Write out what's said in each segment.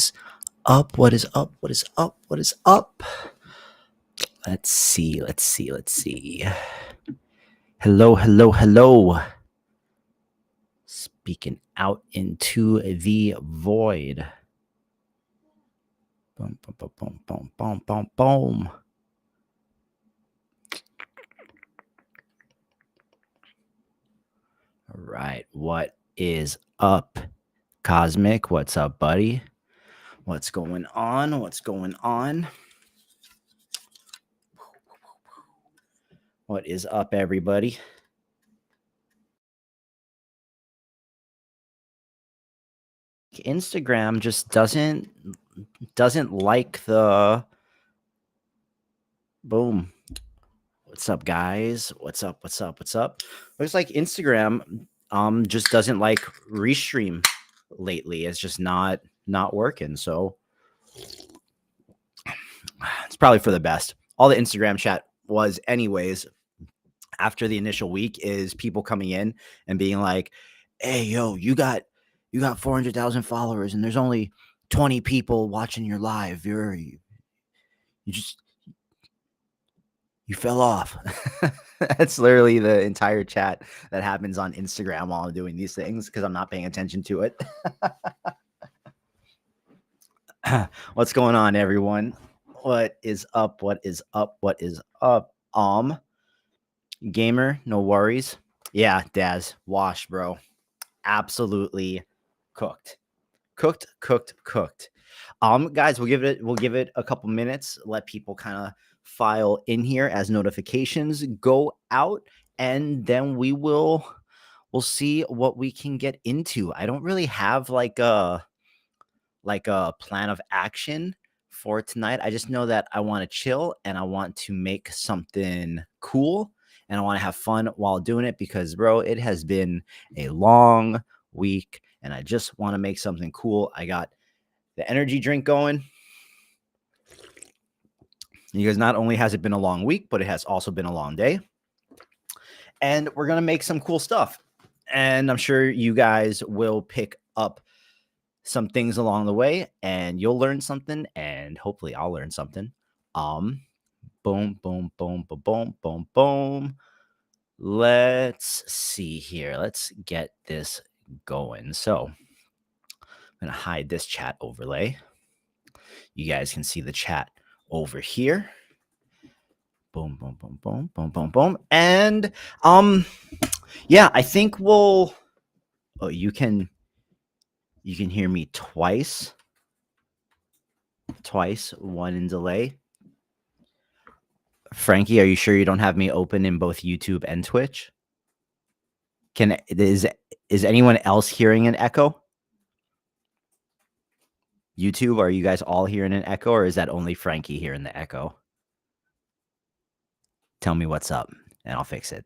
is up? What is up? What is up? What is up? Let's see. Hello. Speaking out into the void. Boom. All right. What is up, Cosmic? What's up, buddy? What's going on? What is up, everybody? Instagram just doesn't like the boom. What's up, guys? What's up? Looks like Instagram just doesn't like restream lately. It's just not working. So it's probably for the best. All the Instagram chat was anyways after the initial week is people coming in and being like, hey, yo, you got 400,000 followers and there's only 20 people watching your live. You fell off. That's literally the entire chat that happens on Instagram while I'm doing these things because I'm not paying attention to it. What's going on, everyone? What is up? Gamer, no worries. Yeah, Daz, wash, bro. Absolutely cooked. Guys, we'll give it a couple minutes, let people kind of file in here as notifications go out, and then we'll see what we can get into. I don't really have like a plan of action for tonight. I just know that I want to chill and I want to make something cool and I want to have fun while doing it because, bro, it has been a long week and I just want to make something cool. I got the energy drink going because not only has it been a long week, but it has also been a long day. And we're going to make some cool stuff. And I'm sure you guys will pick up some things along the way and you'll learn something and hopefully I'll learn something. Boom. Let's see here. Let's get this going. So I'm going to hide this chat overlay. You guys can see the chat over here. Boom. And yeah, I think we'll you can hear me twice, one in delay. Frankie, are you sure you don't have me open in both YouTube and Twitch? Is anyone else hearing an echo? YouTube, are you guys all hearing an echo, or is that only Frankie hearing the echo? Tell me what's up, and I'll fix it.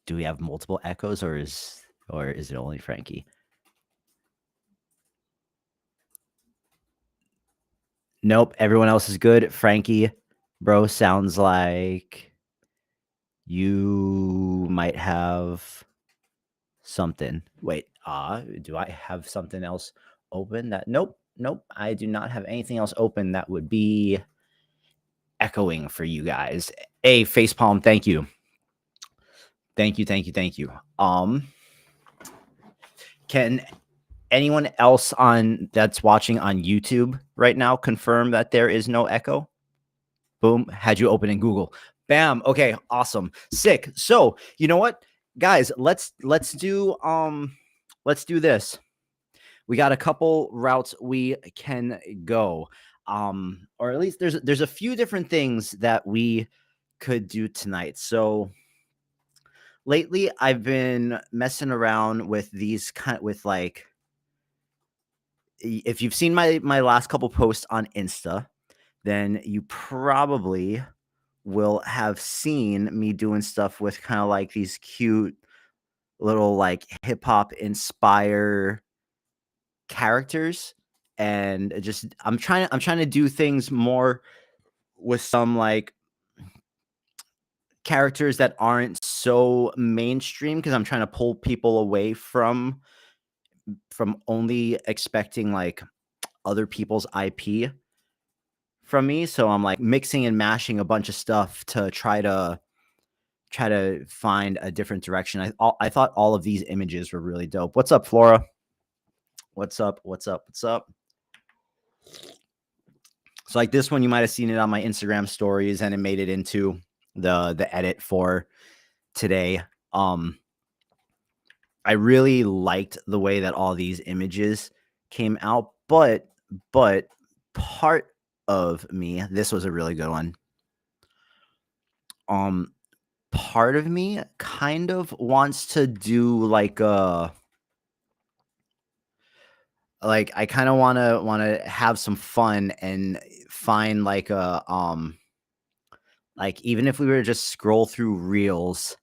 Do we have multiple echoes, or is it only Frankie? Nope, everyone else is good. Frankie, bro, sounds like you might have something. Wait, do I have something else open? That nope, I do not have anything else open that would be echoing for you guys. Hey, Facepalm, thank you. Can anyone else that's watching on YouTube right now confirm that there is no echo? Boom, had you open in Google. Bam. Okay, awesome. Sick. So, you know what? Guys, let's do this. We got a couple routes we can go. Or at least there's a few different things that we could do tonight. So lately I've been messing around with these like, if you've seen my last couple posts on Insta, then you probably will have seen me doing stuff with kind of like these cute little like hip hop inspire characters, and just I'm trying to do things more with some like characters that aren't so mainstream because I'm trying to pull people away from only expecting like other people's IP from me. So I'm like mixing and mashing a bunch of stuff to try to find a different direction. I thought all of these images were really dope. What's up, Flora? What's up? What's up? What's up? So like this one, you might have seen it on my Instagram stories, and it made it into the edit for today. I really liked the way that all these images came out, but part of me, this was a really good one. Part of me kind of wants to do like a I kind of want to have some fun and find like a like even if we were to just scroll through reels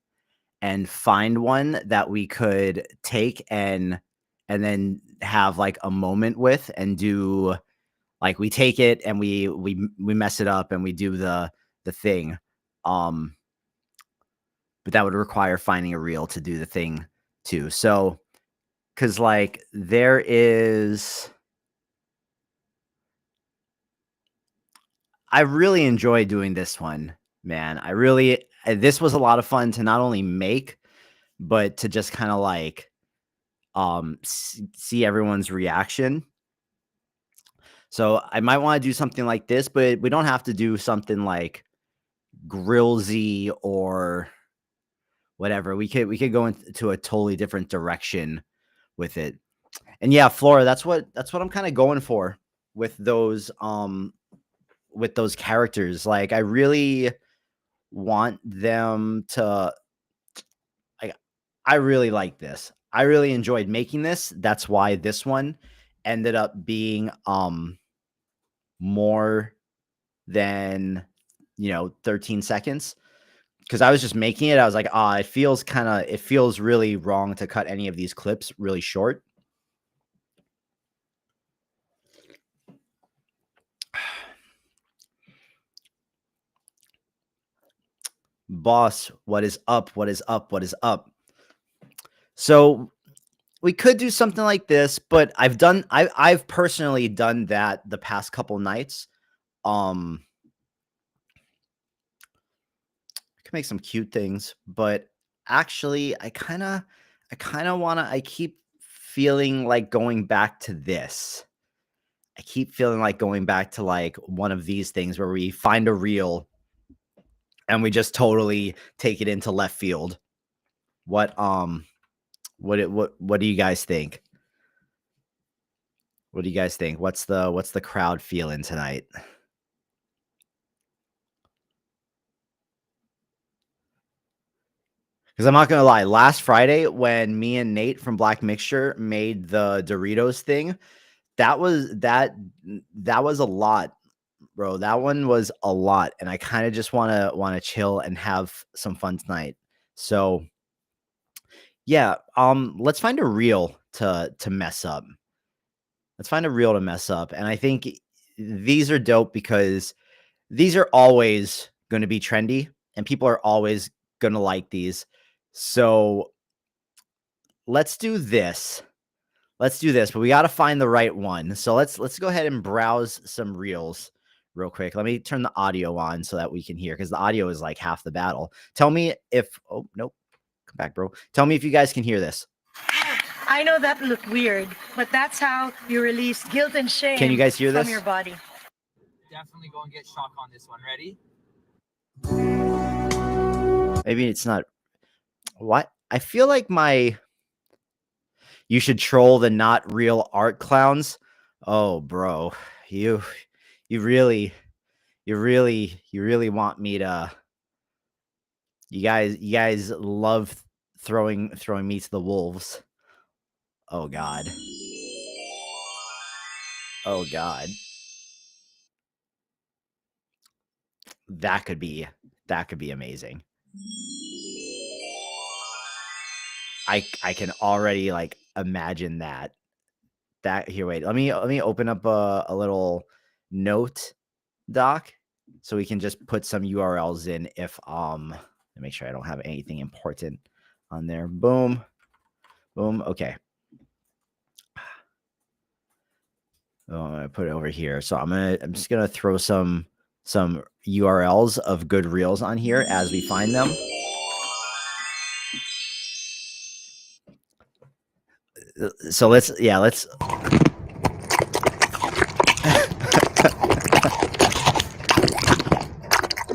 and find one that we could take and then have like a moment with and do like we take it and we mess it up and we do the thing. But that would require finding a reel to do the thing too. So cuz like there is I really enjoy doing this one, man. I really this was a lot of fun to not only make but to just kind of like see everyone's reaction. So I might want to do something like this, but we don't have to do something like grillsy or whatever. We could go into a totally different direction with it. And yeah, Flora, that's what I'm kind of going for with those characters. Like I really want them to like I really like this. I really enjoyed making this. That's why this one ended up being more than 13 seconds because I was just making it. I was like, it feels really wrong to cut any of these clips really short. Boss, what is up? What is up? What is up? So we could do something like this, but I've personally done that the past couple nights. Um I can make some cute things, but actually I keep feeling like going back to this. I keep feeling like going back to like one of these things where we find a reel and we just totally take it into left field. What do you guys think? What do you guys think? What's the crowd feeling tonight? Because I'm not gonna lie, last Friday when me and Nate from Black Mixture made the Doritos thing, that was a lot, bro. That one was a lot, and I kind of just wanna chill and have some fun tonight. So yeah, let's find a reel to mess up. Let's find a reel to mess up, and I think these are dope because these are always going to be trendy, and people are always going to like these. So let's do this. Let's do this, but we got to find the right one. So let's go ahead and browse some reels real quick. Let me turn the audio on so that we can hear because the audio is like half the battle. Tell me if oh nope, come back, bro. Tell me if you guys can hear this. I know that looked weird, but that's how you release guilt and shame. Can you guys hear from this? your body. Definitely go and get shock on this one. Ready? Maybe it's not. What? I feel like you should troll the not real art clowns. Oh, bro, you really want me to. You guys love throwing me to the wolves. Oh God. Oh God. That could be amazing. I can already like imagine that. That here, wait. Let me open up a little note doc so we can just put some URLs in if let make sure I don't have anything important on there. Boom. Boom. Okay. Oh, I'm gonna put it over here. So I'm just gonna throw some URLs of good reels on here as we find them. So let's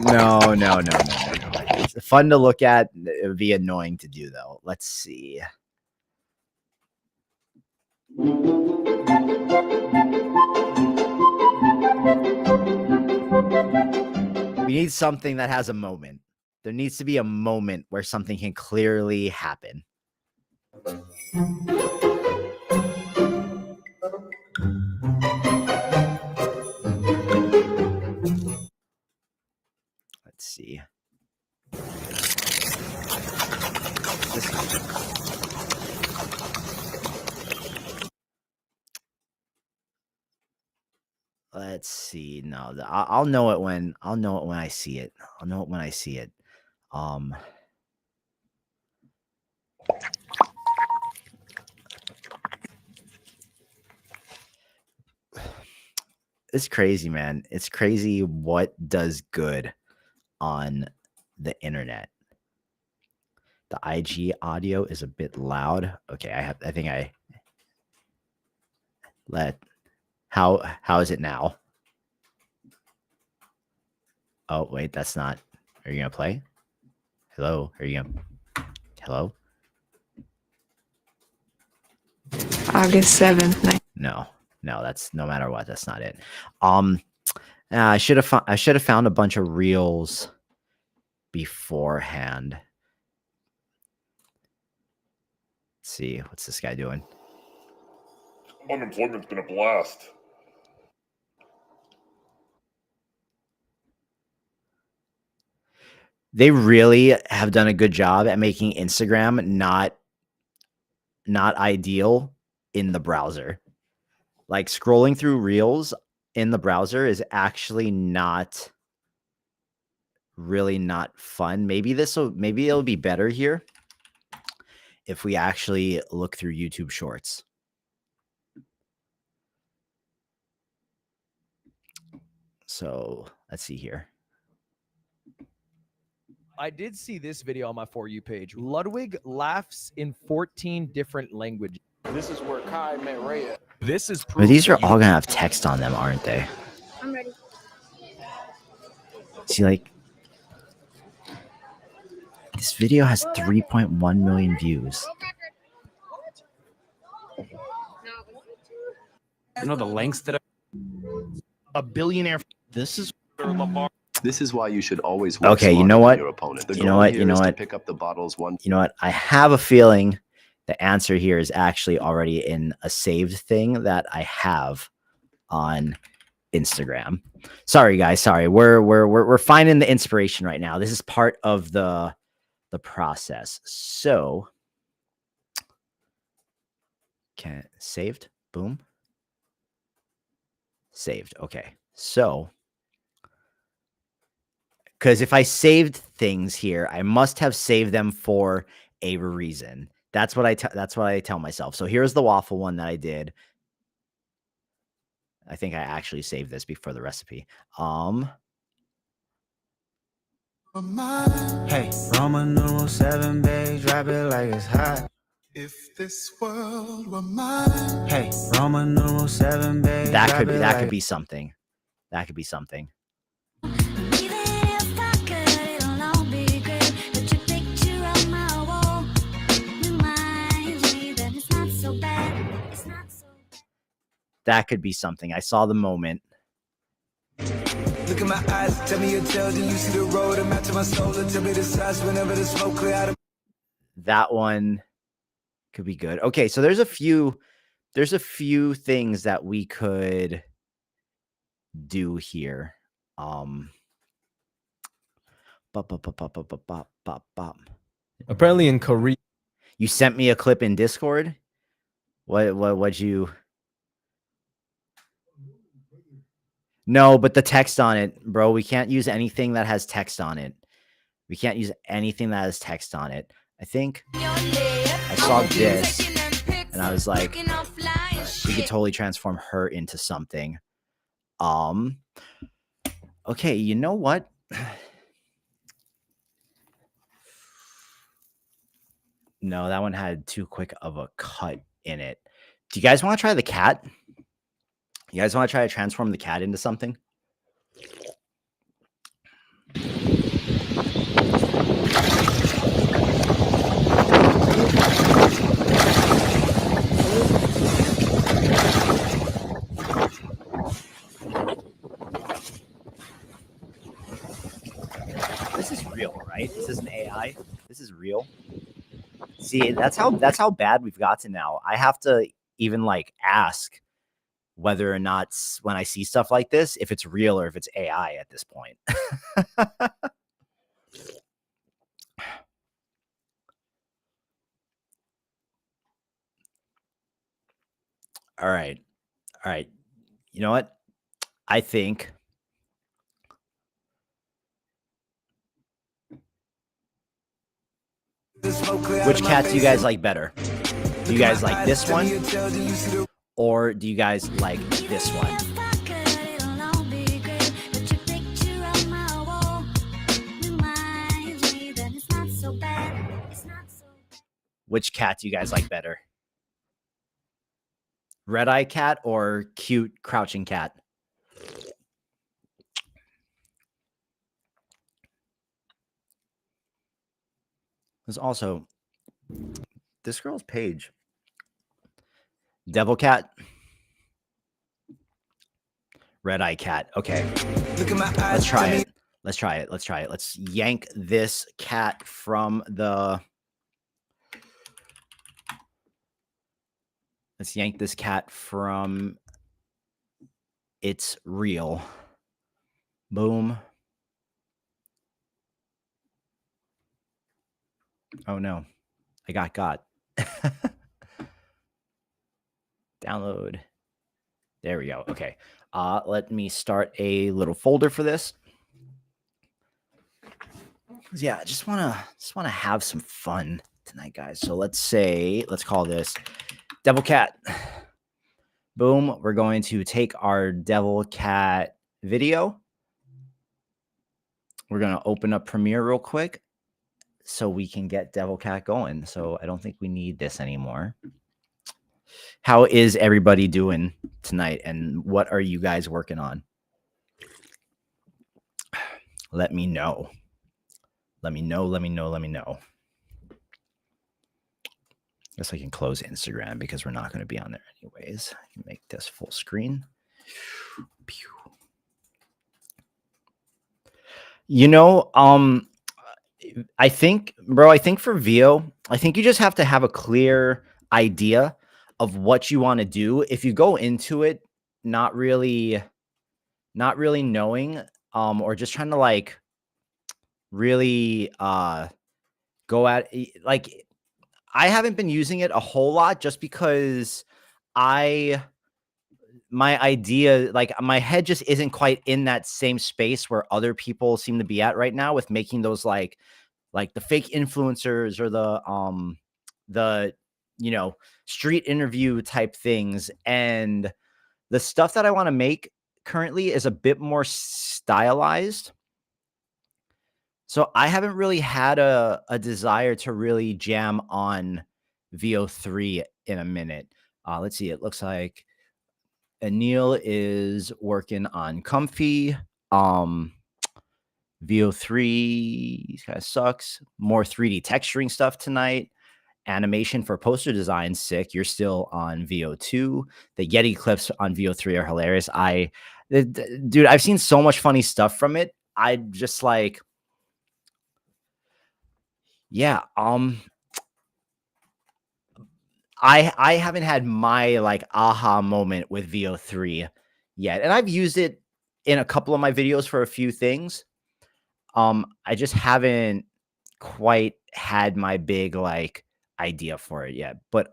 no. It's fun to look at. It would be annoying to do though. Let's see. We need something that has a moment. There needs to be a moment where something can clearly happen. Let's see. Let's see. No, I'll know it when I see it. I'll know it when I see it. It's crazy, man. It's crazy what does good on the internet. The IG audio is a bit loud. Okay, I think I let how is it now? Oh, wait, that's not. Are you gonna play? Hello? Are you gonna hello? August 7th. No, that's no matter what, that's not it. I should have found a bunch of reels beforehand. Let's see, what's this guy doing? Unemployment's been a blast. They really have done a good job at making Instagram not ideal in the browser. Like scrolling through reels in the browser is actually really not fun. Maybe it'll be better here if we actually look through YouTube Shorts. So let's see here. I did see this video on my For You page. Ludwig laughs in 14 different languages. This is where Kai met Rhea. This is But these are all gonna have text on them, aren't they? I'm ready. See, like this video has 3.1 million views. You know the lengths that a billionaire. This is Lamar. This is why you should always work Okay, you smarter know than what? your opponent. The You know goal what? here You know is to what? pick up the bottles one. You know what? I have a feeling the answer here is actually already in a saved thing that I have on Instagram. Sorry, guys. Sorry. We're finding the inspiration right now. This is part of the process. So, saved. Boom. Saved. Okay. So, because if I saved things here, I must have saved them for a reason. That's what I tell myself. So here's the waffle one that I did. I think I actually saved this before the recipe. Hey, Roman numeral 7, babe, drop it like it's hot. If this world were mine. Hey, Roman numeral 7, babe. That could be something. That could be something. That could be something. I saw the moment. Look at my eyes, tell me your tale, then you see the road, I'm out to my soul, and tell me the size whenever the smoke clear out of. That one could be good. Okay, so there's a few things that we could do here. Apparently in Korea. You sent me a clip in Discord. What'd you? No, but the text on it, bro. We can't use anything that has text on it. We can't use anything that has text on it. I think I saw this and I was like, we could totally transform her into something. Okay, you know what? No, that one had too quick of a cut in it. Do you guys want to try the cat? You guys want to try to transform the cat into something? This is real, right? This isn't AI. This is real. See, that's how bad we've gotten now. I have to even like ask whether or not when I see stuff like this, if it's real or if it's AI at this point. All right. All right. You know what? I think which cat do you guys like better? Do you guys like this one? Or do you guys like this one? Which cat do you guys like better? Red-eye cat or cute crouching cat? There's also this girl's page. Devil cat. Red-eye cat. Okay. Look at my eyes. Let's try it. Let's try it. Let's try it. Let's yank this cat from the... Let's yank this cat from its reel. Boom. Oh no, I got. Download. There we go. Okay. Let me start a little folder for this. Yeah, I just wanna have some fun tonight, guys. So let's call this Devil Cat. Boom. We're going to take our Devil Cat video. We're gonna open up Premiere real quick so we can get Devil Cat going. So I don't think we need this anymore. How is everybody doing tonight? And what are you guys working on? Let me know. Let me know. Guess I can close Instagram because we're not going to be on there anyways. I can make this full screen. Pew. You know, I think for VO, I think you just have to have a clear idea of what you want to do. If you go into it not really knowing, or just trying to like really go at, like, I haven't been using it a whole lot just because my idea, like my head just isn't quite in that same space where other people seem to be at right now with making those like the fake influencers or the street interview type things. And the stuff that I want to make currently is a bit more stylized. So I haven't really had a desire to really jam on VO3 in a minute. Let's see. It looks like Anil is working on Comfy. VO3 kind of sucks. More 3D texturing stuff tonight. Animation for poster design, sick. You're still on VO2. The Yeti clips on VO3 are hilarious. Dude, I've seen so much funny stuff from it. I just like, yeah. I haven't had my like aha moment with VO3 yet, and I've used it in a couple of my videos for a few things. I just haven't quite had my big like idea for it yet, but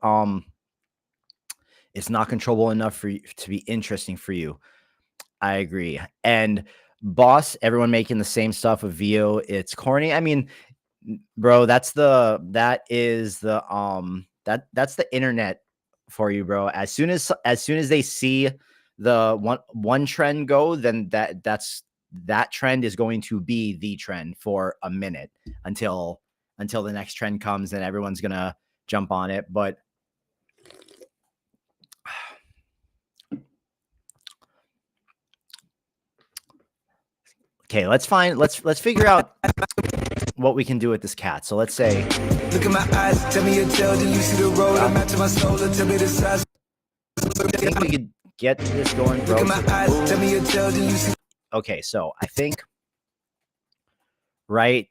it's not controllable enough for you to be interesting for you. I agree. And boss, everyone making the same stuff with VO. It's corny. I mean, bro, that's the internet for you, bro. As soon as they see the one trend go, then that trend is going to be the trend for a minute until the next trend comes and everyone's gonna jump on it. But okay, let's figure out what we can do with this cat. So let's say, Look at my eyes, tell me your tale, do you see the road? I'm matching my soul, tell me the size. I think we could get this going, bro. Look at my eyes, tell me your tale, do you see? Okay, so I think right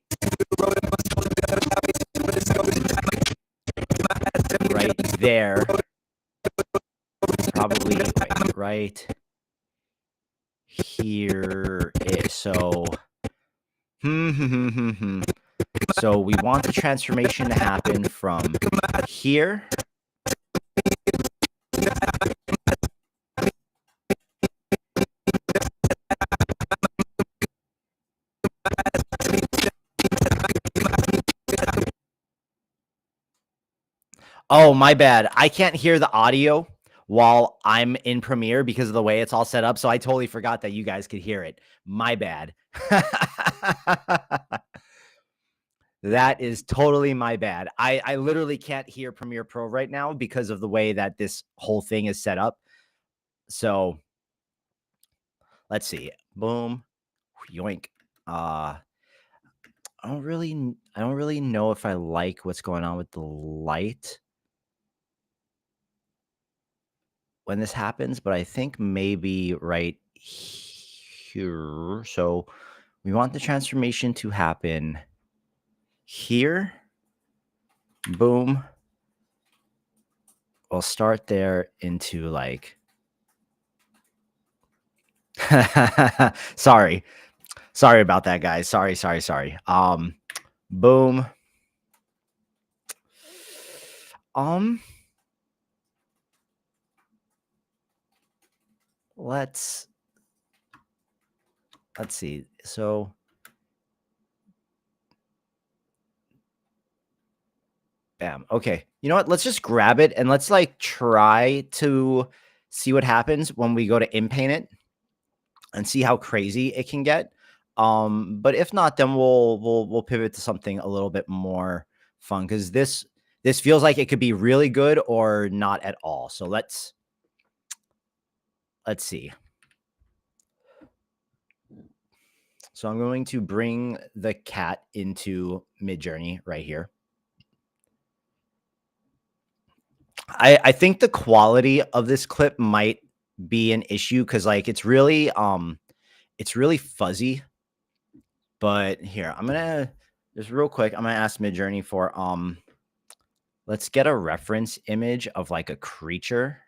there, probably right here is so. So we want the transformation to happen from here Oh, my bad. I can't hear the audio while I'm in Premiere because of the way it's all set up. So I totally forgot that you guys could hear it. My bad. That is totally my bad. I literally can't hear Premiere Pro right now because of the way that this whole thing is set up. So let's see. Boom. Yoink. I don't really know if I like what's going on with the light when this happens, but I think maybe right here. So we want the transformation to happen here. Boom. We'll start there into like, sorry about that, guys. Sorry. Boom. Let's see. So bam. Okay. You know what? Let's just grab it and let's like try to see what happens when we go to inpaint it and see how crazy it can get. But if not, then we'll pivot to something a little bit more fun because this feels like it could be really good or not at all. So let's see. So I'm going to bring the cat into Midjourney right here. I think the quality of this clip might be an issue because like it's really fuzzy. But here, I'm gonna just real quick, I'm gonna ask Midjourney for let's get a reference image of like a creature.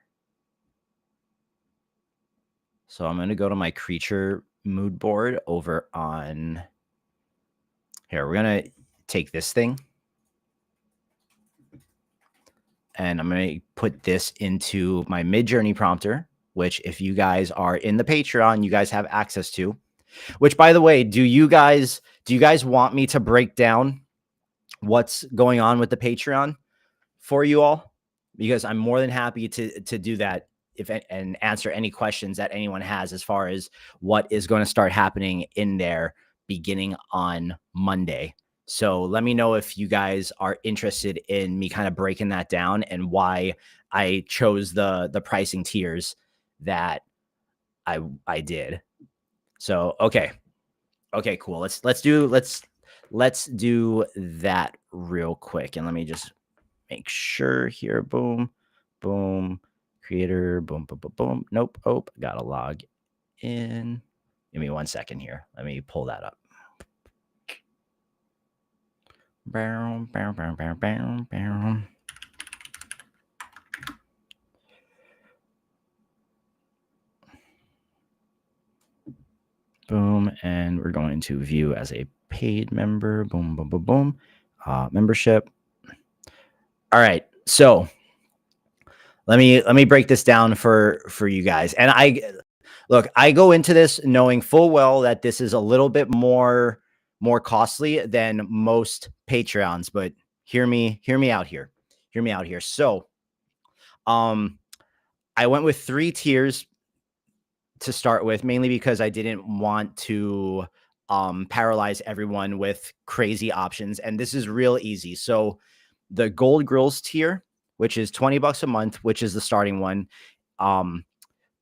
So I'm gonna go to my creature mood board over on here. We're gonna take this thing. And I'm going to put this into my Midjourney prompter, which if you guys are in the Patreon, you guys have access to. Which, by the way, do you guys want me to break down what's going on with the Patreon for you all? Because I'm more than happy to do that and answer any questions that anyone has as far as what is going to start happening in there beginning on Monday. So let me know if you guys are interested in me kind of breaking that down and why I chose the pricing tiers that I did. So okay, cool. Let's do that real quick, and let me just make sure here. Boom, boom, creator. Boom, boom, boom, boom. Nope. Oh, gotta log in. Give me 1 second here. Let me pull that up. Boom, boom, boom, boom, boom, boom. Boom, and we're going to view as a paid member. Boom, boom, boom, boom. Membership. All right, so let me break this down for you guys. And Look, I go into this knowing full well that this is a little bit more costly than most Patreons, but hear me out here. Hear me out here. So, I went with 3 tiers to start with, mainly because I didn't want to paralyze everyone with crazy options, and this is real easy. So, the Gold Grills tier, which is $20 a month, which is the starting one,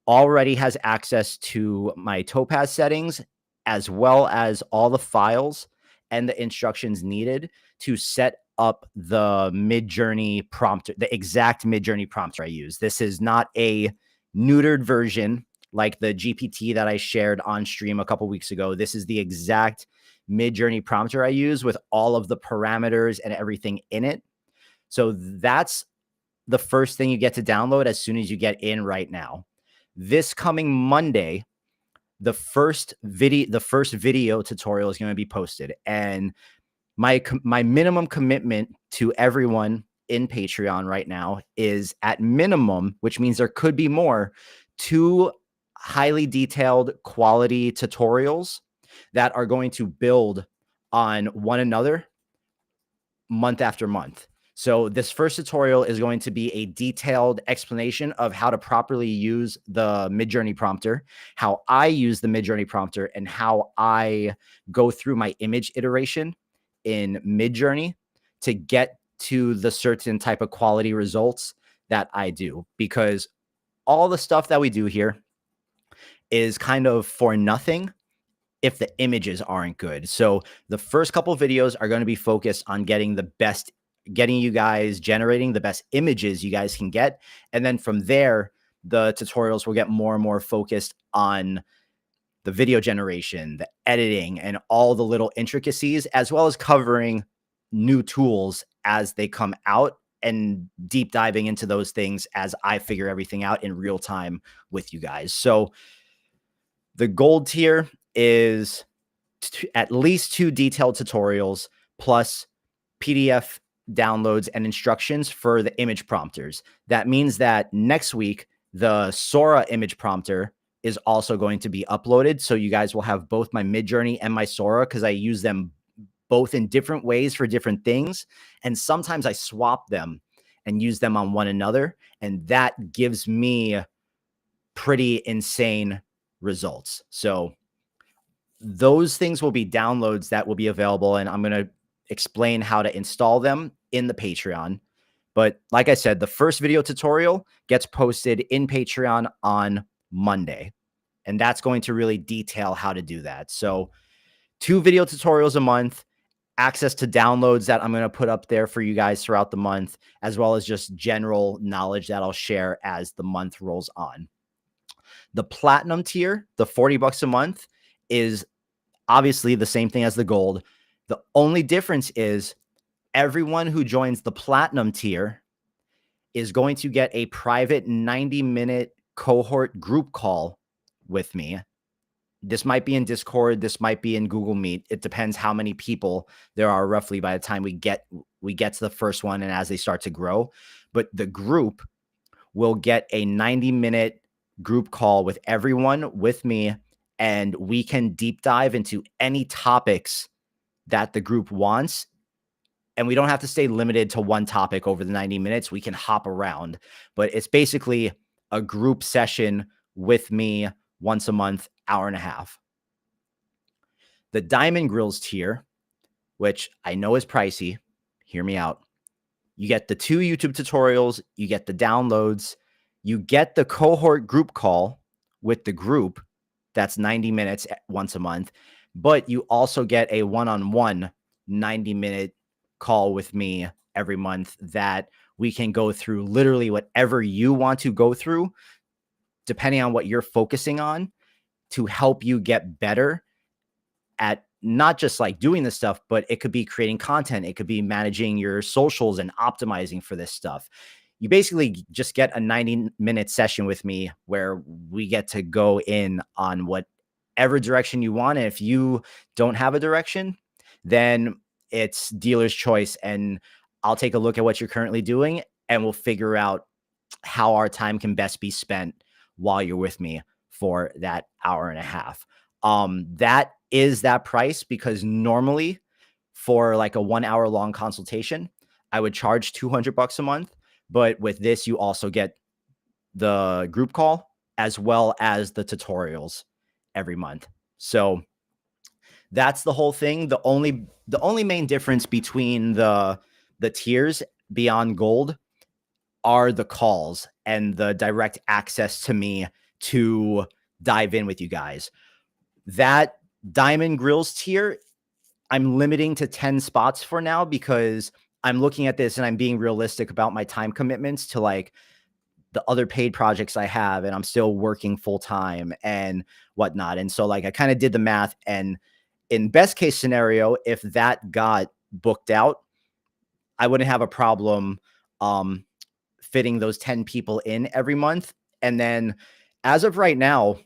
already has access to my Topaz settings, as well as all the files and the instructions needed to set up the Midjourney prompter, the exact Midjourney prompter I use. This is not a neutered version like the GPT that I shared on stream a couple weeks ago. This is the exact Midjourney prompter I use with all of the parameters and everything in it. So that's the first thing you get to download as soon as you get in right now. This coming Monday, the first video tutorial is going to be posted, and my minimum commitment to everyone in Patreon right now is at minimum, which means there could be more, 2 highly detailed quality tutorials that are going to build on one another month after month. So this first tutorial is going to be a detailed explanation of how to properly use the Midjourney prompter, how I use the Midjourney prompter, and how I go through my image iteration in Midjourney to get to the certain type of quality results that I do. Because all the stuff that we do here is kind of for nothing if the images aren't good. So the first couple videos are going to be focused on getting you guys generating the best images you guys can get. And then from there, the tutorials will get more and more focused on the video generation, the editing, and all the little intricacies, as well as covering new tools as they come out and deep diving into those things as I figure everything out in real time with you guys. So the gold tier is at least 2 detailed tutorials plus PDF downloads and instructions for the image prompters. That means that next week, the Sora image prompter is also going to be uploaded. So you guys will have both my Midjourney and my Sora, because I use them both in different ways for different things. And sometimes I swap them and use them on one another. And that gives me pretty insane results. So those things will be downloads that will be available, and I'm going to explain how to install them in the Patreon. But like I said, the first video tutorial gets posted in Patreon on Monday, and that's going to really detail how to do that. So 2 video tutorials a month, access to downloads that I'm going to put up there for you guys throughout the month, as well as just general knowledge that I'll share as the month rolls on. The platinum tier, the $40 a month, is obviously the same thing as the gold. The only difference is everyone who joins the platinum tier is going to get a private 90-minute cohort group call with me. This might be in Discord. This might be in Google Meet. It depends how many people there are roughly by the time we get to the first one and as they start to grow. But the group will get a 90-minute group call with everyone with me, and we can deep dive into any topics that the group wants. And we don't have to stay limited to one topic over the 90 minutes. We can hop around, but it's basically a group session with me once a month, hour and a half. The Diamond Grills tier, which I know is pricey, hear me out. You get the 2 YouTube tutorials, you get the downloads, you get the cohort group call with the group. That's 90 minutes once a month, but you also get a one-on-one 90-minute call with me every month that we can go through literally whatever you want to go through, depending on what you're focusing on, to help you get better at not just like doing this stuff, but it could be creating content. It could be managing your socials and optimizing for this stuff. You basically just get a 90-minute session with me where we get to go in on whatever direction you want. And if you don't have a direction, then it's dealer's choice. And I'll take a look at what you're currently doing, and we'll figure out how our time can best be spent while you're with me for that hour and a half. That is that price because normally for like a 1 hour long consultation, I would charge $200 a month. But with this, you also get the group call as well as the tutorials every month. So that's the whole thing. The only main difference between the tiers beyond gold are the calls and the direct access to me to dive in with you guys. That Diamond Grills tier, I'm limiting to 10 spots for now because I'm looking at this and I'm being realistic about my time commitments to like the other paid projects I have, and I'm still working full time and whatnot. And so like I kind of did the math, and in best case scenario, if that got booked out, I wouldn't have a problem fitting those 10 people in every month. And then as of right now,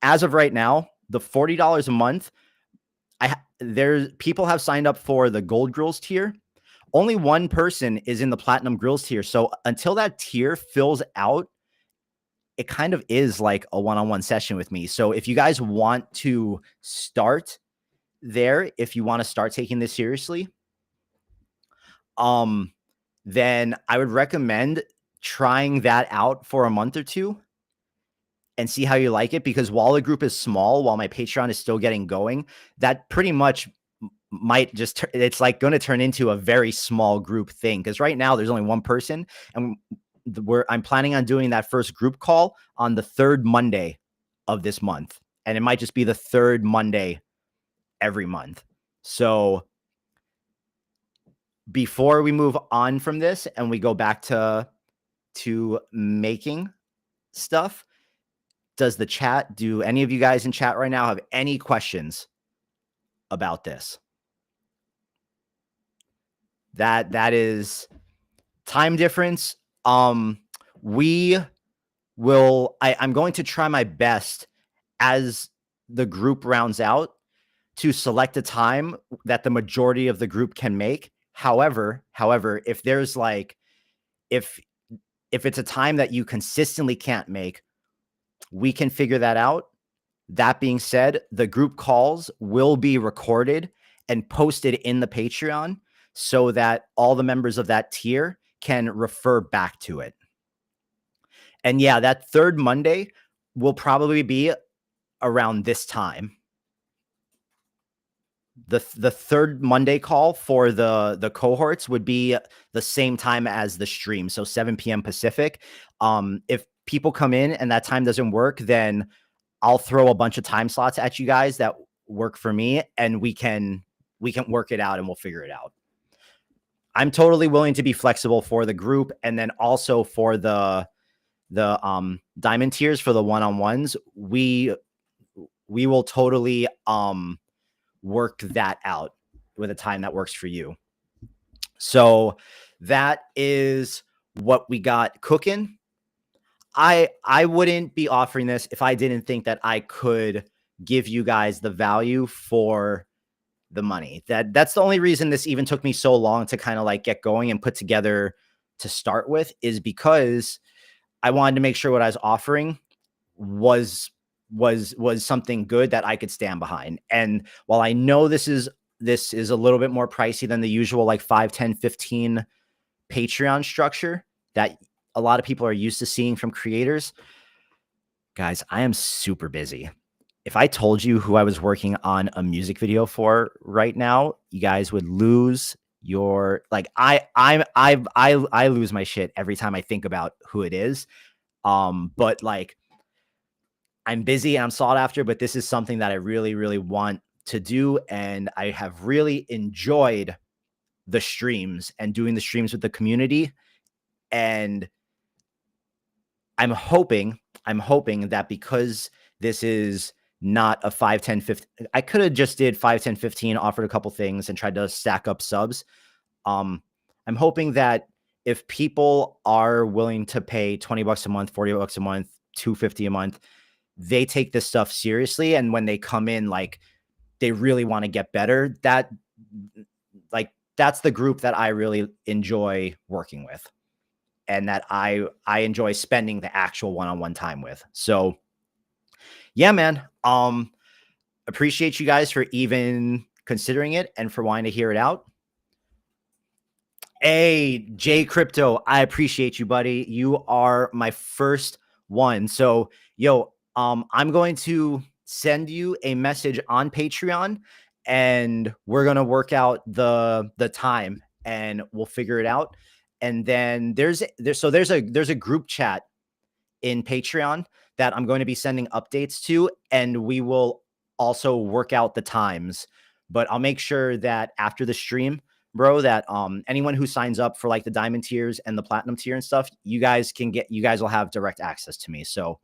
the $40 a month, there's people have signed up for the Gold Grills tier. Only one person is in the Platinum Grills tier. So until that tier fills out, it kind of is like a one-on-one session with me. So if you guys want to start there, if you want to start taking this seriously, then I would recommend trying that out for a month or two and see how you like it. Because while the group is small, while my Patreon is still getting going, that pretty much might just, it's like going to turn into a very small group thing. Because right now there's only one person, and I'm planning on doing that first group call on the third Monday of this month. And it might just be the third Monday every month. So before we move on from this and we go back to making stuff, do any of you guys in chat right now have any questions about this? That is time difference. I'm going to try my best as the group rounds out to select a time that the majority of the group can make. However, if there's like, if it's a time that you consistently can't make, we can figure that out. That being said, the group calls will be recorded and posted in the Patreon so that all the members of that tier can refer back to it. And yeah, that third Monday will probably be around this time. The third Monday call for the cohorts would be the same time as the stream. So 7 p.m. Pacific. If people come in and that time doesn't work, then I'll throw a bunch of time slots at you guys that work for me, and we can work it out and we'll figure it out. I'm totally willing to be flexible for the group, and then also for the diamond tiers for the one-on-ones. We will totally work that out with a time that works for you. So that is what we got cooking. I wouldn't be offering this if I didn't think that I could give you guys the value for the money. That's the only reason this even took me so long to kind of like get going and put together to start with, is because I wanted to make sure what I was offering was something good that I could stand behind. And while I know this is a little bit more pricey than the usual like 5, 10, 15 Patreon structure that a lot of people are used to seeing from creators, guys, I am super busy. If I told you who I was working on a music video for right now, you guys would lose your, like, I lose my shit every time I think about who it is. But like, I'm busy and I'm sought after, but this is something that I really, really want to do. And I have really enjoyed the streams and doing the streams with the community. And I'm hoping that because this is not a 5, 10, 15, I could have just did 5, 10, 15, offered a couple things and tried to stack up subs. I'm hoping that if people are willing to pay $20 a month, $40 a month, $250 a month, they take this stuff seriously. And when they come in, like, they really want to get better, that's the group that I really enjoy working with. and that I enjoy spending the actual one-on-one time with. So yeah, man. Appreciate you guys for even considering it and for wanting to hear it out. Hey, J Crypto, I appreciate you, buddy. You are my first one. So, yo, I'm going to send you a message on Patreon, and we're gonna work out the time, and we'll figure it out. And then there's a group chat in Patreon that I'm going to be sending updates to, and we will also work out the times. But I'll make sure that after the stream, bro, that anyone who signs up for like the diamond tiers and the platinum tier and stuff, you guys will have direct access to me. So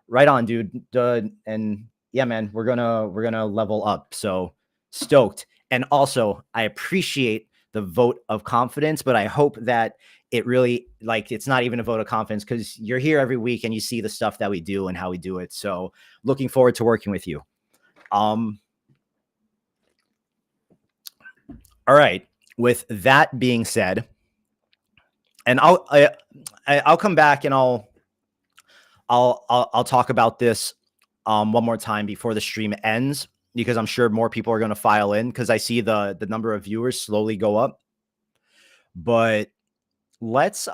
right on, dude. And yeah, man, we're gonna level up. So stoked. And also, I appreciate the vote of confidence, but I hope that it really, like, it's not even a vote of confidence, because you're here every week and you see the stuff that we do and how we do it. So looking forward to working with you. All right. With that being said, and I'll come back and I'll talk about this one more time before the stream ends, because I'm sure more people are going to file in, because I see the number of viewers slowly go up. But let's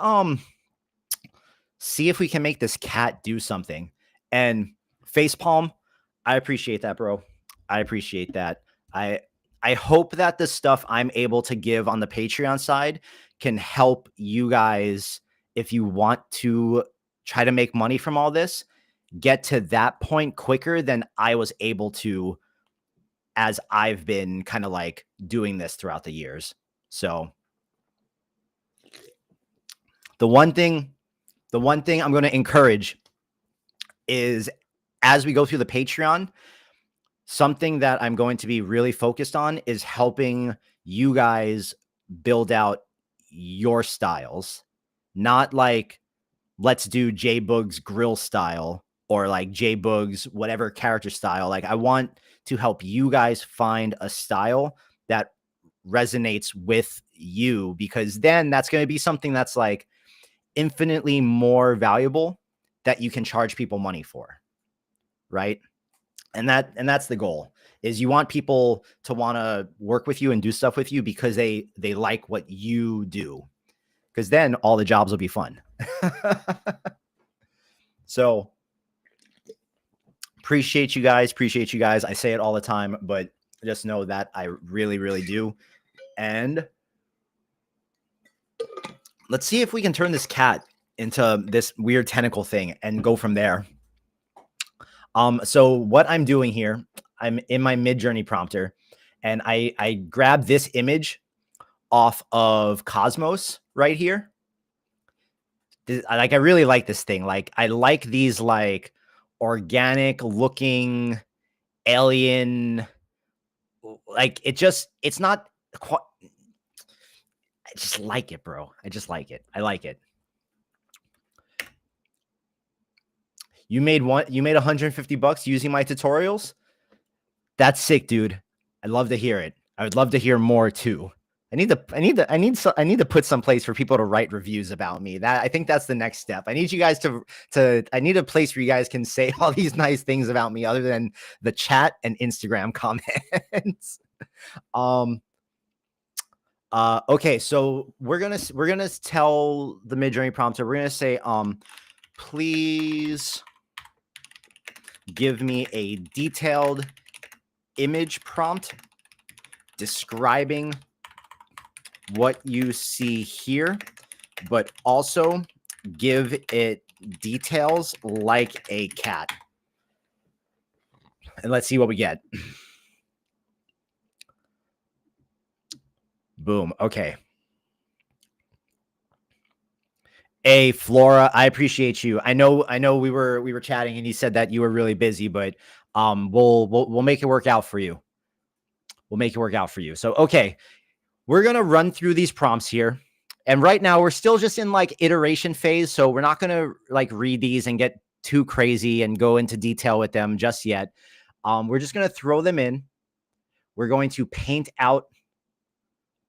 see if we can make this cat do something. And Facepalm, I appreciate that, bro. I appreciate that. I hope that the stuff I'm able to give on the Patreon side can help you guys, if you want to try to make money from all this, get to that point quicker than I was able to, as I've been kind of like doing this throughout the years. So the one thing I'm going to encourage is, as we go through the Patreon, something that I'm going to be really focused on is helping you guys build out your styles. Not like, let's do jboogx grill style or like jboogx whatever character style. Like, I want to help you guys find a style that resonates with you, because then that's going to be something that's like infinitely more valuable that you can charge people money for, right? And that's the goal, is you want people to want to work with you and do stuff with you because they like what you do, because then all the jobs will be fun. So appreciate you guys. I say it all the time, but just know that I really, really do. And let's see if we can turn this cat into this weird tentacle thing and go from there. So what I'm doing here, I'm in my Midjourney prompter, and I grab this image off of Cosmos right here. I really like this thing. Like, I like these like organic looking alien, like it's not quite, I just like it, bro. I just like it. I like it. You made 150 bucks using my tutorials? That's sick, dude. I'd love to hear it. I would love to hear more too. I need to put some place for people to write reviews about me. I think that's the next step. I need you guys I need a place where you guys can say all these nice things about me other than the chat and Instagram comments. Okay, so we're gonna tell the Midjourney prompter, we're gonna say, please give me a detailed image prompt describing what you see here, but also give it details like a cat. And let's see what we get. Boom. Okay. Hey, Flora, I appreciate you. I know we were chatting and you said that you were really busy, but we'll make it work out for you. We'll make it work out for you. So, okay, we're going to run through these prompts here. And right now we're still just in like iteration phase. So we're not going to like read these and get too crazy and go into detail with them just yet. We're just going to throw them in. We're going to paint out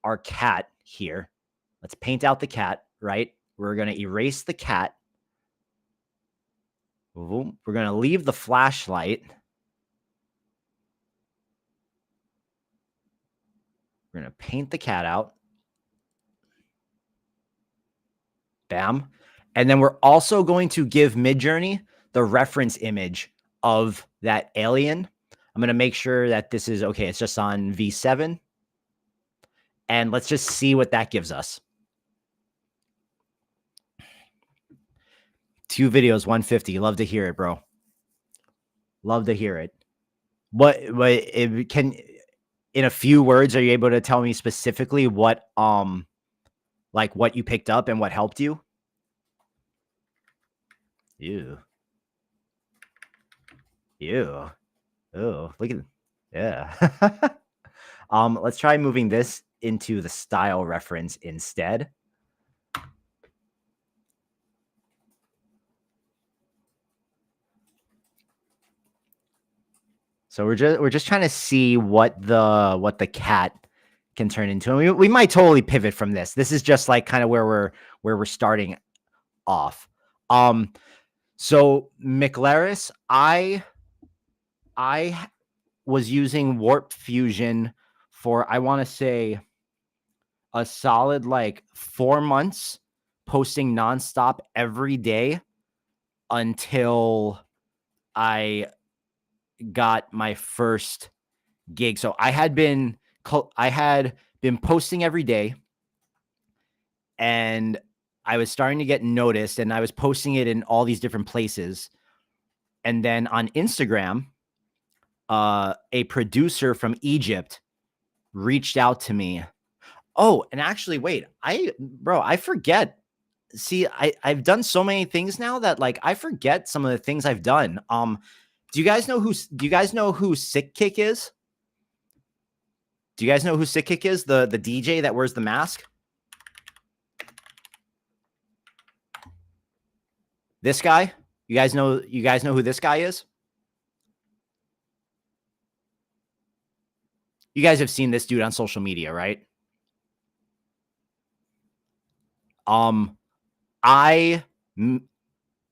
our cat here. Let's paint out the cat, right? We're going to erase the cat. We're going to leave the flashlight. We're going to paint the cat out. Bam. And then we're also going to give Midjourney the reference image of that alien. I'm going to make sure that this is okay. It's just on V7. And let's just see what that gives us. 2 videos, 150. Love to hear it, bro. Love to hear it. But it can, in a few words, are you able to tell me specifically what like what you picked up and what helped you? Ew. Ew. Oh, look at it. Yeah. Let's try moving this into the style reference instead. So we're just trying to see what the cat can turn into. And we might totally pivot from this. This is just like kind of where we're starting off. So McLaris, I was using Warp Fusion for, I want to say, a solid like 4 months, posting nonstop every day until I got my first gig. So I had been posting every day, and I was starting to get noticed, and I was posting it in all these different places. And then on Instagram, a producer from Egypt reached out to me. Oh, and actually, wait, I forget. See, I've done so many things now that like I forget some of the things I've done. Do you guys know who Sick Kick is? Do you guys know who Sick Kick is? The DJ that wears the mask? This guy? You guys know who this guy is? You guys have seen this dude on social media, right? I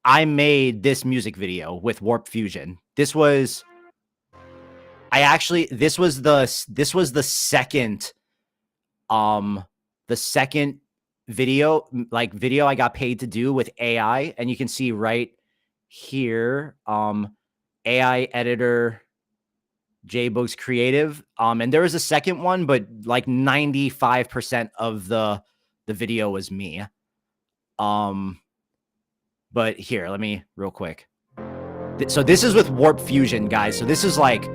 made this music video with Warp Fusion. This was the second video I got paid to do with AI, and you can see right here, AI editor jboogxcreative. And there was a second one, but like 95% of the video was me. But here, let me real quick. So this is with Warp Fusion, guys. So this is like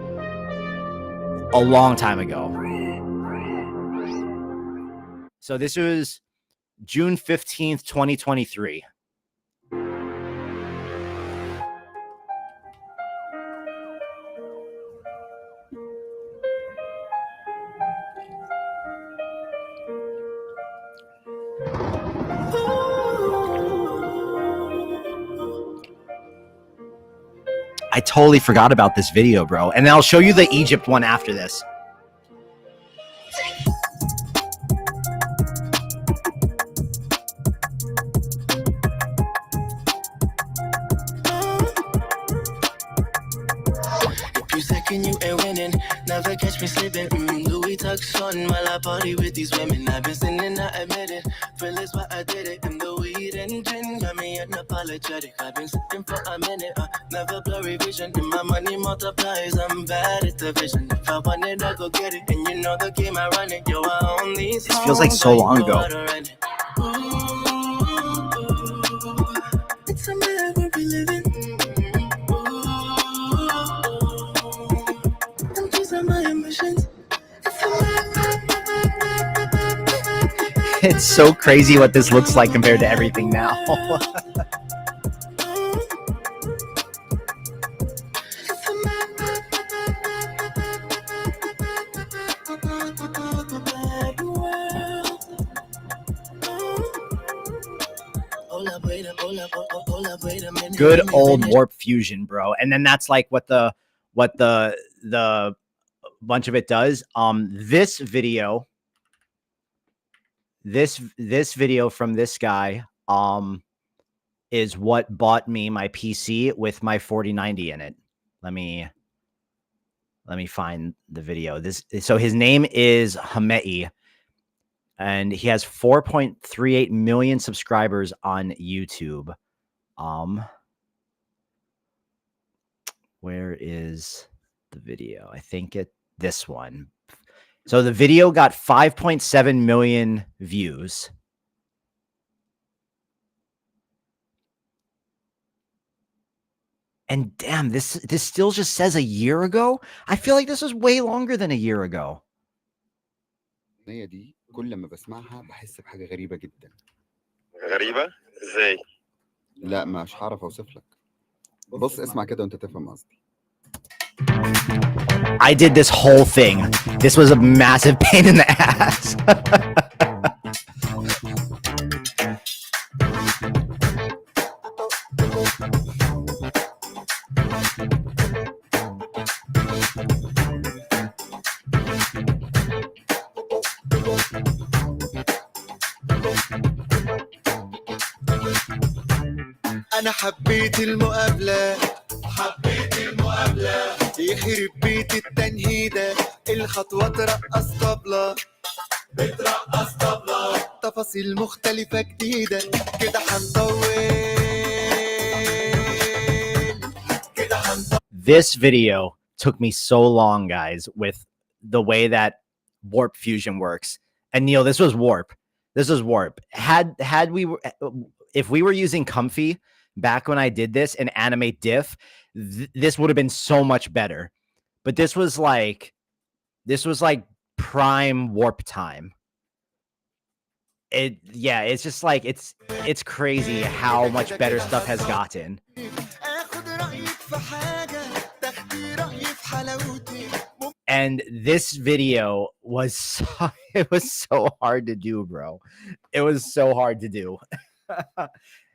a long time ago. So this was June 15th, 2023. I totally forgot about this video, bro. And I'll show you the Egypt one after this. If you second, you ain't winning. Never catch me slipping. Louis tucks on while I party with these women. I've been sinning, I admit it. Feel is why I did it. And the weed and gin got me unapologetic. I've been sitting for a minute. Never blurry vision. And my money multiplies. I'm bad at the vision. If I want it, I go get it. And you know the game I run it. Yo, I own these. This feels like so long ago. It's a mad world we live in. I'm chasing my ambitions. It's so crazy what this looks like compared to everything now. Good old Warp Fusion, bro. And then that's like what the bunch of it does. This video from this guy, is what bought me my PC with my 4090 in it. Let me find the video. So his name is Hamei, and he has 4.38 million subscribers on YouTube. Where is the video? I think this one. So the video got 5.7 million views. And damn, this still just says a year ago. I feel like this was way longer than a year ago. الأغنية دي كل ما بسمعها بحس بحاجة غريبة جدا. غريبة؟ ازاي؟ لا مش هعرف اوصف لك. بص اسمع كده وانت تفهم قصدي. I did this whole thing. This was a massive pain in the ass. أنا حبيت المقابلة يخرب بيت التنهيدة الخطوة ترقص طبلة تفاصيل مختلفة جديدة كده هنطول. This video took me so long, guys, with the way that warp fusion works. And Neil, this was warp. This was warp. If we were using Comfy back when I did this and animate diff, this would have been so much better. But this was like prime warp time. It's just like it's crazy how much better stuff has gotten. And this video was so hard to do, bro. It was so hard to do.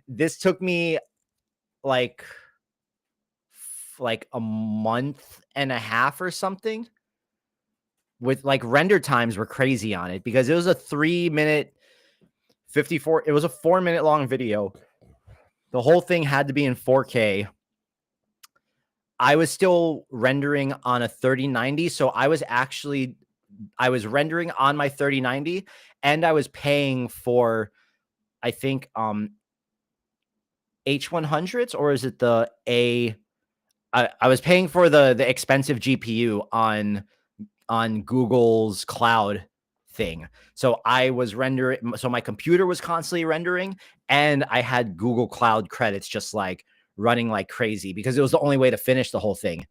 This took me like a month and a half or something. With like render times were crazy on it because it was a 3-minute 54. It was a 4-minute long video. The whole thing had to be in 4K. I was still rendering on a 3090. So I was rendering on my 3090 and I was paying for, I think, H100s, or is it the I was paying for the expensive GPU on Google's cloud thing. So I was rendering, so my computer was constantly rendering and I had Google Cloud credits just like running like crazy because it was the only way to finish the whole thing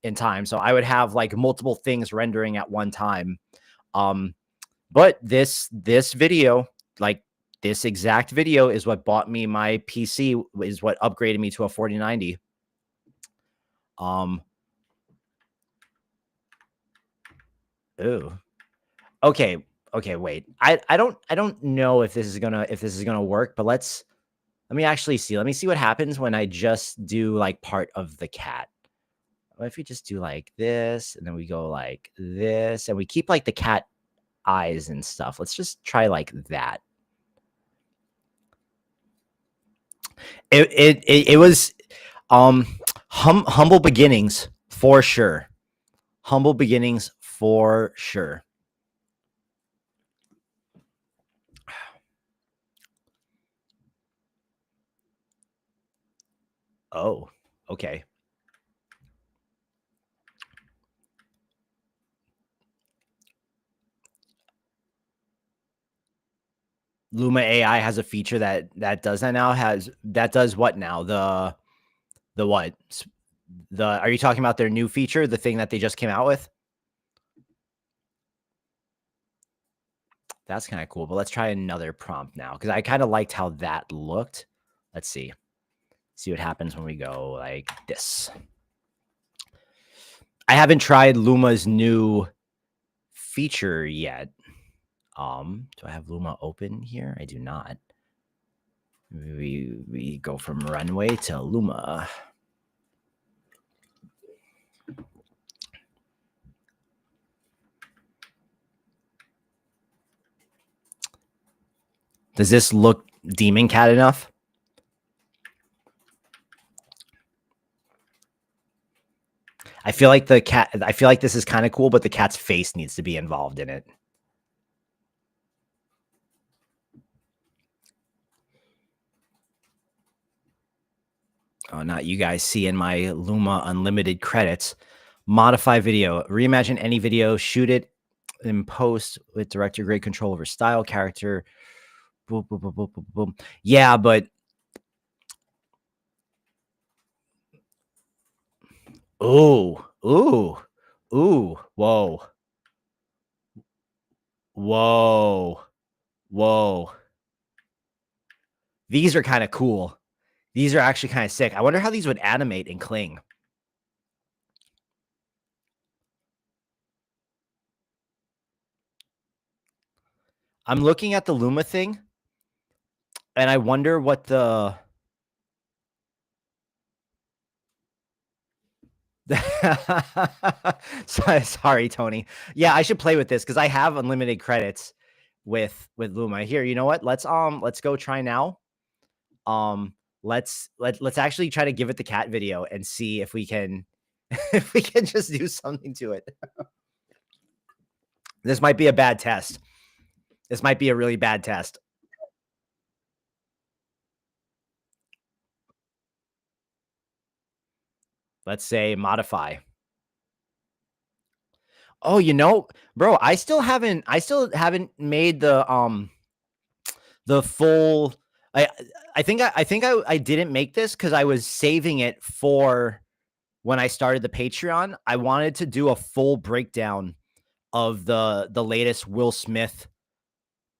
in time. So I would have like multiple things rendering at one time. But this video, like this exact video, is what bought me my PC, is what upgraded me to a 4090. Okay, wait. I don't know if this is gonna work, but let me actually see. Let me see what happens when I just do like part of the cat. What if we just do like this and then we go like this and we keep like the cat eyes and stuff? Let's just try like that. It was humble beginnings for sure. Humble beginnings for sure. Oh, okay. Luma AI has a feature that does that now. That does what now? The what? Are you talking about their new feature, the thing that they just came out with? That's kind of cool, but let's try another prompt now because I kind of liked how that looked. Let's see what happens when we go like this. I haven't tried Luma's new feature yet. Do I have Luma open here? I do not. We go from runway to Luma. Does this look demon cat enough. I feel like this is kind of cool, but the cat's face needs to be involved in it. Oh, not you guys seeing my Luma unlimited credits. Modify video. Reimagine any video. Shoot it in post with director great control over style, character. Boom, boom, boom, boom, boom, boom. Yeah, but ooh, ooh, ooh, whoa, whoa, whoa. These are kind of cool. These are actually kind of sick. I wonder how these would animate and cling. I'm looking at the Luma thing, and I wonder what the... Sorry, Tony. Yeah, I should play with this because I have unlimited credits with Luma. Here, you know what? Let's go try now. Let's actually try to give it the cat video and see if we can if we can just do something to it. This might be a bad test. This might be a really bad test. Let's say modify. Oh, you know, bro, I still haven't made the full... I think I didn't make this because I was saving it for when I started the Patreon. I wanted to do a full breakdown of the latest Will Smith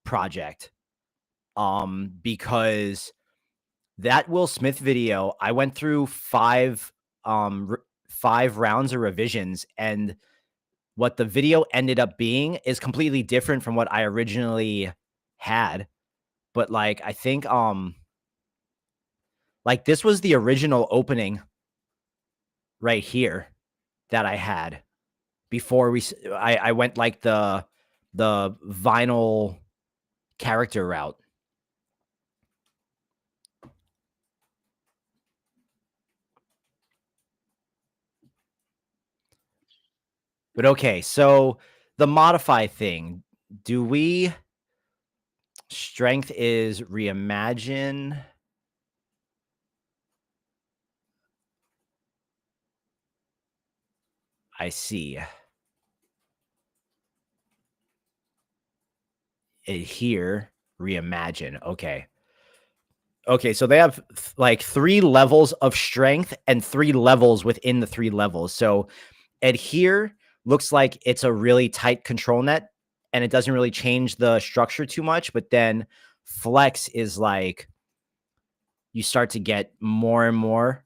project. Because that Will Smith video, I went through 5 rounds of revisions, and what the video ended up being is completely different from what I originally had. But like, I think like this was the original opening right here that I had before I went like the vinyl character route. But okay, so the modify thing, do we... Strength is reimagine. I see. Adhere, reimagine. Okay. Okay, so they have like 3 levels of strength and 3 levels within the 3 levels. So adhere looks like it's a really tight control net and it doesn't really change the structure too much. But then flex is like you start to get more and more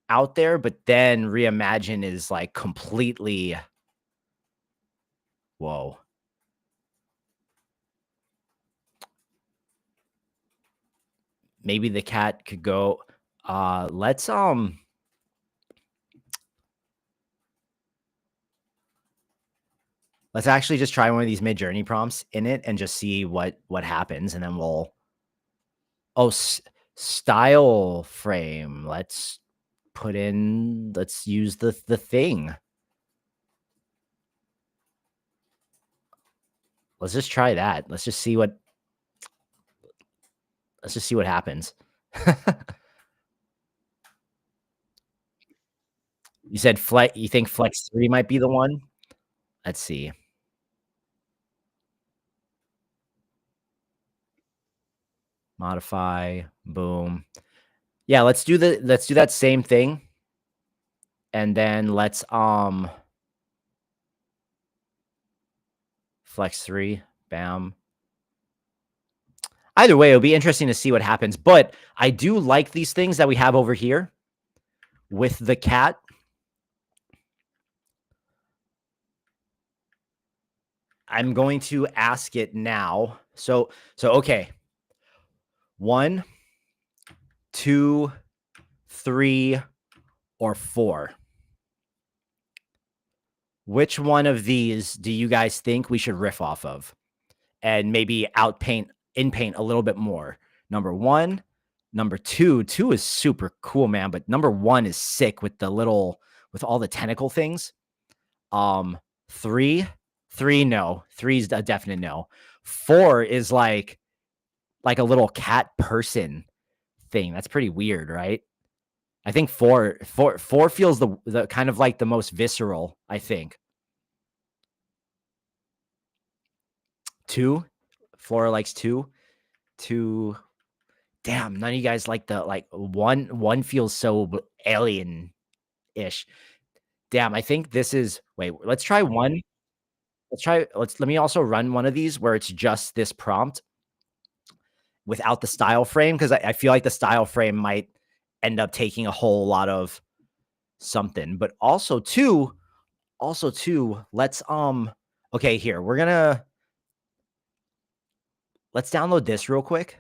out there. But then reimagine is like completely... Whoa. Maybe the cat could go... let's actually just try one of these Midjourney prompts in it and just see what happens, and then we'll... Oh, style frame. Let's use the thing. Let's just try that. Let's just see what happens. You said you think Flex 3 might be the one? Let's see. Modify, boom. Yeah, let's do that same thing. And then let's Flex 3, bam. Either way, it'll be interesting to see what happens. But I do like these things that we have over here with the cat. I'm going to ask it now. So okay. 1, 2, 3, or 4. Which one of these do you guys think we should riff off of? And maybe in paint a little bit more. number 1. Number 2 is super cool, man, but number 1 is sick with with all the tentacle things. 3 no. 3 is a definite no. 4 is like a little cat person thing. That's pretty weird, right? I think 4 feels the kind of like the most visceral, I think. 2, Flora likes 2. 2, damn, none of you guys like the 1 feels so alien-ish. Damn, I think this is wait, let's try 1. Let me also run one of these where it's just this prompt without the style frame, because I feel like the style frame might end up taking a whole lot of something. But also too, let's okay, here. Let's download this real quick.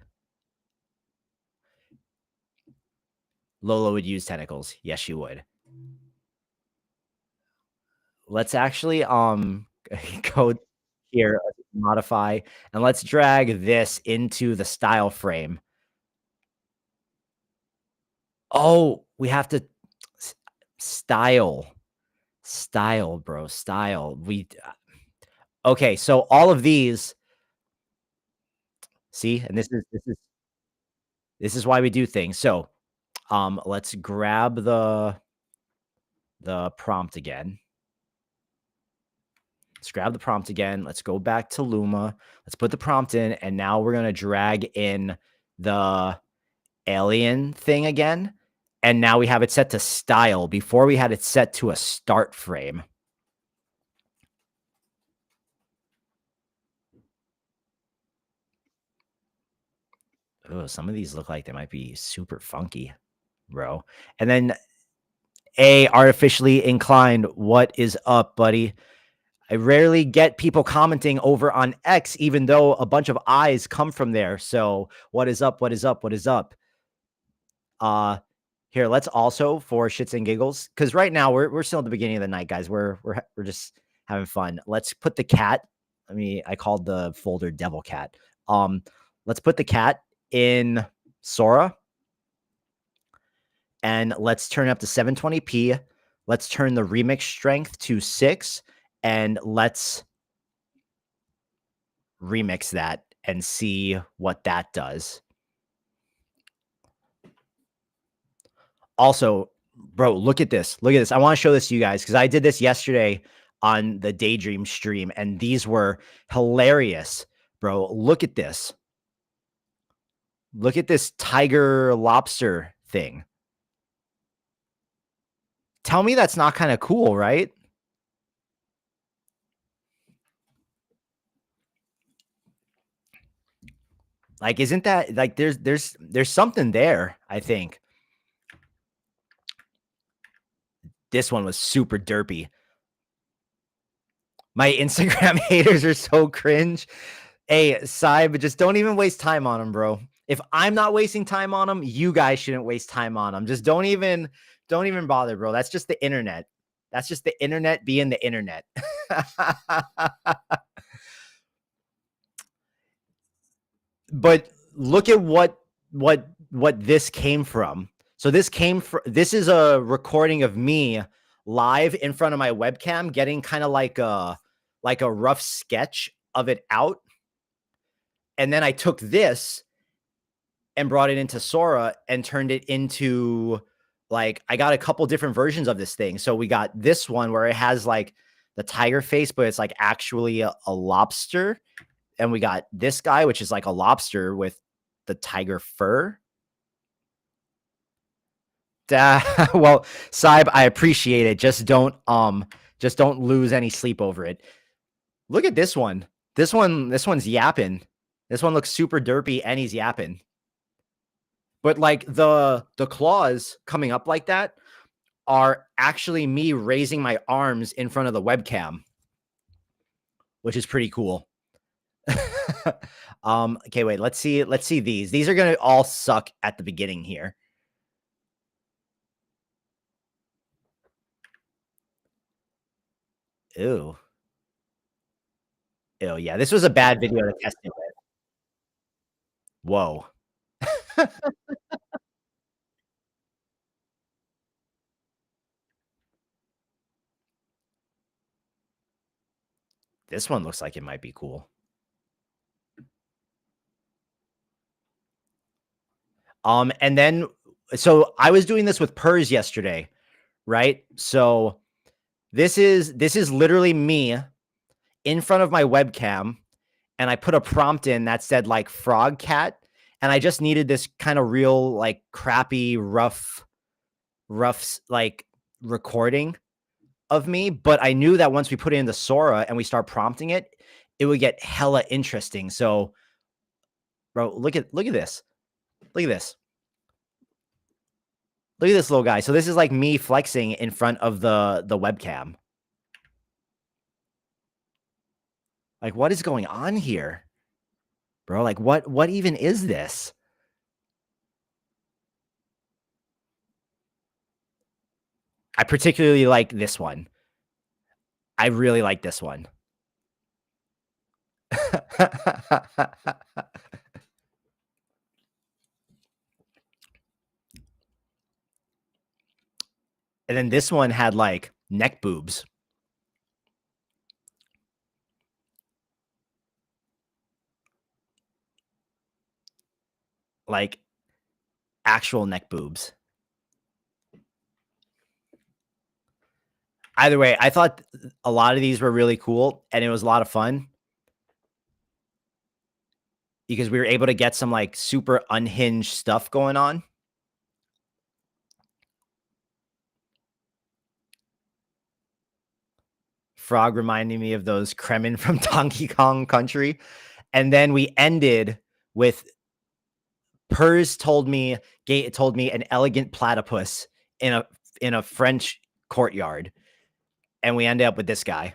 Lola would use tentacles. Yes, she would. Let's actually go here, modify, and let's drag this into the style frame. Oh, we have to style, bro, style. Okay, so all of these, see, and this is why we do things. So, let's grab the prompt again. Let's grab the prompt again. Let's go back to Luma. Let's put the prompt in, and now we're gonna drag in the alien thing again. And now we have it set to style. Before we had it set to a start frame. Oh, some of these look like they might be super funky, bro. And then artificially inclined. What is up, buddy? I rarely get people commenting over on X, even though a bunch of eyes come from there. So what is up? What is up? What is up? Here, let's also, for shits and giggles, because right now we're still at the beginning of the night, guys. We're just having fun. Let's put the cat. I called the folder Devil Cat. Let's put the cat in Sora, and let's turn up to 720p. Let's turn the remix strength to 6, and let's remix that and see what that does. Also, bro, look at this. Look at this. I want to show this to you guys because I did this yesterday on the Daydream stream, and these were hilarious, bro. Look at this. Look at this tiger lobster thing. Tell me that's not kind of cool, right? Like, isn't that like there's something there, I think. This one was super derpy. My Instagram haters are so cringe. Hey, Saib, just don't even waste time on them, bro. If I'm not wasting time on them, you guys shouldn't waste time on them. Just don't even bother, bro. That's just the internet. That's just the internet being the internet. But look at what this came from. So this is a recording of me live in front of my webcam, getting kind of like a rough sketch of it out. And then I took this and brought it into Sora and turned it into I got a couple different versions of this thing. So we got this one where it has like the tiger face, but it's like actually a lobster. And we got this guy, which is like a lobster with the tiger fur. Well, Saib, I appreciate it. Just don't lose any sleep over it. Look at this one. This one's yapping. This one looks super derpy and he's yapping. But like the claws coming up like that are actually me raising my arms in front of the webcam, which is pretty cool. Okay, wait, let's see these. These are gonna all suck at the beginning here. Ew. Yeah, this was a bad video to test it with. Whoa. This one looks like it might be cool. And then, so I was doing this with Purrs yesterday, right? So this is literally me in front of my webcam, and I put a prompt in that said like frog cat, and I just needed this kind of real, like crappy, rough like recording of me. But I knew that once we put it into Sora and we start prompting it, it would get hella interesting. So, bro, look at this. Look at this. Look at this little guy. So this is like me flexing in front of the webcam. Like, what is going on here? Bro, like what even is this? I particularly like this one. I really like this one. And then this one had like neck boobs. Like actual neck boobs. Either way, I thought a lot of these were really cool and it was a lot of fun because we were able to get some like super unhinged stuff going on. Frog reminding me of those Kremen from Donkey Kong Country. And then we ended with Purrs told me an elegant platypus in a French courtyard. And we ended up with this guy.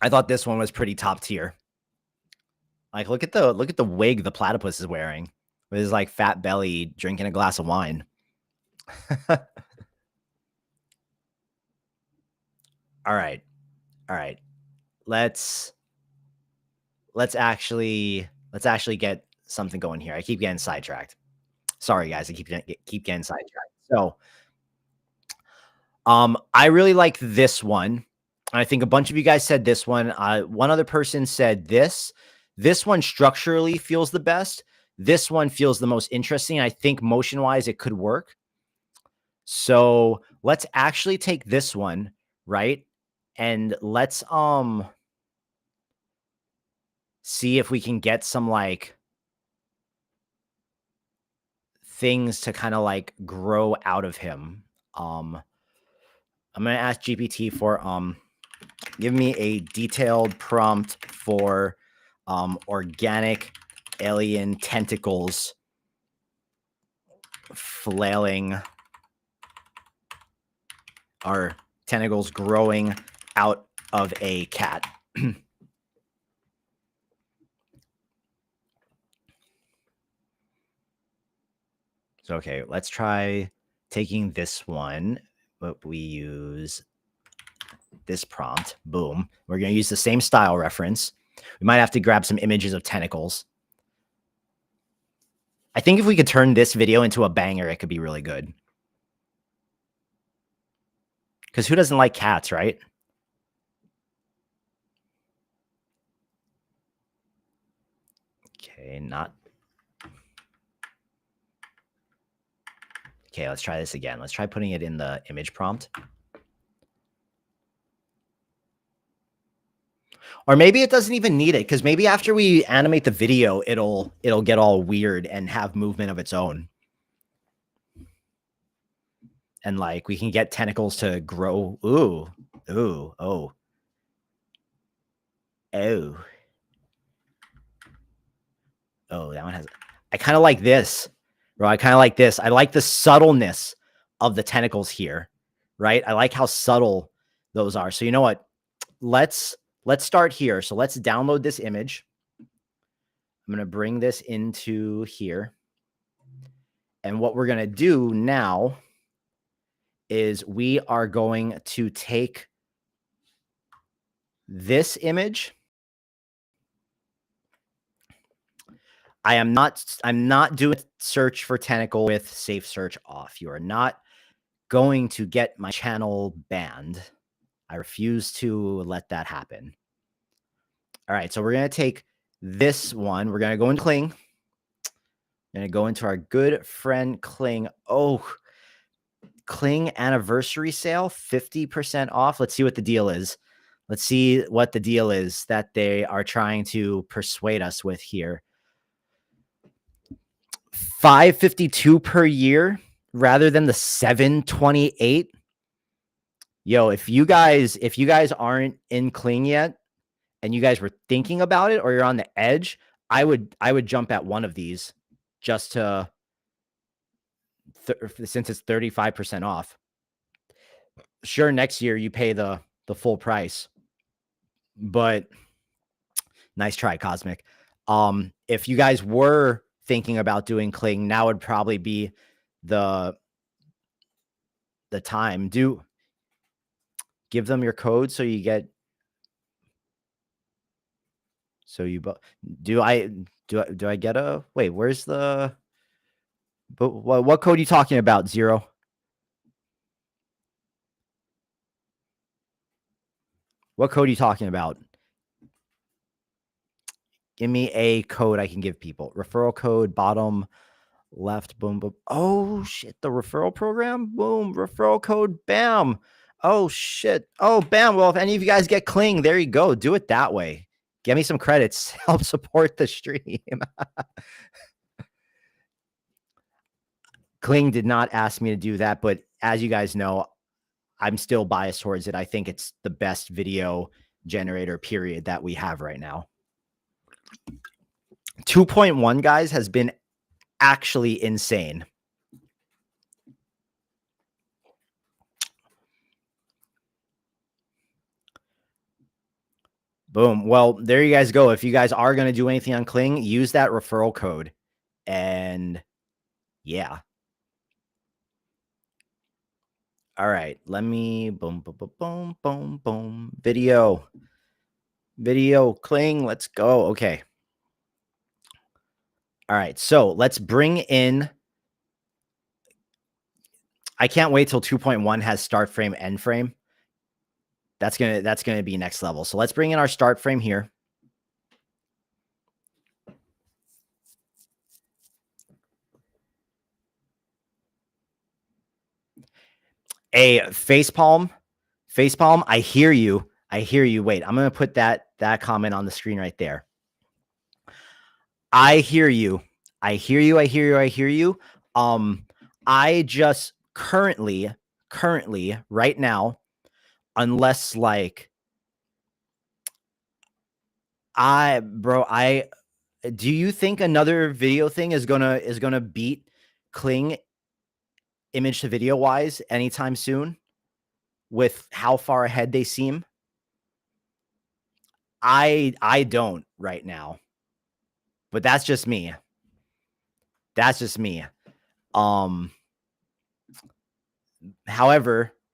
I thought this one was pretty top tier. Like, look at the wig the platypus is wearing with his like fat belly drinking a glass of wine. All right. Let's actually get something going here. I keep getting sidetracked. Sorry, guys. I keep getting sidetracked. So, I really like this one. I think a bunch of you guys said this one. One other person said this. This one structurally feels the best. This one feels the most interesting. I think motion-wise, it could work. So let's actually take this one, right? And let's see if we can get some like things to kind of like grow out of him. I'm gonna ask GPT for give me a detailed prompt for organic alien tentacles flailing, or tentacles growing out of a cat. So, okay, let's try taking this one, but we use this prompt. Boom. We're going to use the same style reference. We might have to grab some images of tentacles. I think if we could turn this video into a banger, it could be really good. Because who doesn't like cats, right? Okay, not. Okay, let's try this again. Let's try putting it in the image prompt. Or maybe it doesn't even need it, because maybe after we animate the video, it'll get all weird and have movement of its own. And like we can get tentacles to grow. Ooh, ooh, oh. Oh. Oh, that one has. I kind of like this, bro. I kind of like this. I like the subtleness of the tentacles here, right? I like how subtle those are. So you know what? Let's start here. So let's download this image. I'm going to bring this into here. And what we're going to do now is we are going to take this image. I'm not doing search for tentacle with safe search off. You are not going to get my channel banned. I refuse to let that happen. All right, so we're going to take this one. We're going to go into Kling. We're going to go into our good friend Kling. Oh, Kling anniversary sale, 50% off. Let's see what the deal is. Let's see what the deal is that they are trying to persuade us with here. $552 per year rather than the $728. Yo, if you guys aren't in Kling yet and you guys were thinking about it or you're on the edge, I would jump at one of these just to since it's 35% off. Sure, next year you pay the full price. But nice try, Cosmic. If you guys were thinking about doing Kling, now would probably be the time. Do give them your code so you get. So you do I get a wait? Where's the? But what code are you talking about? Zero. What code are you talking about? Give me a code I can give people. Referral code, bottom left, boom, boom. Oh, shit. The referral program? Boom. Referral code, bam. Oh, shit. Oh, bam. Well, if any of you guys get Kling, there you go. Do it that way. Get me some credits. Help support the stream. Kling did not ask me to do that, but as you guys know, I'm still biased towards it. I think it's the best video generator, period, that we have right now. 2.1, guys, has been actually insane. Boom. Well, there you guys go. If you guys are going to do anything on Kling, use that referral code. And yeah. All right. Let me boom, boom, boom, boom, boom, boom. Video, Kling. Let's go. Okay. All right. So let's bring in. I can't wait till 2.1 has start frame, end frame. That's gonna be next level. So let's bring in our start frame here. A facepalm. I hear you. Wait, I'm gonna put that comment on the screen right there. I hear you. I just currently right now, unless like do you think another video thing is gonna beat Kling image to video wise anytime soon with how far ahead they seem? I don't right now, but that's just me.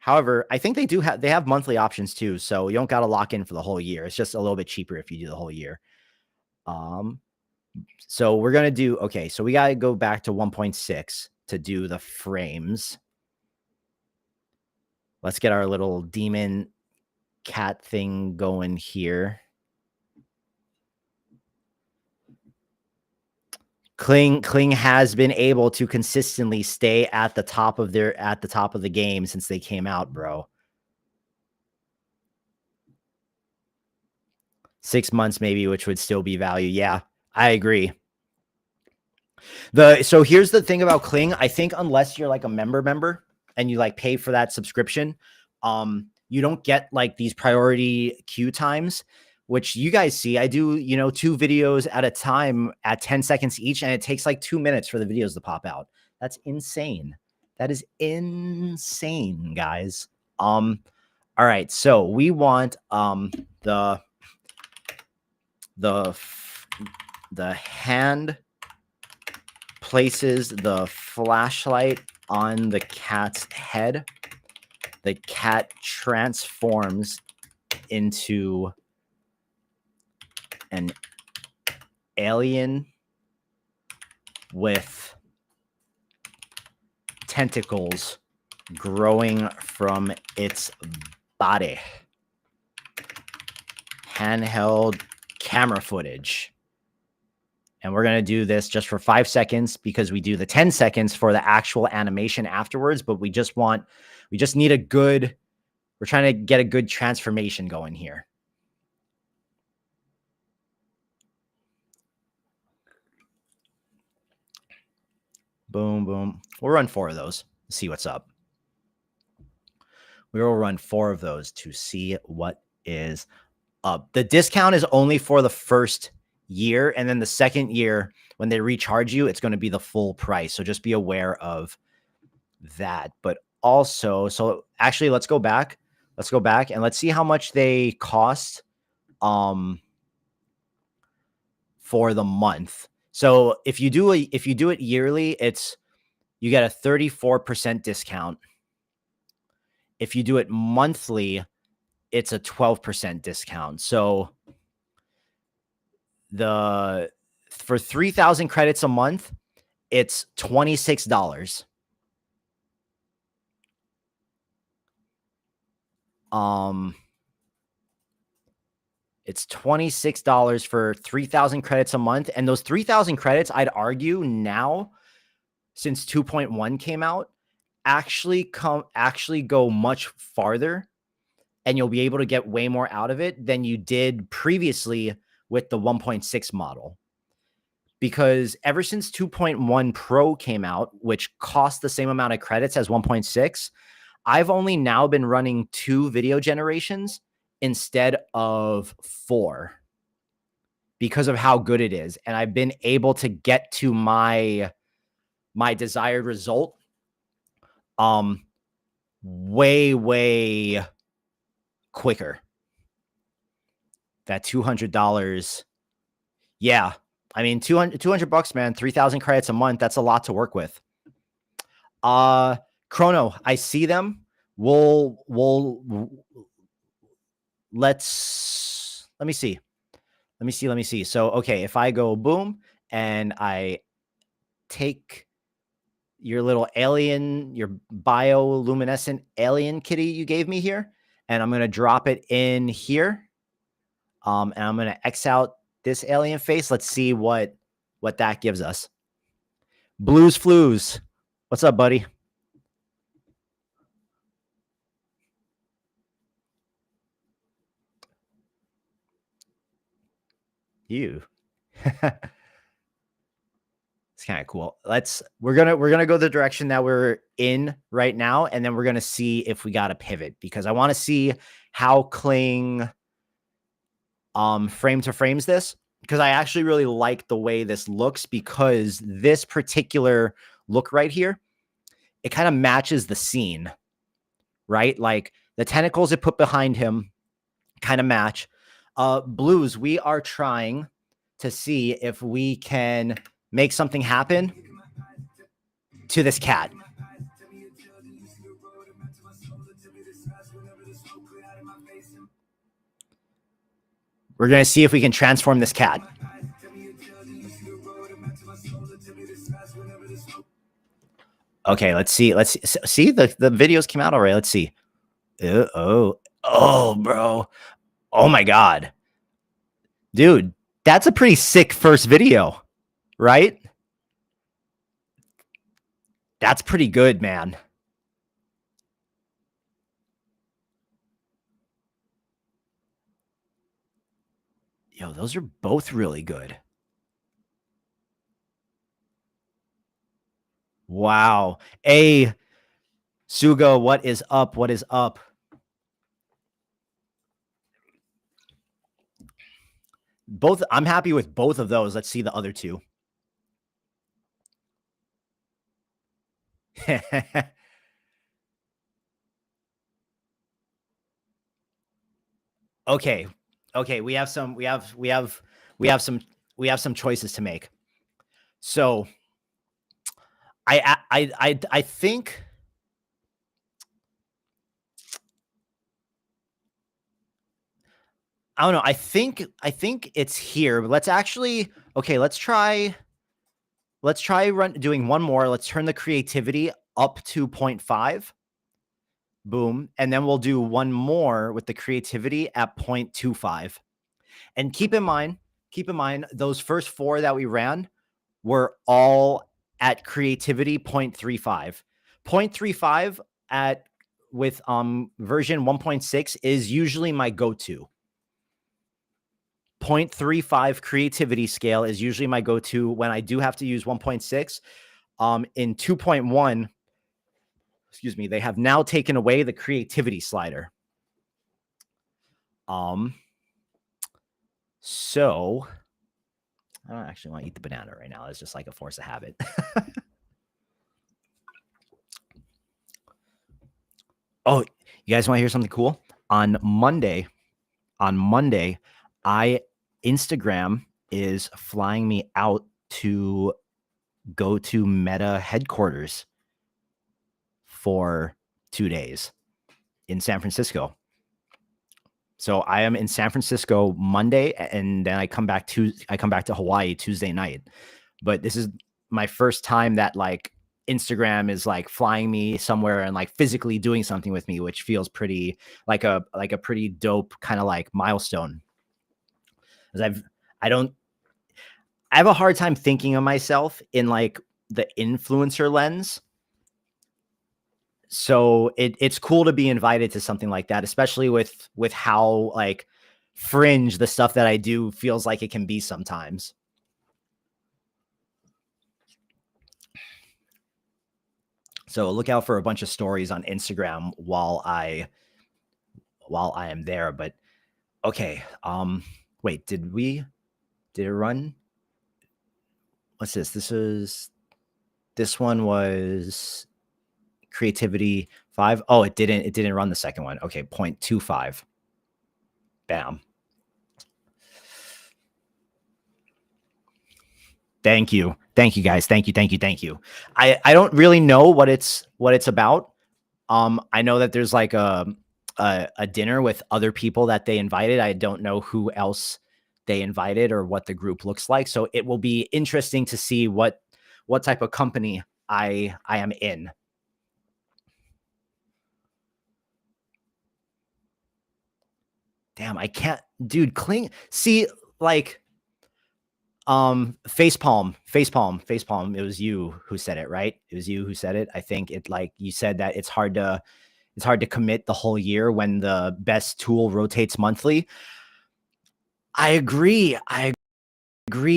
However, I think they have monthly options too, so you don't got to lock in for the whole year. It's just a little bit cheaper if you do the whole year. So we're going to do, okay, so we got to go back to 1.6 to do the frames. Let's get our little demon cat thing going here. Kling has been able to consistently stay at the top of the game since they came out, bro. 6 months maybe, which would still be value. Yeah, I agree. So here's the thing about Kling. I think unless you're like a member and you like pay for that subscription, you don't get like these priority queue times, which you guys see. I do, 2 videos at a time at 10 seconds each, and it takes like 2 minutes for the videos to pop out. That's insane. That is insane, guys. All right, so we want the hand places the flashlight on the cat's head. the cat transforms into an alien with tentacles growing from its body. Handheld camera footage. And we're going to do this just for 5 seconds because we do the 10 seconds for the actual animation afterwards. But we just need a good, we're trying to get a good transformation going here. Boom, boom. We'll run 4 of those. See what's up. We will run 4 of those to see what is up. The discount is only for the first year. And then the second year, when they recharge you, it's going to be the full price. So just be aware of that. But also, so actually, let's go back. Let's go back and let's see how much they cost for the month. So if you do it yearly, you get a 34% discount. If you do it monthly, it's a 12% discount. So for 3,000 credits a month, it's $26. It's $26 for 3,000 credits a month. And those 3,000 credits, I'd argue now, since 2.1 came out, actually go much farther, and you'll be able to get way more out of it than you did previously with the 1.6 model. Because ever since 2.1 Pro came out, which cost the same amount of credits as 1.6, I've only now been running 2 video generations instead of 4 because of how good it is. And I've been able to get to my desired result way quicker. That $200. Yeah. I mean, $200, man, 3,000 credits a month. That's a lot to work with. Chrono, I see them. Let me see. So, okay, if I go boom and I take your little alien, your bioluminescent alien kitty you gave me here, and I'm going to drop it in here. And I'm going to X out this alien face. Let's see what that gives us. Blues Flues. What's up, buddy? You. It's kind of cool. We're gonna go the direction that we're in right now, and then we're gonna see if we got to pivot, because I want to see how Kling frame to frames this, because I actually really like the way this looks, because this particular look right here, it kind of matches the scene, right? Like the tentacles it put behind him kind of match. Blues, we are trying to see if we can make something happen to this cat. We're going to see if we can transform this cat. Okay, let's see. See the videos came out already. Let's see. Oh, bro. Oh my God. Dude, that's a pretty sick first video, right? That's pretty good, man. Yo, those are both really good. Wow. Hey, Sugo, what is up? What is up? I'm happy with both of those. Let's see the other two. Okay. We have some choices to make. So I think I don't know. I think it's here. But let's actually, okay, let's try doing one more. Let's turn the creativity up to 0.5. Boom. And then we'll do one more with the creativity at 0.25. And keep in mind, those first 4 that we ran were all at creativity 0.35. 0.35 at with version 1.6 is usually my go-to. 0.35 creativity scale is usually my go-to when I do have to use 1.6. In 2.1, excuse me, they have now taken away the creativity slider. So I don't actually want to eat the banana right now. It's just like a force of habit. Oh, you guys want to hear something cool? On Monday, Instagram is flying me out to go to Meta headquarters for 2 days in San Francisco. So I am in San Francisco Monday, and then I come back to Hawaii Tuesday night. But this is my first time that like Instagram is like flying me somewhere and like physically doing something with me, which feels pretty like a pretty dope kind of like milestone. Because I have a hard time thinking of myself in like the influencer lens. So it's cool to be invited to something like that, especially with how like fringe the stuff that I do feels like it can be sometimes. So look out for a bunch of stories on Instagram while I am there. But okay, wait, did it run? What's this? This one was creativity 5. Oh, it didn't run the second one. Okay, 0.25. Bam. Thank you guys. Thank you. I don't really know what it's about. I know that there's like a dinner with other people that they invited. I don't know who else they invited or what the group looks like. So it will be interesting to see what type of company I am in. Damn, I can't, dude, see, like, facepalm. It was you who said it, right? It was you who said it. I think it, like, you said that it's hard to commit the whole year when the best tool rotates monthly. I agree,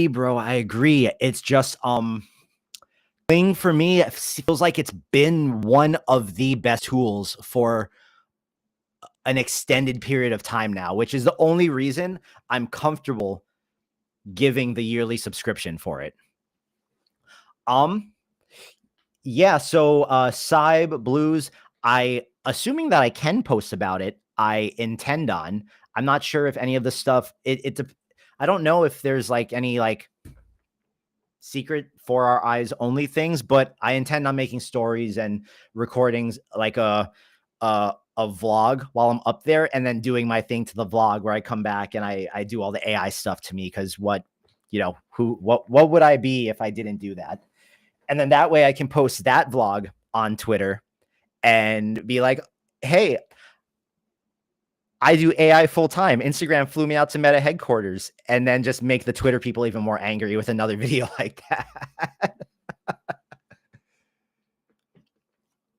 bro. I agree. It's just, thing for me, it feels like it's been one of the best tools for an extended period of time now, which is the only reason I'm comfortable giving the yearly subscription for it. Yeah, so Cybe Blues, assuming that I can post about it, I intend on. I'm not sure if any of the stuff I don't know if there's like any like secret for our eyes only things, but I intend on making stories and recordings like a vlog while I'm up there, and then doing my thing to the vlog where I come back and I do all the AI stuff to me, because what would I be if I didn't do that? And then that way I can post that vlog on Twitter and be like, hey, I do AI full time. Instagram flew me out to Meta headquarters, and then just make the Twitter people even more angry with another video like that.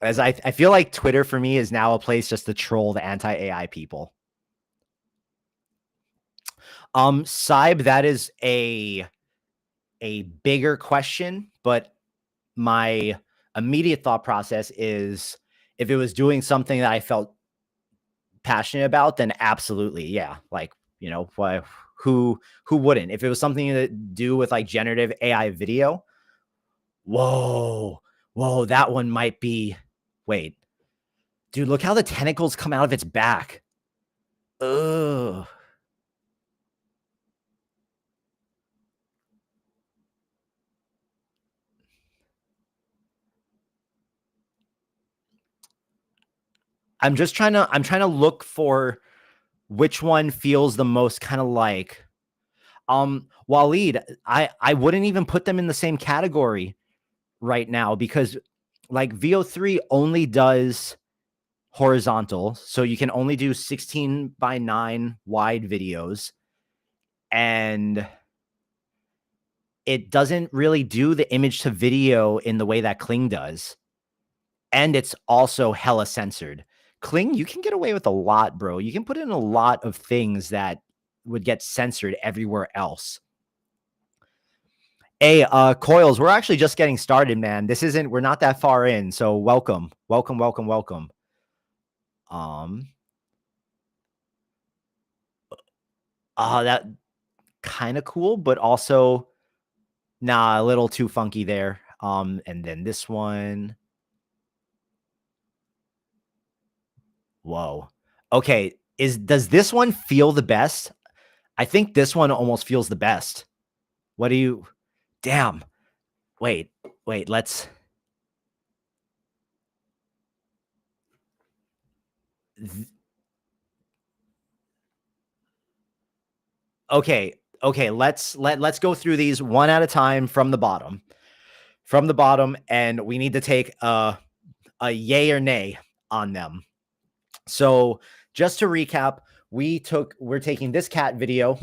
As I feel like Twitter for me is now a place just to troll the anti-AI people. Cybe, that is a bigger question, but my immediate thought process is if it was doing something that I felt passionate about, then absolutely. Yeah. Like, who wouldn't? If it was something to do with like generative AI video, whoa, that one might be, wait, dude, look how the tentacles come out of its back. Ugh. I'm trying to look for which one feels the most kind of like, Waleed, I wouldn't even put them in the same category right now because like VO3 only does horizontal. So you can only do 16:9 wide videos. And it doesn't really do the image to video in the way that Kling does. And it's also hella censored. Kling, you can get away with a lot, bro. You can put in a lot of things that would get censored everywhere else. Hey, Coils, we're actually just getting started, man. We're not that far in, so welcome. Welcome. That kind of cool, but also a little too funky there. And then this one. Whoa. Okay, does this one feel the best? I think this one almost feels the best. What do you... Damn. Wait, let's... Okay, let's go through these one at a time from the bottom. And we need to take a yay or nay on them. So just to recap, we're taking this cat video.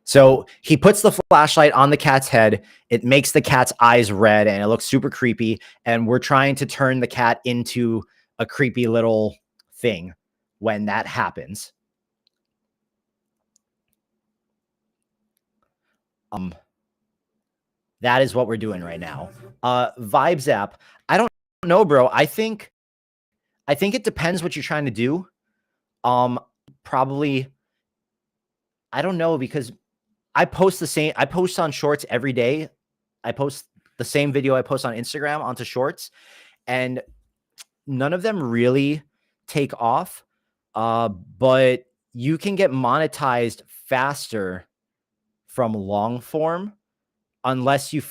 So he puts the flashlight on the cat's head. It makes the cat's eyes red and it looks super creepy. And we're trying to turn the cat into a creepy little thing when that happens. That is what we're doing right now. Vibes app. I don't know, bro. I think it depends what you're trying to do. Probably, I don't know, because I post on Shorts every day. I post the same video I post on Instagram onto Shorts, and none of them really take off. But you can get monetized faster from long form unless you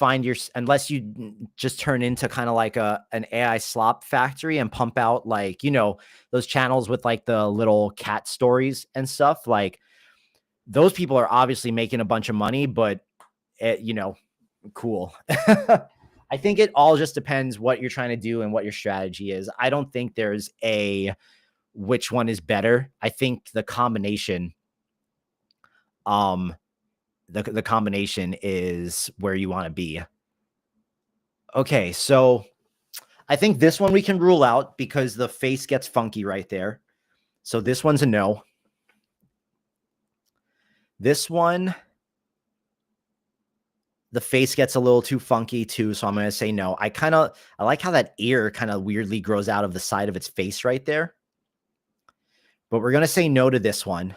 just turn into kind of like an AI slop factory and pump out, like, you know, those channels with like the little cat stories and stuff. Like, those people are obviously making a bunch of money, but you know, cool. I think it all just depends what you're trying to do and what your strategy is. I don't think there's which one is better. I think the combination, the combination is where you want to be. Okay, so I think this one we can rule out because the face gets funky right there. So this one's a no. This one, the face gets a little too funky too, so I'm going to say no. I like how that ear kind of weirdly grows out of the side of its face right there. But we're going to say no to this one.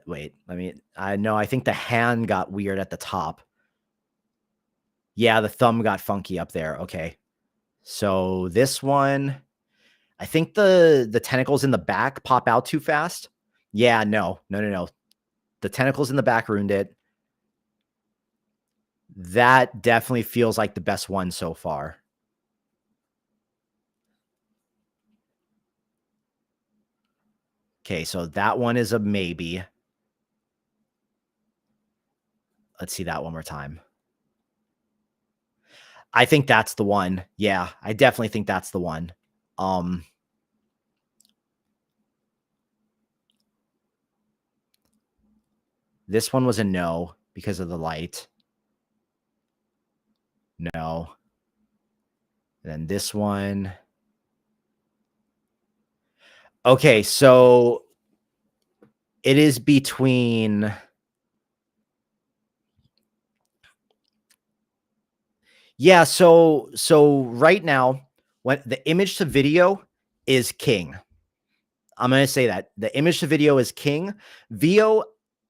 Wait, I think the hand got weird at the top. Yeah, the thumb got funky up there. Okay. So this one, I think the tentacles in the back pop out too fast. Yeah, no. The tentacles in the back ruined it. That definitely feels like the best one so far. Okay, so that one is a maybe. Let's see that one more time. I think that's the one. Yeah, I definitely think that's the one. This one was a no because of the light. No. And then this one. Okay, so it is between... Yeah, so right now, when the image to video is king. I'm going to say that. The image to video is king. VO,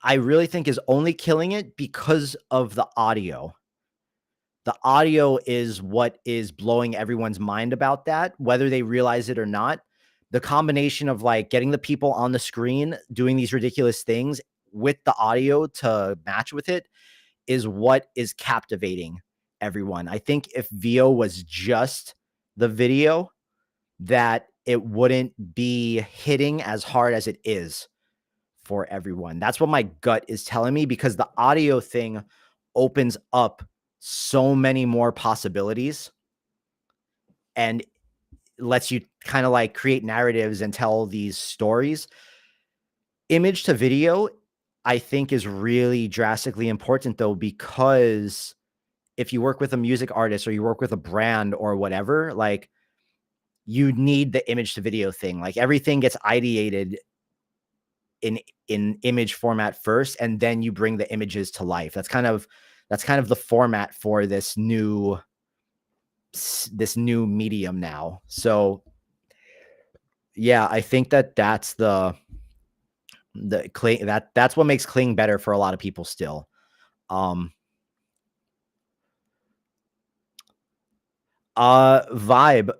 I really think, is only killing it because of the audio. The audio is what is blowing everyone's mind about that, whether they realize it or not. The combination of like getting the people on the screen doing these ridiculous things with the audio to match with it is what is captivating everyone. I think if VO was just the video, that it wouldn't be hitting as hard as it is for everyone. That's what my gut is telling me, because the audio thing opens up so many more possibilities and lets you kind of like create narratives and tell these stories. Image to video, I think, is really drastically important though, because if you work with a music artist or you work with a brand or whatever, like you need the image to video thing. Like everything gets ideated in image format first, and then you bring the images to life. That's kind of the format for this new medium now. So yeah, I think that's Kling, that's what makes Kling better for a lot of people still. Vibe,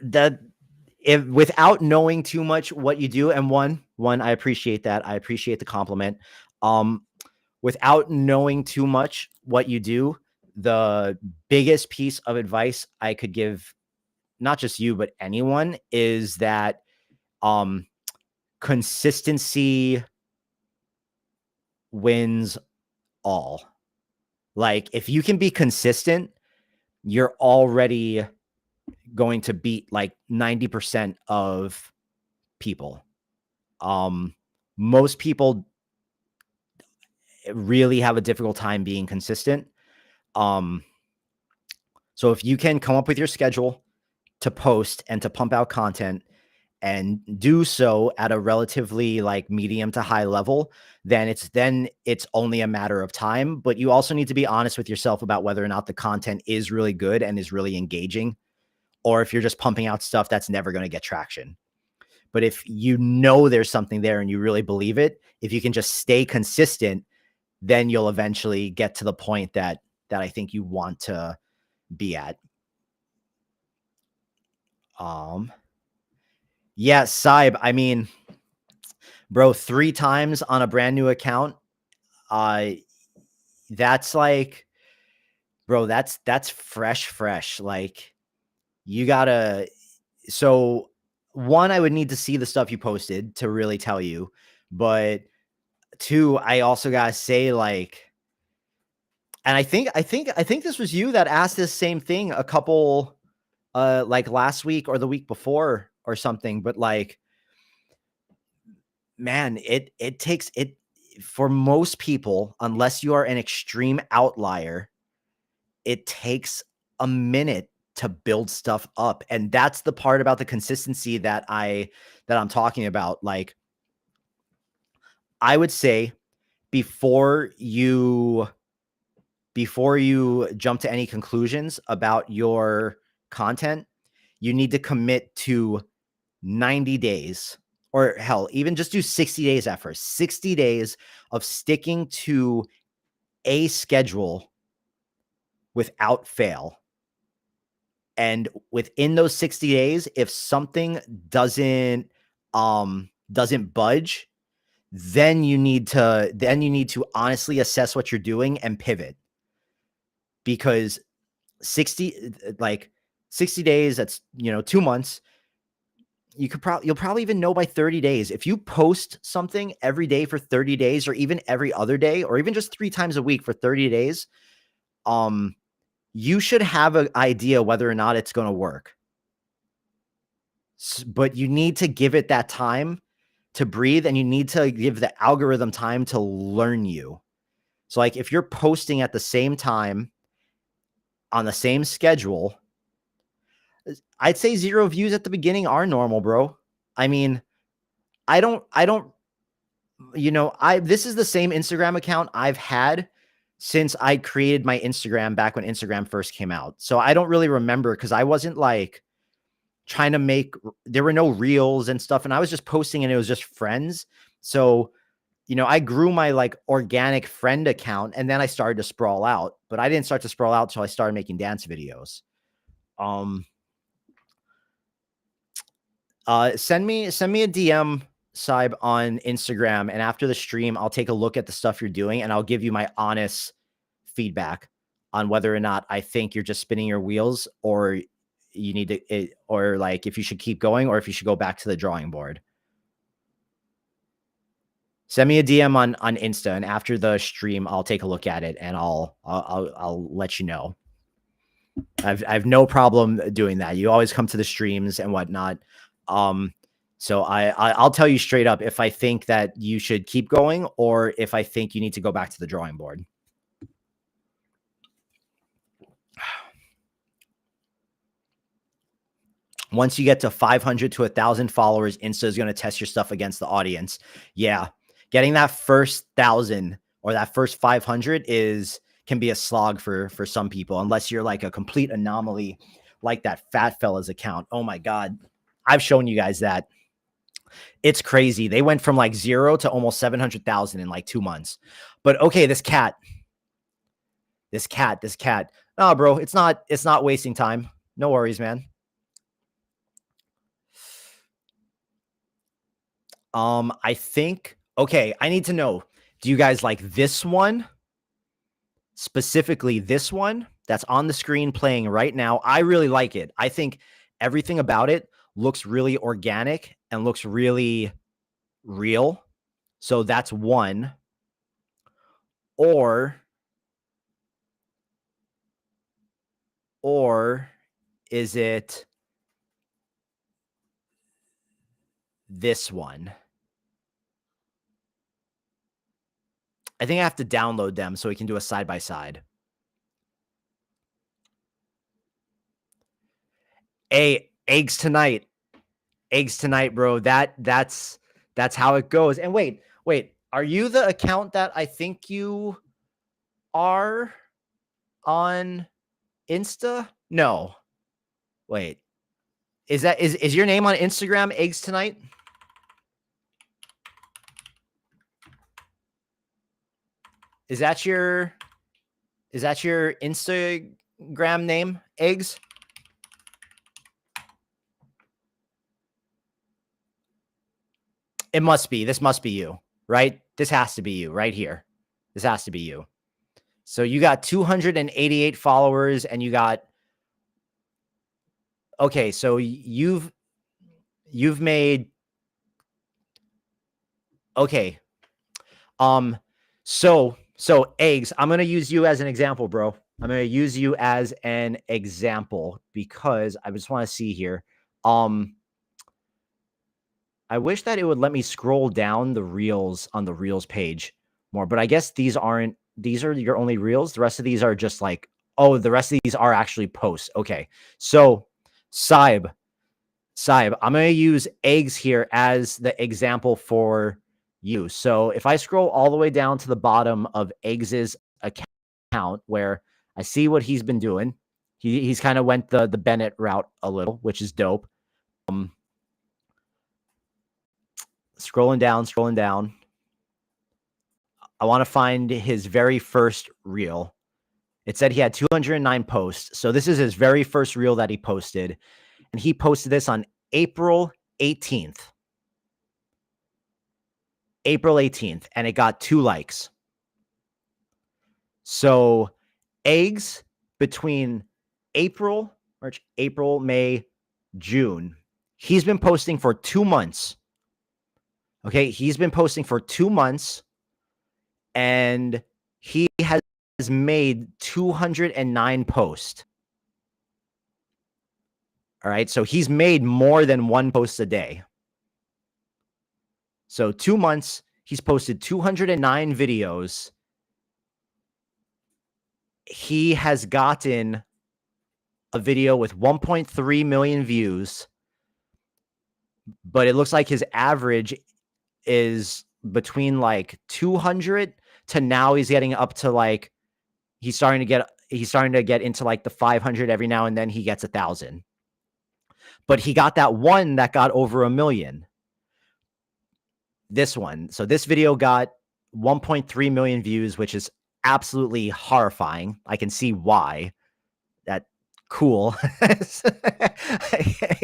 that if without knowing too much what you do, and one, I appreciate that. I appreciate the compliment. Without knowing too much what you do, the biggest piece of advice I could give, not just you, but anyone, is that consistency wins all. Like if you can be consistent, you're already going to beat like 90% of people. Most people really have a difficult time being consistent. So if you can come up with your schedule to post and to pump out content and do so at a relatively like medium to high level, then it's only a matter of time. But you also need to be honest with yourself about whether or not the content is really good and is really engaging, or if you're just pumping out stuff that's never going to get traction. But if you know there's something there and you really believe it, if you can just stay consistent, then you'll eventually get to the point that I think you want to be at. Yeah, Saib, I mean, bro, 3 times on a brand new account, that's like, bro, that's fresh. Like you gotta, so one, I would need to see the stuff you posted to really tell you, but 2, I also gotta say, like, and I think this was you that asked this same thing a couple, like last week or the week before or something, but like, man, it takes it for most people, unless you are an extreme outlier, it takes a minute to build stuff up. And that's the part about the consistency that I'm talking about. Like, I would say before you jump to any conclusions about your content, you need to commit to 90 days, or hell, even just do 60 days at first. 60 days of sticking to a schedule without fail. And within those 60 days, if something doesn't budge, then you need to honestly assess what you're doing and pivot. Because 60 days, that's, 2 months. You'll probably even know by 30 days. If you post something every day for 30 days, or even every other day, or even just 3 times a week for 30 days, you should have an idea whether or not it's going to work. But you need to give it that time to breathe, and you need to give the algorithm time to learn you. So like if you're posting at the same time on the same schedule, I'd say 0 views at the beginning are normal, bro. I mean, this is the same Instagram account I've had since I created my Instagram back when Instagram first came out. So I don't really remember, because I wasn't like trying to there were no reels and stuff, and I was just posting and it was just friends. So, I grew my like organic friend account, and then I started to sprawl out, but I didn't start to sprawl out until I started making dance videos. Send me a DM, Saib, on Instagram, and after the stream, I'll take a look at the stuff you're doing, and I'll give you my honest feedback on whether or not I think you're just spinning your wheels, or you need to, or like if you should keep going, or if you should go back to the drawing board. Send me a DM on Insta, and after the stream, I'll take a look at it, and I'll let you know. I've no problem doing that. You always come to the streams and whatnot. So I'll tell you straight up if I think that you should keep going, or if I think you need to go back to the drawing board. Once you get to 500 to 1,000 followers, Insta is going to test your stuff against the audience. Yeah. Getting that first 1,000 or that first 500 can be a slog for some people, unless you're like a complete anomaly, like that Fat Fella's account. Oh my God. I've shown you guys that. It's crazy. They went from like 0 to almost 700,000 in like 2 months. But okay, this cat. Oh, bro, it's not wasting time. No worries, man. I think, okay, I need to know, do you guys like this one? Specifically this one that's on the screen playing right now? I really like it. I think everything about it looks really organic and looks really real. So that's one. Or is it this one? I think I have to download them so we can do a side-by-side. Hey, eggs tonight, bro. That's how it goes. And wait, are you the account that I think you are on Insta? No. Wait. Is your name on Instagram eggs tonight? Is that your Instagram name, eggs? It must be. This must be you, right? This has to be you right here. This has to be you. So you got 288 followers, and you got, okay, so you've made, okay. So eggs, I'm going to use you as an example, bro. I'm going to use you as an example because I just want to see here. I wish that it would let me scroll down the reels on the reels page more, but I guess these are your only reels. The rest of these are just like, oh, the rest of these are actually posts. Okay. So Saib, I'm going to use eggs here as the example for you. So if I scroll all the way down to the bottom of Eggs's account, where I see what he's been doing, he's kind of went the Bennett route a little, which is dope. Scrolling down. I want to find his very first reel. It said he had 209 posts. So this is his very first reel that he posted. And he posted this on April 18th. And it got 2 likes. So eggs between March, April, May, June. He's been posting for 2 months. Okay, he's been posting for 2 months, and he has made 209 posts. All right, so he's made more than 1 post a day. So 2 months, he's posted 209 videos. He has gotten a video with 1.3 million views, but it looks like his average is between like 200 to now he's getting up to like, he's starting to get into like the 500 every now and then he gets 1,000. But he got that one that got over 1 million. This one. So this video got 1.3 million views, which is absolutely horrifying. I can see why. That cool. I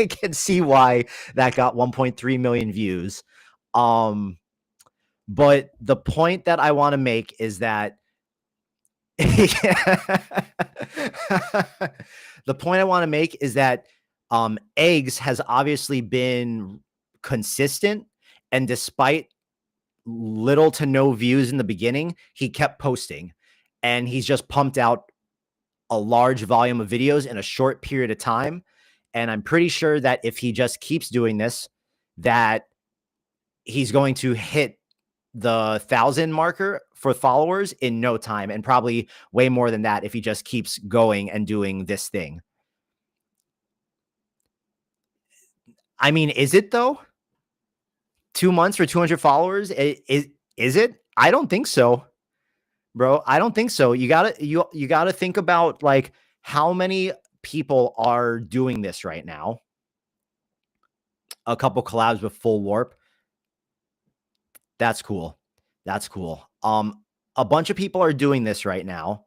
can see why that got 1.3 million views. But the point that I want to make is that the point I want to make is that eggs has obviously been consistent, and despite little to no views in the beginning, he kept posting, and he's just pumped out a large volume of videos in a short period of time. And I'm pretty sure that if he just keeps doing this, that he's going to hit the 1,000 marker for followers in no time, and probably way more than that if he just keeps going and doing this thing. I mean, is it though? 2 months for 200 followers? Is it? I don't think so, bro. I don't think so. You gotta think about like how many people are doing this right now. A couple collabs with Full Warp. That's cool. That's cool. A bunch of people are doing this right now.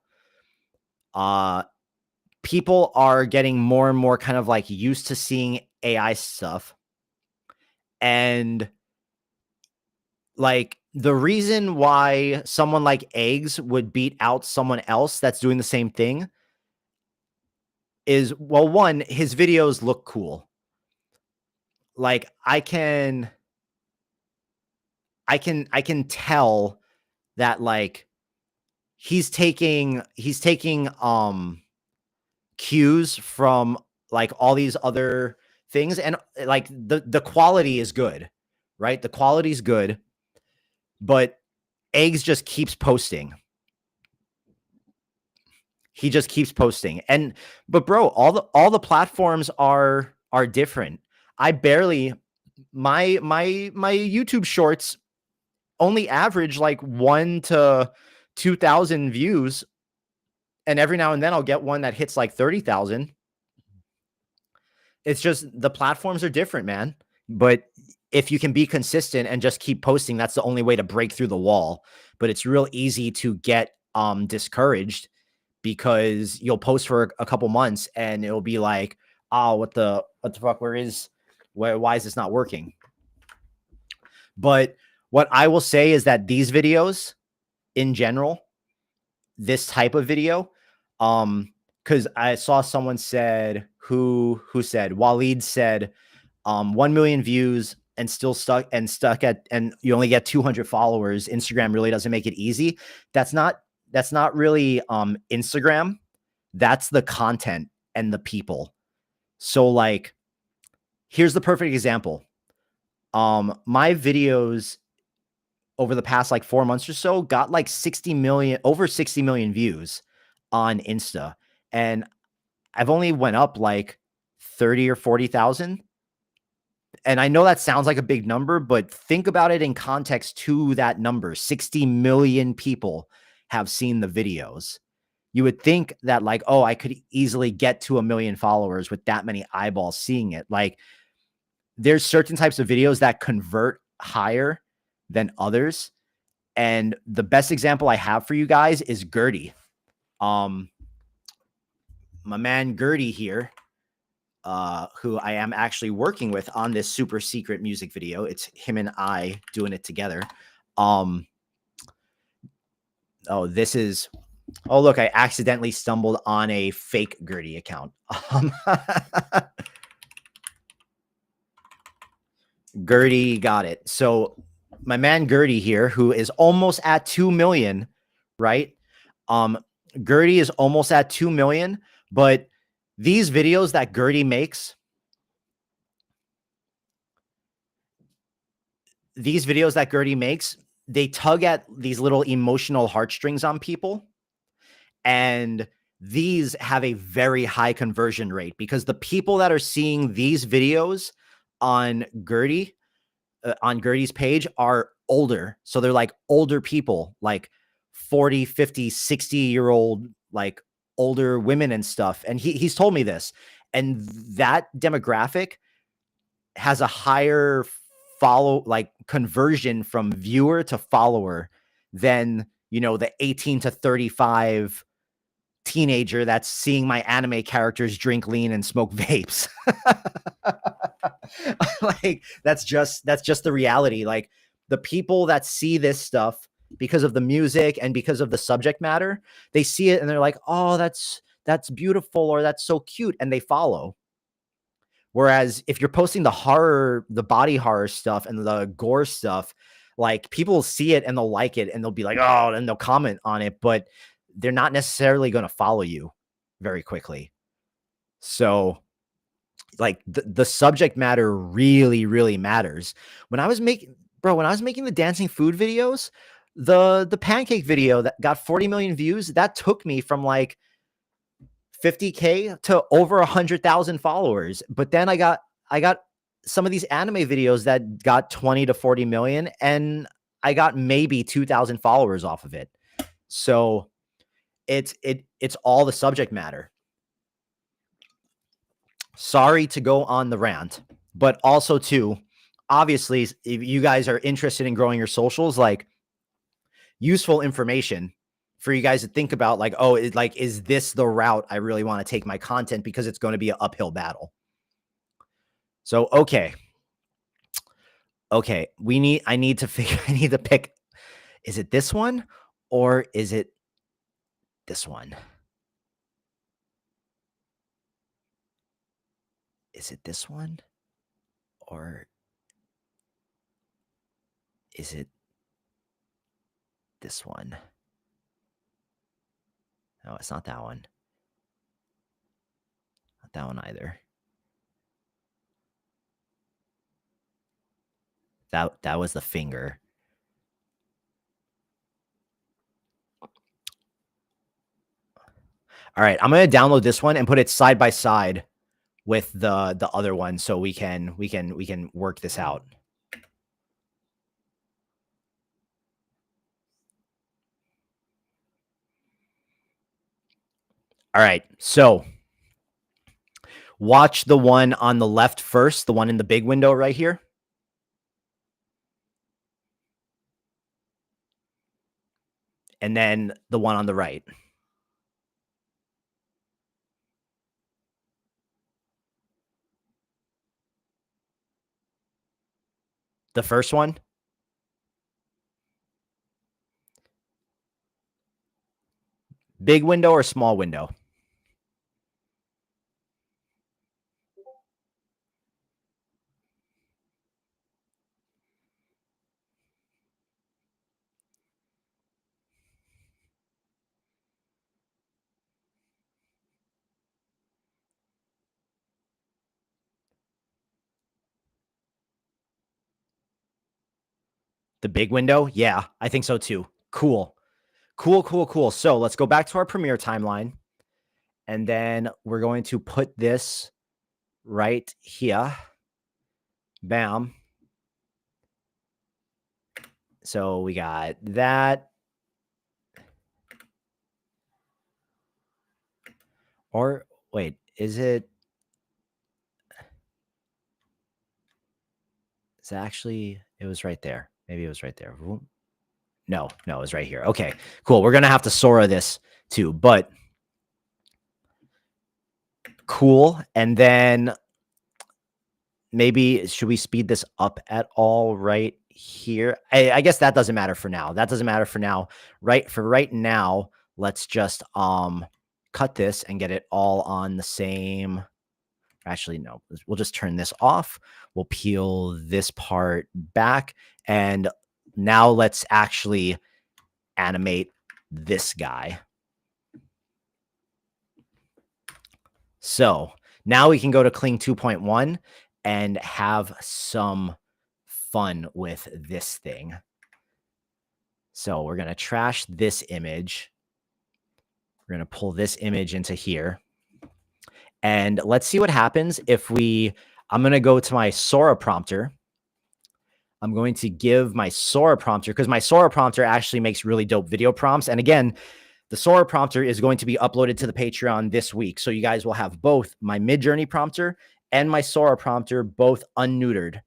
People are getting more and more kind of like used to seeing AI stuff. And like the reason why someone like Eggs would beat out someone else that's doing the same thing is, well, one, his videos look cool. Like I can tell that like he's taking cues from like all these other things, and like the quality is good, right? The quality is good, but Eggs just keeps posting. He just keeps posting. And but bro, all the platforms are different. I barely my YouTube shorts only average like 1 to 2,000 views, and every now and then I'll get one that hits like 30,000. It's just the platforms are different, man. But if you can be consistent and just keep posting, that's the only way to break through the wall. But it's real easy to get discouraged, because you'll post for a couple months and it'll be like, oh, what the fuck? Why is this not working? But what I will say is that these videos in general, this type of video, because I saw someone said who said, Waleed said 1 million views and still stuck at, and you only get 200 followers. Instagram really doesn't make it easy. That's not really Instagram. That's the content and the people. So like, here's the perfect example. My videos over the past like 4 months or so got like over 60 million views on Insta. And I've only went up like 30 or 40,000. And I know that sounds like a big number, but think about it in context to that number. 60 million people have seen the videos. You would think that like, oh, I could easily get to 1 million followers with that many eyeballs seeing it. Like there's certain types of videos that convert higher than others. And the best example I have for you guys is Gertie. My man Gertie here, who I am actually working with on this super secret music video. It's him and I doing it together. Oh, look, I accidentally stumbled on a fake Gertie account. Gertie got it. So my man Gertie here, who is almost at 2 million, right? Gertie is almost at 2 million, but these videos that Gertie makes, they tug at these little emotional heartstrings on people. And these have a very high conversion rate, because the people that are seeing these videos on Gertie's page are older. So they're like older people, like 40, 50, 60-year-old, like older women and stuff. And he's told me this. And that demographic has a higher conversion from viewer to follower than, you know, the 18 to 35 teenager that's seeing my anime characters drink lean and smoke vapes. Like that's just the reality. Like the people that see this stuff because of the music and because of the subject matter, they see it and they're like, oh, that's beautiful, or that's so cute, and they follow. Whereas if you're posting the horror, the body horror stuff and the gore stuff, like people see it and they'll like it and they'll be like, oh, and they'll comment on it, but they're not necessarily going to follow you very quickly. So like the subject matter really, really matters. When I was making the dancing food videos, the pancake video that got 40 million views, that took me from like 50K to over 100,000 followers. But then I got some of these anime videos that got 20 to 40 million, and I got maybe 2,000 followers off of it. So it's all the subject matter. Sorry to go on the rant, but also too, obviously, if you guys are interested in growing your socials, like useful information for you guys to think about, like, oh, is this the route I really want to take my content, because it's going to be an uphill battle. So, okay. I need to pick, is it this one or is it this one? Is it this one or is it this one? No, it's not that one. Not that one either. That was the finger. All right, I'm going to download this one and put it side by side with the other one so we can work this out. All right, so watch the one on the left first, the one in the big window right here. And then the one on the right. The first one. Big window or small window? The big window? Yeah, I think so too. Cool. So let's go back to our Premiere timeline. And then we're going to put this right here. Bam. So we got that. Or wait, is it? It's actually, it was right there. Maybe it was right there. No, it was right here. Okay, cool. We're going to have to Sora this too, but cool. And then maybe, should we speed this up at all right here? I guess that doesn't matter for now. Right. For right now, let's just cut this and get it all on the same. Actually, no, we'll just turn this off. We'll peel this part back. And now let's actually animate this guy. So now we can go to Kling 2.1 and have some fun with this thing. So we're going to trash this image. We're going to pull this image into here. And let's see what happens if I'm going to go to my Sora prompter. I'm going to give my Sora prompter, because my Sora prompter actually makes really dope video prompts. And again, the Sora prompter is going to be uploaded to the Patreon this week. So you guys will have both my Midjourney prompter and my Sora prompter, both unneutered,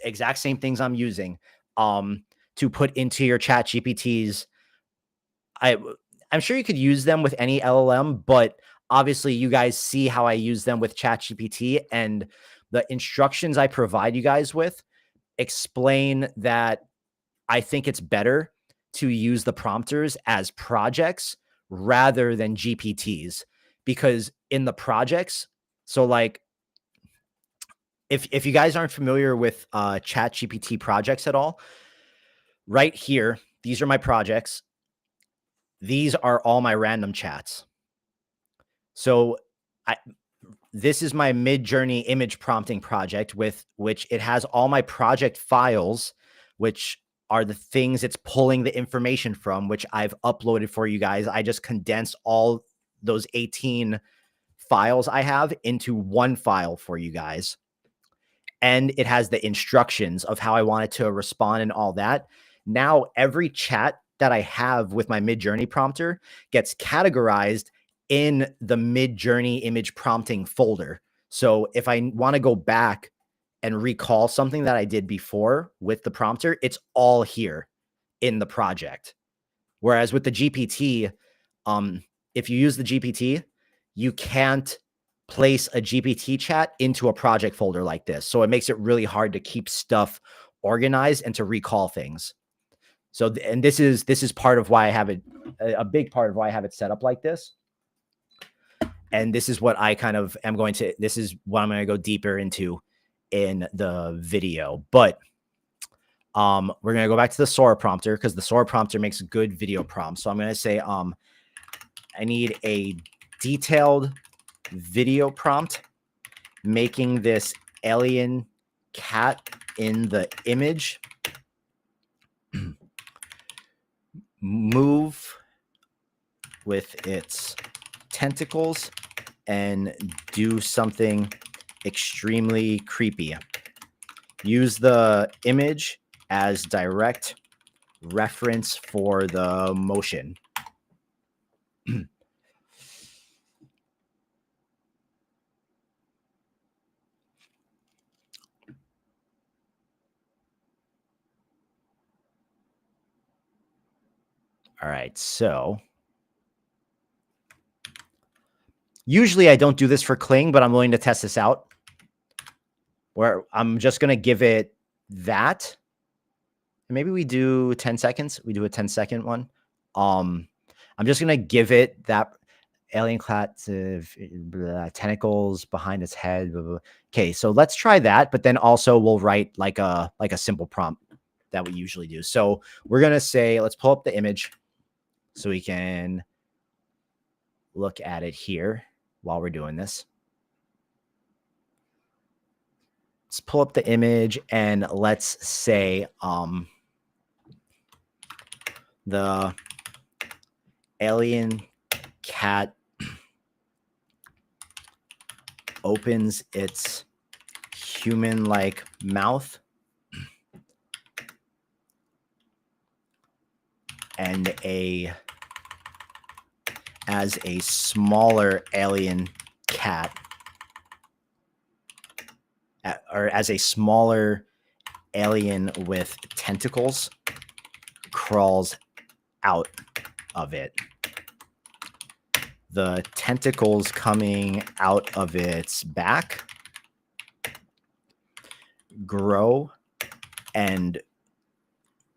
exact same things I'm using to put into your chat GPTs. I'm sure you could use them with any LLM, but obviously you guys see how I use them with ChatGPT, and the instructions I provide you guys with explain that I think it's better to use the prompters as projects rather than GPTs, because in the projects, so like if you guys aren't familiar with chat GPT projects at all, right here, these are my projects. These are all my random chats. So this is my Midjourney image prompting project, with which it has all my project files, which are the things it's pulling the information from, which I've uploaded for you guys. I just condensed all those 18 files I have into one file for you guys. And it has the instructions of how I want it to respond and all that. Now, every chat that I have with my Midjourney prompter gets categorized in the Midjourney image prompting folder. So if I want to go back and recall something that I did before with the prompter, it's all here in the project. Whereas with the GPT, if you use the GPT, you can't place a GPT chat into a project folder like this. So it makes it really hard to keep stuff organized and to recall things. So, and this is part of why I have it, a big part of why I have it set up like this. And this is what I kind of am going to, this is what I'm going to go deeper into in the video. But we're going to go back to the Sora prompter, because the Sora prompter makes good video prompts. So I'm going to say, I need a detailed video prompt making this alien cat in the image move with its tentacles and do something extremely creepy. Use the image as direct reference for the motion. All right, so usually I don't do this for Kling, but I'm willing to test this out, where I'm just going to give it that. Maybe we do 10 seconds. We do a 10-second one. I'm just going to give it that alien cat tentacles behind its head. Blah, blah. Okay, so let's try that. But then also we'll write like a simple prompt that we usually do. So we're going to say, let's pull up the image so we can look at it here while we're doing this. Let's pull up the image and let's say the alien cat opens its human-like mouth and as a smaller alien cat, or as a smaller alien with tentacles crawls out of it. The tentacles coming out of its back grow and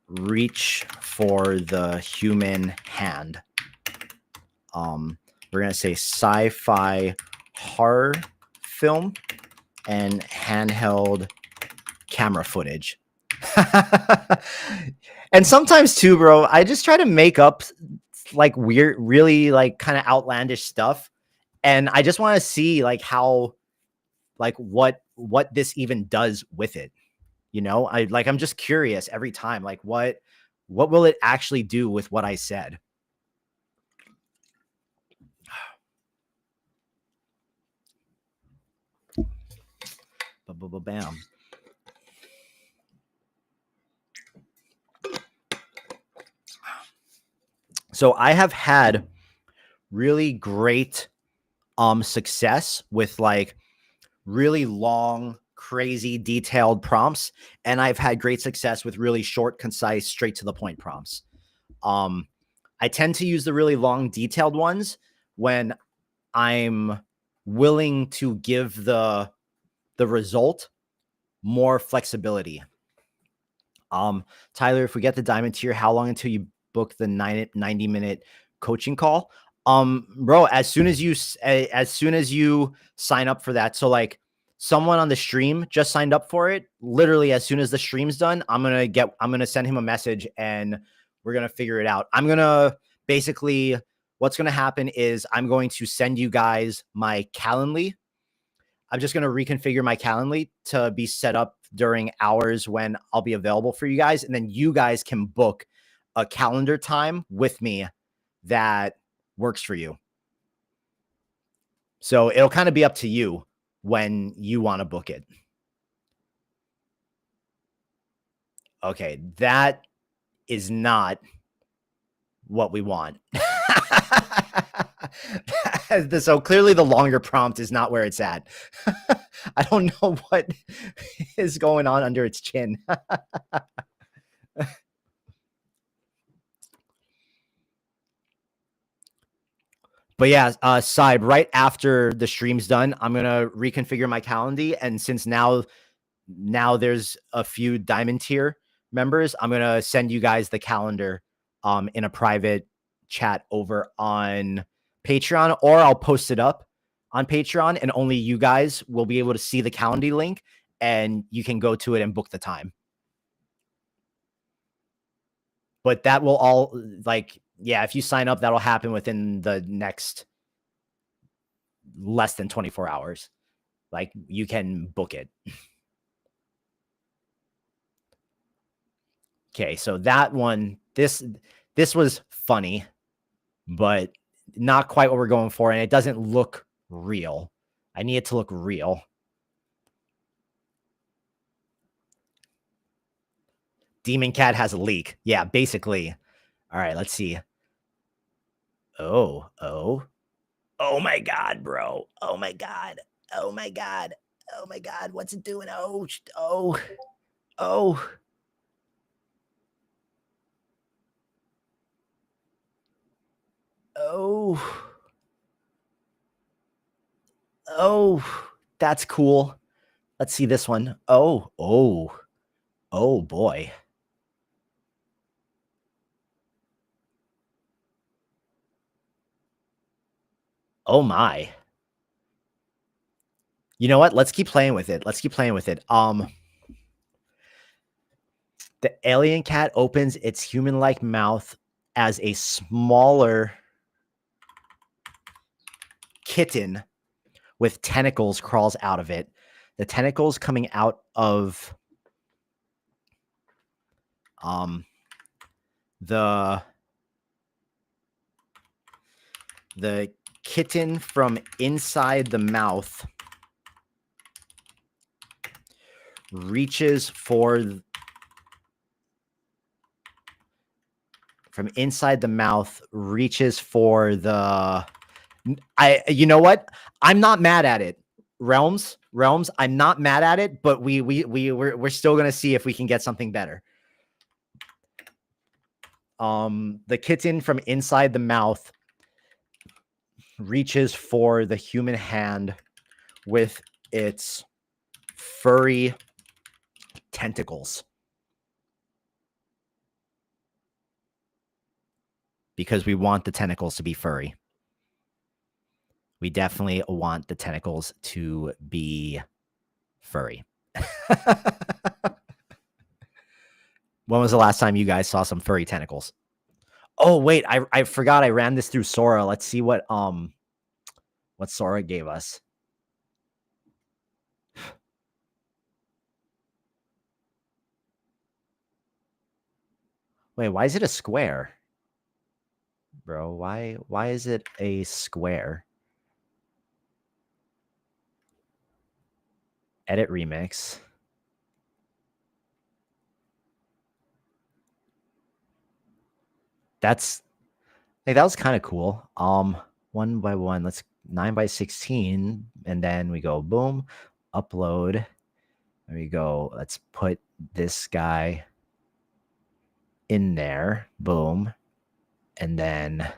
reach for the human hand. We're going to say sci-fi horror film and handheld camera footage. And sometimes too, bro, I just try to make up like weird, really like kind of outlandish stuff. And I just want to see like how, like what this even does with it. You know, I'm just curious every time, like what will it actually do with what I said? Bam. So I have had really great success with like really long, crazy, detailed prompts, and I've had great success with really short, concise, straight to the point prompts. I tend to use the really long, detailed ones when I'm willing to give the the result, more flexibility. Tyler, if we get the diamond tier, how long until you book the 90-minute coaching call? Bro, as soon as you sign up for that. So like someone on the stream just signed up for it. Literally, as soon as the stream's done, I'm gonna send him a message and we're gonna figure it out. I'm gonna basically, what's gonna happen is I'm going to send you guys my Calendly. I'm just going to reconfigure my Calendly to be set up during hours when I'll be available for you guys. And then you guys can book a calendar time with me that works for you. So it'll kind of be up to you when you want to book it. Okay, that is not what we want. So clearly the longer prompt is not where it's at. I don't know what is going on under its chin. But yeah, Saib, right after the stream's done, I'm going to reconfigure my Calendly. And since now there's a few diamond tier members, I'm going to send you guys the calendar in a private chat over on Patreon, or I'll post it up on Patreon and only you guys will be able to see the Calendly link and you can go to it and book the time. But that will all, like, yeah, if you sign up, that'll happen within the next less than 24 hours. Like, you can book it. Okay, so that one, this was funny, but not quite what we're going for, and it doesn't look real. I need it to look real. Demon Cat has a leak. Yeah, basically. All right, let's see. Oh my God, bro. Oh my God. Oh my God. Oh my God. What's it doing? Oh. That's cool. Let's see this one. Oh boy. Oh my. You know what? Let's keep playing with it. The alien cat opens its human-like mouth as a smaller kitten with tentacles crawls out of it. The tentacles coming out of the kitten from inside the mouth reaches for the you know what? I'm not mad at it. Realms, I'm not mad at it, but we're still gonna see if we can get something better. The kitten from inside the mouth reaches for the human hand with its furry tentacles. Because we want the tentacles to be furry. We definitely want the tentacles to be furry. When was the last time you guys saw some furry tentacles? Oh, wait, I forgot I ran this through Sora. Let's see what Sora gave us. Wait, why is it a square? Bro, why is it a square? Edit remix. That's like, that was kind of cool. 1 by 1, let's 9 by 16, and then we go boom, upload. There we go. Let's put this guy in there. Boom. And then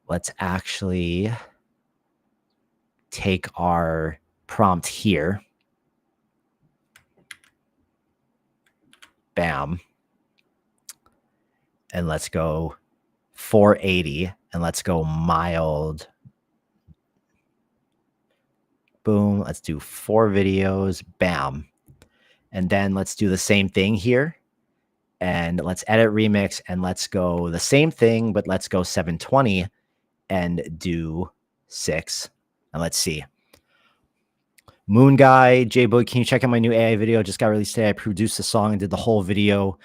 let's actually take our prompt here. Bam. And let's go 480 and let's go mild. Boom. Let's do 4 videos. Bam. And then let's do the same thing here. And let's edit remix and let's go the same thing, but let's go 720 and do 6. And let's see. Moon Guy, jboog, can you check out my new AI video? Just got released today. I produced the song and did the whole video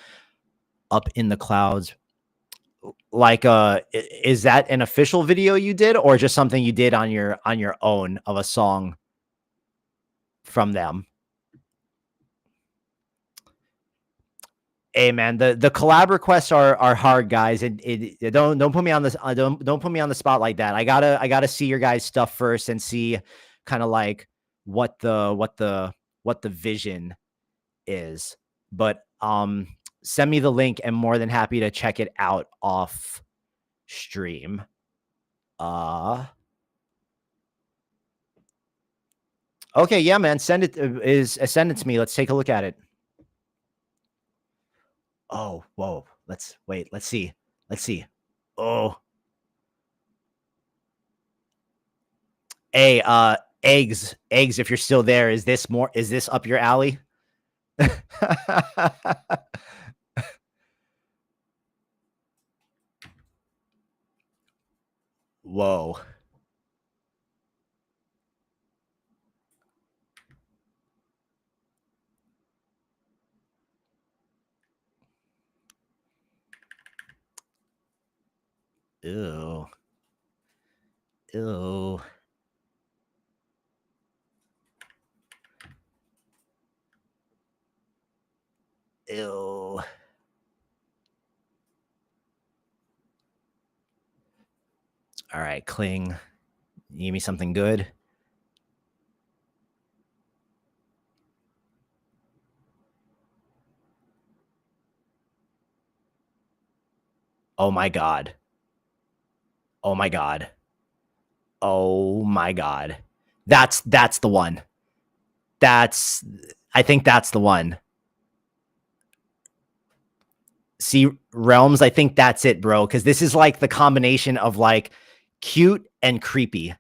up in the clouds. Like, is that an official video you did, or just something you did on your own of a song from them? Hey man, the collab requests are hard, guys. Don't put me on this. Don't put me on the spot like that. I gotta see your guys' stuff first and see kind of like what the vision is. But send me the link. I'm more than happy to check it out off stream. Okay, yeah, man. Send it to me. Let's take a look at it. Oh, whoa. Let's wait. Let's see. Oh. Hey, eggs, if you're still there, is this up your alley? Whoa. Ew. Ew. Ew. All right, Kling. Give me something good. Oh my God. Oh my God. Oh my God. That's the one. I think that's the one. See, Realms, I think that's it, bro. Because this is like the combination of like cute and creepy.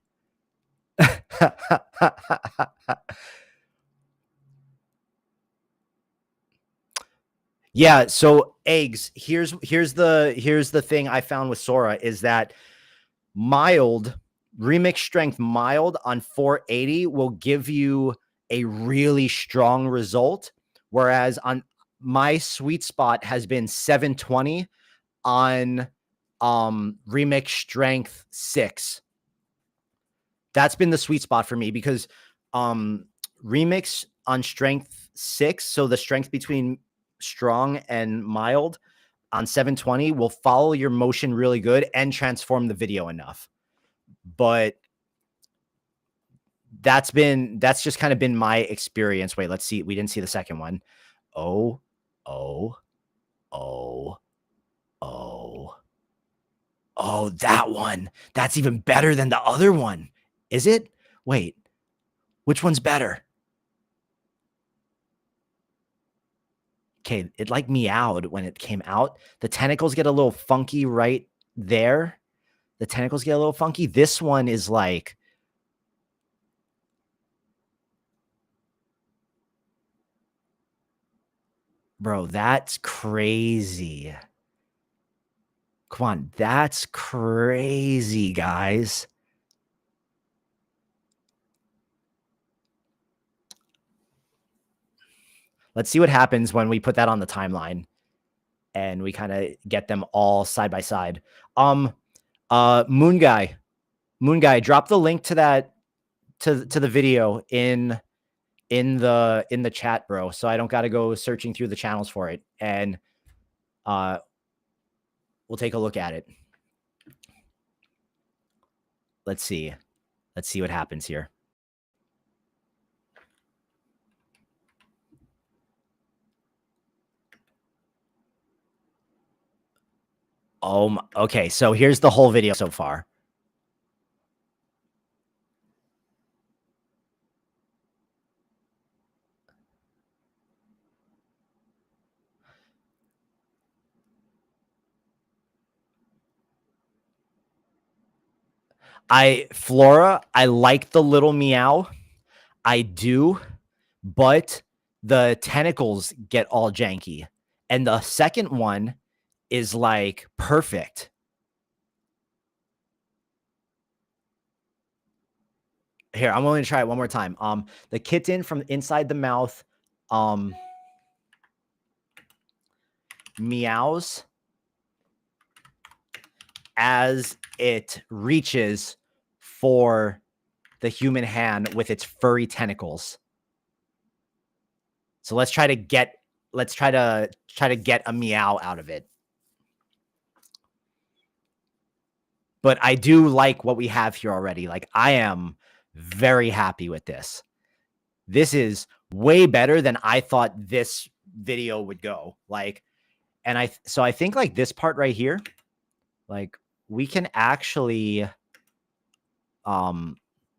Yeah, so eggs, here's the thing I found with Sora is that mild remix strength mild on 480 will give you a really strong result, whereas on my sweet spot has been 720 on remix strength 6. That's been the sweet spot for me because remix on strength 6, so the strength between strong and mild on 720 will follow your motion really good and transform the video enough. But that's just kind of been my experience. Wait, let's see. We didn't see the second one. Oh, that one. That's even better than the other one. Is it? Wait, which one's better? Okay, it like meowed when it came out. The tentacles get a little funky right there. The tentacles get a little funky. This one is like, bro, that's crazy. Come on, that's crazy, guys. Let's see what happens when we put that on the timeline and we kind of get them all side by side. Moon Guy, drop the link to that to the video in the chat, bro, so I don't got to go searching through the channels for it, and we'll take a look at it. Let's see what happens here. Okay, so here's the whole video so far. Flora, I like the little meow. I do, but the tentacles get all janky. And the second one is like perfect. Here, I'm going to try it one more time. The kitten from inside the mouth meows as it reaches for the human hand with its furry tentacles. So let's try to get a meow out of it. But I do like what we have here already. Like, I am very happy with this. This is way better than I thought this video would go. Like, and I think like this part right here, like we can actually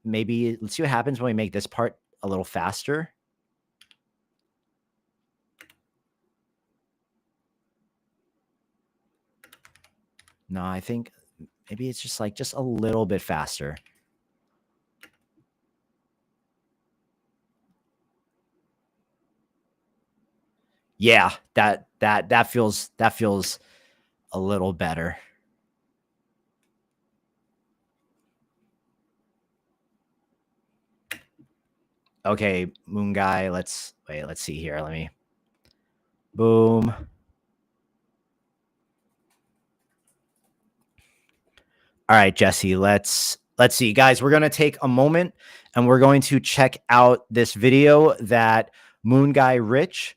maybe let's see what happens when we make this part a little faster. No, I think maybe it's just like just a little bit faster. Yeah, that feels a little better. Okay, Moon Guy, let's see here. Let me boom. All right, Jesse, let's see. Guys, we're going to take a moment and we're going to check out this video that Moon Guy Rich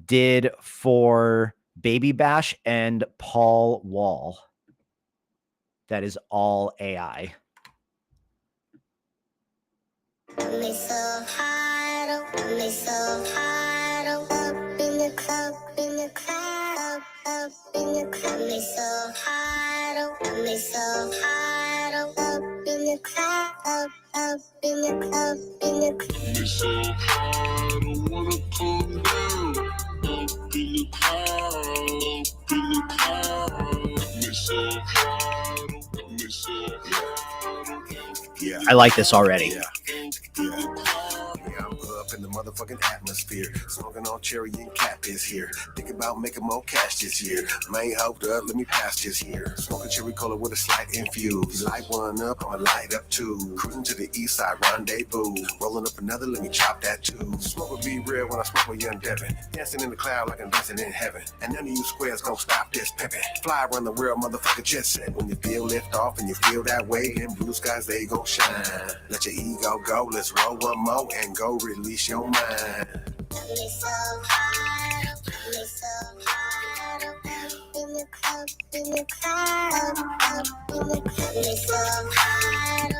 did for Baby Bash and Paul Wall. That is all AI. I like this already. I'm up in the motherfucking atmosphere. Smoking on cherry and cap is here. Think about making more cash this year. Main hoped up, let me pass this here. Smoking cherry cola with a slight infuse. Light one up, I'ma light up two. Cruising to the east side, rendezvous. Rolling up another, let me chop that too. Smoke will be real when I smoke with young Devin. Dancing in the cloud like I'm dancing in heaven. And none of you squares gon' stop this pimpin'. Fly around the world, motherfucker, jet set. When you feel lift off and you feel that way, in blue skies they gon' shine. Let your ego go, let's roll one more and go release your mind.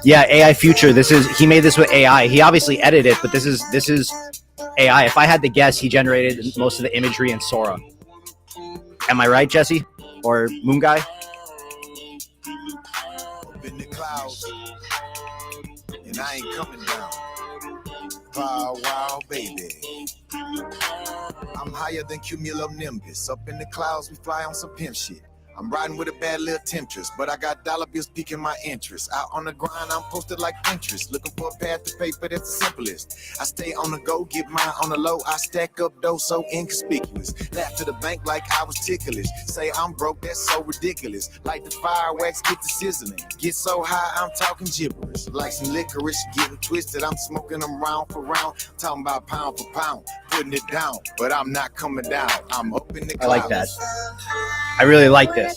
Yeah, AI Future. He made this with AI. He obviously edited it, but this is AI. If I had to guess, he generated most of the imagery in Sora. Am I right, Jesse? Or Moon Guy? In the clouds, and I ain't coming down. Wow, wow, baby. I'm higher than cumulonimbus. Up in the clouds, we fly on some pimp shit. I'm riding with a bad little temptress, but I got dollar bills piquing my interest. Out on the grind, I'm posted like Pinterest, looking for a path to paper that's the simplest. I stay on the go, get mine on the low. I stack up dough so inconspicuous. Laugh to the bank like I was ticklish. Say I'm broke, that's so ridiculous. Like the fireworks, get the sizzling. Get so high, I'm talking gibberish. Like some licorice, getting twisted. I'm smoking them round for round. Talking about pound for pound, putting it down. But I'm not coming down. I'm up in the clouds. I like that. I really like this.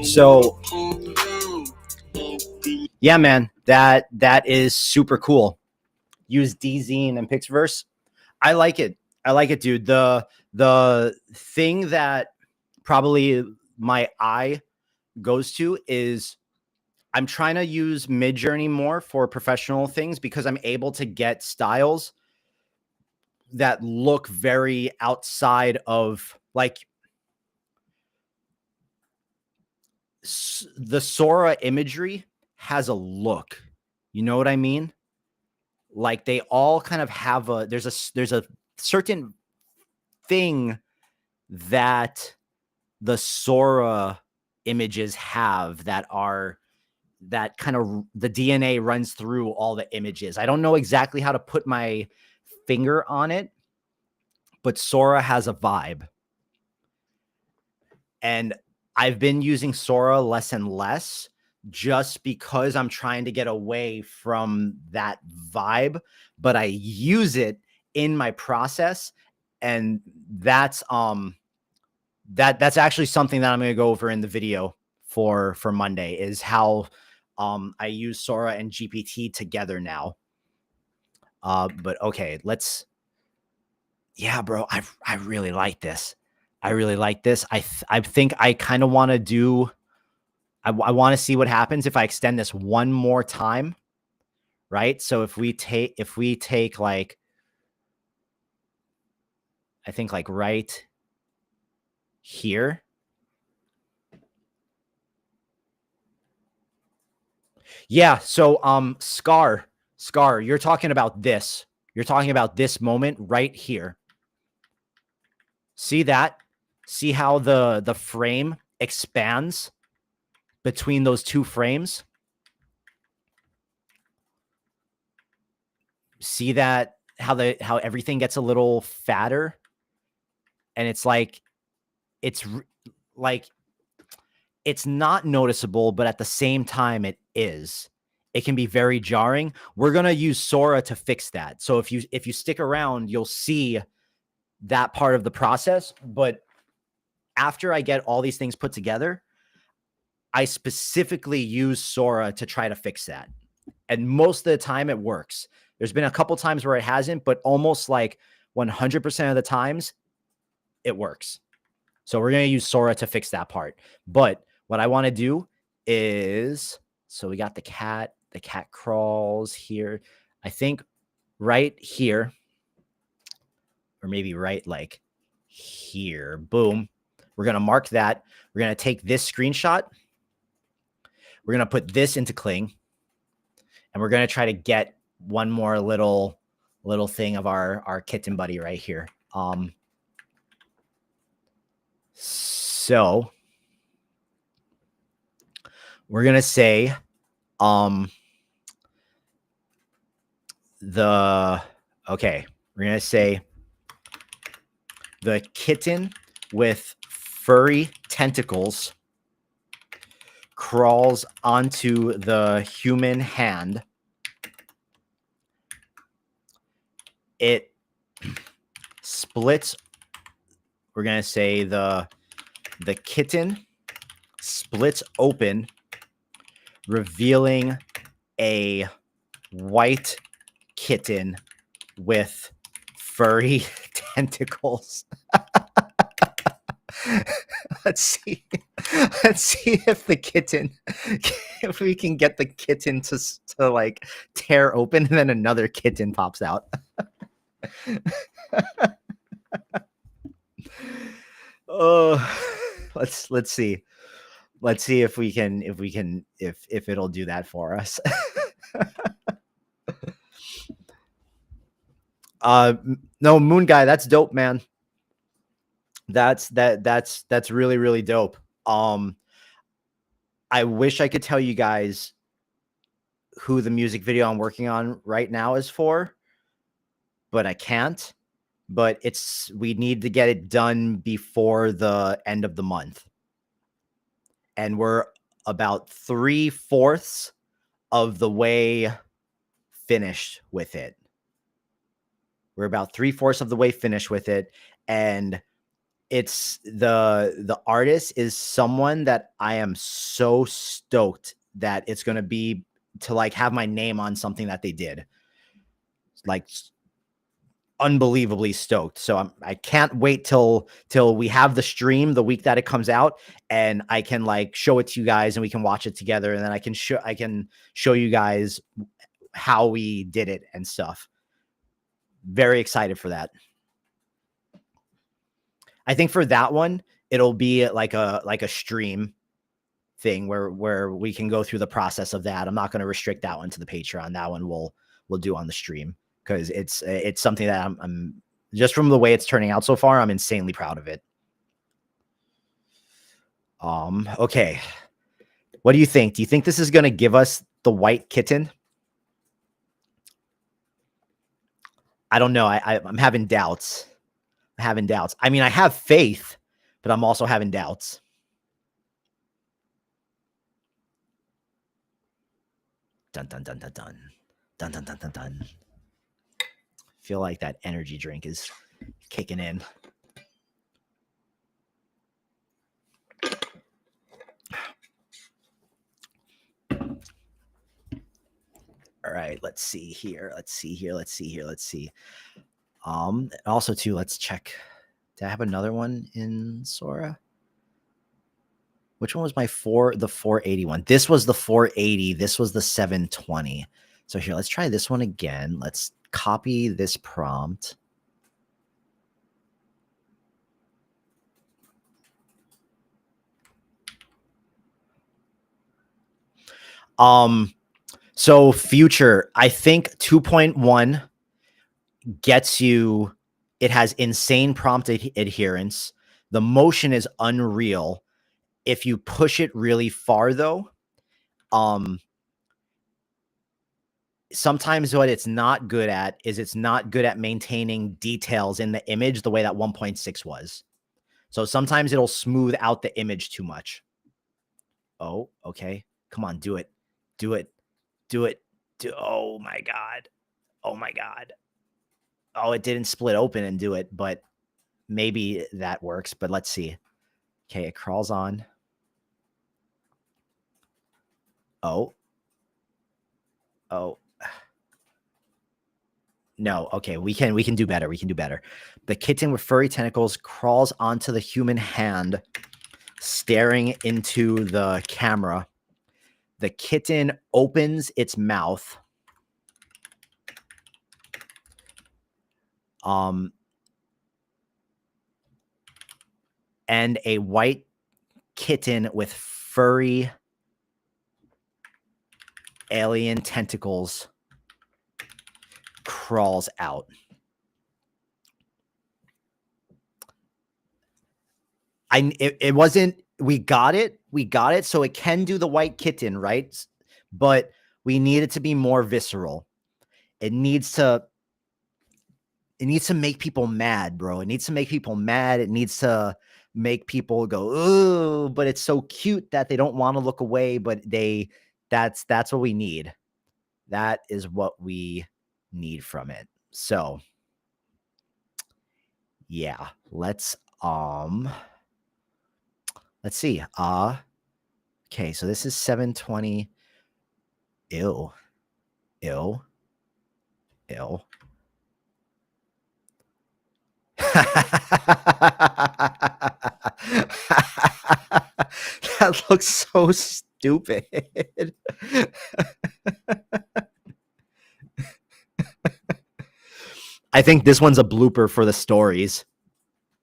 So, yeah, man, that is super cool. Use DZine and Pixverse. I like it. I like it, dude. The thing that probably my eye goes to is I'm trying to use Midjourney more for professional things because I'm able to get styles that look very outside of like the Sora imagery has a look. You know what I mean? Like they all kind of have there's a certain thing that the Sora images have that kind of the DNA runs through all the images. I don't know exactly how to put my finger on it, but Sora has a vibe. And I've been using Sora less and less just because I'm trying to get away from that vibe, but I use it in my process. And that's that's actually something that I'm going to go over in the video for Monday, is how I use Sora and GPT together now. But okay, yeah, bro, I really like this. I really like this. I think I kind of want to do, I want to see what happens if I extend this one more time, right? So if we take like, I think like right here. Yeah. So, Scar, you're talking about this. You're talking about this moment right here. See that? See how the frame expands between those two frames? See that, how everything gets a little fatter, and it's like it's not noticeable, but at the same time it is. It can be very jarring. We're going to use Sora to fix that. So if you stick around, you'll see that part of the process, but after I get all these things put together, I specifically use Sora to try to fix that. And most of the time it works. There's been a couple times where it hasn't, but almost like 100% of the times it works. So we're going to use Sora to fix that part. But what I want to do is, so we got the cat crawls here. I think right here, or maybe right like here, boom. We're going to mark that. We're going to take this screenshot. We're going to put this into Kling. And we're going to try to get one more little thing of our kitten buddy right here. So we're going to say, okay, we're going to say the kitten with furry tentacles crawls onto the human hand. It splits. We're going to say the kitten splits open, revealing a white kitten with furry tentacles. Let's see if the kitten, if we can get the kitten to like tear open, and then another kitten pops out. Oh, let's see if we can if it'll do that for us. No, Moon Guy, that's dope, man. That's really, really dope. I wish I could tell you guys who the music video I'm working on right now is for, but I can't. But we need to get it done before the end of the month. And we're about 3/4 of the way finished with it. We're about 3/4 of the way finished with it. And it's the artist is someone that I am so stoked that it's going to be to like have my name on something that they did. Like unbelievably stoked. So I can't wait till we have the stream the week that it comes out, and I can like show it to you guys and we can watch it together, and then I can show you guys how we did it and stuff. Very excited for that. I think for that one, it'll be like a stream thing where we can go through the process of that. I'm not going to restrict that one to the Patreon. That one we'll do on the stream because it's something that I'm just from the way it's turning out so far. I'm insanely proud of it. Okay. What do you think? Do you think this is going to give us the white kitten? I don't know. I'm having doubts. I'm having doubts. I mean, I have faith, but I'm also having doubts. Dun, dun, dun, dun, dun. Dun, dun, dun, dun, dun. Feel like that energy drink is kicking in. All right, let's see here. Let's see. Also too, let's check. Did I have another one in Sora? Which one was the 480 one? This was the 480. This was the 720. So here, let's try this one again. Let's copy this prompt. So future, I think 2.1 gets you, it has insane prompt adherence. The motion is unreal. If you push it really far though, sometimes what it's not good at is it's not good at maintaining details in the image the way that 1.6 was. So sometimes it'll smooth out the image too much. Oh, okay. Come on, do it. Do it. Do it. Oh my God. Oh my God. Oh, it didn't split open and do it, but maybe that works. But let's see. Okay, it crawls on. Oh. Oh. No, okay, we can do better. We can do better. The kitten with furry tentacles crawls onto the human hand, staring into the camera. The kitten opens its mouth. And a white kitten with furry alien tentacles crawls out. It wasn't, we got it. So it can do the white kitten, right? But we need it to be more visceral. It needs to make people mad, bro. It needs to make people mad. It needs to make people go, oh, but it's so cute that they don't want to look away, but that's what we need. That is what we need from it. So yeah, let's see. Okay, so this is 720. Ew. That looks so stupid. I think this one's a blooper for the stories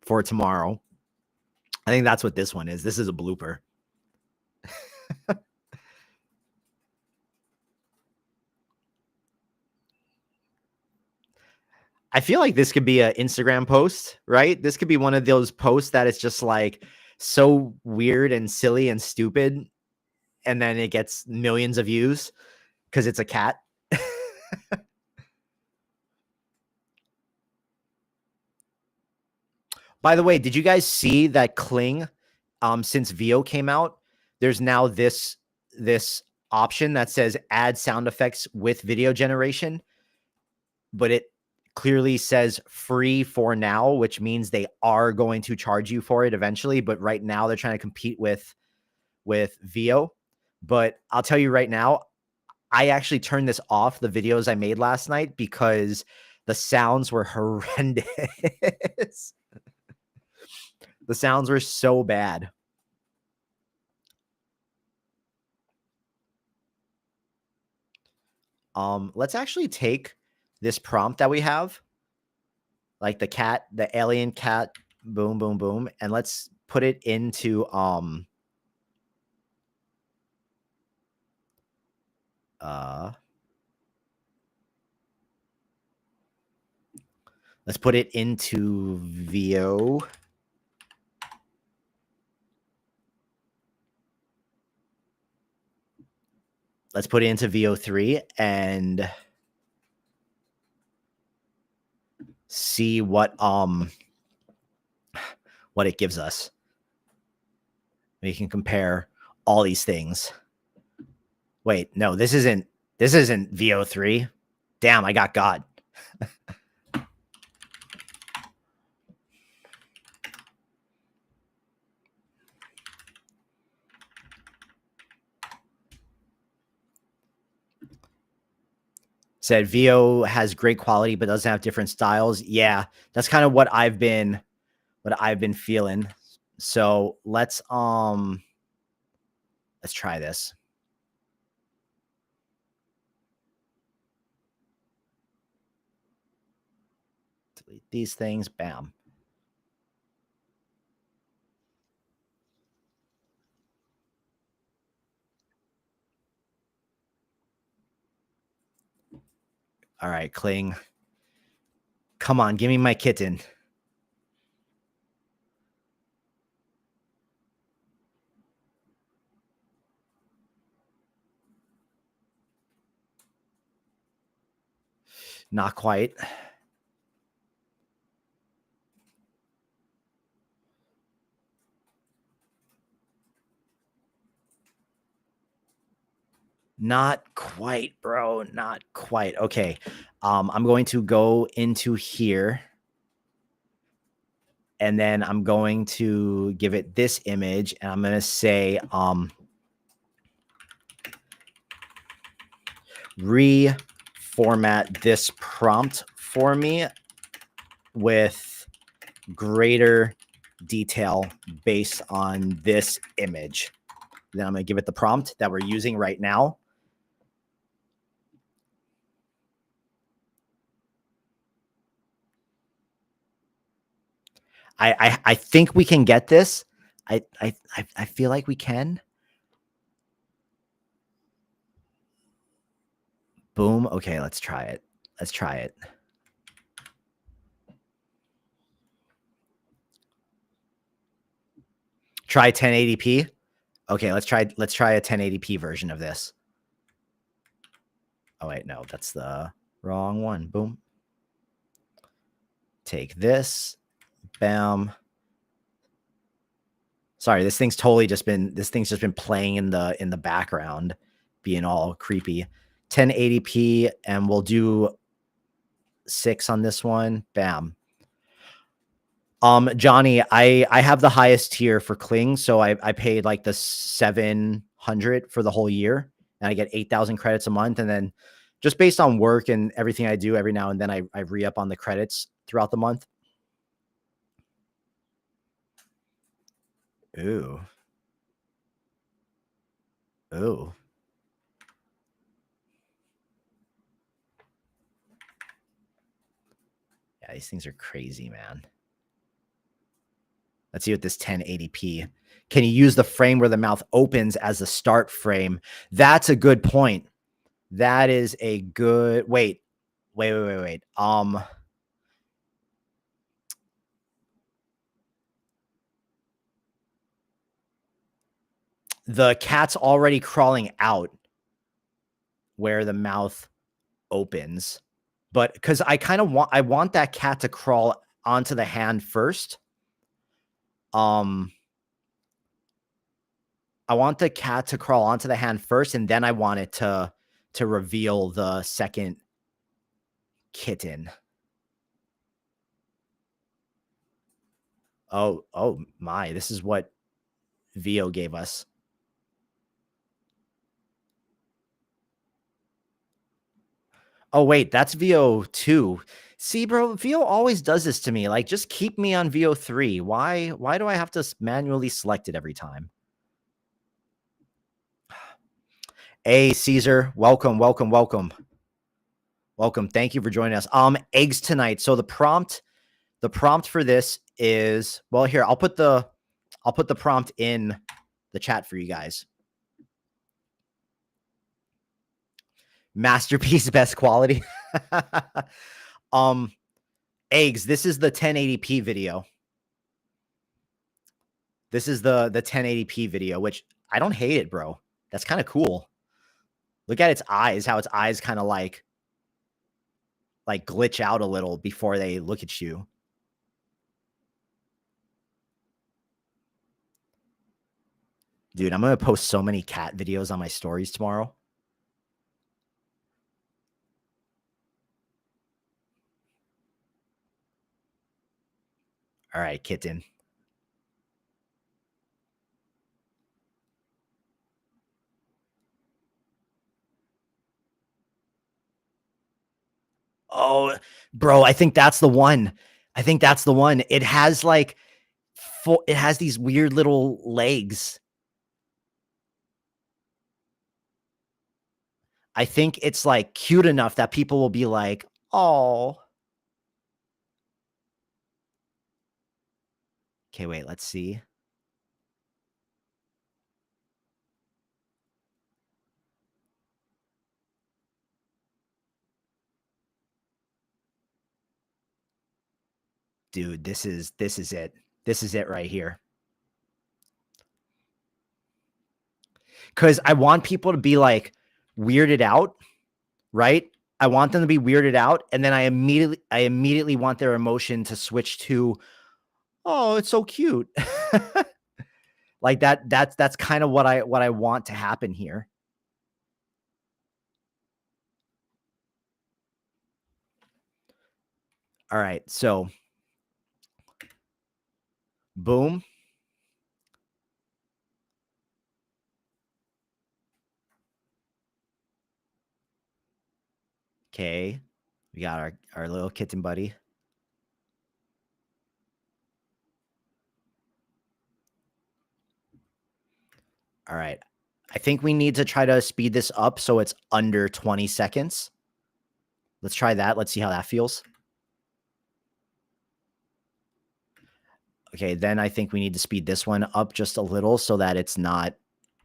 for tomorrow. I think that's what this one is. This is a blooper. I feel like this could be an Instagram post, right? This could be one of those posts that it's just like so weird and silly and stupid. And then it gets millions of views because it's a cat. By the way, did you guys see that Kling, since VO came out, there's now this option that says add sound effects with video generation, but it clearly says free for now, which means they are going to charge you for it eventually. But right now they're trying to compete with VO. But I'll tell you right now, I actually turned this off, the videos I made last night, because the sounds were horrendous. The sounds were so bad. Let's actually take this prompt that we have, like the cat, the alien cat, boom, boom, boom, and let's put it into Let's put it into VO. Let's put it into VO3 and see what it gives us. We can compare all these things. Wait, no, this isn't VO3. Damn, I got God. Said VO has great quality but doesn't have different styles. Yeah, that's kind of what I've been feeling. So let's try this. Delete these things. Bam. All right, Kling. Come on, give me my kitten. Not quite. Not quite, bro. Not quite. Okay. I'm going to go into here. And then I'm going to give it this image. And I'm going to say, reformat this prompt for me with greater detail based on this image. Then I'm going to give it the prompt that we're using right now. I think we can get this. I feel like we can. Boom. Okay, let's try it. Let's try it. Try 1080p. Okay, let's try a 1080p version of this. Oh wait, no, that's the wrong one. Boom. Take this. Bam. Sorry, this thing's just been playing in the background, being all creepy. 1080p, and we'll do 6 on this one. Bam. Johnny, I have the highest tier for Kling, so I paid like the 700 for the whole year, and I get 8,000 credits a month, and then just based on work and everything I do every now and then, I re-up on the credits throughout the month. Ooh. Ooh. Yeah, these things are crazy, man. Let's see what this 1080p. Can you use the frame where the mouth opens as the start frame? That's a good point. That is a good... Wait. The cat's already crawling out where the mouth opens, but because I want that cat to crawl onto the hand first. I want the cat to crawl onto the hand first, and then I want it to reveal the second kitten. Oh my, this is what VO gave us. Oh, wait, that's VO2. See, bro, VO always does this to me. Like, just keep me on VO3. Why do I have to manually select it every time? Hey, Caesar, welcome. Thank you for joining us. Eggs tonight. So the prompt for this is, well, here, I'll put the prompt in the chat for you guys. Masterpiece, best quality. Eggs, this is the 1080p video. This is the 1080p video, which I don't hate it, bro. That's kind of cool. Look at its eyes, how its eyes kind of like glitch out a little before they look at you. Dude, I'm going to post so many cat videos on my stories tomorrow. All right, kitten. Oh, bro, I think that's the one. I think that's the one. It has like it has these weird little legs. I think it's like cute enough that people will be like, "Oh." Okay, wait, let's see. Dude, this is it. This is it right here. Cuz I want people to be like weirded out, right? I want them to be weirded out, and then I immediately want their emotion to switch to, "Oh, it's so cute." Like that's kind of what I want to happen here. All right, so boom. Okay, we got our little kitten buddy. All right, I think we need to try to speed this up so it's under 20 seconds. Let's try that. Let's see how that feels. Okay, then I think we need to speed this one up just a little so that it's not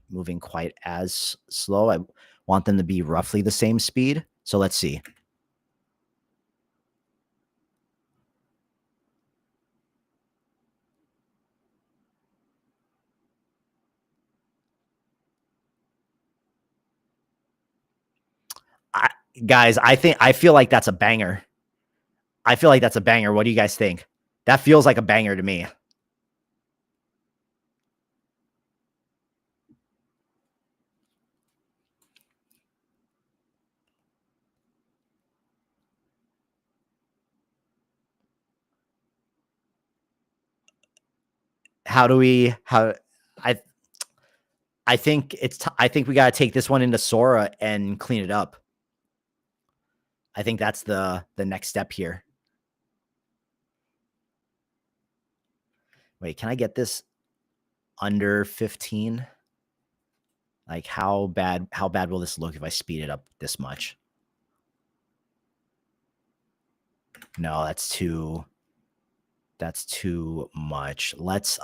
moving quite as slow. I want them to be roughly the same speed. So let's see. Guys, I feel like that's a banger. I feel like that's a banger. What do you guys think? That feels like a banger to me. I think I think we got to take this one into Sora and clean it up. I think that's the next step here. Wait, can I get this under 15? Like how bad will this look if I speed it up this much? No, that's too much. Let's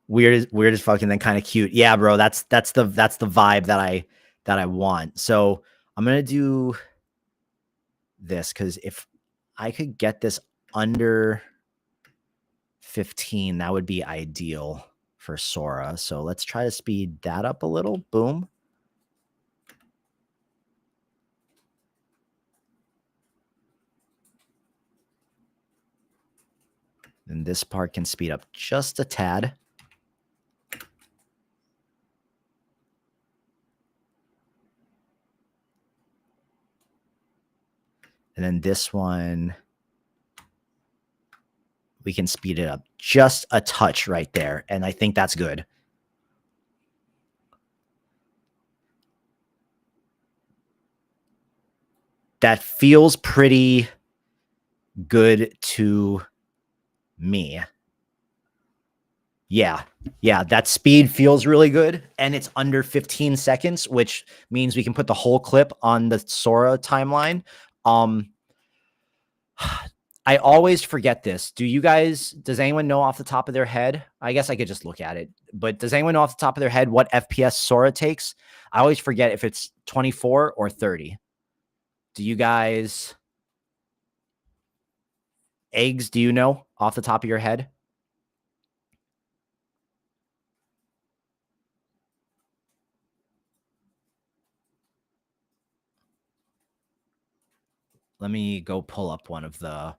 weird as fucking, then kind of cute. Yeah, bro, that's the vibe that I want. So I'm gonna do this because if I could get this under 15, that would be ideal for Sora. So let's try to speed that up a little. Boom. And this part can speed up just a tad. And then this one, we can speed it up just a touch right there. And I think that's good. That feels pretty good to me. Yeah, that speed feels really good. And it's under 15 seconds, which means we can put the whole clip on the Sora timeline. I always forget this. Does anyone know off the top of their head? I guess I could just look at it, but does anyone know off the top of their head what FPS Sora takes? I always forget if it's 24 or 30. Do you guys, Eggs, do you know off the top of your head? Let me go pull up one of the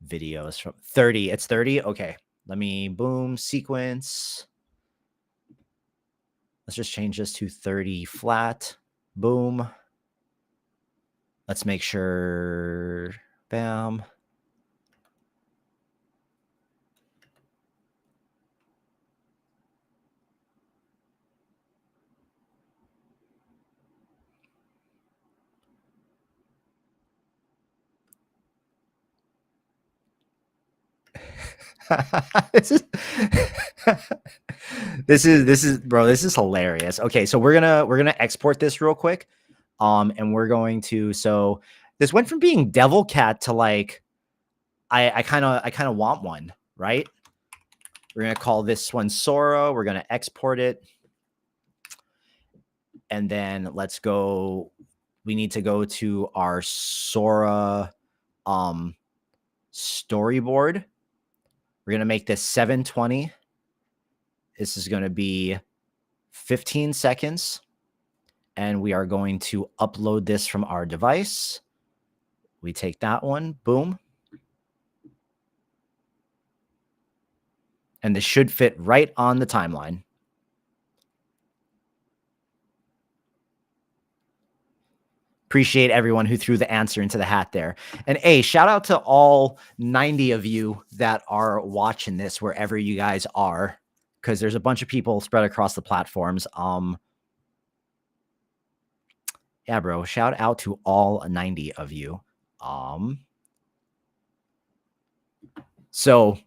videos from 30. It's 30. Okay. Let me boom sequence. Let's just change this to 30 flat. Boom. Let's make sure. Bam. this is bro, this is hilarious. Okay, so we're gonna export this real quick. And we're going to, so this went from being devil cat to like I kind of want one, right? We're gonna call this one Sora. We're gonna export it. And then let's go. We need to go to our Sora storyboard. We're going to make this 720. This is going to be 15 seconds. And we are going to upload this from our device. We take that one. Boom. And this should fit right on the timeline. Appreciate everyone who threw the answer into the hat there. And hey, shout out to all 90 of you that are watching this wherever you guys are, because there's a bunch of people spread across the platforms. Yeah, bro, shout out to all 90 of you. So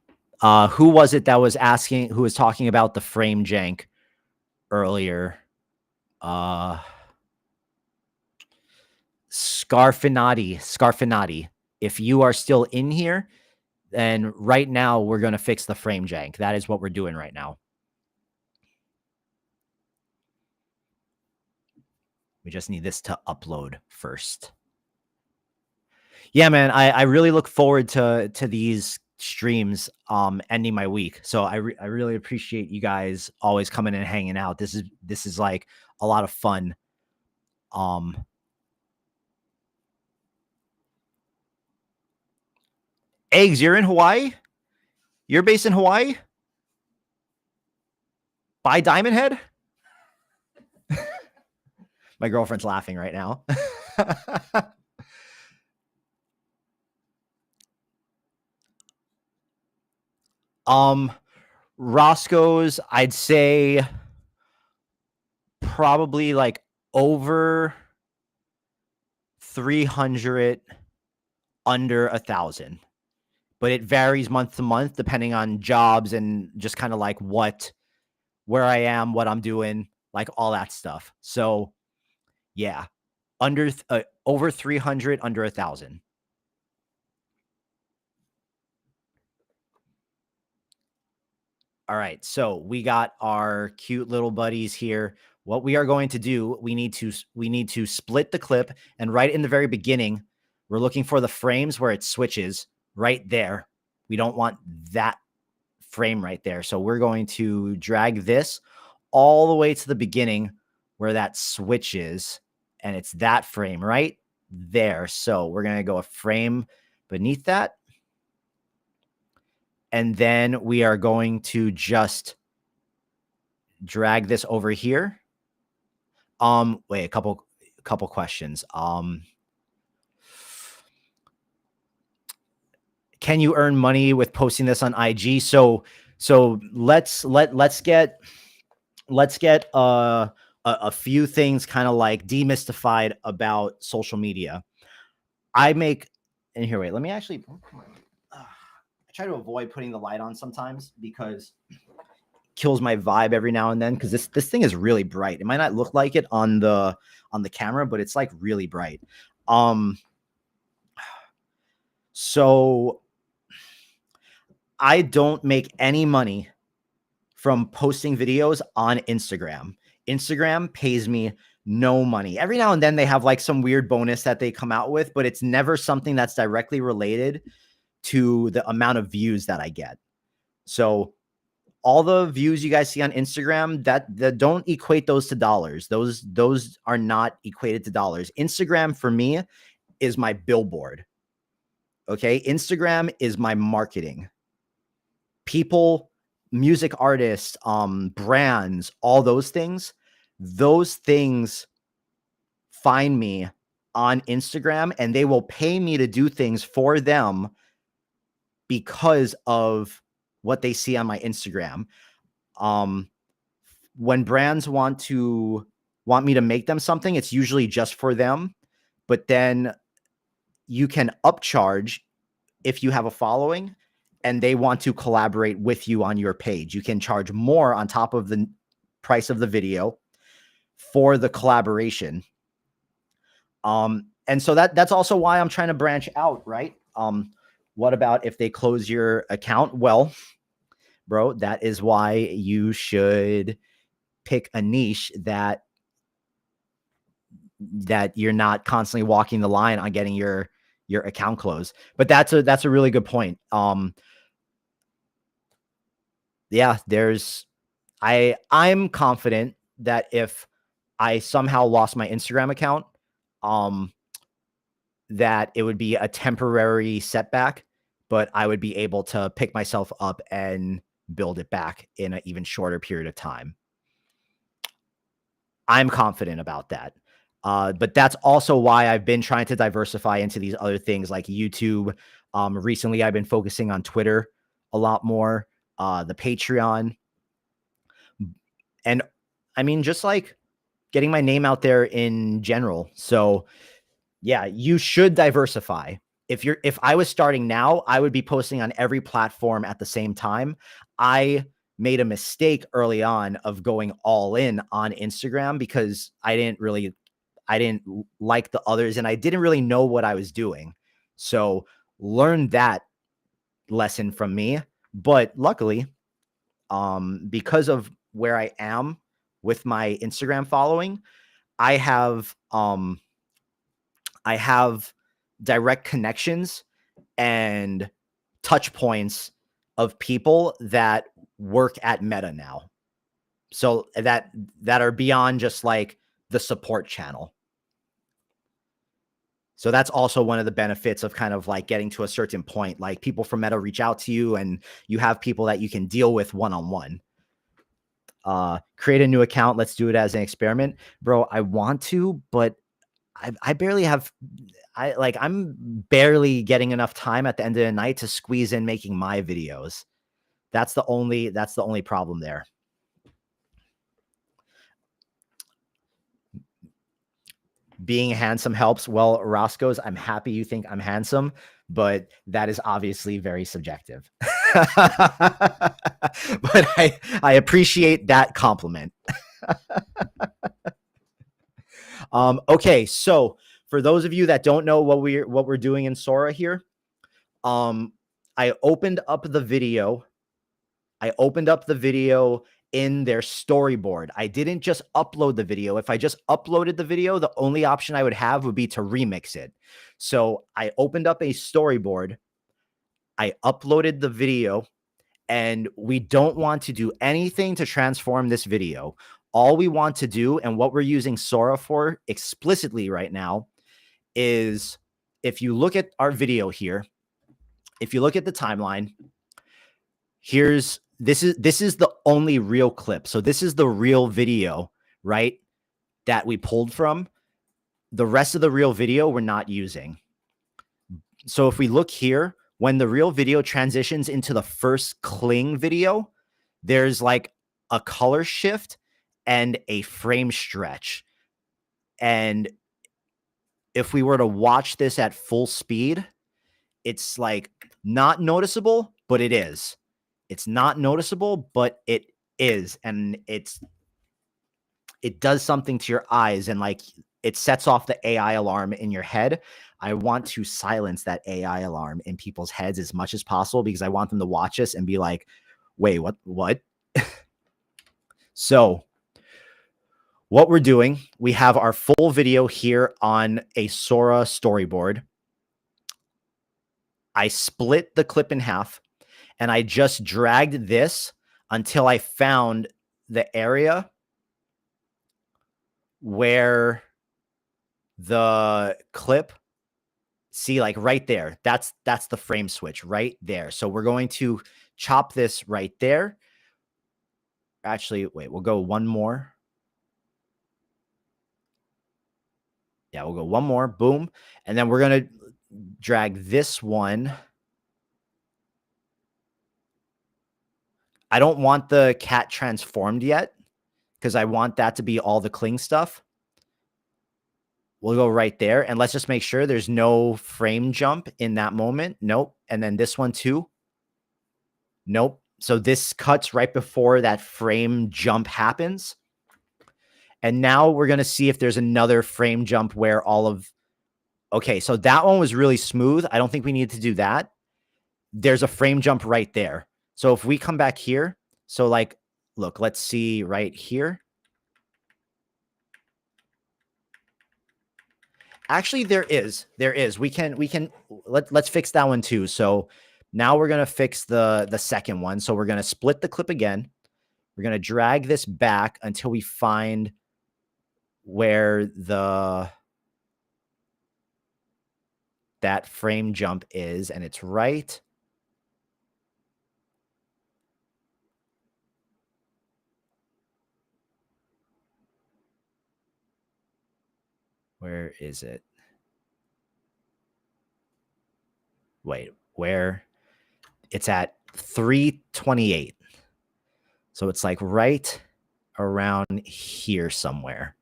who was it that was asking, who was talking about the frame jank earlier? Scarfinati. If you are still in here, then right now we're going to fix the frame jank. That is what we're doing right now. We just need this to upload first. Yeah, man, I really look forward to these streams ending my week. So I really appreciate you guys always coming and hanging out. This is like a lot of fun. Eggs, you're in Hawaii? You're based in Hawaii? By Diamond Head? My girlfriend's laughing right now. Roscoe's, I'd say probably like over 300, under 1,000. But it varies month to month depending on jobs and just kind of like where I am, what I'm doing, like all that stuff. So yeah, over 300, under 1,000. All right, so we got our cute little buddies here. What we are going to do, we need to split the clip, and right in the very beginning, we're looking for the frames where it switches right there. We don't want that frame right there. So we're going to drag this all the way to the beginning where that switches, and it's that frame right there. So we're going to go a frame beneath that. And then we are going to just drag this over here. Wait, a couple questions. Can you earn money with posting this on IG? So let's get a few things kind of like demystified about social media. And here, wait, let me actually. I try to avoid putting the light on sometimes because it kills my vibe every now and then, because this thing is really bright. It might not look like it on the camera, but it's like really bright. So I don't make any money from posting videos on Instagram. Instagram pays me no money. Every now and then they have like some weird bonus that they come out with, but it's never something that's directly related to the amount of views that I get. So all the views you guys see on Instagram, that don't equate those to dollars. Those are not equated to dollars. Instagram for me is my billboard. Okay? Instagram is my marketing. People, music artists, brands, all those things find me on Instagram and they will pay me to do things for them because of what they see on my Instagram. When brands want me to make them something, it's usually just for them, but then you can upcharge if you have a following and they want to collaborate with you on your page. You can charge more on top of the price of the video for the collaboration. And so that's also why I'm trying to branch out, right? What about if they close your account? Well, bro, that is why you should pick a niche that you're not constantly walking the line on getting your account closed. But that's a really good point. Yeah, I'm confident that if I somehow lost my Instagram account, that it would be a temporary setback, but I would be able to pick myself up and build it back in an even shorter period of time. I'm confident about that. But that's also why I've been trying to diversify into these other things like YouTube. Recently, I've been focusing on Twitter a lot more, the Patreon. And I mean, just like getting my name out there in general. So yeah, you should diversify. If I was starting now, I would be posting on every platform at the same time. I made a mistake early on of going all in on Instagram because I didn't like the others and I didn't really know what I was doing. So learn that lesson from me. But luckily, because of where I am with my Instagram following, I have direct connections and touch points of people that work at Meta now. So that are beyond just like the support channel. So that's also one of the benefits of kind of like getting to a certain point. Like people from Meta reach out to you and you have people that you can deal with one-on-one. Create a new account. Let's do it as an experiment. Bro, I want to, but I barely have, I'm barely getting enough time at the end of the night to squeeze in making my videos. That's the only problem there. Being handsome helps. Well, Roscoe's, I'm happy you think I'm handsome, but that is obviously very subjective. But I appreciate that compliment. Okay, so for those of you that don't know what we're doing in Sora here, I opened up the video. In their storyboard. I didn't just upload the video. If I just uploaded the video, the only option I would have would be to remix it. So I opened up a storyboard. I uploaded the video, and we don't want to do anything to transform this video. All we want to do, and what we're using Sora for explicitly right now, is if you look at our video here, if you look at the timeline, this is the only real clip. So this is the real video, right, that we pulled from. The rest of the real video we're not using. So if we look here, when the real video transitions into the first cling video, there's like a color shift and a frame stretch. And if we were to watch this at full speed, it's like not noticeable, but it is. It's not noticeable, but it is. And it does something to your eyes. And like it sets off the AI alarm in your head. I want to silence that AI alarm in people's heads as much as possible because I want them to watch this and be like, wait, what? So what we're doing, we have our full video here on a Sora storyboard. I split the clip in half and I just dragged this until I found the area where the clip, see, like right there, that's the frame switch right there. So we're going to chop this right there. Actually, wait, we'll go one more. Yeah, we'll go one more, boom. And then we're going to drag this one. I don't want the cat transformed yet because I want that to be all the cling stuff. We'll go right there. And let's just make sure there's no frame jump in that moment. Nope. And then this one too. Nope. So this cuts right before that frame jump happens. And now we're going to see if there's another frame jump where all of... Okay, so that one was really smooth. I don't think we need to do that. There's a frame jump right there. So if we come back here, so like, look, let's see right here. Actually, there is. Let's fix that one too. So now we're going to fix the second one. So we're going to split the clip again. We're going to drag this back until we find where that frame jump is, and it's right. Where is it? Wait, where? It's at 328. So it's like right around here somewhere.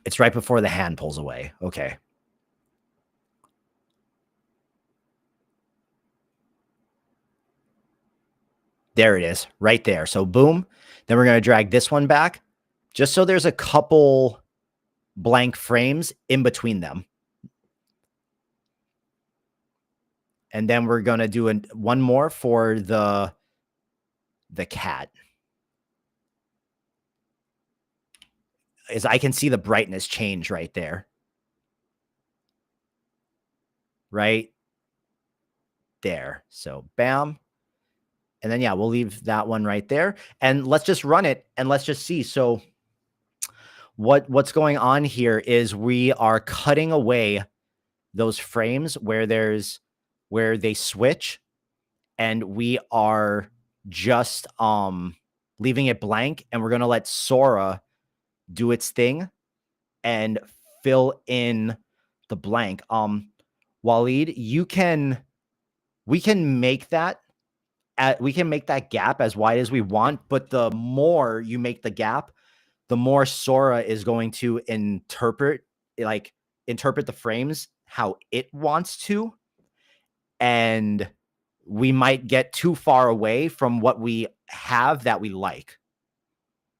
It's right before the hand pulls away. Okay. There it is, right there. So boom. Then we're going to drag this one back just so there's a couple blank frames in between them. And then we're going to do one more for the cat. As I can see the brightness change right there. Right there. So bam. And then, yeah, we'll leave that one right there. And let's just run it and let's just see. So what's going on here is we are cutting away those frames where they switch, and we are just leaving it blank, and we're going to let Sora do its thing and fill in the blank. Waleed, we can make that gap as wide as we want, but the more you make the gap, the more Sora is going to interpret the frames how it wants to. And we might get too far away from what we have that we like.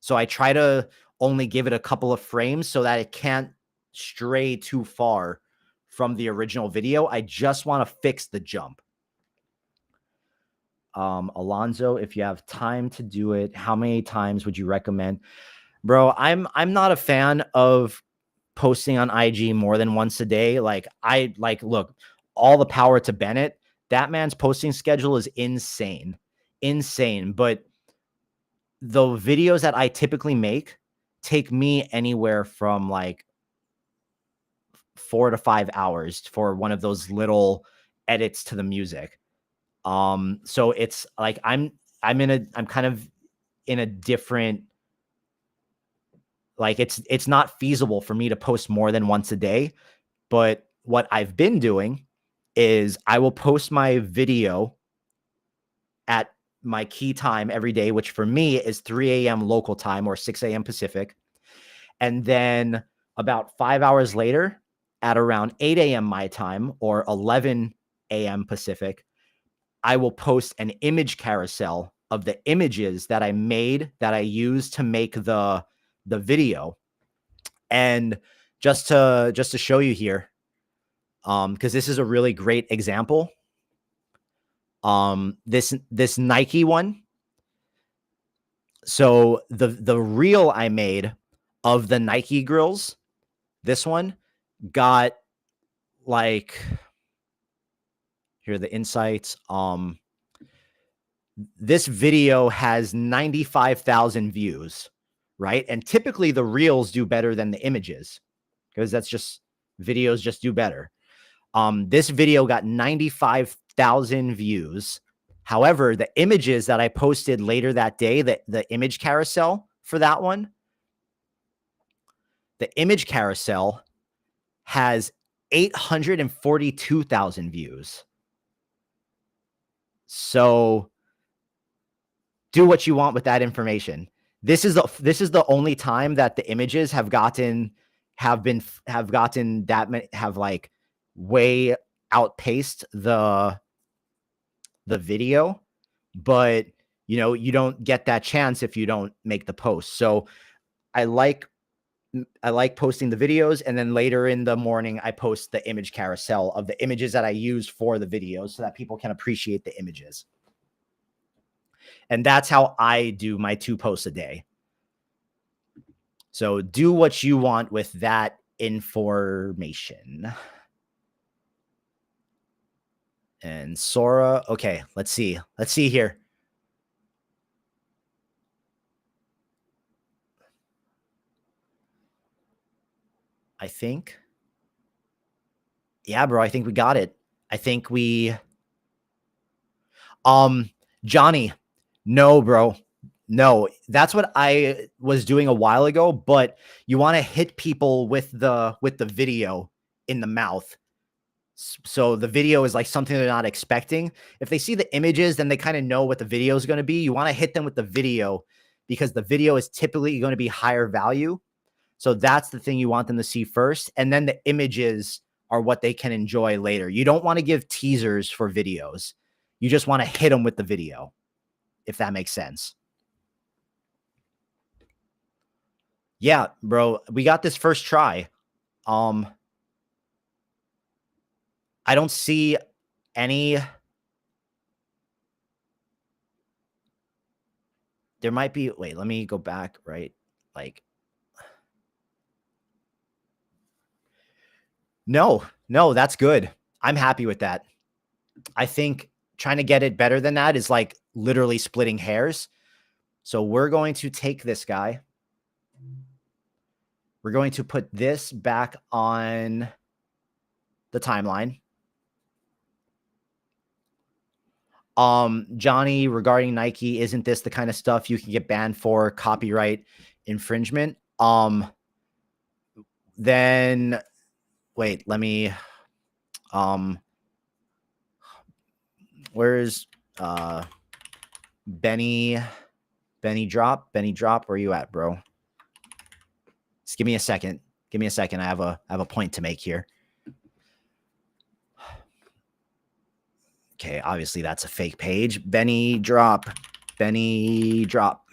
So I try to only give it a couple of frames so that it can't stray too far from the original video. I just want to fix the jump. Alonzo, if you have time to do it, how many times would you recommend? Bro, I'm not a fan of posting on IG more than once a day. Look, all the power to Bennett. That man's posting schedule is insane. But the videos that I typically make take me anywhere from like 4 to 5 hours for one of those little edits to the music. So it's like I'm kind of in a different, like it's not feasible for me to post more than once a day. But what I've been doing is I will post my video at my key time every day, which for me is 3 a.m. local time or 6 a.m. Pacific. And then about 5 hours later, at around 8 a.m. my time or 11 a.m. Pacific, I will post an image carousel of the images that I made that I used to make the video. And just to show you here, because this is a really great example. This Nike one. So the reel I made of the Nike grills, this one got like, here are the insights. This video has 95,000 views, right? And typically the reels do better than the images because that's just videos just do better. This video got 95,000 views. However, the images that I posted later that day, the image carousel for that one, the image carousel has 842,000 views. So do what you want with that information. This is the only time that the images have like way outpaced the video, but you know, you don't get that chance if you don't make the post. So I like posting the videos, and then later in the morning I post the image carousel of the images that I used for the videos so that people can appreciate the images. And that's how I do my 2 posts a day. So do what you want with that information. And Sora, okay, let's see. Let's see here. I think. Yeah, bro, I think we got it. I think we Johnny, no, bro. No, that's what I was doing a while ago, but you want to hit people with the video in the mouth. So the video is like something they're not expecting. If they see the images, then they kind of know what the video is going to be. You want to hit them with the video because the video is typically going to be higher value. So that's the thing you want them to see first. And then the images are what they can enjoy later. You don't want to give teasers for videos. You just want to hit them with the video, if that makes sense. Yeah, bro, we got this first try. I don't see any. There might be, wait, let me go back, right? Like, no, that's good. I'm happy with that. I think trying to get it better than that is like literally splitting hairs. So we're going to take this guy. We're going to put this back on the timeline. Johnny, regarding Nike, isn't this the kind of stuff you can get banned for copyright infringement? Then wait, let me where's Benny Drop? Benny Drop, where are you at, bro? Just give me a second. Give me a second. I have a point to make here. Okay, obviously that's a fake page. Benny Drop. Benny Drop.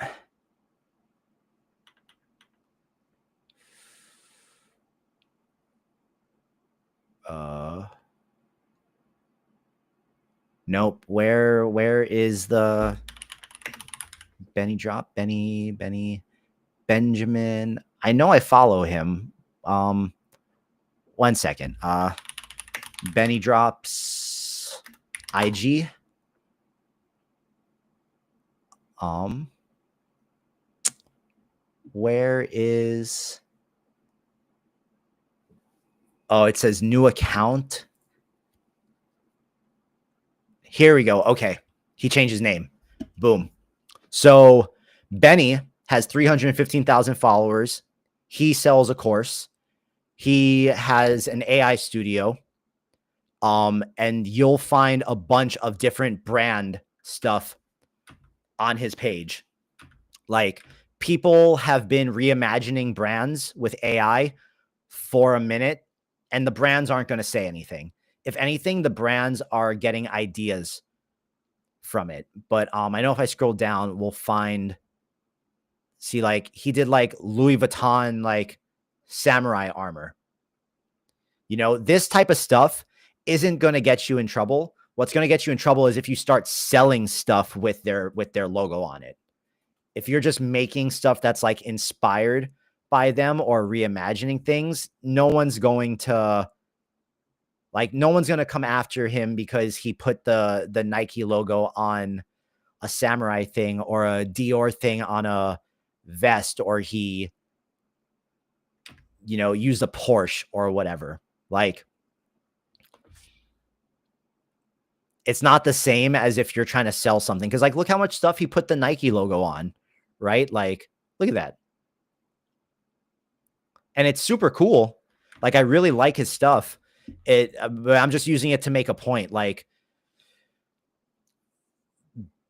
Nope. Where is the Benny Drop? Benjamin. I know I follow him. 1 second. Benny Drops IG. Where is? Oh, it says new account. Here we go. Okay. He changed his name. Boom. So Benny has 315,000 followers. He sells a course. He has an AI studio. And you'll find a bunch of different brand stuff on his page. Like, people have been reimagining brands with AI for a minute. And the brands aren't going to say anything. If anything, the brands are getting ideas from it. But I know if I scroll down, we'll see like he did like Louis Vuitton, like samurai armor. You know, this type of stuff isn't going to get you in trouble. What's going to get you in trouble is if you start selling stuff with their logo on it. If you're just making stuff that's like inspired by them or reimagining things, no one's going to come after him because he put the Nike logo on a samurai thing or a Dior thing on a vest, or he, you know, used a Porsche or whatever. Like, it's not the same as if you're trying to sell something. Cause like, look how much stuff he put the Nike logo on, right? Like, look at that. And it's super cool. Like, I really like his stuff. But I'm just using it to make a point. Like,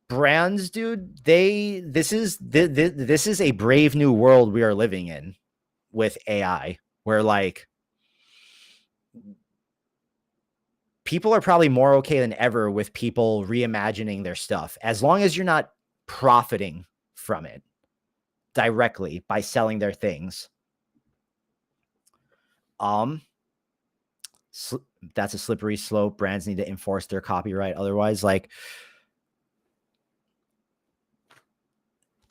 brands, dude, this is a brave new world we are living in with AI, where like people are probably more okay than ever with people reimagining their stuff, as long as you're not profiting from it directly by selling their things. That's a slippery slope. Brands need to enforce their copyright. Otherwise, like,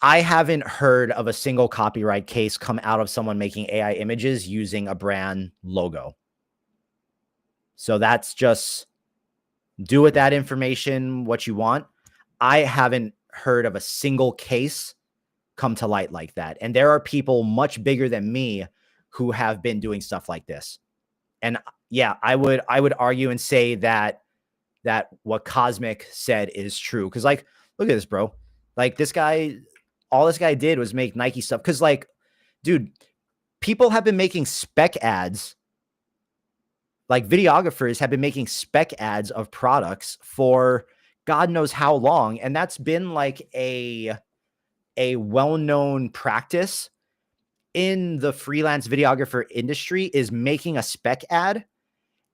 I haven't heard of a single copyright case come out of someone making AI images using a brand logo. So that's just, do with that information what you want. I haven't heard of a single case come to light like that. And there are people much bigger than me who have been doing stuff like this. And yeah, I would argue and say that what Cosmic said is true. Cause like, look at this, bro. Like, this guy, all this guy did was make Nike stuff. Cause like, dude, people have been making spec ads. Like, videographers have been making spec ads of products for God knows how long. And that's been like a well-known practice in the freelance videographer industry, is making a spec ad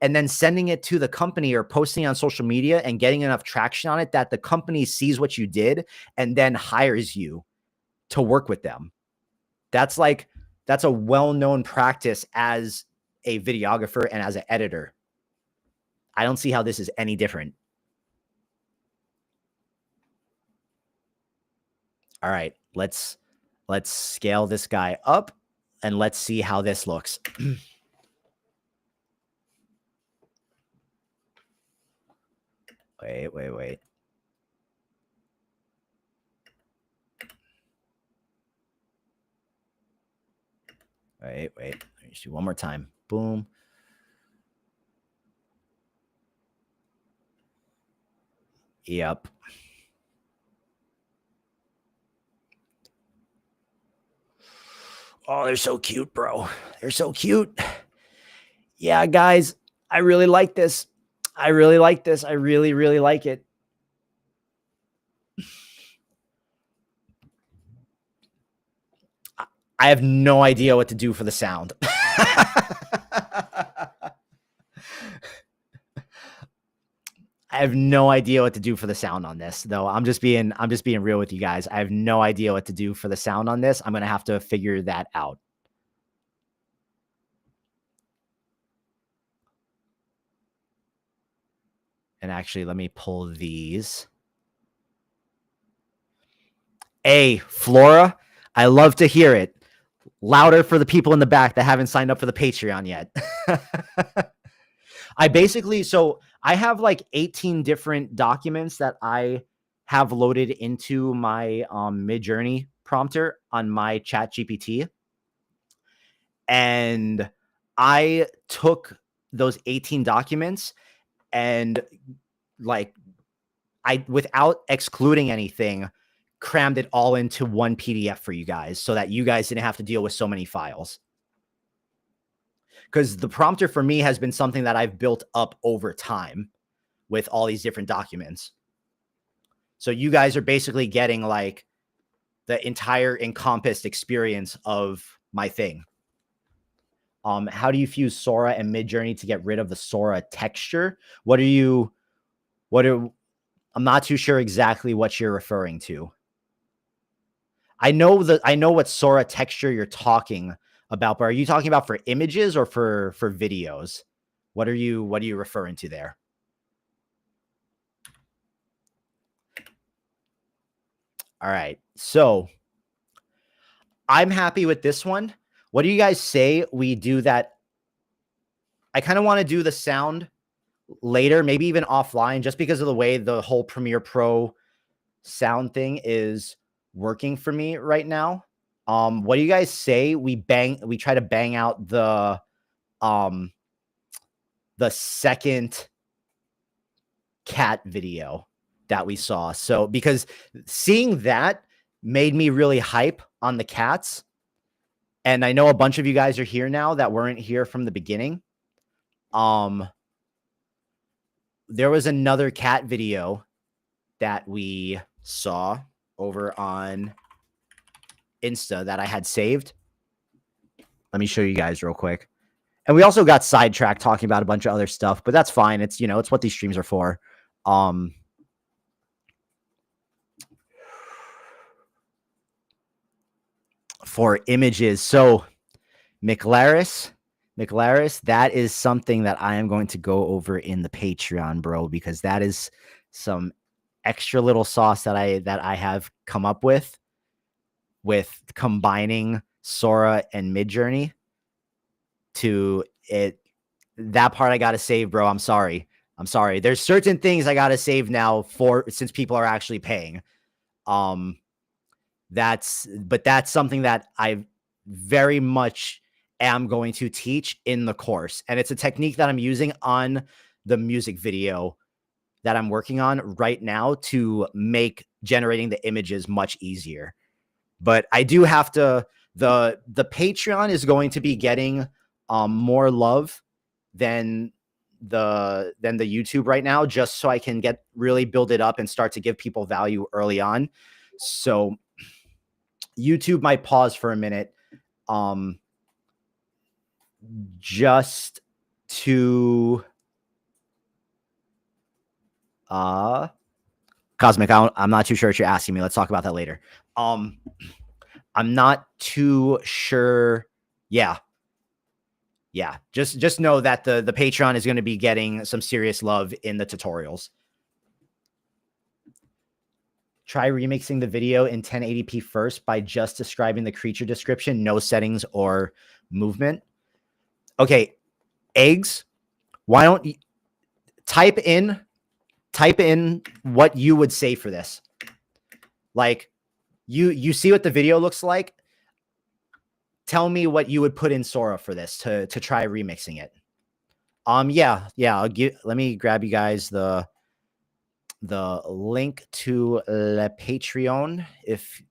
and then sending it to the company or posting it on social media and getting enough traction on it that the company sees what you did and then hires you to work with them. That's a well-known practice as a videographer and as an editor. I don't see how this is any different. All right, let's scale this guy up and let's see how this looks. Wait. Wait. Let me just do one more time. Boom. Yep. Oh, they're so cute, bro. They're so cute. Yeah, guys, I really like this. I really like this. I really, really like it. I have no idea what to do for the sound. I have no idea what to do for the sound on this, though. I'm just being real with you guys. I have no idea what to do for the sound on this. I'm going to have to figure that out. And actually, let me pull these. Hey, Flora, I love to hear it. Louder for the people in the back that haven't signed up for the Patreon yet. I have like 18 different documents that I have loaded into my Midjourney prompter on my ChatGPT. And I took those 18 documents and without excluding anything, crammed it all into one PDF for you guys so that you guys didn't have to deal with so many files. Because the prompter for me has been something that I've built up over time with all these different documents. So you guys are basically getting like the entire encompassed experience of my thing. How do you fuse Sora and Midjourney to get rid of the Sora texture? I'm not too sure exactly what you're referring to. I know what Sora texture you're talking about, but are you talking about for images or for videos? What are you referring to there? All right. So I'm happy with this one. What do you guys say we do that? I kind of want to do the sound later, maybe even offline, just because of the way the whole Premiere Pro sound thing is working for me right now. What do you guys say we try to bang out the second cat video that we saw? So because seeing that made me really hype on the cats. And I know a bunch of you guys are here now that weren't here from the beginning. There was another cat video that we saw over on Insta that I had saved. Let me show you guys real quick. And we also got sidetracked talking about a bunch of other stuff, but that's fine. It's, you know, it's what these streams are for. For images. So McLaris, that is something that I am going to go over in the Patreon, bro, because that is some extra little sauce that I have come up with combining Sora and Midjourney to it. That part I got to save, bro. I'm sorry. There's certain things I got to save now since people are actually paying. That's something that I very much am going to teach in the course. And it's a technique that I'm using on the music video that I'm working on right now to make generating the images much easier. But I do have to, the Patreon is going to be getting more love than the YouTube right now, just so I can really build it up and start to give people value early on. So YouTube might pause for a minute, just to Cosmic, I'm not too sure what you're asking me. Let's talk about that later. I'm not too sure. Yeah. Just know that the Patreon is going to be getting some serious love in the tutorials. Try remixing the video in 1080p first by just describing the creature description, no settings or movement. Okay, eggs. Why don't you type in what you would say for this? Like, you see what the video looks like. Tell me what you would put in Sora for this to try remixing it. Yeah. Let me grab you guys the link to Le Patreon if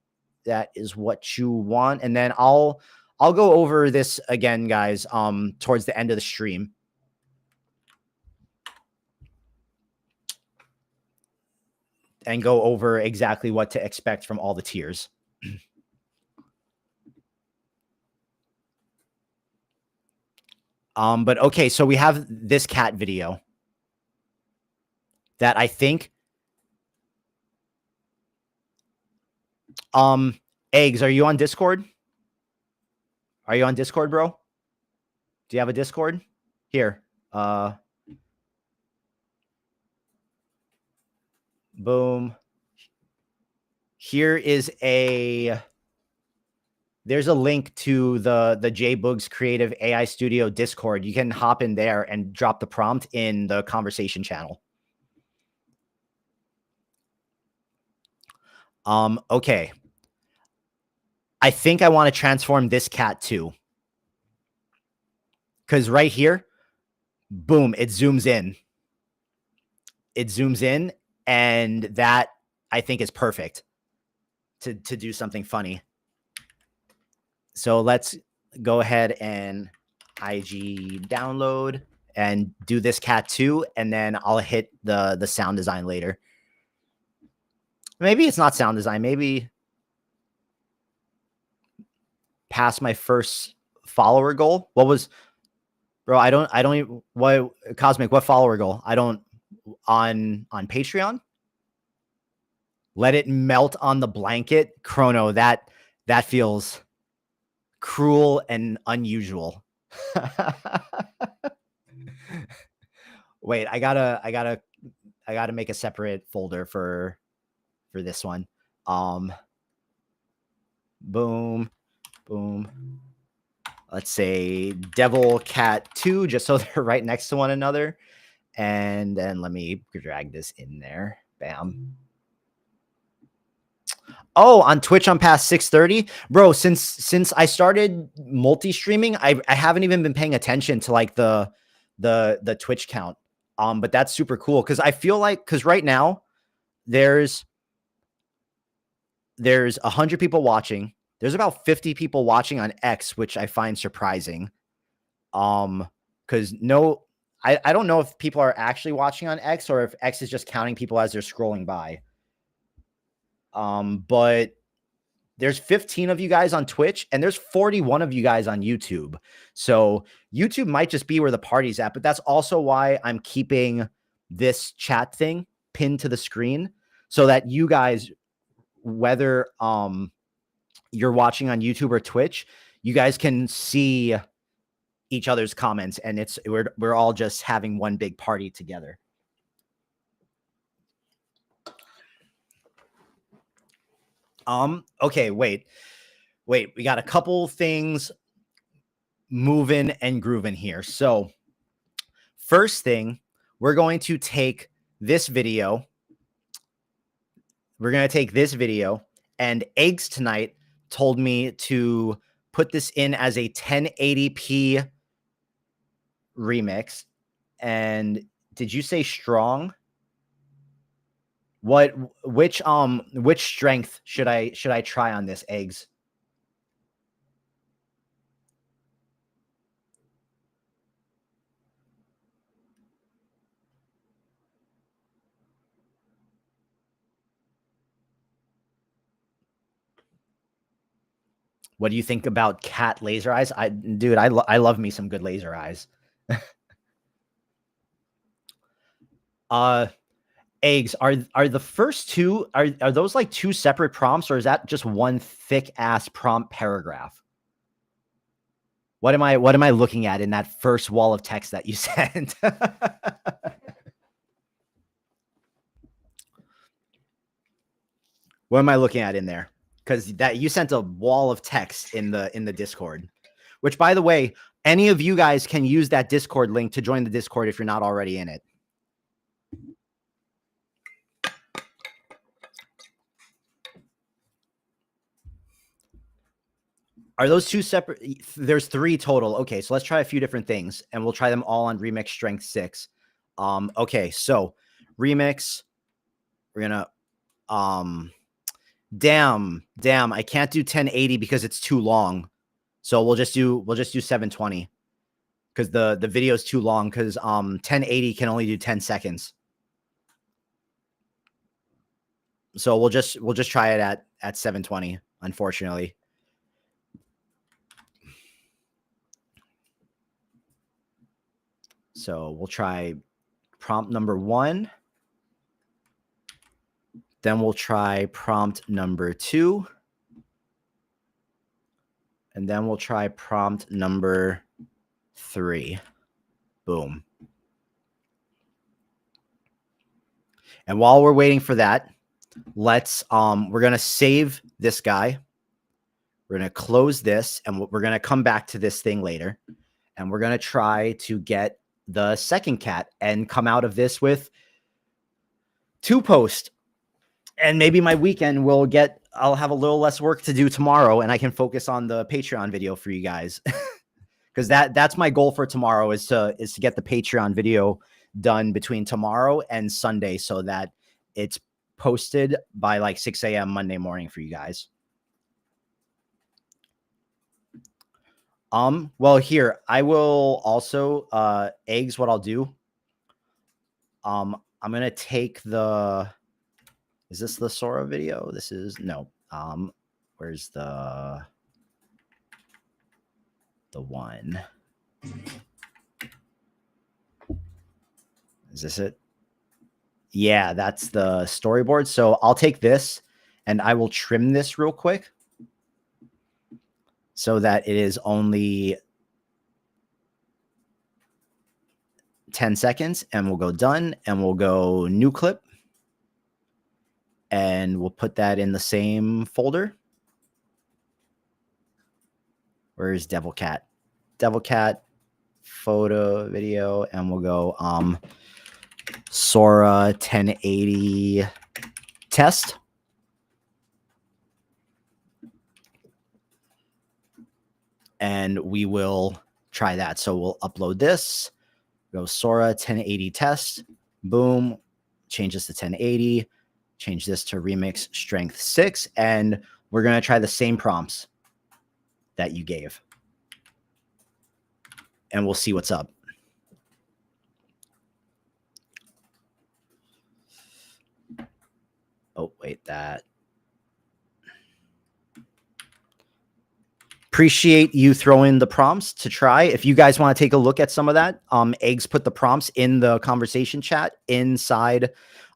that is what you want, and then I'll go over this again, guys, towards the end of the stream. And go over exactly what to expect from all the tiers. But okay, so we have this cat video that I think Eggs, are you on Discord? Are you on Discord, bro? Do you have a Discord? Here. Boom. Here is there's a link to the jboogxcreative AI Studio Discord. You can hop in there and drop the prompt in the conversation channel. Okay. I think I want to transform this cat too. Because right here, boom, it zooms in. It zooms in, and that I think is perfect to do something funny. So let's go ahead and IG download and do this cat too, and then I'll hit the sound design later. Maybe it's not sound design. Maybe pass my first follower goal? What was, bro? I don't even, what Cosmic, what follower goal? I don't, on Patreon. Let it melt on the blanket. Chrono, that feels cruel and unusual. Wait, I gotta make a separate folder for this one. Boom, boom. Let's say Devil Cat 2, just so they're right next to one another. And then let me drag this in there. Bam. Oh, on Twitch I'm past 6:30. Bro, since I started multi-streaming, I haven't even been paying attention to like the Twitch count. But that's super cool because I feel like, because right now there's 100 people watching. There's about 50 people watching on X, which I find surprising. Because I don't know if people are actually watching on X or if X is just counting people as they're scrolling by. But there's 15 of you guys on Twitch and there's 41 of you guys on YouTube. So YouTube might just be where the party's at, but that's also why I'm keeping this chat thing pinned to the screen so that you guys, whether you're watching on YouTube or Twitch, you guys can see each other's comments and we're all just having one big party together. Okay, wait. We got a couple things moving and grooving here. So first thing, we're going to take this video. And Eggs tonight told me to put this in as a 1080p remix. And did you say strong? Which strength should I try on this, Eggs? What do you think about cat laser eyes? Dude, I love me some good laser eyes. Eggs, are the first two, are those like two separate prompts, or is that just one thick ass prompt paragraph? What am I looking at in that first wall of text that you sent? What am I looking at in there? Because that you sent a wall of text in the Discord, which, by the way, any of you guys can use that Discord link to join the Discord if you're not already in it. Are those two separate? There's 3 total. Okay, so let's try a few different things, and we'll try them all on Remix Strength 6. Okay, so Remix, we're gonna damn, I can't do 1080 because it's too long. So we'll just do 720 because the video is too long, because 1080 can only do 10 seconds. So we'll just try it at 720, unfortunately. So we'll try prompt number 1. Then we'll try prompt number 2. And then we'll try prompt number 3. Boom. And while we're waiting for that, let's we're going to save this guy. We're going to close this, and we're going to come back to this thing later. And we're going to try to get the second cat and come out of this with 2 posts. And maybe my weekend I'll have a little less work to do tomorrow, and I can focus on the Patreon video for you guys. Because that's my goal for tomorrow is to get the Patreon video done between tomorrow and Sunday so that it's posted by like 6 a.m. Monday morning for you guys. Well, here, I will also, Eggs, what I'll do, I'm going to take is this the Sora video? This is, no. Where's the the one. Is this it? Yeah, that's the storyboard. So I'll take this and I will trim this real quick so that it is only 10 seconds, and we'll go done, and we'll go new clip, and we'll put that in the same folder. Where's Devil Cat? Devil Cat photo video, and we'll go Sora 1080 test. And we will try that. So we'll upload this, go Sora 1080 test, boom, change this to 1080, change this to remix strength 6, and we're going to try the same prompts that you gave. And we'll see what's up. Oh, wait, that. Appreciate you throwing the prompts to try. If you guys want to take a look at some of that, Eggs put the prompts in the conversation chat inside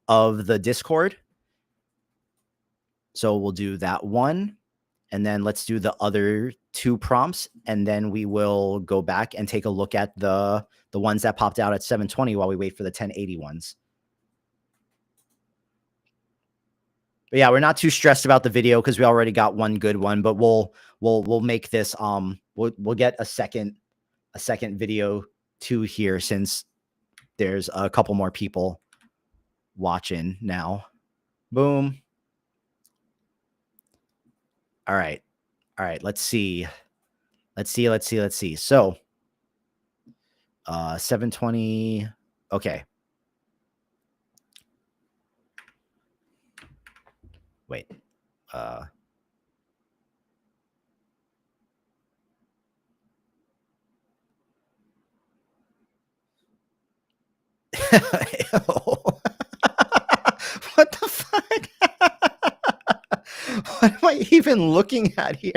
of the Discord. So we'll do that one. And then let's do the other 2 prompts. And then we will go back and take a look at the ones that popped out at 720 while we wait for the 1080 ones. But yeah, we're not too stressed about the video because we already got one good one, but we'll make this we'll get a second video too here since there's a couple more people watching now. Boom. All right. Let's see. So 720. Okay. Wait. What the fuck? What am I even looking at here?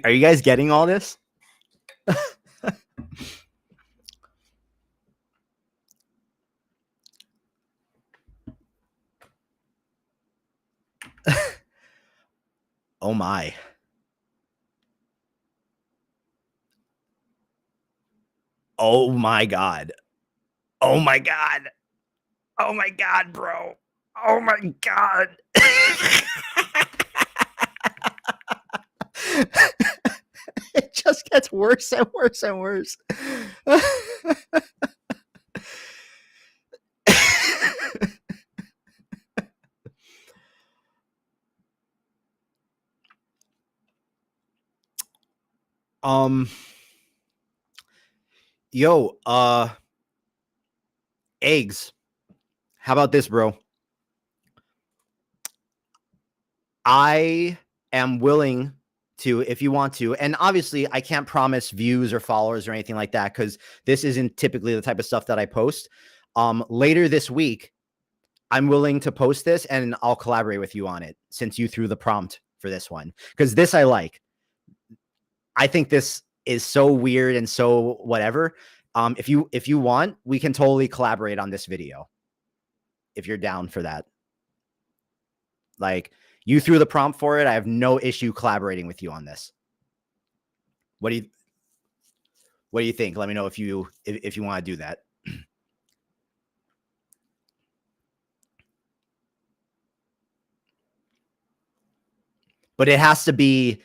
Are you guys getting all this? Oh my. Oh my God. Oh my God. Oh my God, bro. Oh my God. It just gets worse and worse and worse. Yo, Eggs. How about this, bro? I am willing to, if you want to, and obviously I can't promise views or followers or anything like that because this isn't typically the type of stuff that I post. Later this week, I'm willing to post this and I'll collaborate with you on it since you threw the prompt for this one. Because this I like. I think this is so weird and so whatever. If you want, we can totally collaborate on this video. If you're down for that. Like, you threw the prompt for it. I have no issue collaborating with you on this. What do you think? Let me know if you want to do that. But it has to be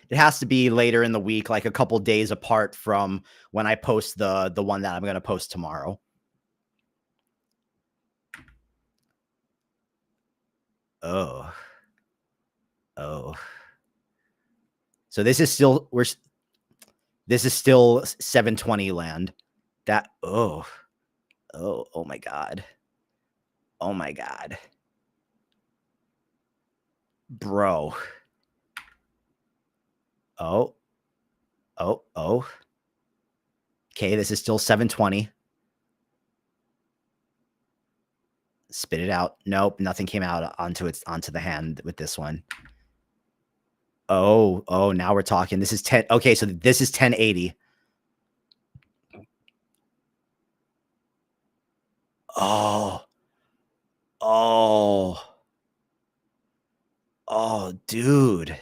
later in the week, like a couple days apart from when I post the one that I'm going to post tomorrow. Oh. So this is still 720 land. That oh my God. Oh my God. Bro. Oh. Okay, this is still 720. Spit it out. Nope, nothing came out onto the hand with this one. Oh, now we're talking. This is 10. Okay, so this is 1080. Oh, dude.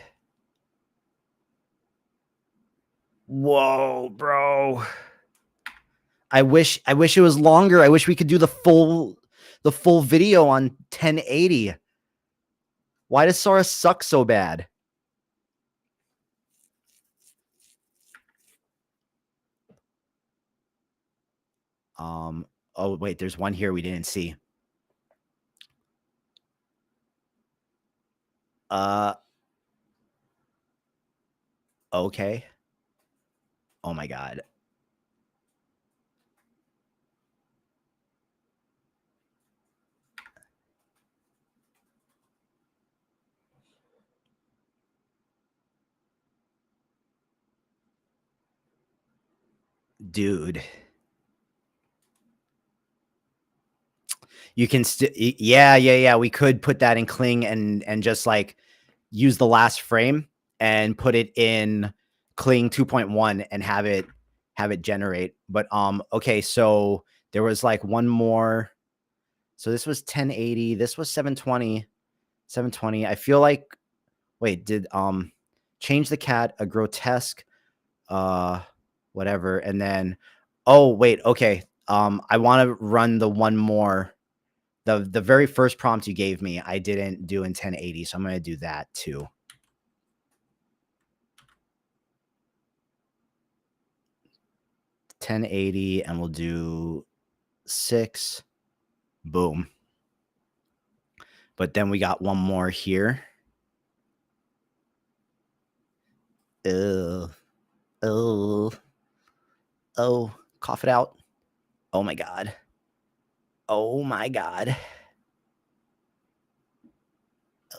Whoa, bro. I wish it was longer. I wish we could do the full video on 1080. Why does Sora suck so bad? Oh wait, there's one here we didn't see. Okay. Oh my God. Dude. You can still, yeah. We could put that in Kling and just like use the last frame and put it in Kling 2.1 and have it generate. But okay, so there was like one more. So this was 1080. This was 720. 720. I feel like, wait, did change the cat, a grotesque, whatever, and then oh wait, okay. I want to run the one more. The very first prompt you gave me, I didn't do in 1080, so I'm going to do that too. $10.80, and we'll do 6. Boom. But then we got one more here. Oh, cough it out. Oh my God. Oh my God.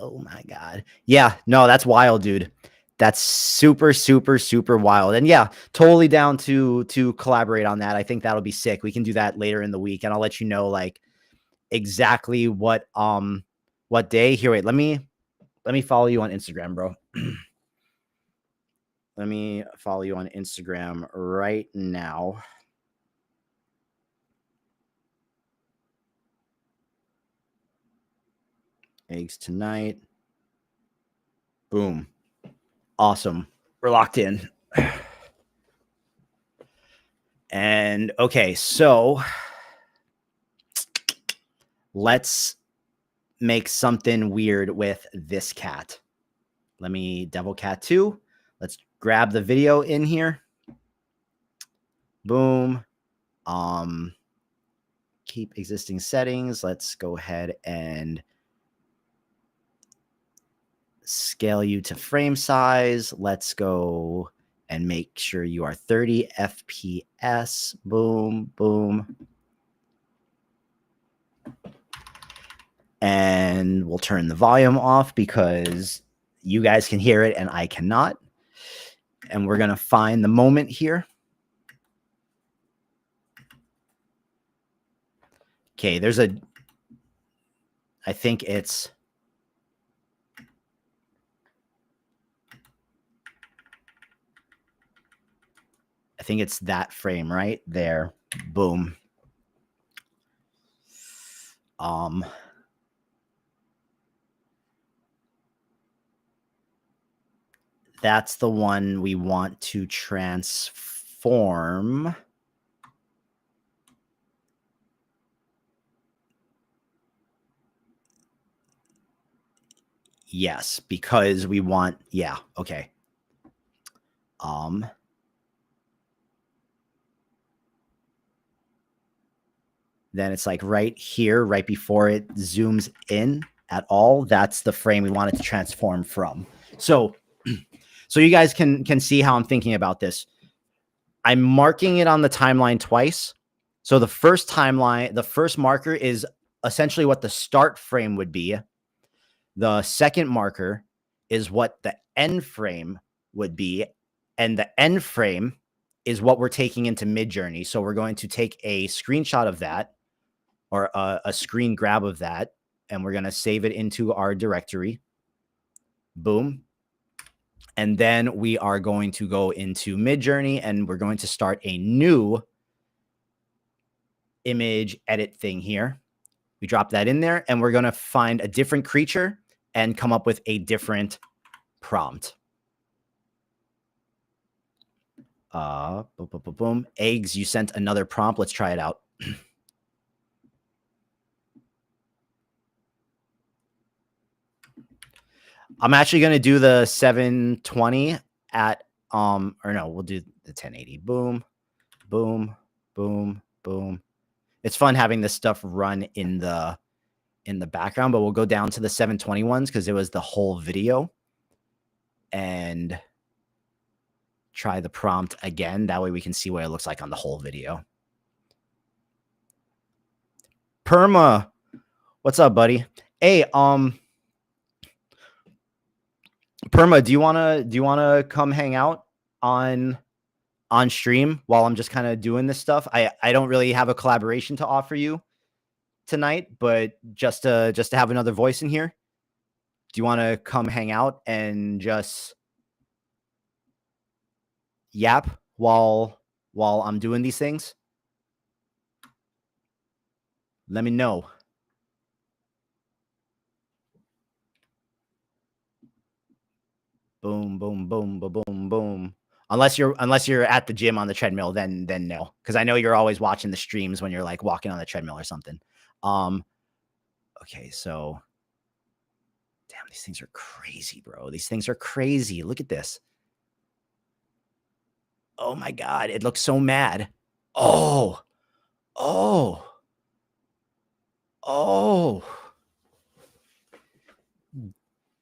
Oh my God. Yeah, no, that's wild, dude. That's super, super, super wild. And yeah, totally down to collaborate on that. I think that'll be sick. We can do that later in the week, and I'll let you know like exactly what day. Here, wait, let me follow you on Instagram, bro. Let me follow you on Instagram right now. Eggs tonight. Boom. Awesome. We're locked in. And okay, so let's make something weird with this cat. Let me Devil Cat 2. Let's grab the video in here. Boom. Keep existing settings. Let's go ahead and scale you to frame size. Let's go and make sure you are 30 FPS. Boom, boom. And we'll turn the volume off because you guys can hear it and I cannot. And we're going to find the moment here. Okay, there's a, I think it's, that frame right there. Boom. That's the one we want to transform. Yes, because we want, yeah, okay. Then it's like right here, right before it zooms in at all. That's the frame we want it to transform from. So you guys can see how I'm thinking about this. I'm marking it on the timeline twice. So the first timeline, the first marker is essentially what the start frame would be. The second marker is what the end frame would be. And the end frame is what we're taking into Midjourney. So we're going to take a screenshot of that, or a screen grab of that, and we're going to save it into our directory. Boom. And then we are going to go into Midjourney, and we're going to start a new image edit thing here. We drop that in there, and we're going to find a different creature and come up with a different prompt. Boom, boom, boom, boom. Eggs, you sent another prompt. Let's try it out. I'm actually going to do the 720 at, or no, we'll do the 1080. Boom, boom, boom, boom. It's fun having this stuff run in the background, but we'll go down to the 720 ones because it was the whole video, and try the prompt again. That way we can see what it looks like on the whole video. Perma, what's up, buddy? Hey, Perma, do you wanna come hang out on stream while I'm just kind of doing this stuff? I don't really have a collaboration to offer you tonight, but just to have another voice in here. Do you want to come hang out and just yap while I'm doing these things? Let me know. Boom, boom, boom, boom, boom, boom. Unless you're at the gym on the treadmill, then no, because I know you're always watching the streams when you're like walking on the treadmill or something. Okay, so damn, these things are crazy, bro. These things are crazy. Look at this. Oh my God, it looks so mad. Oh,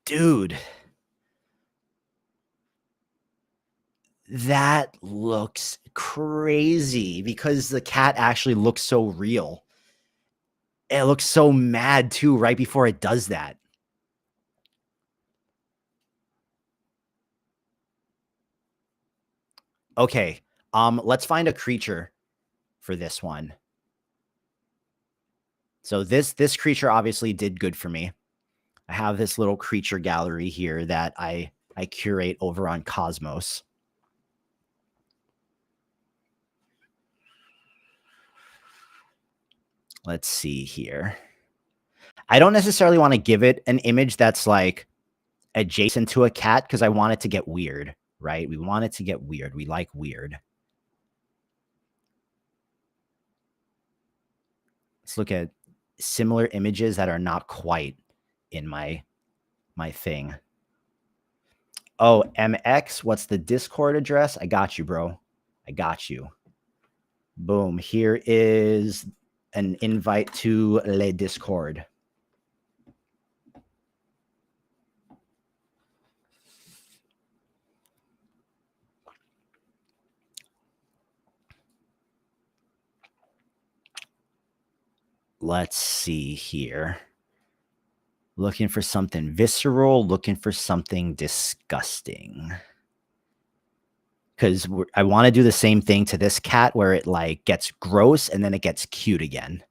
dude. That looks crazy because the cat actually looks so real. It looks so mad too right before it does that. Okay, let's find a creature for this one. So this creature obviously did good for me. I have this little creature gallery here that I curate over on Cosmos. Let's see here. I don't necessarily want to give it an image that's like adjacent to a cat because I want it to get weird, right? We want it to get weird. We like weird. Let's look at similar images that are not quite in my thing. Oh, MX, what's the Discord address? I got you, bro. I got you. Boom. Here is an invite to Le Discord. Let's see here. Looking for something visceral, looking for something disgusting. Because I want to do the same thing to this cat where it like gets gross and then it gets cute again.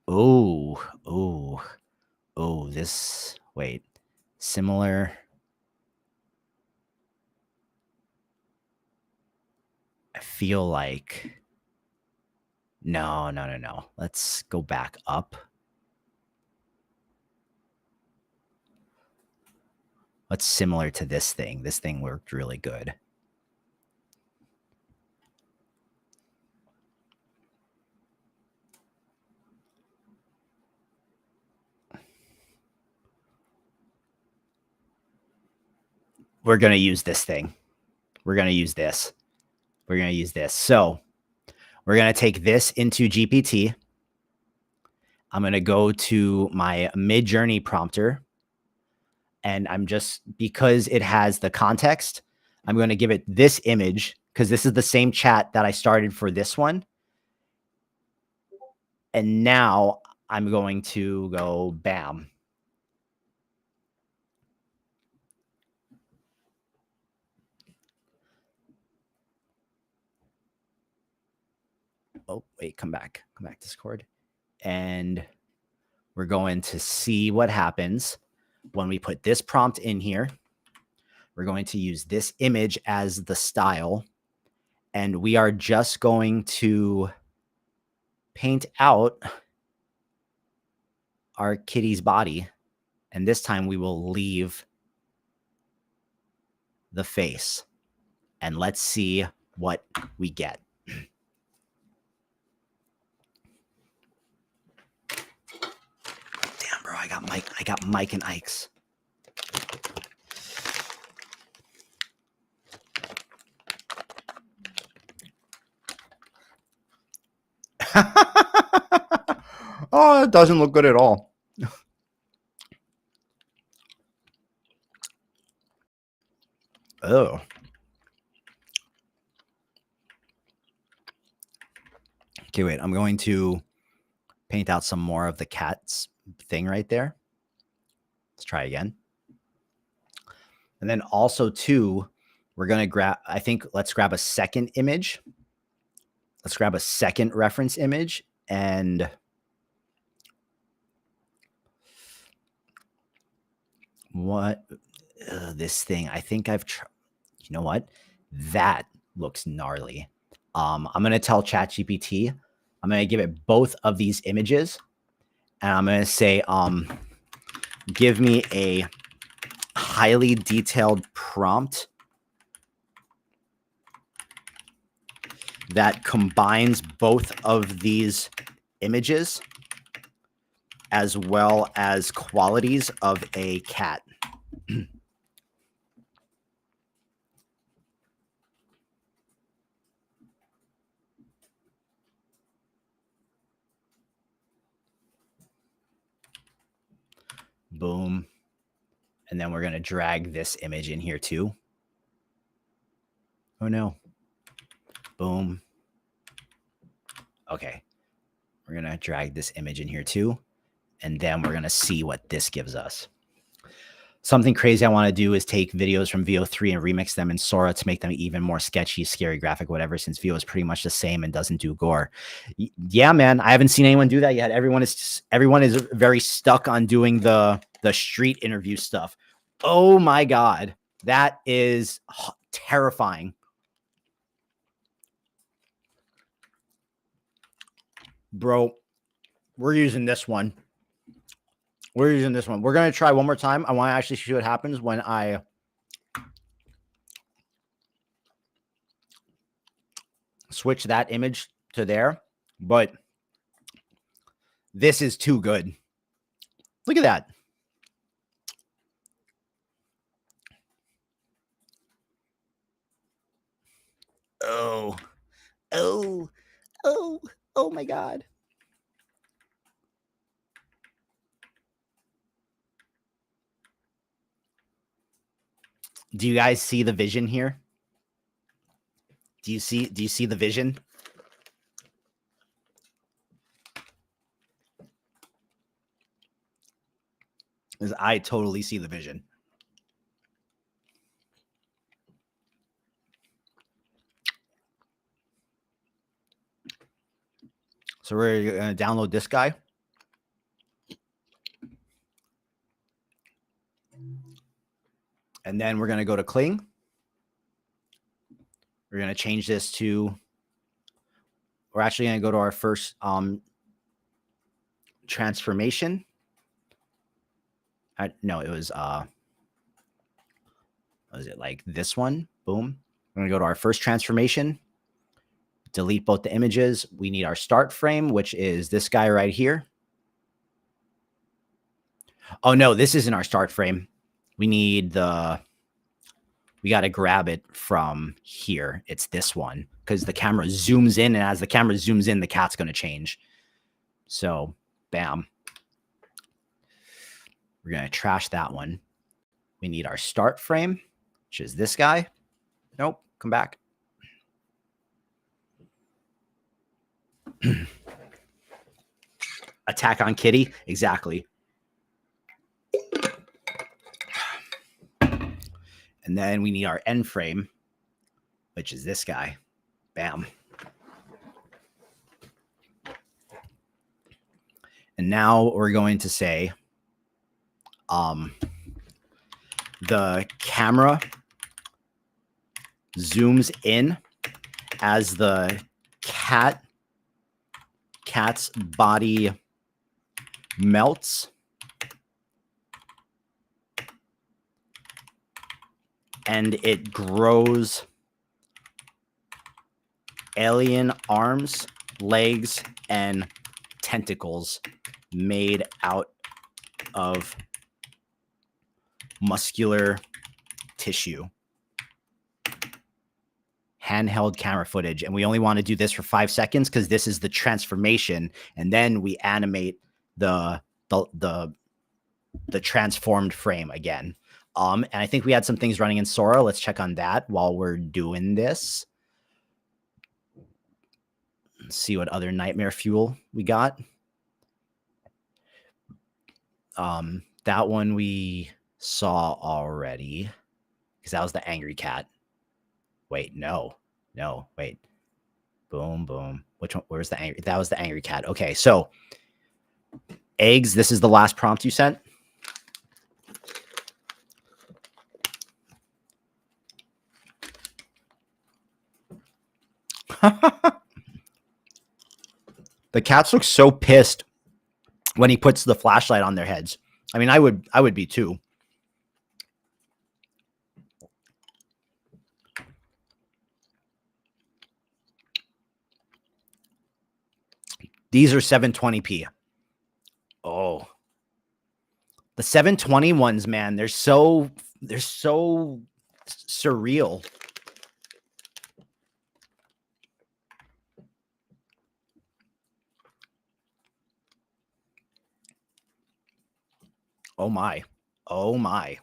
Oh, this, wait, similar. I feel like, no. Let's go back up. What's similar to this thing? This thing worked really good. We're going to use this thing. We're going to use this. We're going to use this. So we're going to take this into GPT. I'm going to go to my Midjourney prompter. And I'm just, because it has the context, I'm going to give it this image because this is the same chat that I started for this one. And now I'm going to go bam. oh, wait, come back, Discord. And we're going to see what happens when we put this prompt in here. We're going to use this image as the style. And we are just going to paint out our kitty's body. And this time we will leave the face. And let's see what we get. Damn, bro, I got Mike and Ike's. Oh, it doesn't look good at all. Oh. Okay, wait. I'm going to paint out some more of the cat's thing right there. Let's try again. And then also, too, we're going to grab, I think, let's grab a second image. Let's grab a second reference image and what this thing, I think I've tried. You know what? That looks gnarly. I'm going to tell ChatGPT, I'm going to give it both of these images and I'm going to say, give me a highly detailed prompt that combines both of these images as well as qualities of a cat. Boom. And then we're going to drag this image in here too. Oh no. Boom. Okay. We're going to drag this image in here too. And then we're going to see what this gives us. Something crazy I want to do is take videos from VO3 and remix them in Sora to make them even more sketchy, scary, graphic, whatever, since VO is pretty much the same and doesn't do gore. Yeah, man. I haven't seen anyone do that yet. Everyone is very stuck on doing the street interview stuff. Oh my God. That is terrifying. Bro, we're using this one. We're using this one. We're going to try one more time. I want to actually see what happens when I switch that image to there. But this is too good. Look at that. Oh, oh, oh, oh my God. Do you guys see the vision here? Do you see the vision? Because I totally see the vision. So we're going to download this guy. And then we're going to go to Kling. We're going to change this to, we're actually going to go to our first transformation. No, it was, was it like this one? Boom. We're going to go to our first transformation. Delete both the images. We need our start frame, which is this guy right here. Oh, no, this isn't our start frame. We need we got to grab it from here. It's this one because the camera zooms in, and as the camera zooms in, the cat's going to change. So, bam. We're going to trash that one. We need our start frame, which is this guy. Nope, come back. Attack on Kitty. Exactly. And then we need our end frame, which is this guy. Bam. And now we're going to say the camera zooms in as the cat's body melts, and it grows alien arms, legs, and tentacles made out of muscular tissue. Handheld camera footage, and we only want to do this for 5 seconds because this is the transformation, and then we animate the transformed frame again. And I think we had some things running in Sora. Let's check on that while we're doing this. Let's see what other nightmare fuel we got. That one we saw already because that was the angry cat. Wait, no, wait. Boom, boom. Which one? Where's the angry? That was the angry cat. Okay, so eggs. This is the last prompt you sent. The cats look so pissed when he puts the flashlight on their heads. I mean, I would be too. These are 720p. Oh, the 720 ones, man, they're so surreal. Oh my. Oh my.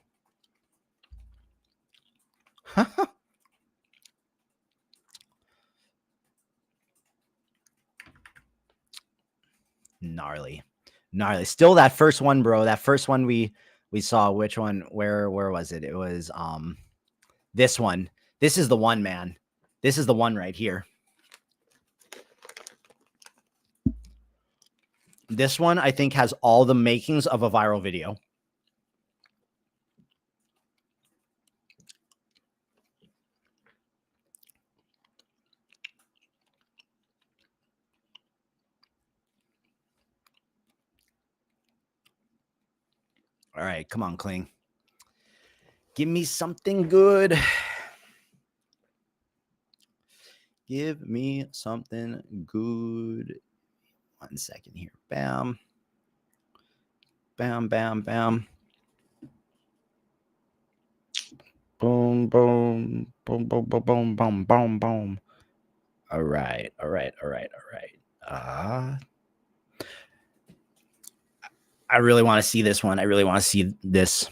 Gnarly. Still that first one, bro. That first one we saw. Which one? Where was it? It was this one. This is the one, man. This is the one right here. This one I think has all the makings of a viral video. All right, come on, Kling. Give me something good. Give me something good. 1 second here. Bam. Bam, bam, bam. Boom, boom, boom, boom, boom, boom, boom, boom, boom. All right. I really want to see this one. I really want to see this,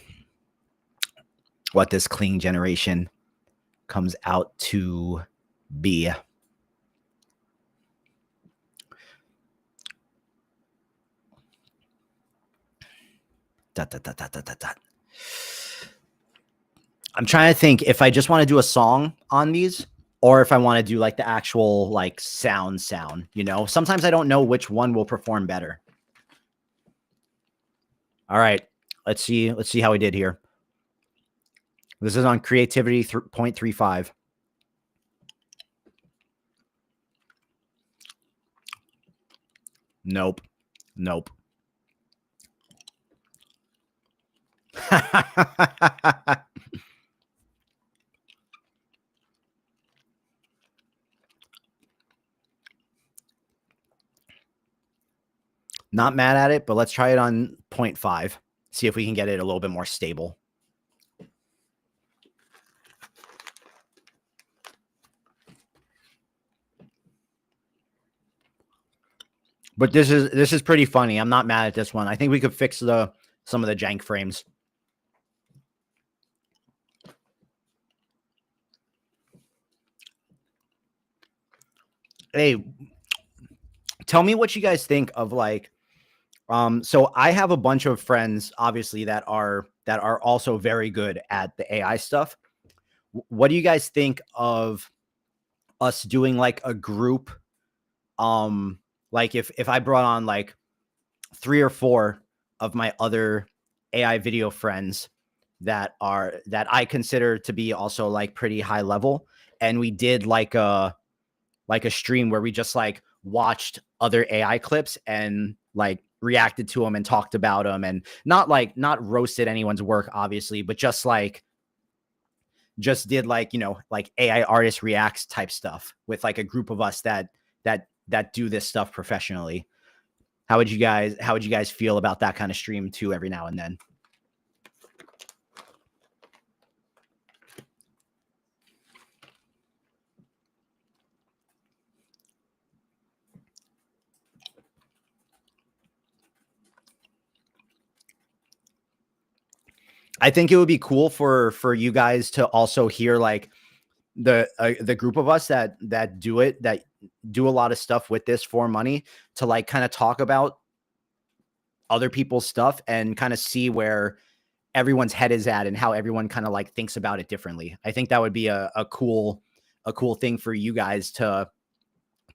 what this clean generation comes out to be. I'm trying to think if I just want to do a song on these or if I want to do like the actual like sound, you know, sometimes I don't know which one will perform better. All right, let's see how we did here. This is on creativity 0.35. Nope. Not mad at it, but let's try it on 0.5. See if we can get it a little bit more stable. But this is pretty funny. I'm not mad at this one. I think we could fix some of the jank frames. Hey, tell me what you guys think of like so I have a bunch of friends obviously that are also very good at the AI stuff. What do you guys think of us doing like a group like if I brought on like 3 or 4 of my other AI video friends that I consider to be also like pretty high level, and we did like a stream where we just like watched other AI clips and like reacted to them and talked about them, and not roasted anyone's work obviously, but just did like, you know, like AI artist reacts type stuff with like a group of us that do this stuff professionally. How would you guys feel about that kind of stream too every now and then? I think it would be cool for you guys to also hear like the group of us that do it, that do a lot of stuff with this for money, to like kind of talk about other people's stuff and kind of see where everyone's head is at and how everyone kind of like thinks about it differently. I think that would be a cool thing for you guys to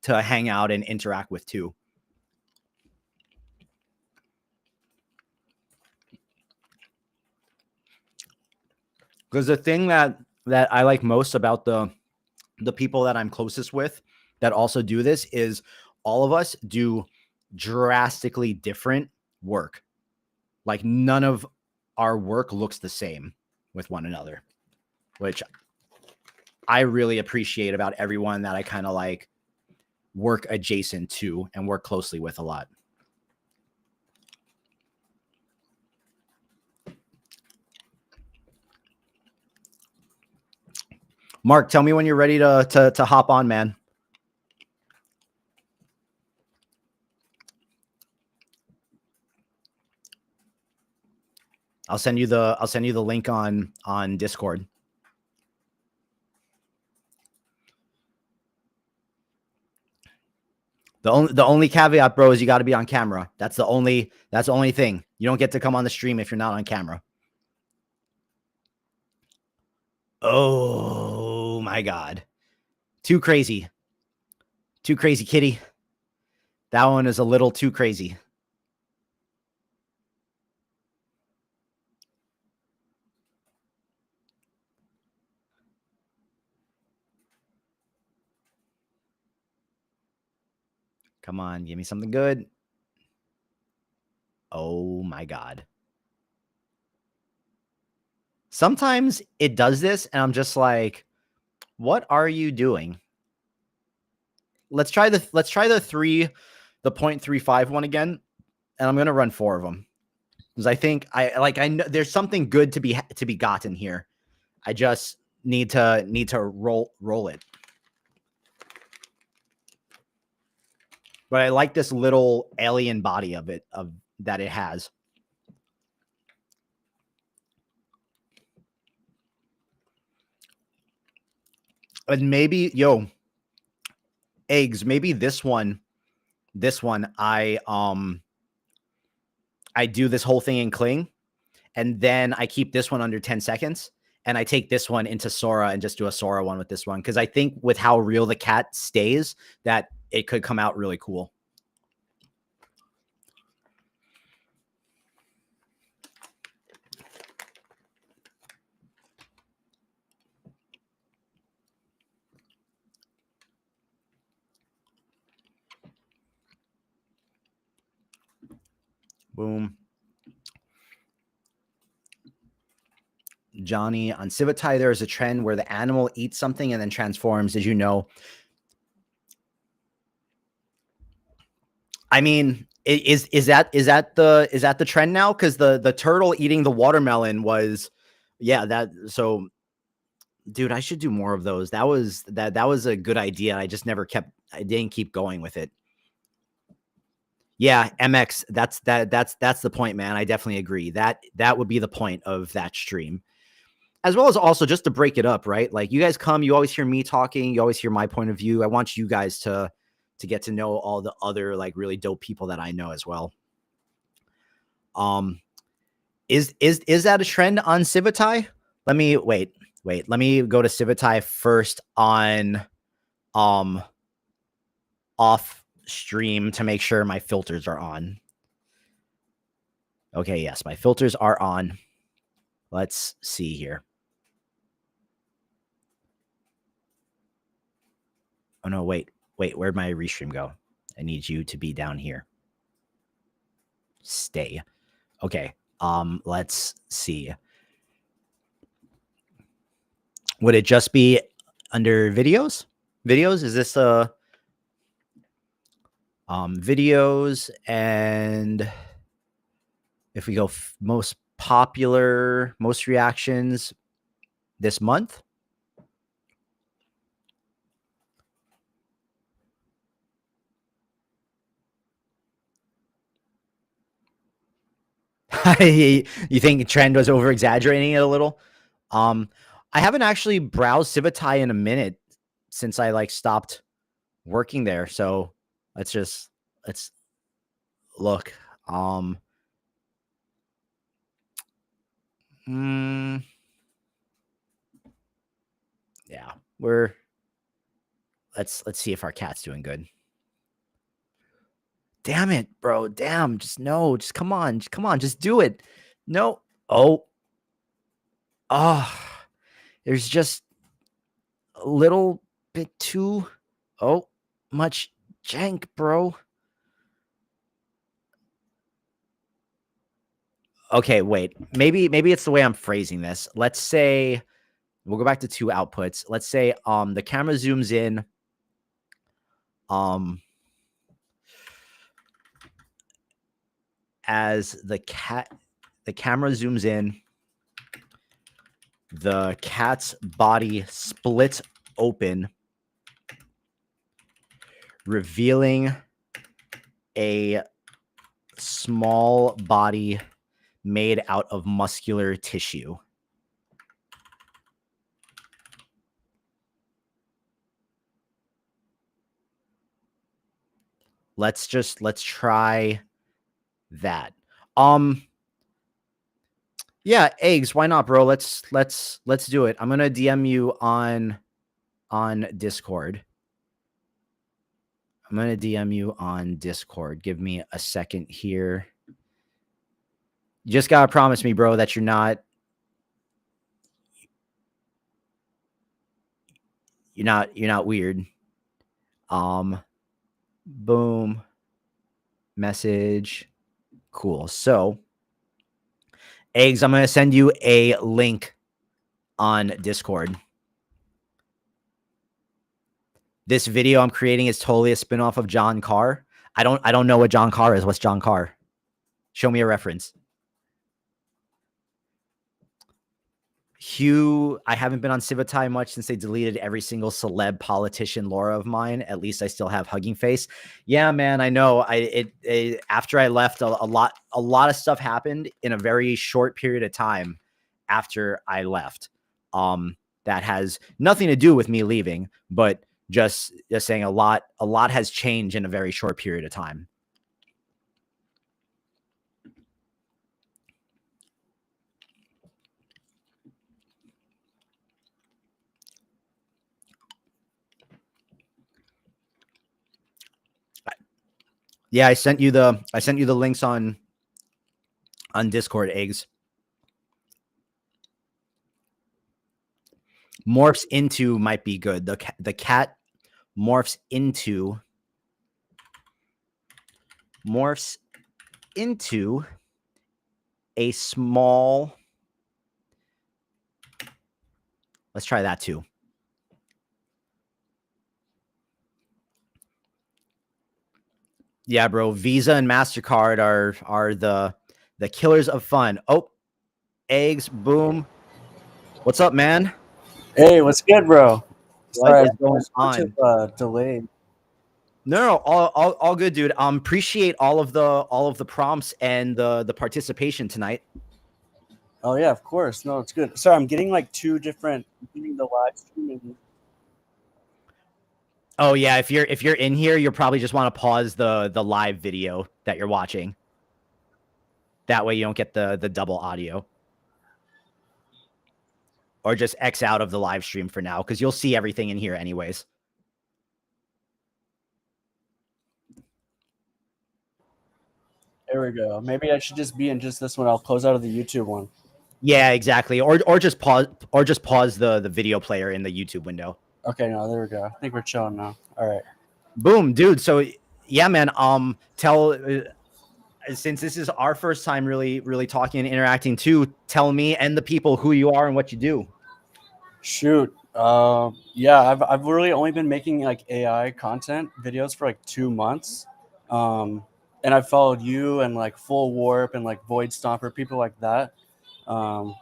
hang out and interact with too. Because the thing that I like most about the people that I'm closest with that also do this is all of us do drastically different work. Like none of our work looks the same with one another, which I really appreciate about everyone that I kind of like work adjacent to and work closely with a lot. Mark, tell me when you're ready to hop on, man. I'll send you the link on Discord. The only caveat, bro, is you got to be on camera. That's the only thing. You don't get to come on the stream if you're not on camera. Oh my God. Too crazy. Too crazy, kitty. That one is a little too crazy. Come on, give me something good. Oh my God. Sometimes it does this and I'm just like, what are you doing? Let's try the 0.35 one again. And I'm going to run 4 of them. Because I think I know there's something good to be gotten here. I just need to roll it. But I like this little alien body of that it has. And maybe, eggs, maybe this one I do this whole thing in Kling, and then I keep this one under 10 seconds, and I take this one into Sora and just do a Sora one with this one, because I think with how real the cat stays, that it could come out really cool. Boom. Johnny, on Civitai, there is a trend where the animal eats something and then transforms, as you know. I mean, is that the trend now? Because the turtle eating the watermelon was, yeah, that. So, dude, I should do more of those. That was a good idea. I just I didn't keep going with it. Yeah, MX, that's the point, man. I definitely agree. That would be the point of that stream. As well as also just to break it up, right? Like you guys come, you always hear me talking, you always hear my point of view. I want you guys to get to know all the other like really dope people that I know as well. Is that a trend on Civitai? Let me wait. Let me go to Civitai first on off stream to make sure my filters are on. Okay, yes, my filters are on. Let's see here. Oh no, wait, where'd my restream go? I need you to be down here. Stay. Okay, let's see. Would it just be under videos? Videos? Is this videos? And if we go most popular, most reactions this month. You think Trend was over exaggerating it a little? I haven't actually browsed Civitai in a minute since I like stopped working there. So let's look. Yeah, let's see if our cat's doing good. Damn it, bro. Damn, just come on, just do it. No. Oh, there's just a little bit too much jank, bro. Okay, wait. Maybe it's the way I'm phrasing this. Let's say we'll go back to 2 outputs. Let's say the camera zooms in as the camera zooms in, the cat's body splits open, revealing a small body made out of muscular tissue. Let's try that. Yeah, eggs, why not, bro? Let's do it. I'm gonna DM you on Discord. I'm gonna DM you on Discord. Give me a second here. You just gotta promise me, bro, that you're not weird. Boom. Message. Cool. So, eggs, I'm gonna send you a link on Discord. This video I'm creating is totally a spinoff of John Carr. I don't know what John Carr is. What's John Carr? Show me a reference. Hugh, I haven't been on Civitai much since they deleted every single celeb politician Laura of mine. At least I still have Hugging Face. Yeah, man, I know. After I left, a lot of stuff happened in a very short period of time after I left. That has nothing to do with me leaving, but just saying a lot has changed in a very short period of time. Yeah, I sent you the links on Discord, eggs. Morphs into might be good. The cat morphs into a small. Let's try that too. Yeah, bro. Visa and MasterCard are the killers of fun. Oh, eggs, boom. What's up, man? Hey, what's good, bro? What is going on? Delayed. No, all good, dude. Appreciate all of the prompts and the participation tonight. Oh yeah, of course. No, it's good. Sorry, I'm getting like 2 different. I'm getting the live stream. Oh yeah, if you're in here, you'll probably just want to pause the live video that you're watching. That way you don't get the double audio. Or just X out of the live stream for now, because you'll see everything in here anyways. Hey, There we go. Maybe I should just be in just this one. I'll close out of the YouTube one. Yeah, exactly. Or just pause the video player in the YouTube window. Okay, no, there we go. I think we're chilling now. All right. Boom, dude. So yeah, man. Since this is our first time really talking and interacting too, tell me and the people who you are and what you do. Shoot. Yeah, I've really only been making like AI content videos for like 2 months. And I've followed you and like Full Warp and like Void Stomper, people like that. And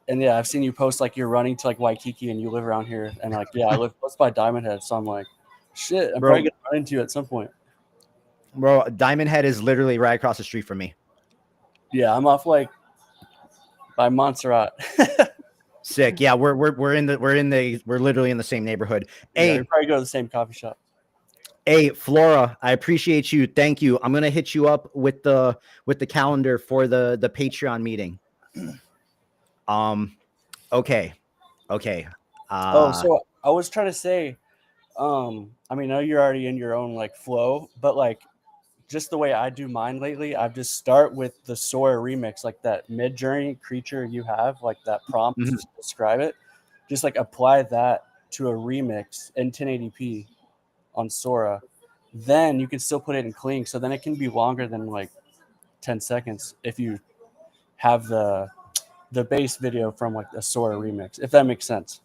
yeah, I've seen you post like you're running to like Waikiki and you live around here. And like, yeah, I live close by Diamond Head. So I'm like, shit, I'm probably gonna run into you at some point. Bro, Diamond Head is literally right across the street from me. Yeah, I'm off like by Montserrat. Sick. Yeah, we're literally in the same neighborhood. Hey, yeah, we probably go to the same coffee shop. Hey, Flora, I appreciate you. Thank you. I'm gonna hit you up with the calendar for the Patreon meeting. Okay. So I was trying to say, I mean, I know you're already in your own like flow, but like just the way I do mine lately, I just start with the Sora remix, like that Midjourney creature you have, like that prompt to describe it. Just like apply that to a remix in 1080p on Sora. Then you can still put it in clean, so then it can be longer than like 10 seconds if you have the base video from like a Sora remix, if that makes sense.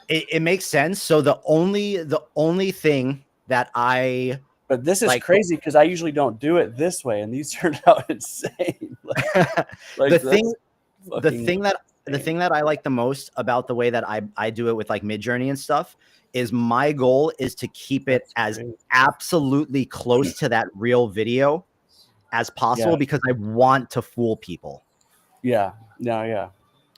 It makes sense. So the only thing that but this is crazy because I usually don't do it this way, and these turned out insane. The thing that I like the most about the way that I do it with like Midjourney and stuff is my goal is to keep it as absolutely close to that real video as possible because I want to fool people. Yeah. No, yeah.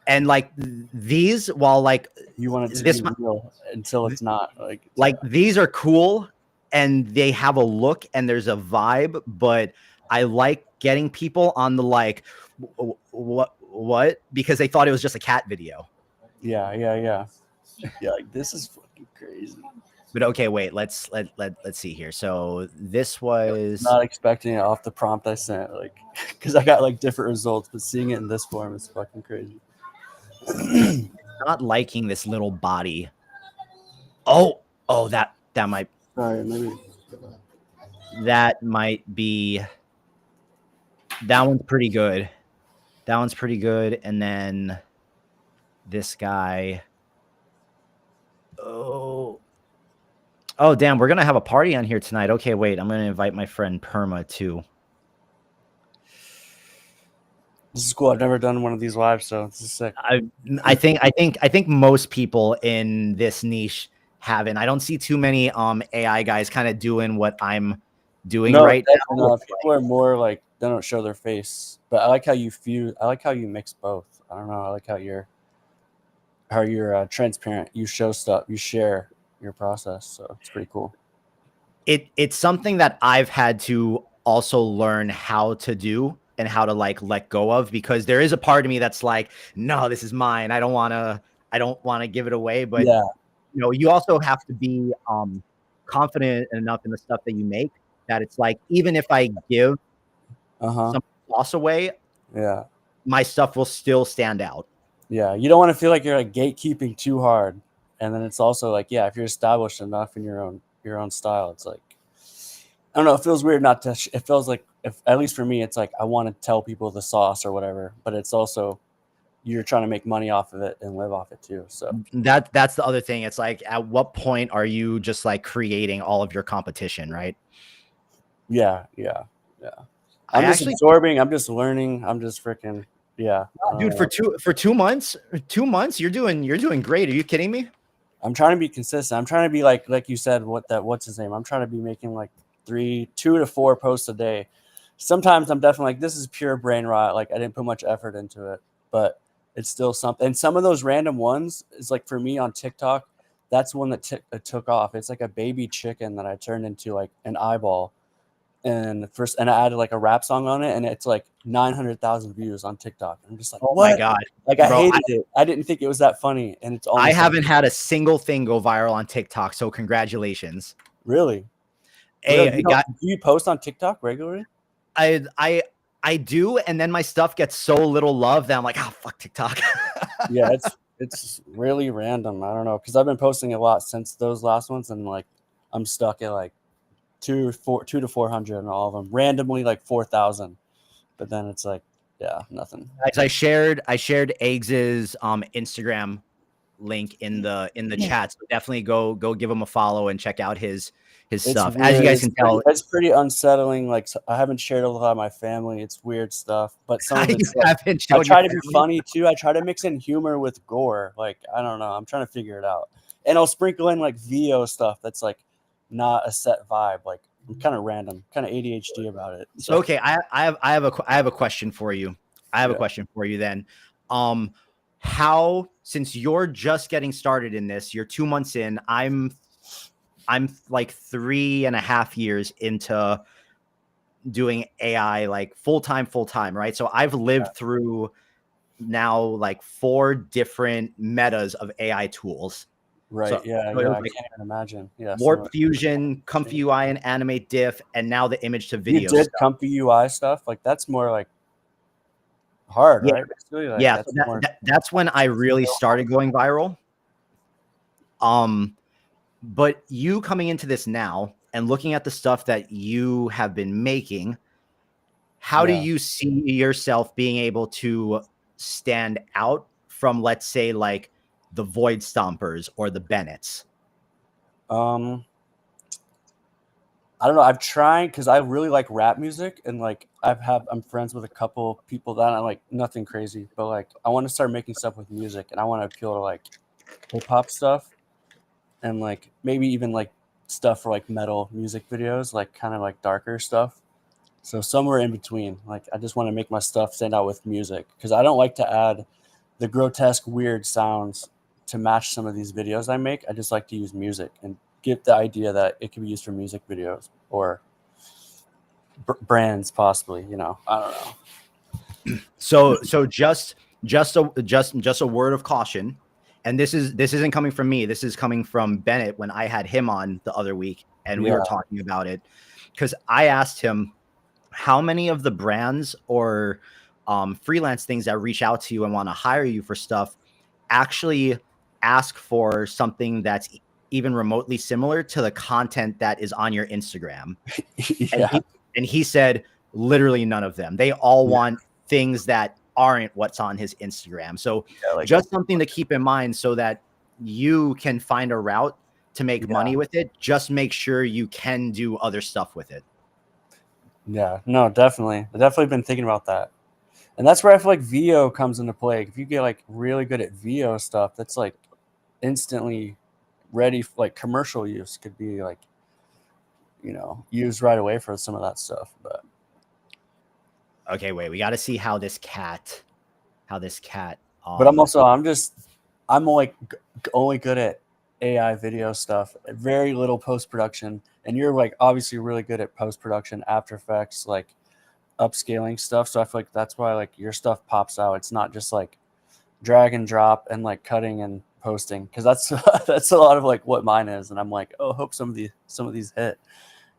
And like these, while like you want it to be real until it's not like these are cool and they have a look and there's a vibe, but I like getting people on the like what because they thought it was just a cat video. Yeah. Like this is fucking crazy. But okay, wait, let's see here. So this was not expecting it off the prompt I sent, like because I got like different results, but seeing it in this form is fucking crazy. Not liking this little body. Oh, that might. Sorry, maybe that might be. That one's pretty good. And then this guy. Oh, damn, we're gonna have a party on here tonight. Okay, wait, I'm gonna invite my friend Perma too. This is cool. I've never done one of these live, so this is sick. I think most people in this niche haven't. I don't see too many AI guys kind of doing what I'm doing right now. No, people are more like they don't show their face, but I like how you fuse. I like how you mix both. I don't know. I like how you're transparent. You show stuff. You share your process. So it's pretty cool. It's something that I've had to also learn how to do and how to like let go of, because there is a part of me that's like, no, this is mine. I don't want to give it away. But yeah, you know, you also have to be confident enough in the stuff that you make that it's like, even if I give some sauce away, my stuff will still stand out. Yeah, you don't want to feel like you're like gatekeeping too hard. And then it's also like, yeah, if you're established enough in your own style, it's like, I don't know, it feels weird not to, it feels like, if at least for me, it's like, I want to tell people the sauce or whatever, but it's also, you're trying to make money off of it and live off it too. So that's the other thing. It's like, at what point are you just like creating all of your competition, right? Yeah. I'm just absorbing. I'm just learning. I'm just freaking, yeah. Dude, for 2 months, you're doing great. Are you kidding me? I'm trying to be consistent. I'm trying to be like you said, what's his name? I'm trying to be making like 2 to 4 posts a day. Sometimes I'm definitely like, this is pure brain rot. Like I didn't put much effort into it, but it's still something. And some of those random ones is like, for me on TikTok, that's one that took off. It's like a baby chicken that I turned into like an eyeball. And I added like a rap song on it, and it's like 900,000 views on TikTok. I'm just like, oh what? my God. Like I hated it. I didn't think it was that funny. And it's I haven't had a single thing go viral on TikTok. So congratulations. Really? Hey, do you post on TikTok regularly? I I do, and then my stuff gets so little love that I'm like, oh fuck TikTok. Yeah, it's really random. I don't know, because I've been posting a lot since those last ones, and like I'm stuck at like 2 to 400 and all of them randomly like 4,000, but then it's like, yeah, nothing. Guys, I shared Eggs's Instagram link in the chat, so definitely go give him a follow and check out his stuff. As you guys can tell, it's pretty unsettling. Like, I haven't shared a lot of my family. It's weird stuff, but some of it's like, I try to be funny too. I try to mix in humor with gore. Like, I don't know, I'm trying to figure it out, and I'll sprinkle in like VO stuff that's like not a set vibe. Like, I'm kind of random, kind of ADHD about it. So okay, I have a question for you. I have a question for you then. How, since you're just getting started in this, you're 2 months in, I'm like 3.5 years into doing AI like full time, right? So I've lived through now like 4 different metas of AI tools. Right. So, I can't even imagine. Yeah. Warp Fusion, Comfy UI, and Animate Diff, and now the image to video. You did stuff. Comfy UI stuff, like that's more like hard, right? Basically, like, yeah, that's when I really started going viral. But you coming into this now and looking at the stuff that you have been making, how do you see yourself being able to stand out from, let's say, like the Void Stompers or the Bennetts? I don't know. I've tried, because I really like rap music, and like I'm friends with a couple people that I like, nothing crazy, but like I want to start making stuff with music, and I want to appeal to like hip hop stuff, and like maybe even like stuff for like metal music videos, like kind of like darker stuff. So somewhere in between, like I just want to make my stuff stand out with music, because I don't like to add the grotesque, weird sounds to match some of these videos I make. I just like to use music and get the idea that it can be used for music videos or brands, possibly. You know, I don't know. So just a word of caution, and this isn't coming from me. This is coming from Bennett when I had him on the other week, and we were talking about it, because I asked him how many of the brands or freelance things that reach out to you and want to hire you for stuff actually ask for something that's even remotely similar to the content that is on your Instagram. And he said literally none of them. They all want things that aren't what's on his Instagram. So just something to keep in mind, so that you can find a route to make money with it. Just make sure you can do other stuff with it. Yeah, no, definitely. I've definitely been thinking about that. And that's where I feel like VO comes into play. If you get like really good at VO stuff, that's like instantly ready for like commercial use, could be like, you know, used right away for some of that stuff. But okay, wait, we got to see how this cat but I'm like only good at AI video stuff, very little post-production, and you're like obviously really good at post-production, After Effects, like upscaling stuff. So I feel like that's why like your stuff pops out. It's not just like drag and drop and like cutting and posting, because that's a lot of like what mine is, and I'm like, oh, hope some of these hit,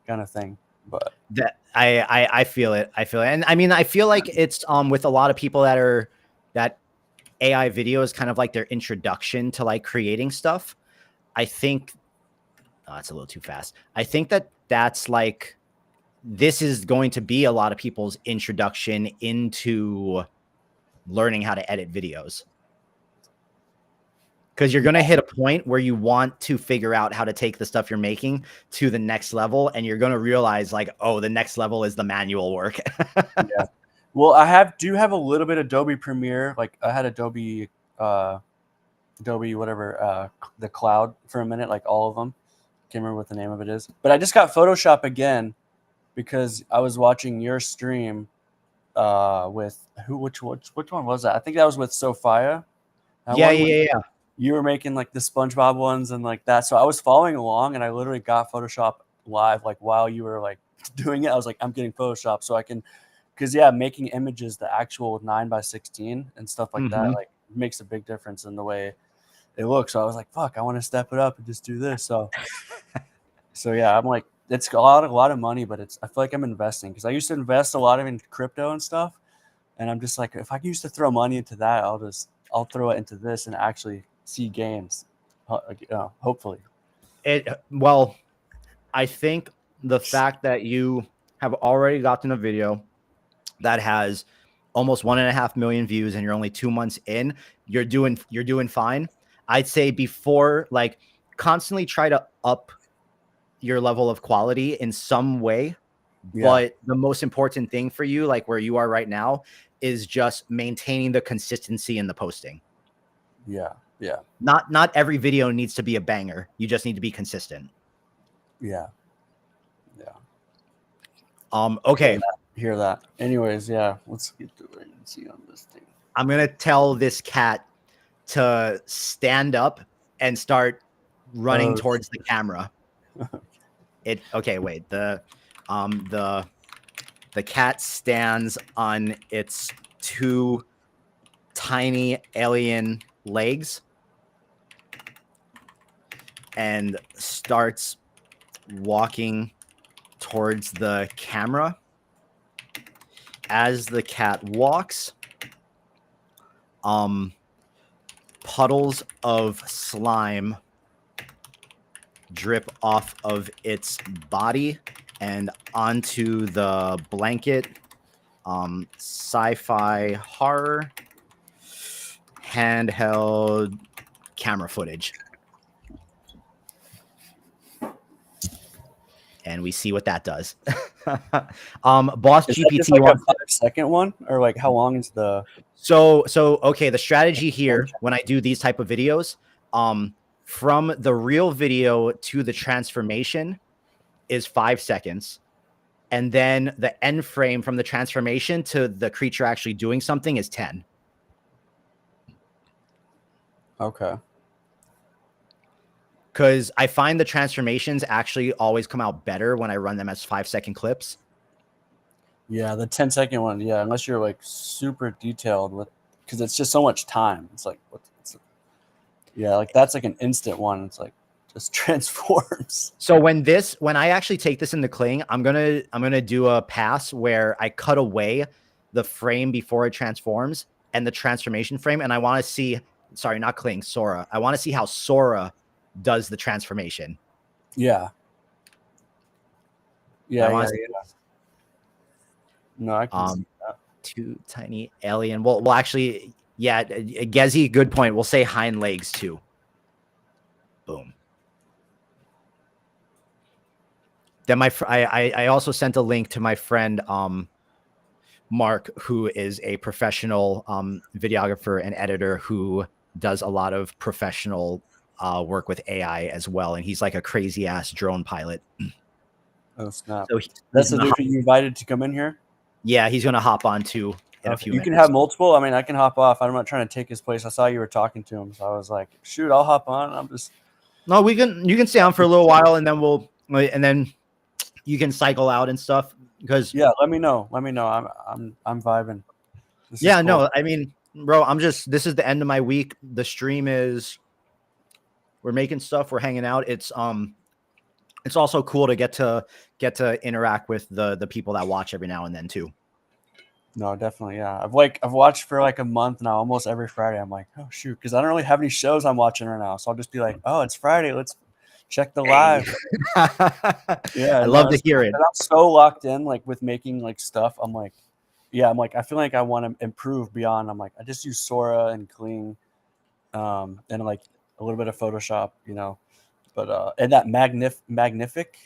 kind of thing. But that I feel it, and I mean I feel like it's with a lot of people that AI video is kind of like their introduction to like creating stuff. I think that's a little too fast. I think that's like, this is going to be a lot of people's introduction into learning how to edit videos. Because you're going to hit a point where you want to figure out how to take the stuff you're making to the next level. And you're going to realize like, oh, the next level is the manual work. Yeah. Well, I do have a little bit of Adobe Premiere. Like I had Adobe whatever, the cloud for a minute, like all of them. Can't remember what the name of it is. But I just got Photoshop again because I was watching your stream with which one was that? I think that was with Sophia. Yeah. You were making like the SpongeBob ones and like that. So I was following along, and I literally got Photoshop live like while you were like doing it. I was like, I'm getting Photoshop so I can, because making images the actual 9:16 and stuff like that like makes a big difference in the way it looks. So I was like, fuck, I want to step it up and just do this. So yeah, I'm like, it's a lot of money, but I feel like I'm investing because I used to invest a lot in crypto and stuff, and I'm just like, if I used to throw money into that, I'll throw it into this and actually see gains, hopefully. Well, I think the fact that you have already gotten a video that has almost 1.5 million views and you're only 2 months in, you're doing fine. I'd say before, like, constantly try to up your level of quality in some way. Yeah. But the most important thing for you, like where you are right now, is just maintaining the consistency in the posting. Yeah. Yeah. Not every video needs to be a banger. You just need to be consistent. Yeah. Okay. Hear that. Anyways, yeah, let's get to it and see on this thing. I'm gonna tell this cat to stand up and start running towards the camera. Okay, wait. The cat stands on its 2 tiny alien legs and starts walking towards the camera. As the cat walks, puddles of slime drip off of its body and onto the blanket. Sci-fi horror handheld camera footage. And we see what that does. Boss Is GPT that just like a 5-second one, or like how long is the? So okay, the strategy here when I do these type of videos, from the real video to the transformation is 5 seconds, and then the end frame from the transformation to the creature actually doing something is 10. Okay. Because I find the transformations actually always come out better when I run them as 5-second clips. Yeah, the 10-second one. Yeah, unless you're like super detailed with, because it's just so much time. It's like, yeah, like that's like an instant one. It's like just transforms. So when I actually take this into Kling, I'm gonna do a pass where I cut away the frame before it transforms and the transformation frame, and I want to see. Sorry, not Kling, Sora. I want to see how Sora does the transformation. Yeah. Yeah. No, I can see that. 2 tiny alien. Well, actually, yeah, Gezi, good point. We'll say hind legs too. Boom. Then I also sent a link to my friend Mark, who is a professional videographer and editor who does a lot of professional work with AI as well, and he's like a crazy ass drone pilot. Oh snap! So that's the dude you invited to come in here. Yeah, he's gonna hop on too in a few minutes. You can have multiple. I mean, I can hop off. I'm not trying to take his place. I saw you were talking to him, so I was like, shoot, I'll hop on. I'm just. No, you can stay on for a little while, and then you can cycle out and stuff. Because let me know. I'm vibing. Yeah, cool. No, I mean, bro, this is the end of my week. The stream is. We're making stuff. We're hanging out. It's also cool to get to interact with the people that watch every now and then too. No, definitely, yeah. I've watched for like a month now, almost every Friday. I'm like, oh shoot, because I don't really have any shows I'm watching right now, so I'll just be like, oh, it's Friday, let's check the live. Yeah, I love to hear it. I'm so locked in, like with making like stuff. I'm like, I feel like I want to improve beyond. I'm like, I just use Sora and Kling, and like a little bit of Photoshop, but and that magnific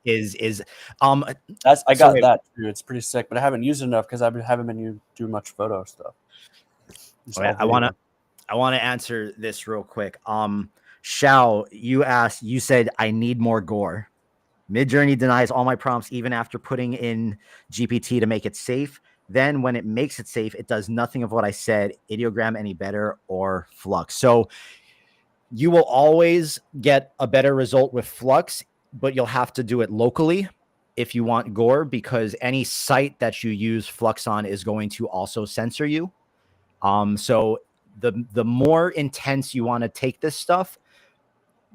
is I got that too. It's pretty sick, but I haven't used it enough because I haven't been doing much photo stuff. I want to answer this real quick. Shao, you said I need more gore. Midjourney denies all my prompts even after putting in GPT to make it safe. Then when it makes it safe, it does nothing of what I said, ideogram any better or Flux. So you will always get a better result with Flux, but you'll have to do it locally if you want gore, because any site that you use Flux on is going to also censor you. So the more intense you want to take this stuff,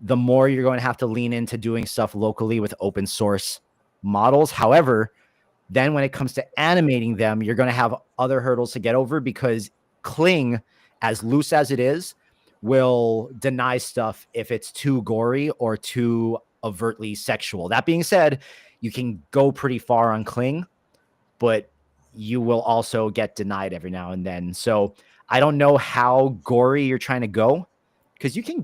the more you're going to have to lean into doing stuff locally with open source models. However, then when it comes to animating them, you're going to have other hurdles to get over because Kling, as loose as it is, will deny stuff if it's too gory or too overtly sexual. That being said, you can go pretty far on Kling, but you will also get denied every now and then. So I don't know how gory you're trying to go, because you can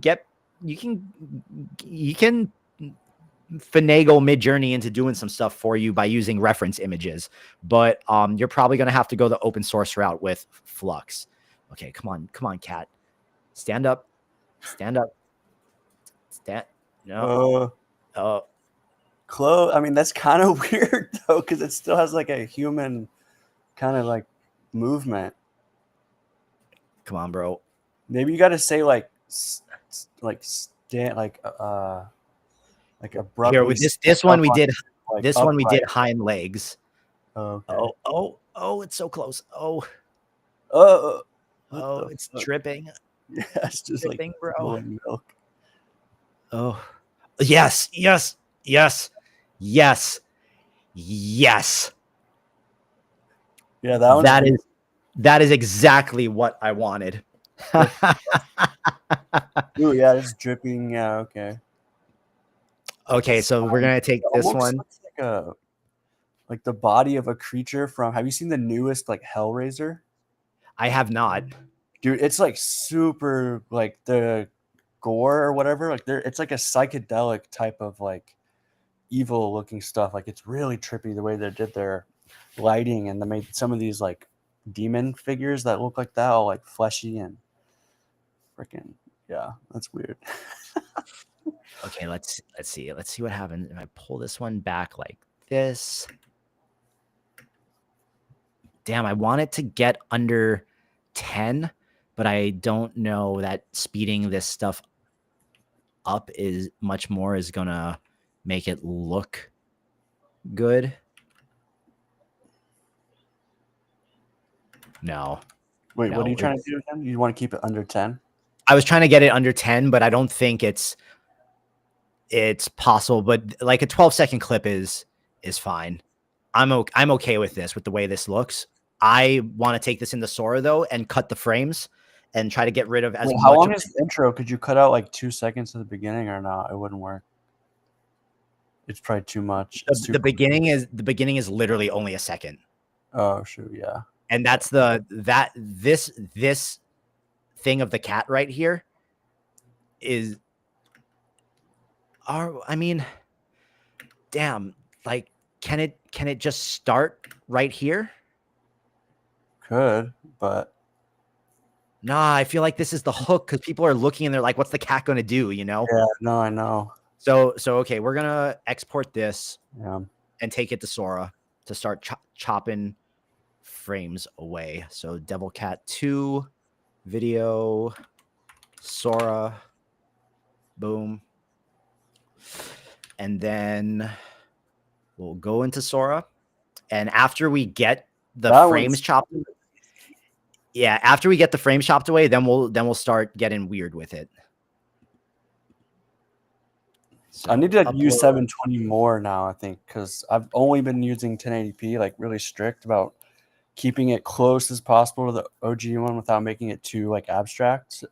finagle Midjourney into doing some stuff for you by using reference images, but you're probably going to have to go the open source route with Flux. Okay, come on, cat, stand up. No. Close. I mean, that's kind of weird though, because it still has like a human kind of like movement. Come on, bro. Maybe you got to say like stand like abruptly. Here with this one we did like this one we did upright. hind legs. Okay. Oh, it's so close. Oh, it's dripping. Yeah, it's just dripping, like bro. spilling milk. Oh, yes. Yeah, that is exactly what I wanted. Ooh, yeah, it's dripping. Yeah, okay. Okay, so we're gonna take this one. Looks like the body of a creature from. Have you seen the newest like Hellraiser? I have not. Dude, it's like super like the gore or whatever. Like it's like a psychedelic type of like evil looking stuff. Like it's really trippy the way they did their lighting, and they made some of these like demon figures that look like that, all like fleshy and freaking that's weird. Okay, let's see what happens if I pull this one back like this. Damn, I want it to get under 10, but I don't know that speeding this stuff up is much more is gonna make it look good. No. Wait, no, what are you trying to do again? You want to keep it under 10? I was trying to get it under 10, but I don't think it's possible. But like a 12-second clip is fine. I'm okay with this, with the way this looks. I want to take this into Sora though and cut the frames and try to get rid of as much. How long is the intro? Could you cut out like 2 seconds at the beginning or not? It wouldn't work. It's probably too much. The beginning is literally only a second. Oh shoot, yeah. And that's this thing of the cat right here is I mean, damn, like can it just start right here? Could, but nah, I feel like this is the hook because people are looking and they're like, what's the cat gonna do, you know? Yeah, no, I know. So okay, we're gonna export this and take it to Sora to start chopping frames away. So Devil Cat 2 video, Sora, boom. And then we'll go into Sora. And after we get the frames chopped, after we get the frames chopped away, then we'll start getting weird with it. So I need to use 720 more now, I think, because I've only been using 1080p, like really strict about keeping it close as possible to the OG one without making it too like abstract.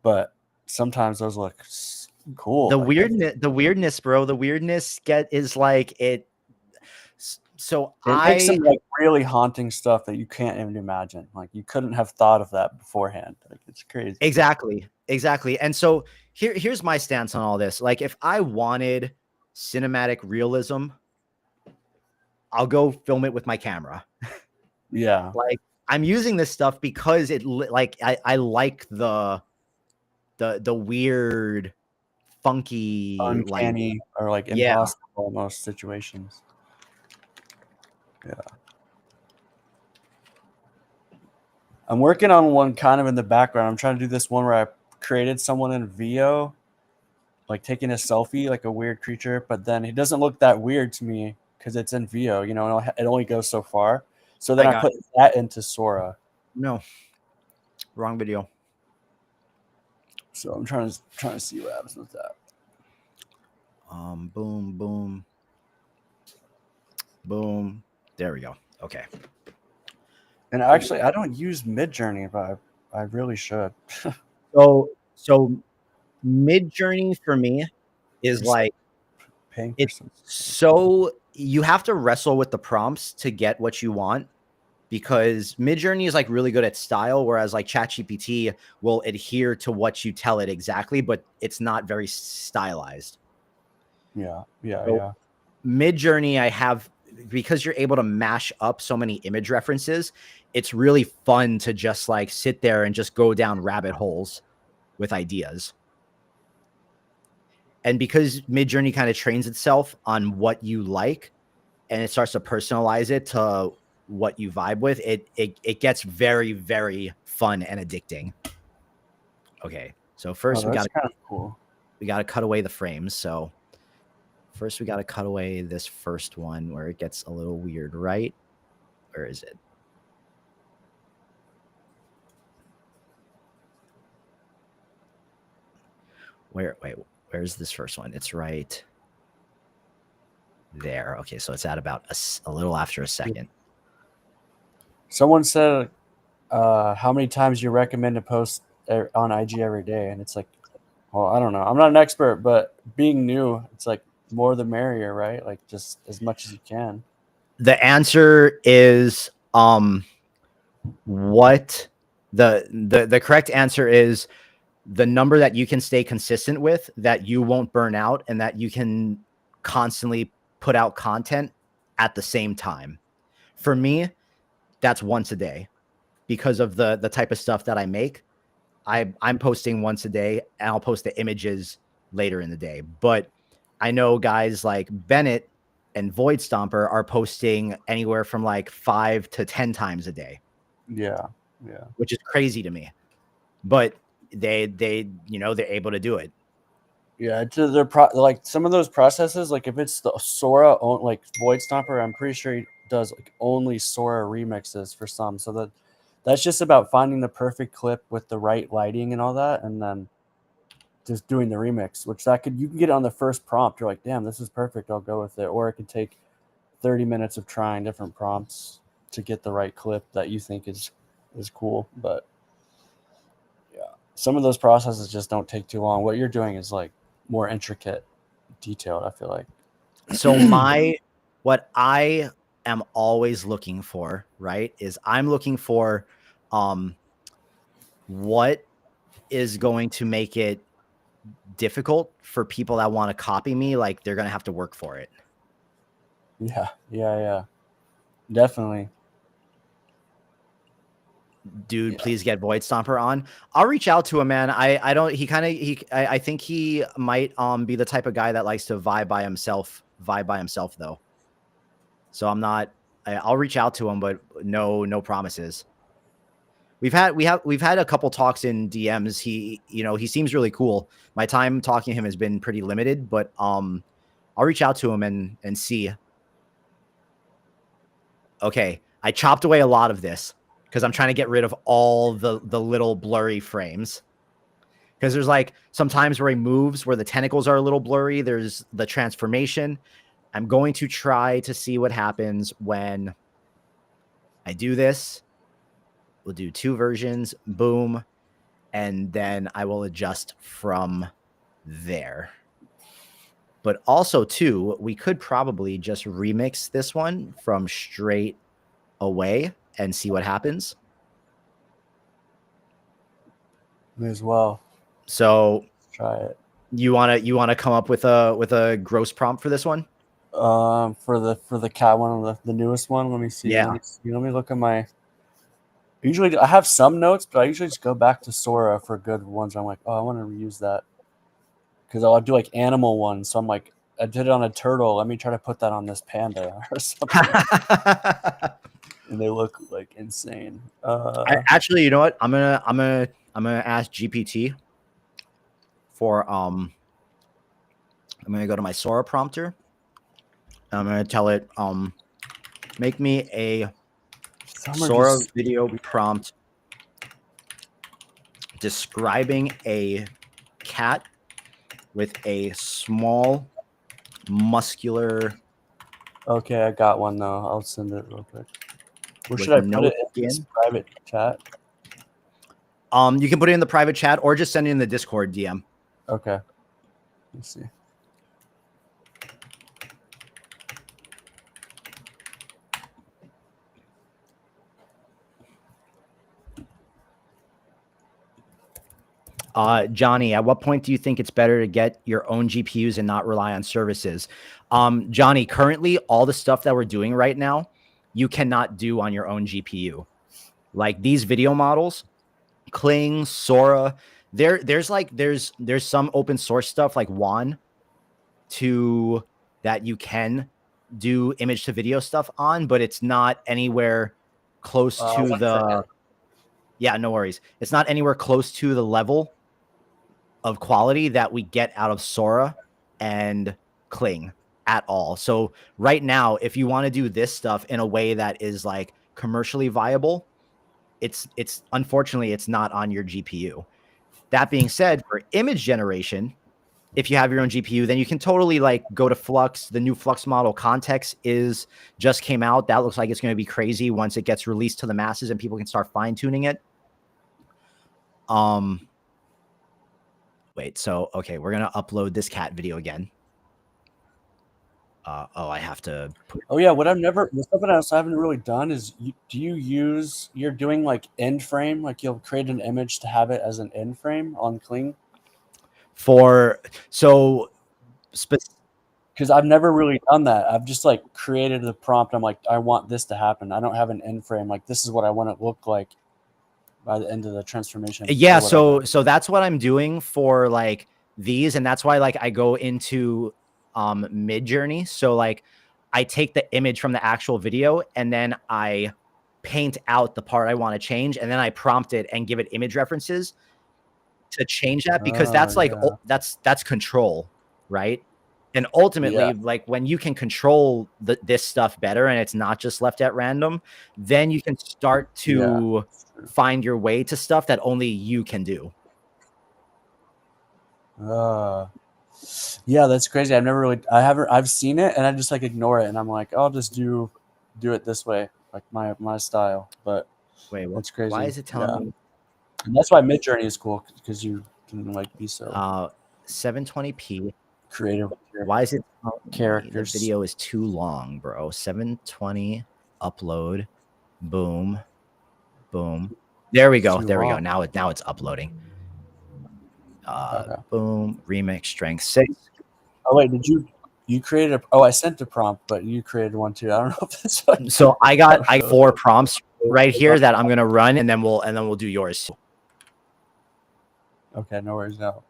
But sometimes those look cool. The weirdness, bro. The weirdness is like it. So it makes some like really haunting stuff that you can't even imagine. Like you couldn't have thought of that beforehand. Like it's crazy. Exactly. And so here's my stance on all this. Like if I wanted cinematic realism, I'll go film it with my camera. Yeah. Like I'm using this stuff because it like I like the weird, funky, uncanny, or like impossible almost situations. Yeah. I'm working on one kind of in the background. I'm trying to do this one where I created someone in VO, like taking a selfie, like a weird creature, but then it doesn't look that weird to me because it's in VO, you know, it only goes so far. So then I put that into Sora. No. Wrong video. So I'm trying to see what happens with that. Boom, boom, boom. There we go. Okay. And actually, I don't use Midjourney, but I really should. So Midjourney for me is like Paying for it's some. so you have to wrestle with the prompts to get what you want, because Midjourney is like really good at style, whereas like ChatGPT will adhere to what you tell it exactly, but it's not very stylized. Yeah. So Midjourney, I have, because you're able to mash up so many image references, it's really fun to just like sit there and just go down rabbit holes with ideas. And because Midjourney kind of trains itself on what you like and it starts to personalize it to what you vibe with, it gets very, very fun and addicting. Okay. So first we got kind of cool. We got to cut away the frames. So first we got to cut away this first one where it gets a little weird, right? Where is it? Where's this first one? It's right there. Okay, so it's at about a little after a second. Someone said, how many times you recommend to post on IG every day? And it's like, well, I don't know. I'm not an expert, but being new, it's like more the merrier, right? Like just as much as you can. The answer is what the correct answer is the number that you can stay consistent with, that you won't burn out, and that you can constantly put out content at the same time. For me, that's once a day because of the type of stuff that I make. I'm posting once a day, and I'll post the images later in the day. But I know guys like Bennett and Void Stomper are posting anywhere from like 5 to 10 times a day. Yeah. Which is crazy to me. But they're able to do it. Yeah, like some of those processes, like if it's the Sora, like Void Stomper, I'm pretty sure he does like only Sora remixes for some. So that's just about finding the perfect clip with the right lighting and all that, and then just doing the remix, which you can get it on the first prompt. You're like, damn, this is perfect. I'll go with it. Or it could take 30 minutes of trying different prompts to get the right clip that you think is cool. But yeah, some of those processes just don't take too long. What you're doing is like more intricate, detailed, I feel like. So what I am always looking for, right, is I'm looking for what is going to make it difficult for people that want to copy me. Like they're going to have to work for it. Yeah. Definitely. Dude, please get Void Stomper on. I'll reach out to him, man. I think he might be the type of guy that likes to vibe by himself though. So I'll reach out to him, but no promises. We've had a couple talks in DMs. He seems really cool. My time talking to him has been pretty limited, but I'll reach out to him and see. Okay, I chopped away a lot of this because I'm trying to get rid of all the little blurry frames. Because there's like sometimes where he moves where the tentacles are a little blurry. There's the transformation. I'm going to try to see what happens when I do this. We'll do 2 versions, boom, and then I will adjust from there. But also, too, we could probably just remix this one from straight away and see what happens. May as well. So let's try it. You wanna come up with a gross prompt for this one? For the cat one, the newest one. Let me see. Yeah. Let me look at my. Usually, I have some notes, but I usually just go back to Sora for good ones. I'm like, oh, I want to reuse that because I'll do like animal ones. So I'm like, I did it on a turtle. Let me try to put that on this panda or something. And they look like insane. Actually, you know what? I'm gonna ask GPT for I'm gonna go to my Sora prompter. I'm gonna tell it make me a Sora video prompt describing a cat with a small muscular. Okay, I got one though. I'll send it real quick. Where With should I no put it? In this skin? private chat. You can put it in the private chat or just send it in the Discord DM. Okay. Let's see. Johnny, at what point do you think it's better to get your own GPUs and not rely on services? Johnny, currently all the stuff that we're doing right now, you cannot do on your own GPU. Like these video models, Kling, Sora, there's some open source stuff like Wan that you can do image to video stuff on, but it's not anywhere close to the, yeah, no worries. It's not anywhere close to the level of quality that we get out of Sora and Kling at all. So right now, if you want to do this stuff in a way that is like commercially viable, it's unfortunately it's not on your GPU. That being said, for image generation, if you have your own GPU, then you can totally like go to Flux. The new Flux model Context just came out. That looks like it's going to be crazy once it gets released to the masses and people can start fine tuning it. Wait, so, okay, we're going to upload this cat video again. I have to put... Oh yeah, something else I haven't really done is, you're doing like end frame, like you'll create an image to have it as an end frame on Kling? Because I've never really done that. I've just like created the prompt. I'm like, I want this to happen. I don't have an end frame. Like this is what I want it to look like by the end of the transformation. Yeah, so that's what I'm doing for like these, and that's why like I go into Midjourney. So like I take the image from the actual video and then I paint out the part I want to change, and then I prompt it and give it image references to change that, because that's like that's control, right? And ultimately, like when you can control this stuff better and it's not just left at random, then you can start to find your way to stuff that only you can do. Yeah, that's crazy. I've seen it and I just like ignore it, and I'm like, I'll just do it this way, like my style. But wait, that's crazy. Why is it telling me? And that's why Midjourney is cool, because you can like be so 720p creative. Why is it characters? The video is too long, bro. 720 upload, boom, boom. There we go. There we go. Now it's uploading. Boom, remix strength 6. Oh wait, did you created I sent a prompt, but you created one too. I don't know if that's what. So I got 4 prompts right here that I'm gonna run, and then we'll do yours. Okay, no worries. Now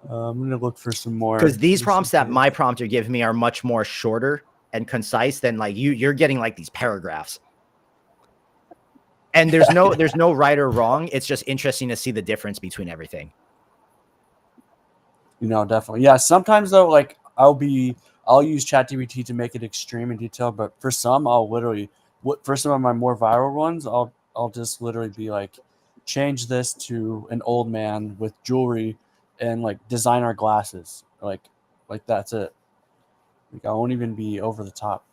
I'm gonna look for some more, because these prompts that my prompter gives me are much more shorter and concise than like you're getting like these paragraphs. And there's no right or wrong. It's just interesting to see the difference between everything. Definitely. Yeah. Sometimes though, like I'll use ChatGPT to make it extreme in detail, but for some, for some of my more viral ones, I'll just literally be like, change this to an old man with jewelry and like designer glasses. Like that's it. Like I won't even be over the top.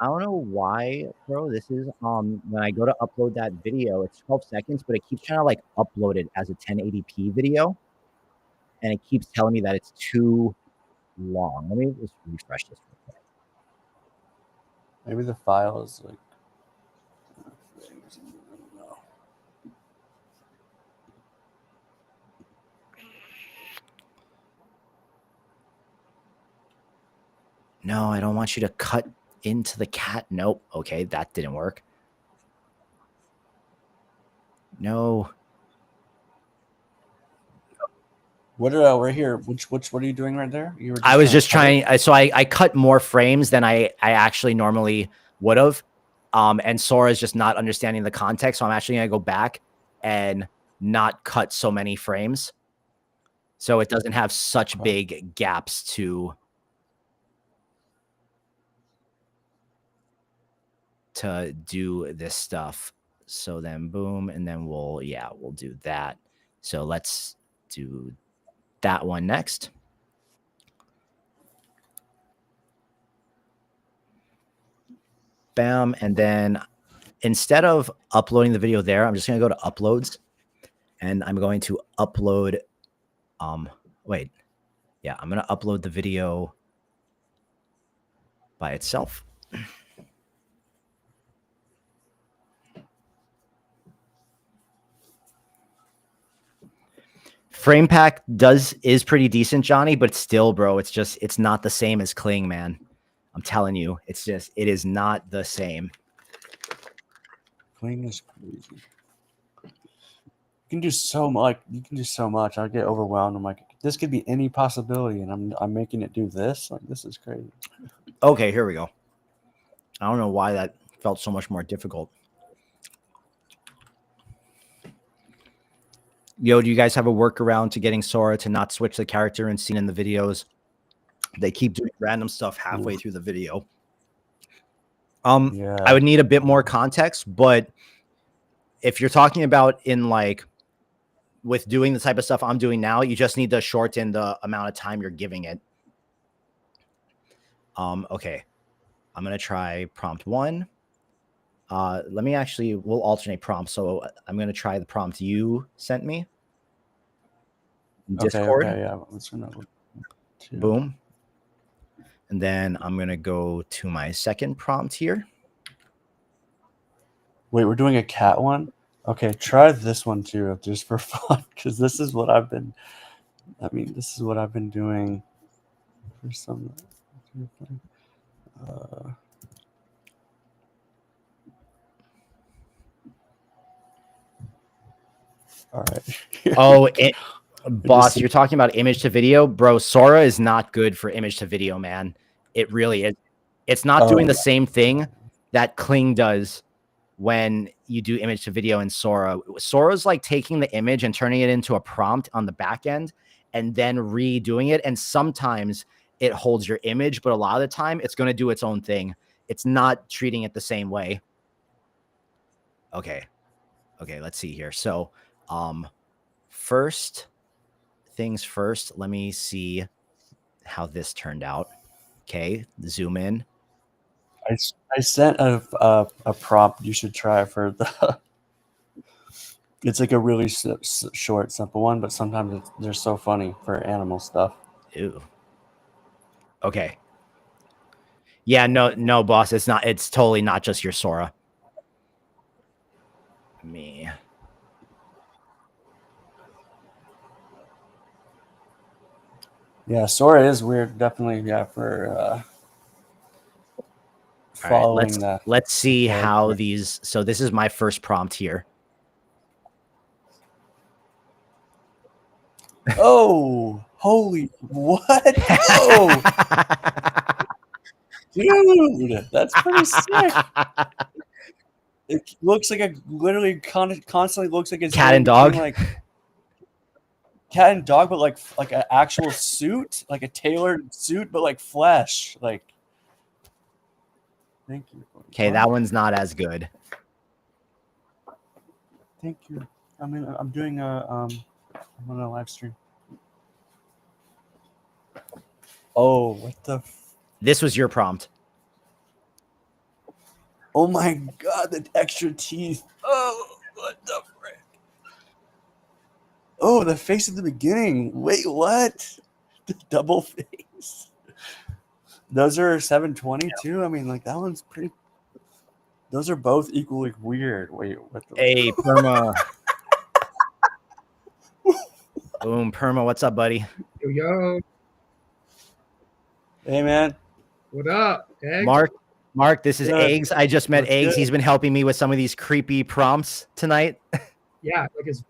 I don't know why, bro. This is when I go to upload that video, it's 12 seconds, but it keeps trying to like upload it as a 1080p video. And it keeps telling me that it's too long. Let me just refresh this real quick. Maybe the file is like, I don't know. No, I don't want you to cut into the cat. Nope. Okay, that didn't work. No. Right here? What are you doing right there? I was just trying. So I cut more frames than I actually normally would have. And Sora's just not understanding the context. So I'm actually going to go back and not cut so many frames, so it doesn't have such big gaps to do this stuff. So then boom, and then we'll do that. So let's do that one next. Bam. And then instead of uploading the video there, I'm just going to go to uploads and I'm going to upload. Wait. Yeah, I'm going to upload the video by itself. Frame pack is pretty decent, Johnny, but still, bro, it's not the same as Kling, man. I'm telling you, it is not the same. Kling is crazy. You can do so much. You can do so much. I get overwhelmed. I'm like, this could be any possibility, and I'm making it do this. Like, this is crazy. Okay, here we go. I don't know why that felt so much more difficult. Yo, do you guys have a workaround to getting Sora to not switch the character and scene in the videos? They keep doing random stuff halfway through the video. Yeah. I would need a bit more context, but if you're talking about in like with doing the type of stuff I'm doing now, you just need to shorten the amount of time you're giving it. Okay. I'm going to try prompt 1. We'll alternate prompts. So I'm going to try the prompt you sent me. Discord. Okay, yeah. Let's go. Boom. And then I'm going to go to my second prompt here. Wait, we're doing a cat one? Okay, try this one too, just for fun, because this is what I've been. This is what I've been doing for some. All right. Boss, you're talking about image to video, bro. Sora is not good for image to video, man. It really is. It's not doing the same thing that Kling does when you do image to video in Sora. Sora's like taking the image and turning it into a prompt on the back end and then redoing it. And sometimes it holds your image, but a lot of the time it's going to do its own thing. It's not treating it the same way. Okay. Okay, let's see here. So, first things first, let me see how this turned out. Okay, zoom in. I sent a prompt you should try for the. It's like a really short, simple one, but sometimes they're so funny for animal stuff. Ew. Okay. Yeah, no, boss. It's not. It's totally not just your Sora. Me. Yeah, Sora is weird. Definitely, yeah, for following that. Let's see how these. So this is my first prompt here. Oh, holy what? Oh, dude, that's pretty sick. It looks like literally constantly looks like it's cat and dog. Like cat and dog, but like an actual suit, like a tailored suit, but like flesh. Like, thank you. Okay, that one's not as good. Thank you. I mean, I'm doing I'm on a live stream. Oh, what the? This was your prompt. Oh my god, the extra teeth. Oh, what the frick? Oh, the face at the beginning. Wait, what? The double face. Those are 720 too. I mean, like that one's pretty. Those are both equally weird. Wait, what the? Hey, Perma. Boom, Perma. What's up, buddy? Yo. Hey, man. What up, Eggs? Mark, this is Eggs. I just met Eggs. good. He's been helping me with some of these creepy prompts tonight. Yeah, like it's.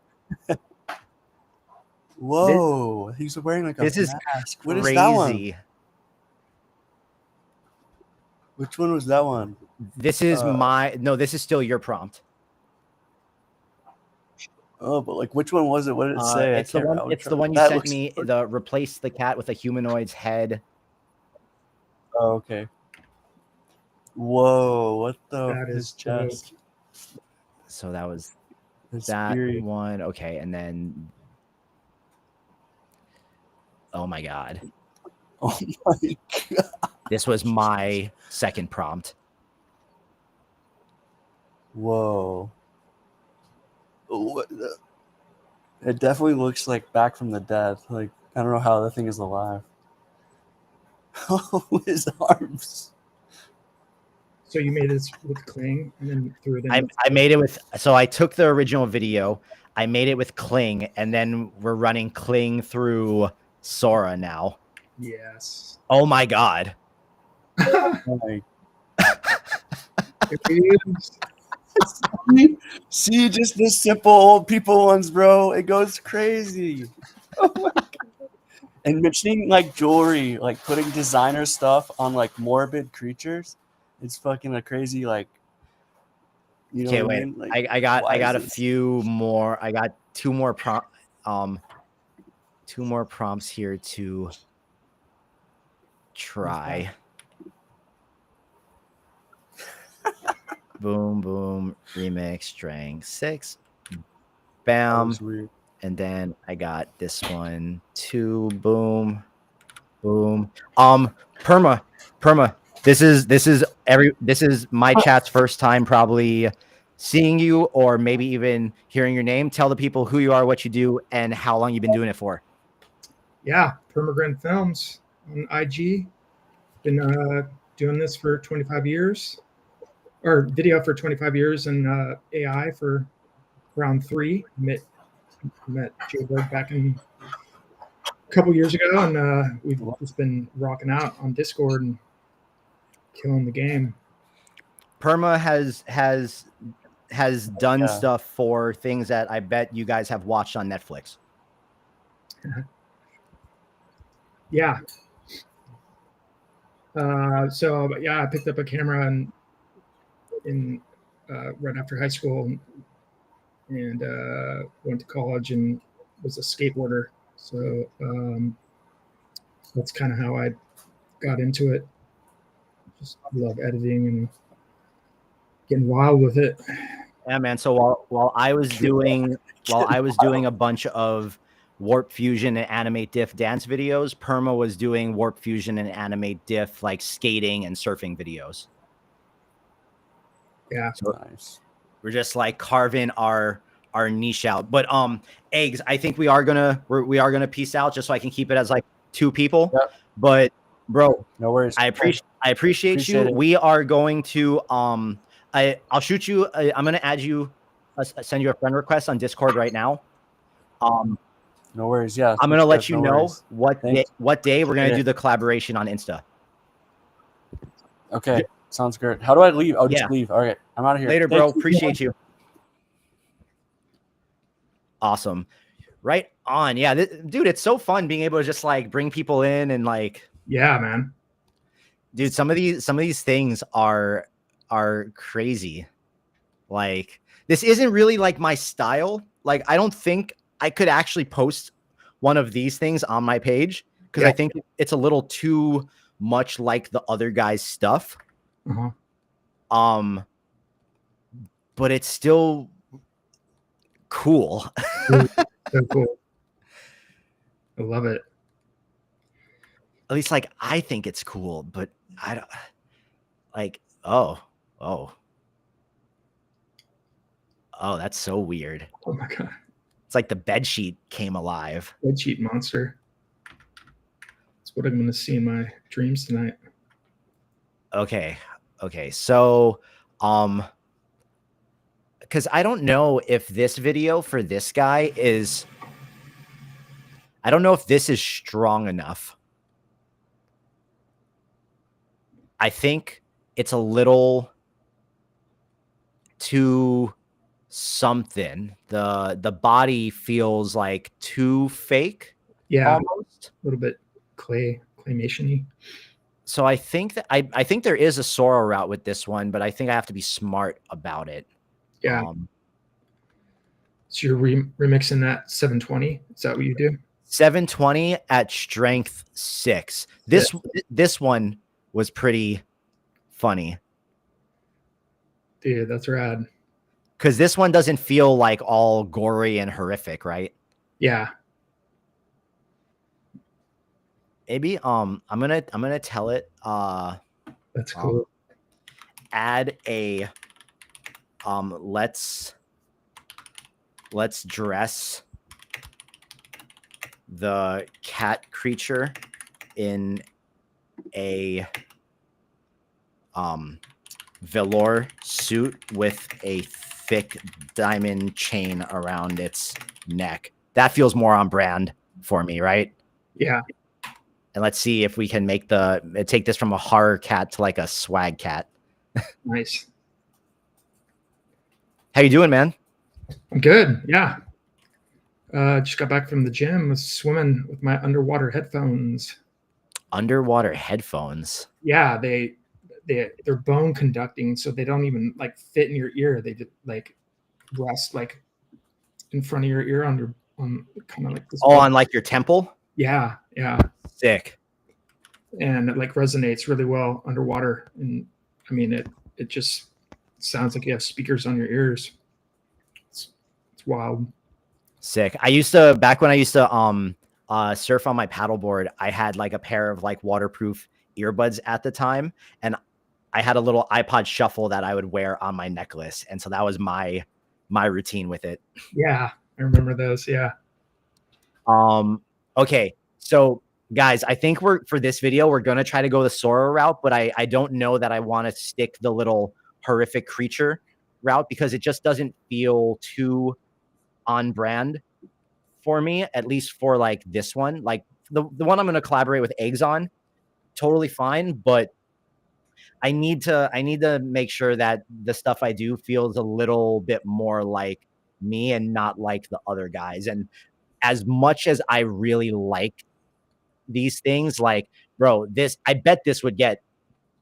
Whoa, he's wearing like a This is mask. crazy. What is that one? Which one was that one? This is this is still your prompt. Oh, but like, which one was it? What did it say? It's the one. It's the one you sent me. The replace the cat with a humanoid's head. Oh, okay. Whoa, what the? That is chest. So that was That's that eerie. one. Okay, and then. Oh my god. Oh my god. This was my second prompt. Whoa. What the? It definitely looks like Back from the Dead. Like, I don't know how the thing is alive. Oh, his arms. So you made this with Kling and then threw it in. I made it with, so I took the original video, I made it with Kling, and then we're running Kling through Sora now. Yes. Oh my God. Like, see, just the simple old people ones, bro. It goes crazy. Oh my God. And mentioning like jewelry, like putting designer stuff on like morbid creatures, it's fucking a crazy like. You know Okay, what I wait. mean? Like, I got why is a this- few more. I got two more prompts here to try. Boom, boom, remix, strength 6. Bam. Weird. And then I got this one too. Boom, boom. Perma. This is my chat's first time probably seeing you, or maybe even hearing your name. Tell the people who you are, what you do, and how long you've been doing it for. Yeah, Permagran Films on IG. Been doing this for 25 years, or video for 25 years, and AI for around 3. Met jboogx back in a couple years ago, and we've just been rocking out on Discord and killing the game. Perma has done stuff for things that I bet you guys have watched on Netflix. Yeah. So yeah, I picked up a camera in right after high school, and went to college and was a skateboarder. So that's kind of how I got into it. Just love editing and getting wild with it. Yeah, man. So while I was doing a bunch of Warp Fusion and Animate Diff dance videos, Perma was doing Warp Fusion and Animate Diff like skating and surfing videos. Yeah. So we're just like carving our niche out. But Eggs, I think we are gonna peace out just so I can keep it as like 2 people. Yep. But bro, no worries. I appreciate you. It. We are going to I'll shoot you. I'm gonna add you, send you a friend request on Discord right now. No worries. Yeah, I'm gonna let you no know worries. what day we're gonna Appreciate do it. the collaboration on Insta. Okay, sounds good. How do I leave? Oh, just Yeah. leave. All right, I'm out of here. Later, Thank bro. you. Appreciate you. Awesome. Right on. Yeah, dude, it's so fun being able to just like bring people in and like. Yeah, man. Dude, some of these things are crazy. Like, this isn't really like my style. Like, I don't think I could actually post one of these things on my page because I think it's a little too much like the other guy's stuff. But it's still cool. So cool. I love it. At least like I think it's cool, but I don't like, oh, that's so weird. Oh my God. It's like the bed sheet came alive. Bed sheet monster. That's what I'm going to see in my dreams tonight. Okay. So, because I don't know if this video for this guy is, I don't know if this is strong enough. I think it's a little too something. The body feels like too fake. Yeah, almost a little bit claymation-y. So I think that I think there is a Sora route with this one, but I think I have to be smart about it. Yeah. So you're remixing that 720? Is that what you do? 720 at strength 6. This one was pretty funny. Dude, that's rad. Because this one doesn't feel like all gory and horrific, right? Yeah. Maybe I'm gonna tell it that's cool. Add a let's dress the cat creature in a velour suit with a thick diamond chain around its neck. That feels more on brand for me, right? Yeah. And let's see if we can make take this from a horror cat to like a swag cat. Nice. How you doing, man? I'm good. Yeah. Just got back from the gym. Was swimming with my underwater headphones. Underwater headphones. Yeah, they're bone conducting, so they don't even like fit in your ear. They just like rest like in front of your ear on kind of like this. Oh, on like your temple? Yeah, yeah. Sick. And it like resonates really well underwater. And I mean it just sounds like you have speakers on your ears. It's wild. Sick. Back when I used to surf on my paddleboard, I had like a pair of like waterproof earbuds at the time, and I had a little iPod shuffle that I would wear on my necklace, and so that was my routine with it. Yeah, I remember those. Yeah. Okay, so guys, I think for this video we're gonna try to go the Sora route, but I don't know that I want to stick the little horrific creature route because it just doesn't feel too on brand for me, at least for like this one. Like the one I'm going to collaborate with Eggs on, totally fine, but I need to make sure that the stuff I do feels a little bit more like me and not like the other guys. And as much as I really like these things, like, bro, I bet this would get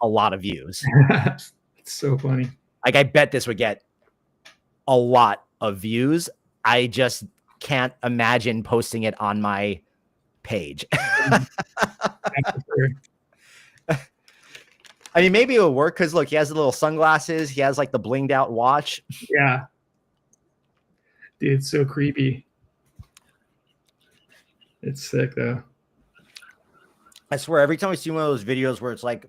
a lot of views. It's so funny. Like, I bet this would get a lot of views. I just can't imagine posting it on my page. I mean, maybe it would work because look, he has the little sunglasses. He has like the blinged out watch. Yeah. Dude, it's so creepy. It's sick though. I swear, every time I see one of those videos where it's like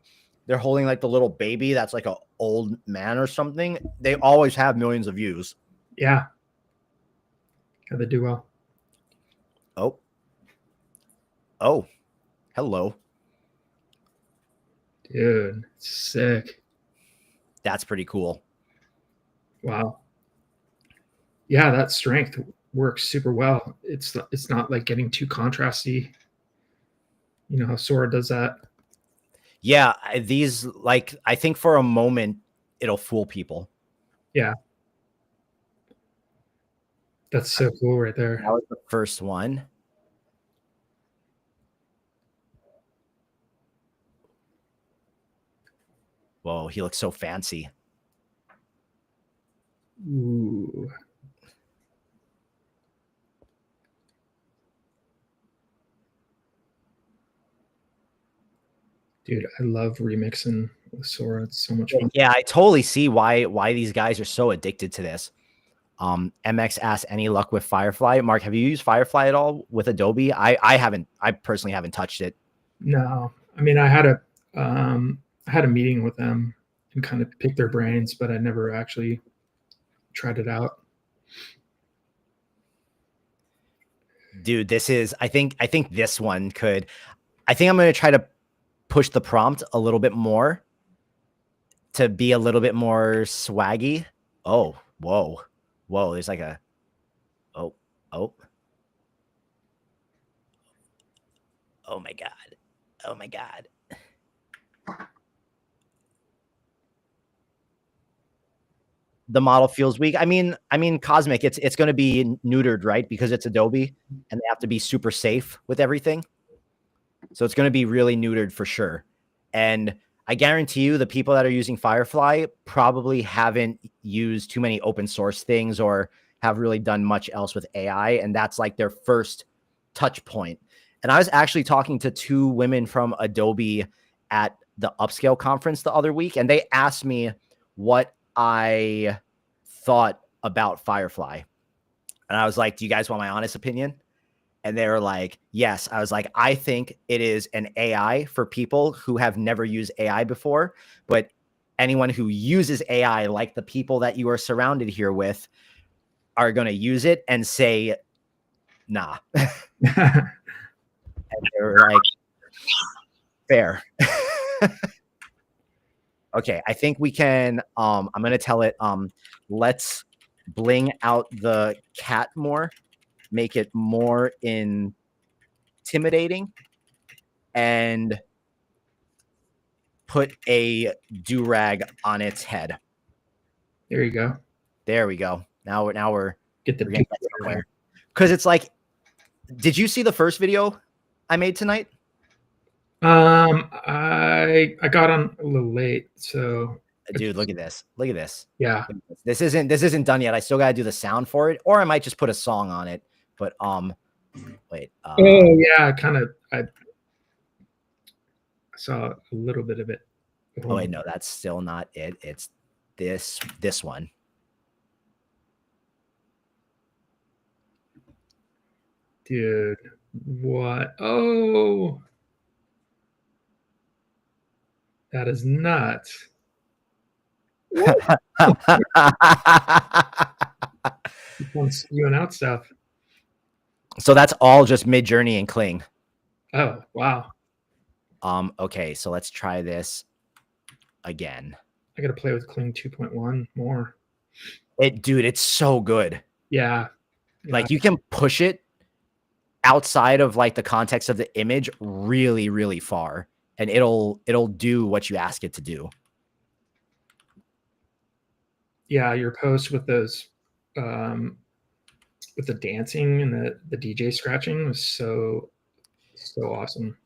they're holding like the little baby that's like an old man or something, they always have millions of views. Yeah. How they do well. Oh, hello. Dude, sick. That's pretty cool. Wow. Yeah, that strength works super well. It's not like getting too contrasty. You know how Sora does that. Yeah, these, like, I think for a moment it'll fool people. Yeah. That's so cool right there. That was the first one. Whoa, he looks so fancy. Ooh. Dude, I love remixing with Sora. It's so much fun. Yeah, I totally see why these guys are so addicted to this. MX asks, any luck with Firefly? Mark, have you used Firefly at all with Adobe? I haven't. I personally haven't touched it. No, I mean, I had a meeting with them and kind of picked their brains, but I never actually tried it out. Dude, this is, I think this one could, I think I'm going to try to push the prompt a little bit more to be a little bit more swaggy. Oh, whoa. Whoa, there's like a, oh my God. Oh my God. The model feels weak. I mean, Cosmic, it's going to be neutered, right? Because it's Adobe and they have to be super safe with everything. So it's going to be really neutered for sure. And I guarantee you the people that are using Firefly probably haven't used too many open source things or have really done much else with AI. And that's like their first touch point. And I was actually talking to two women from Adobe at the Upscale conference the other week, and they asked me what I thought about Firefly. And I was like, do you guys want my honest opinion? And they were like, yes. I was like, I think it is an AI for people who have never used AI before, but anyone who uses AI, like the people that you are surrounded here with, are going to use it and say, nah. And they're like, fair. Okay, I think we can, I'm going to tell it, let's bling out the cat more, make it more intimidating, and put a do-rag on its head. There you go. There we go. Now we're Get the getting somewhere. Because it's like, did you see the first video I made tonight? I got on a little late, so dude, look at this. Look at this. Yeah. This isn't done yet. I still gotta do the sound for it, or I might just put a song on it. But wait. Oh yeah, I saw a little bit of it. Oh wait, no, that's still not it. It's this one. Dude, what? Oh, that is nuts. Spewing out stuff. So that's all just Midjourney and Kling. Oh, wow. Okay, so let's try this again. I gotta play with Kling 2.1 more. Dude, it's so good. Yeah. Like you can push it outside of like the context of the image really, really far, and it'll do what you ask it to do. Yeah, your post with those with the dancing and the DJ scratching was so awesome.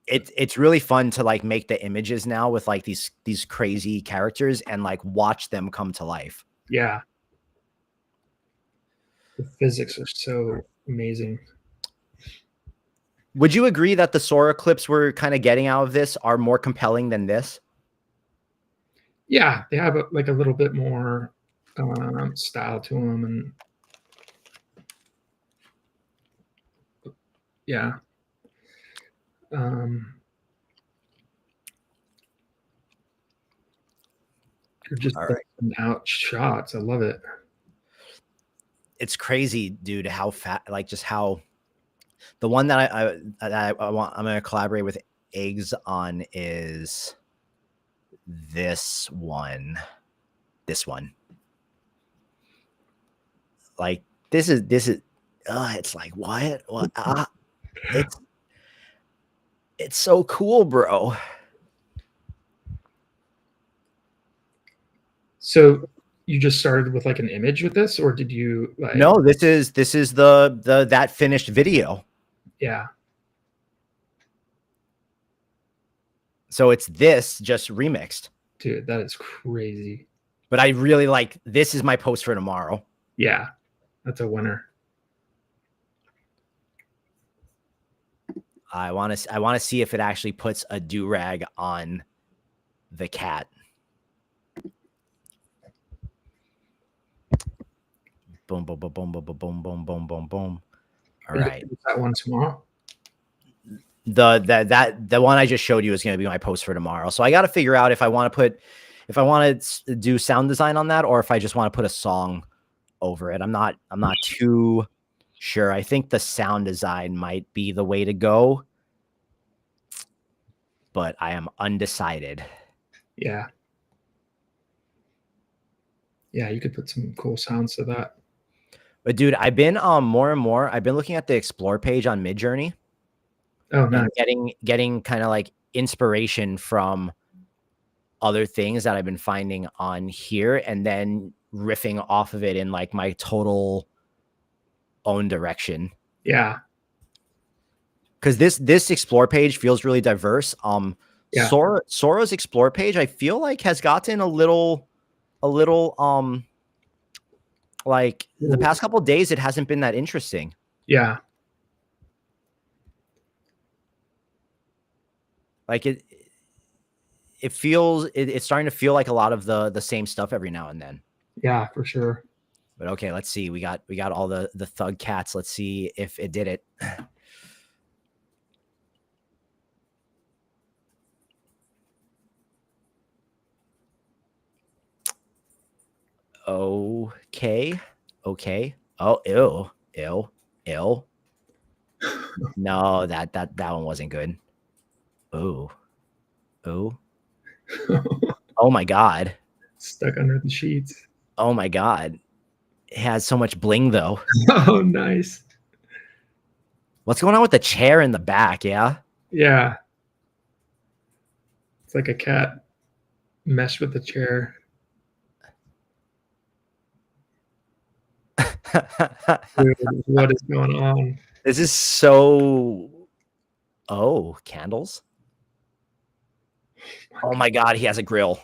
It's really fun to like make the images now with like these crazy characters and like watch them come to life. Yeah. The physics are so amazing. Would you agree that the Sora clips we're kind of getting out of this are more compelling than this? Yeah, they have like a little bit more style to them, and yeah. You're just out shots. I love it. It's crazy, dude, how fat, like just how the one that I want, I'm going to collaborate with Eggs on is this one. Like this is it's like what it's so cool, bro. So you just started with like an image with this, or did you like? No, this is the that finished video. Yeah. So it's this just remixed. Dude, that is crazy. But I really like, this is my post for tomorrow. Yeah, that's a winner. I want to see if it actually puts a do-rag on the cat. Boom, boom, boom, boom, boom, boom, boom, boom, boom, boom, boom. All right. That one tomorrow. The one I just showed you is going to be my post for tomorrow. So I got to figure out if I want to do sound design on that, or if I just want to put a song over it. I'm not too sure. I think the sound design might be the way to go, but I am undecided. Yeah. Yeah, you could put some cool sounds to that. But dude, I've been more and more, I've been looking at the explore page on Midjourney. Oh, nice. And getting kind of like inspiration from other things that I've been finding on here, and then riffing off of it in like my total own direction. Yeah. Because this explore page feels really diverse. Yeah. Sora's explore page, I feel like, has gotten a little like the past couple of days, it hasn't been that interesting. Yeah. Like it feels, it's starting to feel like a lot of the same stuff every now and then. Yeah, for sure. But okay, let's see. We got all the thug cats. Let's see if it did it. Okay. Okay. Oh, ew. Ew. Ew. No, that one wasn't good. Ooh. Ooh. Oh my god. Stuck under the sheets. Oh my god. It has so much bling though. Oh, nice. What's going on with the chair in the back? Yeah. Yeah. It's like a cat meshed with the chair. Dude, what is going on? This is so. Oh, candles. Oh my god, he has a grill.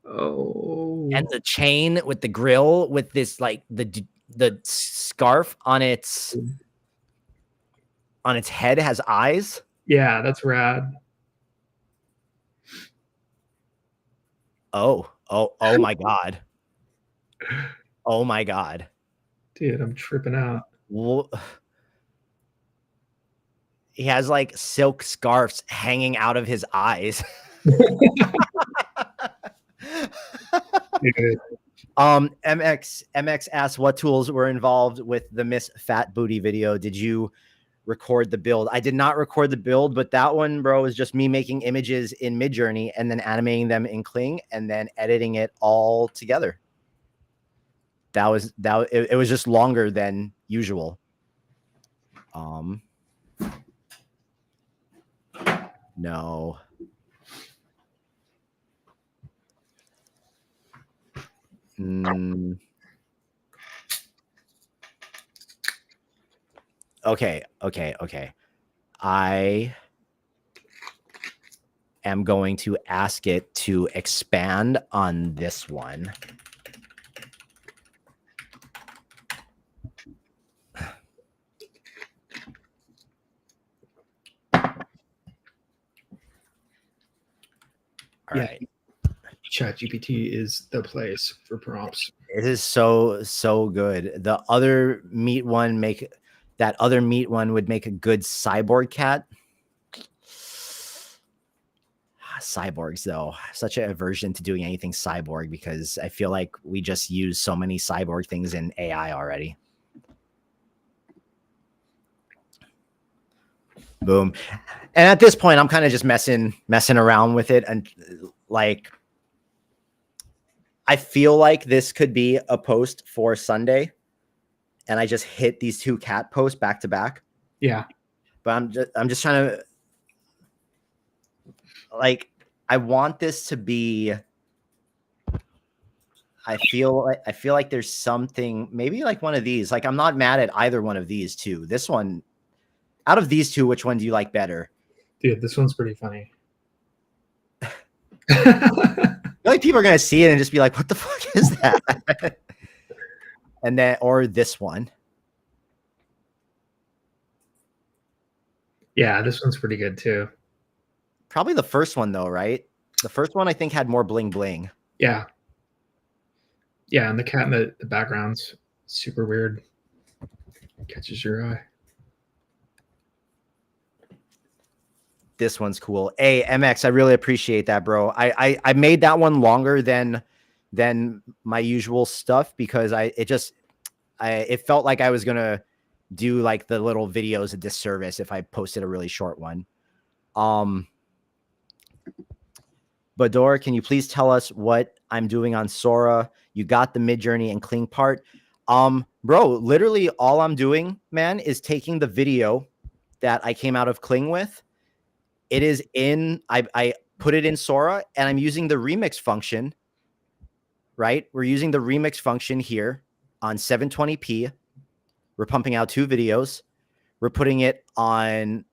Oh. And the chain with the grill with this like the scarf on its head has eyes. Yeah, that's rad. Oh my god. Oh my god. Dude, I'm tripping out. Well, he has like silk scarves hanging out of his eyes. MX asked what tools were involved with the Miss Fat Booty video. Did you record the build? I did not record the build, but that one, bro, is just me making images in Midjourney and then animating them in Kling and then editing it all together. It was just longer than usual. No. Okay. I am going to ask it to expand on this one. All right. ChatGPT is the place for prompts. It is so good. The other meat one would make a good cyborg cat. Cyborgs, though, such an aversion to doing anything cyborg because I feel like we just use so many cyborg things in AI already. Boom. And at this point, I'm kind of just messing around with it. And like, I feel like this could be a post for Sunday. And I just hit these two cat posts back to back. Yeah. But I'm just trying to, like, I want this to be, I feel like there's something, maybe like one of these. Like, I'm not mad at either one of these two. This one, out of these two, which one do you like better? Dude, this one's pretty funny. Like, people are going to see it and just be like, what the fuck is that? And then, or this one. Yeah, this one's pretty good too. Probably the first one though, right? The first one I think had more bling bling. Yeah. Yeah, and the cat in the background's super weird. Catches your eye. This one's cool. Hey, MX, I really appreciate that, bro. I made that one longer than my usual stuff because it felt like I was gonna do like the little videos a disservice if I posted a really short one. Bador, can you please tell us what I'm doing on Sora? You got the Midjourney and Kling part. Bro, literally all I'm doing, man, is taking the video that I came out of Kling with. It is in, I put it in Sora and I'm using the remix function, right? We're using the remix function here on 720p. We're pumping out 2 videos. We're putting it on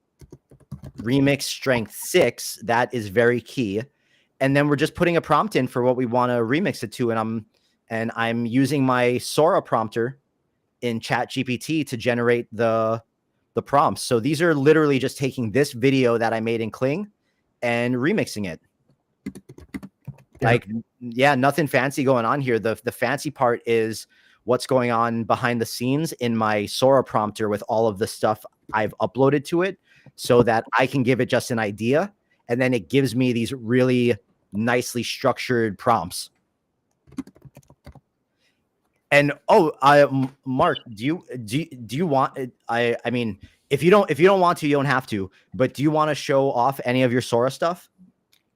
remix strength 6. That is very key. And then we're just putting a prompt in for what we want to remix it to. And I'm using my Sora prompter in ChatGPT to generate the prompts. So these are literally just taking this video that I made in Kling and remixing it. Yeah. Like, yeah, nothing fancy going on here. The fancy part is what's going on behind the scenes in my Sora prompter with all of the stuff I've uploaded to it so that I can give it just an idea. And then it gives me these really nicely structured prompts. And Mark, do you want? I mean, if you don't want to, you don't have to. But do you want to show off any of your Sora stuff?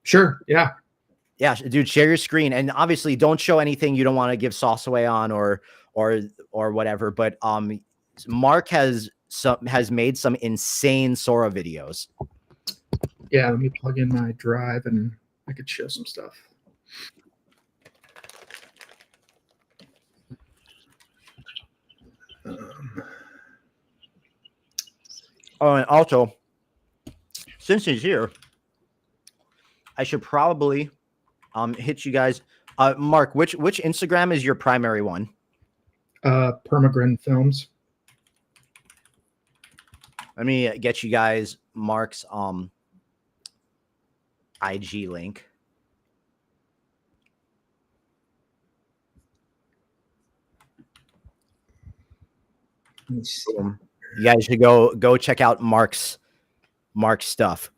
Sure. Yeah. Yeah, dude, share your screen, and obviously don't show anything you don't want to give sauce away on or whatever. But Mark has made some insane Sora videos. Yeah, let me plug in my drive and I could show some stuff. Oh, and also, since he's here, I should probably hit you guys. Mark, which Instagram is your primary one? Permagrin Films. Let me get you guys Mark's IG link. You guys should go check out Mark's stuff.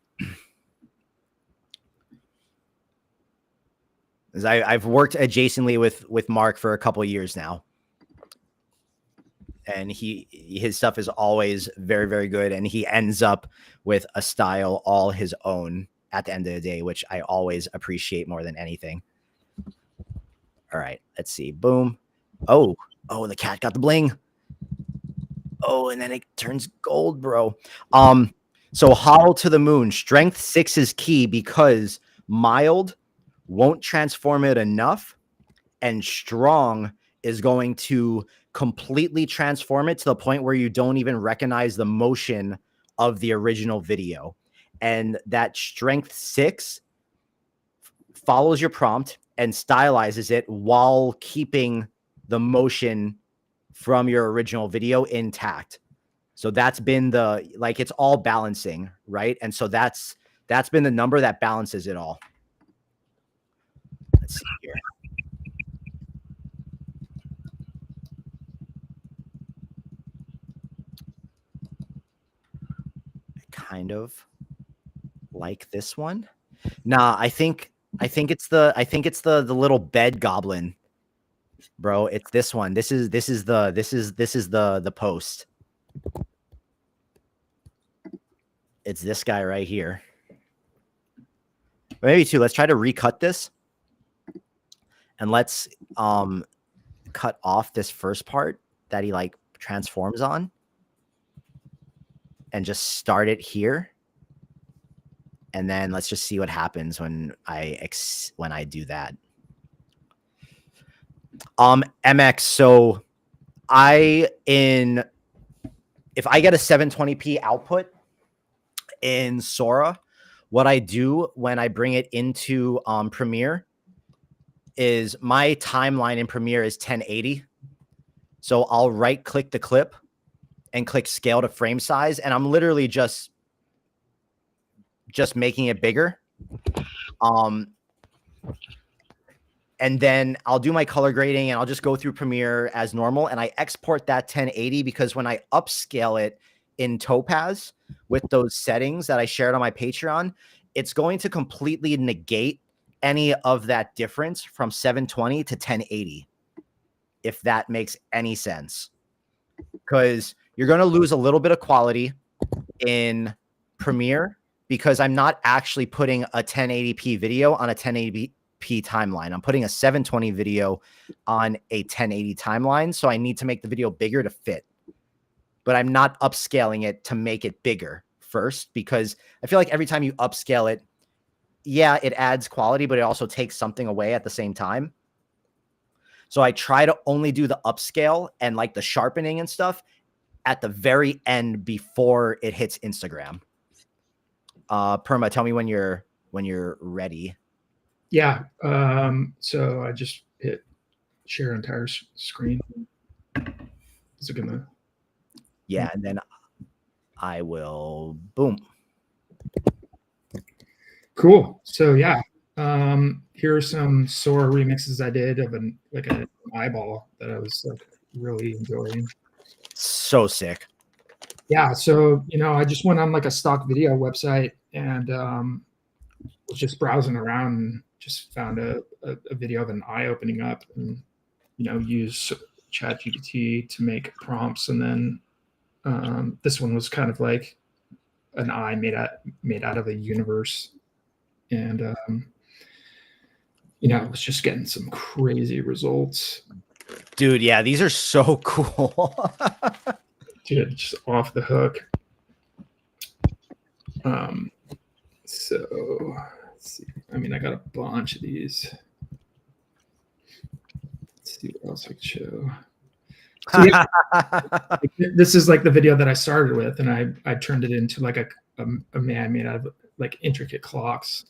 As I've worked adjacently with Mark for a couple of years now, and his stuff is always very, very good, and he ends up with a style all his own at the end of the day, which I always appreciate more than anything. All right, let's see. Boom. Oh, the cat got the bling. Oh, and then it turns gold, bro. So Hollow to the Moon. Strength 6 is key because mild won't transform it enough, and strong is going to completely transform it to the point where you don't even recognize the motion of the original video. And that strength 6 follows your prompt and stylizes it while keeping the motion from your original video intact. So that's been it's all balancing, right? And so that's been the number that balances it all. Let's see here. I kind of like this one. Nah, I think it's the little bed goblin. Bro, it's this one. This is the post. It's this guy right here. Maybe two. Let's try to recut this. And let's cut off this first part that he like transforms on. And just start it here. And then let's just see what happens when I do that. MX, so if I get a 720p output in Sora, what I do when I bring it into Premiere is my timeline in Premiere is 1080. So I'll right click the clip and click scale to frame size, and I'm literally just making it bigger. And then I'll do my color grading and I'll just go through Premiere as normal. And I export that 1080 because when I upscale it in Topaz with those settings that I shared on my Patreon, it's going to completely negate any of that difference from 720 to 1080, if that makes any sense. Because you're going to lose a little bit of quality in Premiere because I'm not actually putting a 1080p video on a 1080p timeline. I'm putting a 720 video on a 1080 timeline. So I need to make the video bigger to fit, but I'm not upscaling it to make it bigger first, because I feel like every time you upscale it, yeah, it adds quality, but it also takes something away at the same time. So I try to only do the upscale and like the sharpening and stuff at the very end before it hits Instagram. Perma, tell me when you're ready. Yeah. So I just hit share entire screen. Is it gonna? Yeah, and then I will boom. Cool. So yeah, here are some Sora remixes I did of an eyeball that I was like really enjoying. So sick. Yeah. So I just went on like a stock video website and was just browsing around and just found a video of an eye opening up, and use ChatGPT to make prompts, and then this one was kind of like an eye made out of a universe, and you know, I was just getting some crazy results. Dude, yeah, these are so cool. Dude, just off the hook. So let's see. I mean, I got a bunch of these. Let's see what else I could show. So, yeah, this is like the video that I started with, and I turned it into like a man made out of like intricate clocks.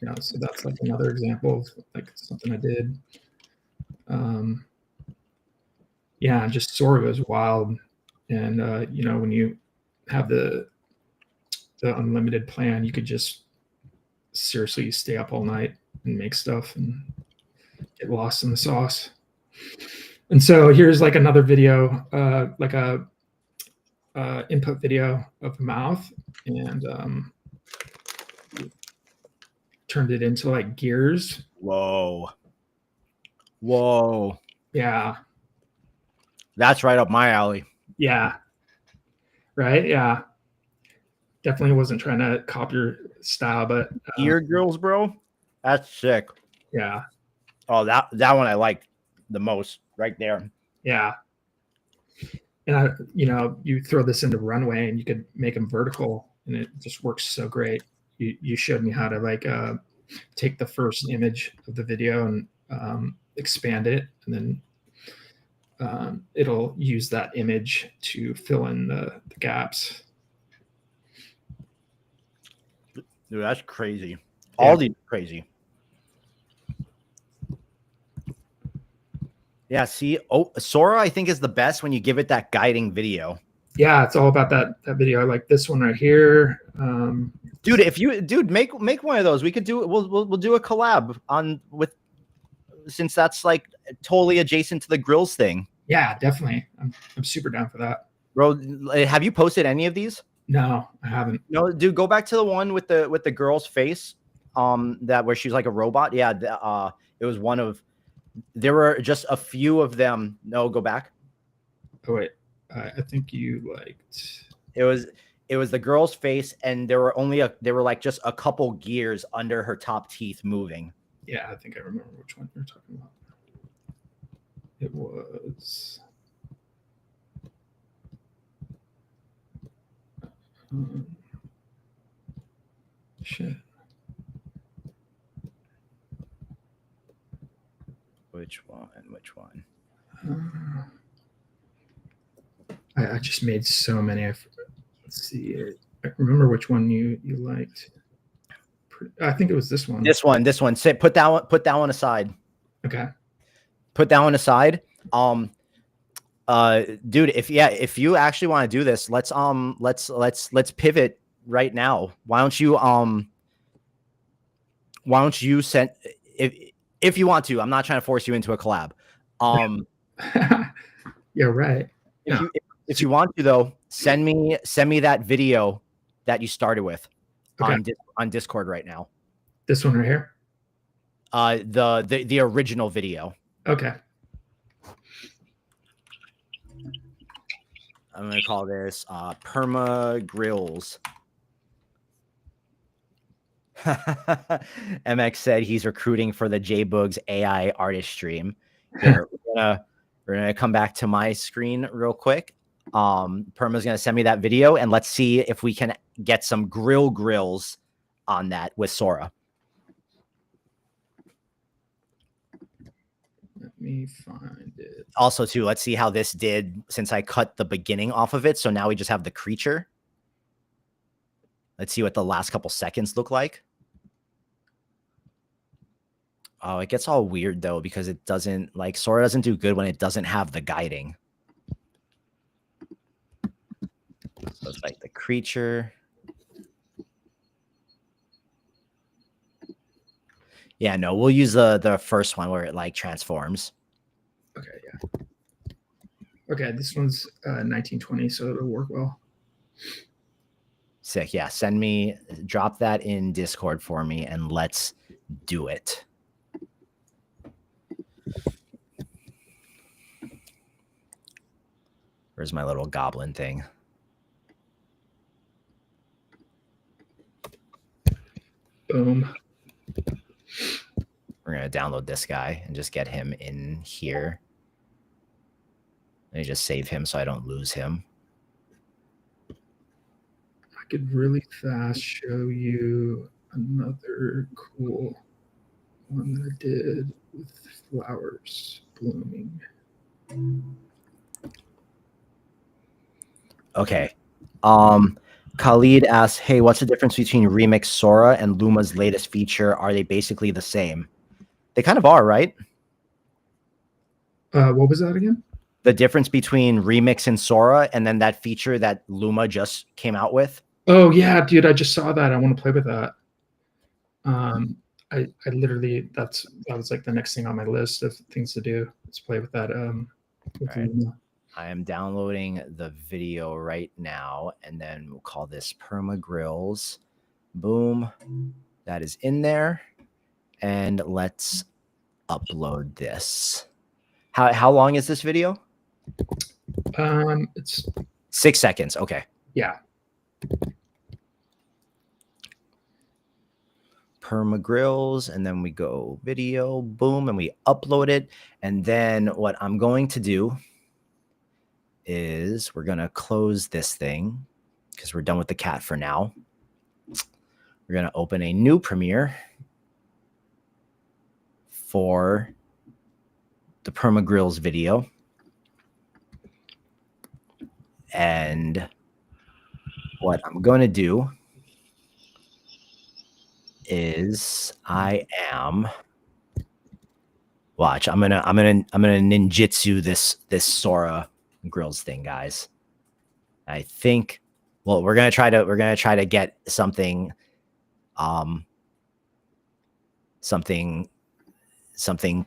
You know, so that's like another example of like something I did. Yeah, just Sora goes wild, and you know, when you have the unlimited plan, you could just seriously stay up all night and make stuff and get lost in the sauce. And so here's like another video, like a input video of a mouth, and turned it into like gears. Whoa. Yeah. That's right up my alley. Yeah. Right. Yeah. Definitely wasn't trying to copy your style, but ear grills, bro. That's sick. Yeah. Oh, that one I like the most right there. Yeah. And you know, you throw this into Runway and you could make them vertical, and it just works so great. You showed me how to like take the first image of the video and expand it, and then it'll use that image to fill in the gaps. Dude, that's crazy. Yeah. All these are crazy. Yeah, see, Sora, I think, is the best when you give it that guiding video. Yeah, it's all about that video. Like this one right here. Dude, if you make one of those, we could do it. We'll do a collab since that's like totally adjacent to the grills thing. Yeah, definitely. I'm super down for that. Bro, have you posted any of these? No, I haven't. No, dude, go back to the one with the girl's face, that where she's like a robot. Yeah, it was one of. There were just a few of them. No, go back. Oh wait, I think you liked. It was the girl's face, and there were like just a couple gears under her top teeth moving. Yeah, I think I remember which one you're talking about. It was. Shit. Which one? I just made so many. Let's see. I remember which one you liked. I think it was this one. This one. Put that one aside. Okay. Put that one aside. Dude, if you actually want to do this, let's pivot right now. Why don't you send if you want to? I'm not trying to force you into a collab. Yeah, right. If you want to, though, send me that video that you started with on Discord right now. This one right here. The original video. Okay. I'm gonna call this Perma Grills. MX said he's recruiting for the jboogx AI artist stream. Here, we're gonna come back to my screen real quick. Perma's gonna send me that video, and let's see if we can get some grills on that with Sora. Let me find it. Also, too, let's see how this did since I cut the beginning off of it. So now we just have the creature. Let's see what the last couple seconds look like. Oh, it gets all weird, though, because it doesn't, like, Sora doesn't do good when it doesn't have the guiding. So it's like the creature. Yeah, no, we'll use the first one where it, like, transforms. Okay, yeah. Okay, this one's 1920, so it'll work well. Sick. Yeah, drop that in Discord for me, and let's do it. Where's my little goblin thing? Boom. We're going to download this guy and just get him in here. Let me just save him so I don't lose him. I could really fast show you another cool one that I did with flowers blooming. Okay. Khalid asks, hey, what's the difference between Remix Sora and Luma's latest feature? Are they basically the same? They kind of are, right? What was that again? The difference between Remix and Sora and then that feature that Luma just came out with? Oh yeah, dude, I just saw that. I want to play with that. I literally that was like the next thing on my list of things to do. Let's play with that. With Luma. I am downloading the video right now, and then we'll call this Perma Grills. Boom. That is in there. And let's upload this. How long is this video? It's 6 seconds. Okay. Yeah. Perma Grills, and then we go video, boom, and we upload it. And then what I'm going to do is we're going to close this thing because we're done with the cat for now. We're going to open a new Premiere for the Perma Grills video. And what I'm going to do is I am watch. I'm gonna ninjutsu this Sora Grills thing, guys. I think. Well, we're gonna try to get something, something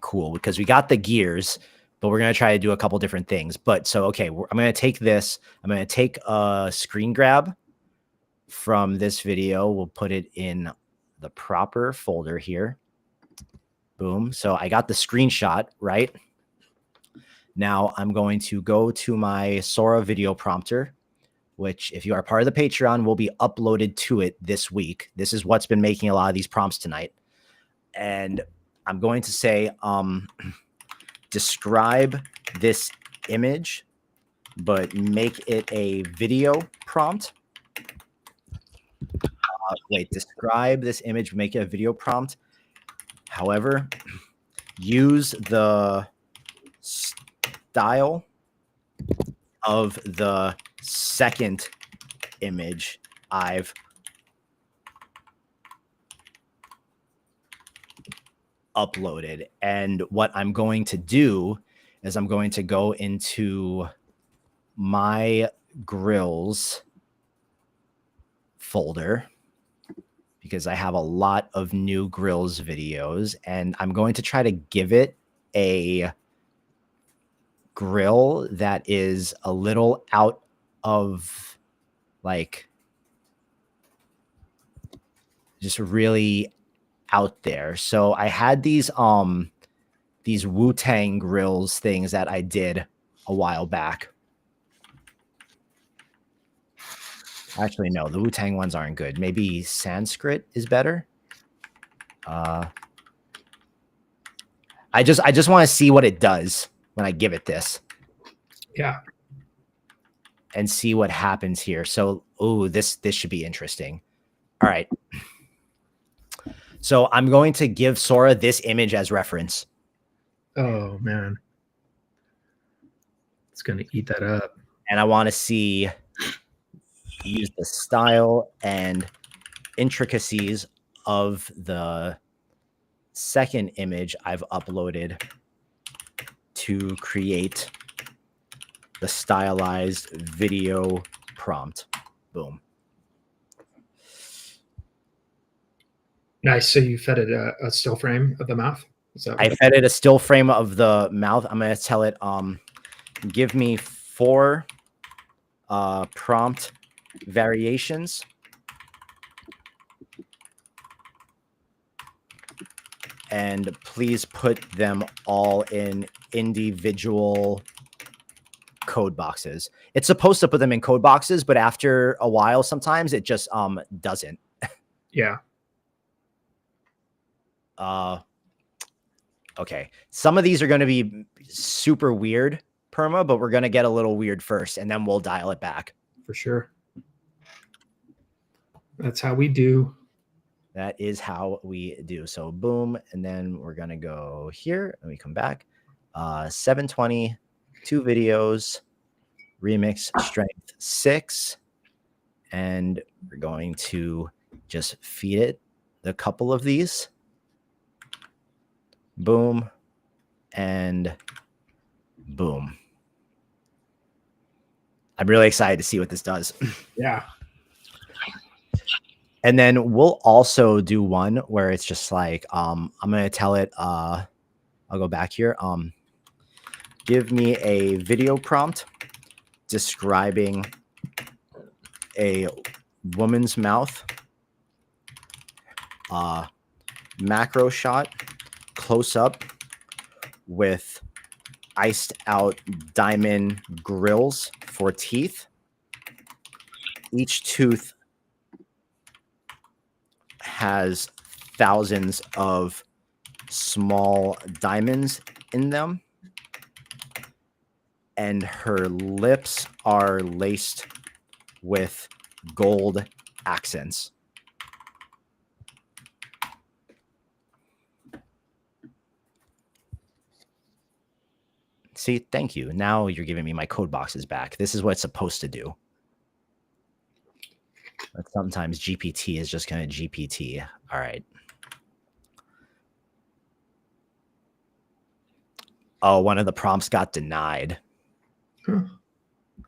cool because we got the gears, but we're gonna try to do a couple different things. But so okay, I'm gonna take this. I'm gonna take a screen grab from this video. We'll put it in the proper folder here. Boom. So I got the screenshot, right? Now I'm going to go to my Sora video prompter, which if you are part of the Patreon will be uploaded to it this week. This is what's been making a lot of these prompts tonight. And I'm going to say, describe this image, but make it a video prompt. Wait, describe this image, make it a video prompt. However, use the style of the second image I've uploaded. And what I'm going to do is I'm going to go into my grills folder because I have a lot of new grills videos, and I'm going to try to give it a grill that is a little out of like just really out there. So I had these Wu-Tang grills things that I did a while back. Actually, no, the Wu-Tang ones aren't good. Maybe Sanskrit is better. I just want to see what it does when I give it this. Yeah. And see what happens here. So, oh, this should be interesting. All right. So I'm going to give Sora this image as reference. Oh man. It's gonna eat that up. And I want to see use the style and intricacies of the second image I've uploaded to create the stylized video prompt. Boom. Nice. So you fed it a still frame of the mouth? Is that I fed it a still frame of the mouth. I'm going to tell it, give me 4 prompt variations. And please put them all in individual code boxes. It's supposed to put them in code boxes, but after a while, sometimes it just doesn't. Yeah. Okay. Some of these are going to be super weird, Perma, but we're going to get a little weird first, and then we'll dial it back. For sure. That's how we do. That is how we do. So boom, and then we're going to go here, and we come back. 720, 2 videos, remix strength 6, and we're going to just feed it a couple of these. Boom and boom. I'm really excited to see what this does. Yeah. And then we'll also do one where it's just like, I'm going to tell it, I'll go back here. Give me a video prompt describing a woman's mouth, macro shot, close up with iced out diamond grills for teeth. Each tooth has thousands of small diamonds in them, and her lips are laced with gold accents. See, thank you. Now you're giving me my code boxes back. This is what it's supposed to do. But sometimes GPT is just going to GPT. All right. Oh, one of the prompts got denied. Huh.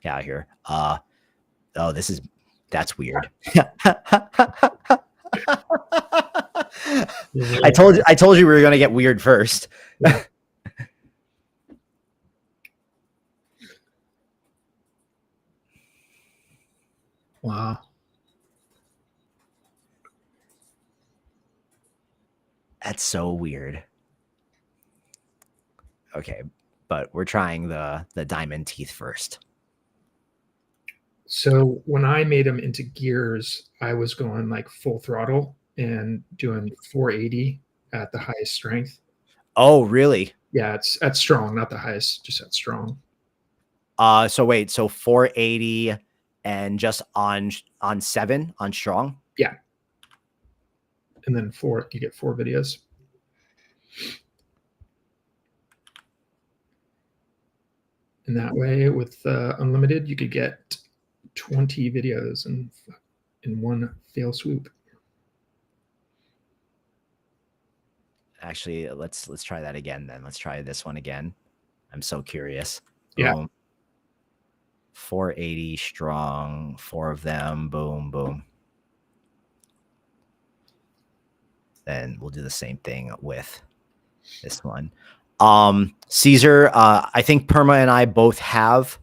Get out of here. Oh, that's weird. I told you we were going to get weird first. Yeah. Wow. That's so weird. Okay, but we're trying the diamond teeth first. So when I made them into gears, I was going like full throttle and doing 480 at the highest strength. Oh, really? Yeah, it's at strong, not the highest, just at strong. So wait, so 480 and just on 7 on strong? Yeah. And then you get 4 videos. And that way with unlimited, you could get 20 videos in one fail swoop. Actually, let's try that again then. Let's try this one again. I'm so curious. Yeah. Boom. 480 strong, 4 of them. Boom, boom. Then we'll do the same thing with this one. Caesar, I think Perma and I both have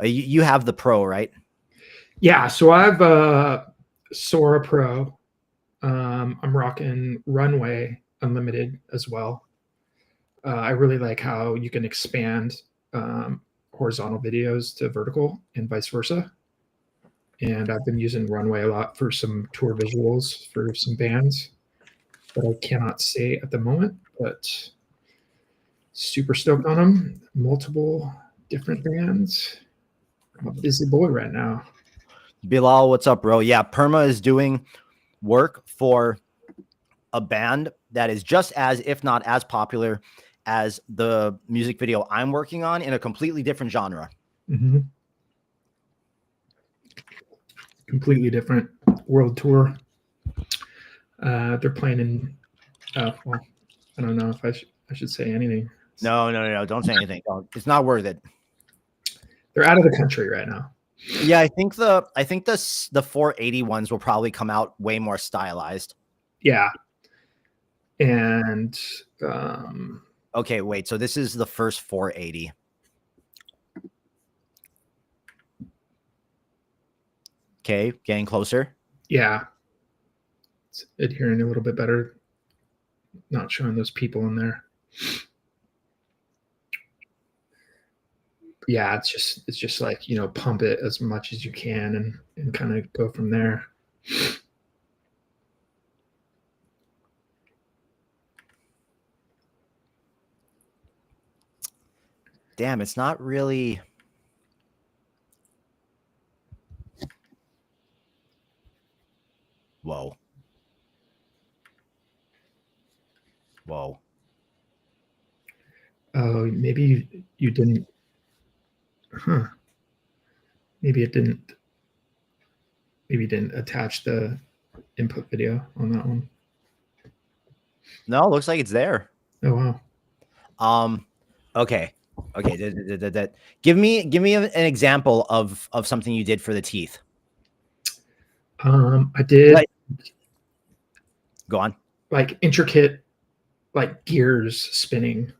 you have the Pro, right? Yeah, so I have Sora Pro. I'm rocking Runway Unlimited as well. I really like how you can expand horizontal videos to vertical and vice versa. And I've been using Runway a lot for some tour visuals for some bands that I cannot say at the moment, but super stoked on them. Multiple different bands. I'm a busy boy right now. Bilal, what's up, bro? Yeah, Perma is doing work for a band that is just as, if not as popular as the music video I'm working on in a completely different genre. Mm-hmm. Completely different world tour. They're playing in, well, I don't know if I should say anything. No. Don't say anything. It's not worth it. They're out of the country right now. Yeah, I think the 480 ones will probably come out way more stylized. Yeah. And okay, wait. So this is the first 480. Okay, getting closer. Yeah. It's adhering a little bit better. Not showing those people in there. yeah, it's just like, you know, pump it as much as you can and kind of go from there. Damn, it's not really. Whoa. Whoa. Oh, maybe you didn't. Huh. Maybe it didn't. Maybe you didn't attach the input video on that one. No, looks like it's there. Oh wow. Okay. Okay. Give me an example of something you did for the teeth. I did go on. Like intricate, like gears spinning,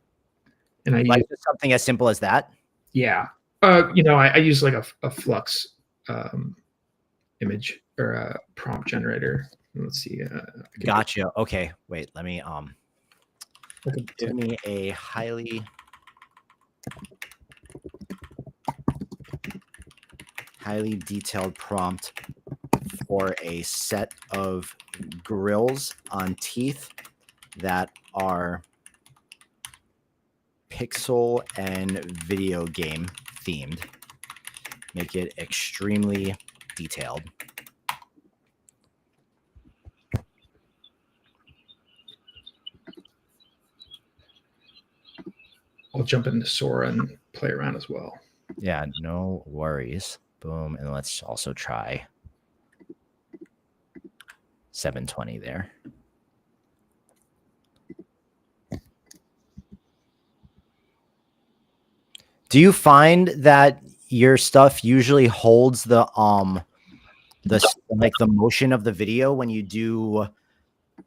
and I like used something as simple as that. Yeah. You know, I use like a flux image or a prompt generator. Let's see. Gotcha. Okay. Wait. Let me give me a highly detailed prompt for a set of grills on teeth that are pixel and video game themed. Make it extremely detailed. I'll jump into Sora and play around as well. Yeah, no worries. Boom. And let's also try 720 there. Do you find that your stuff usually holds the motion of the video when you do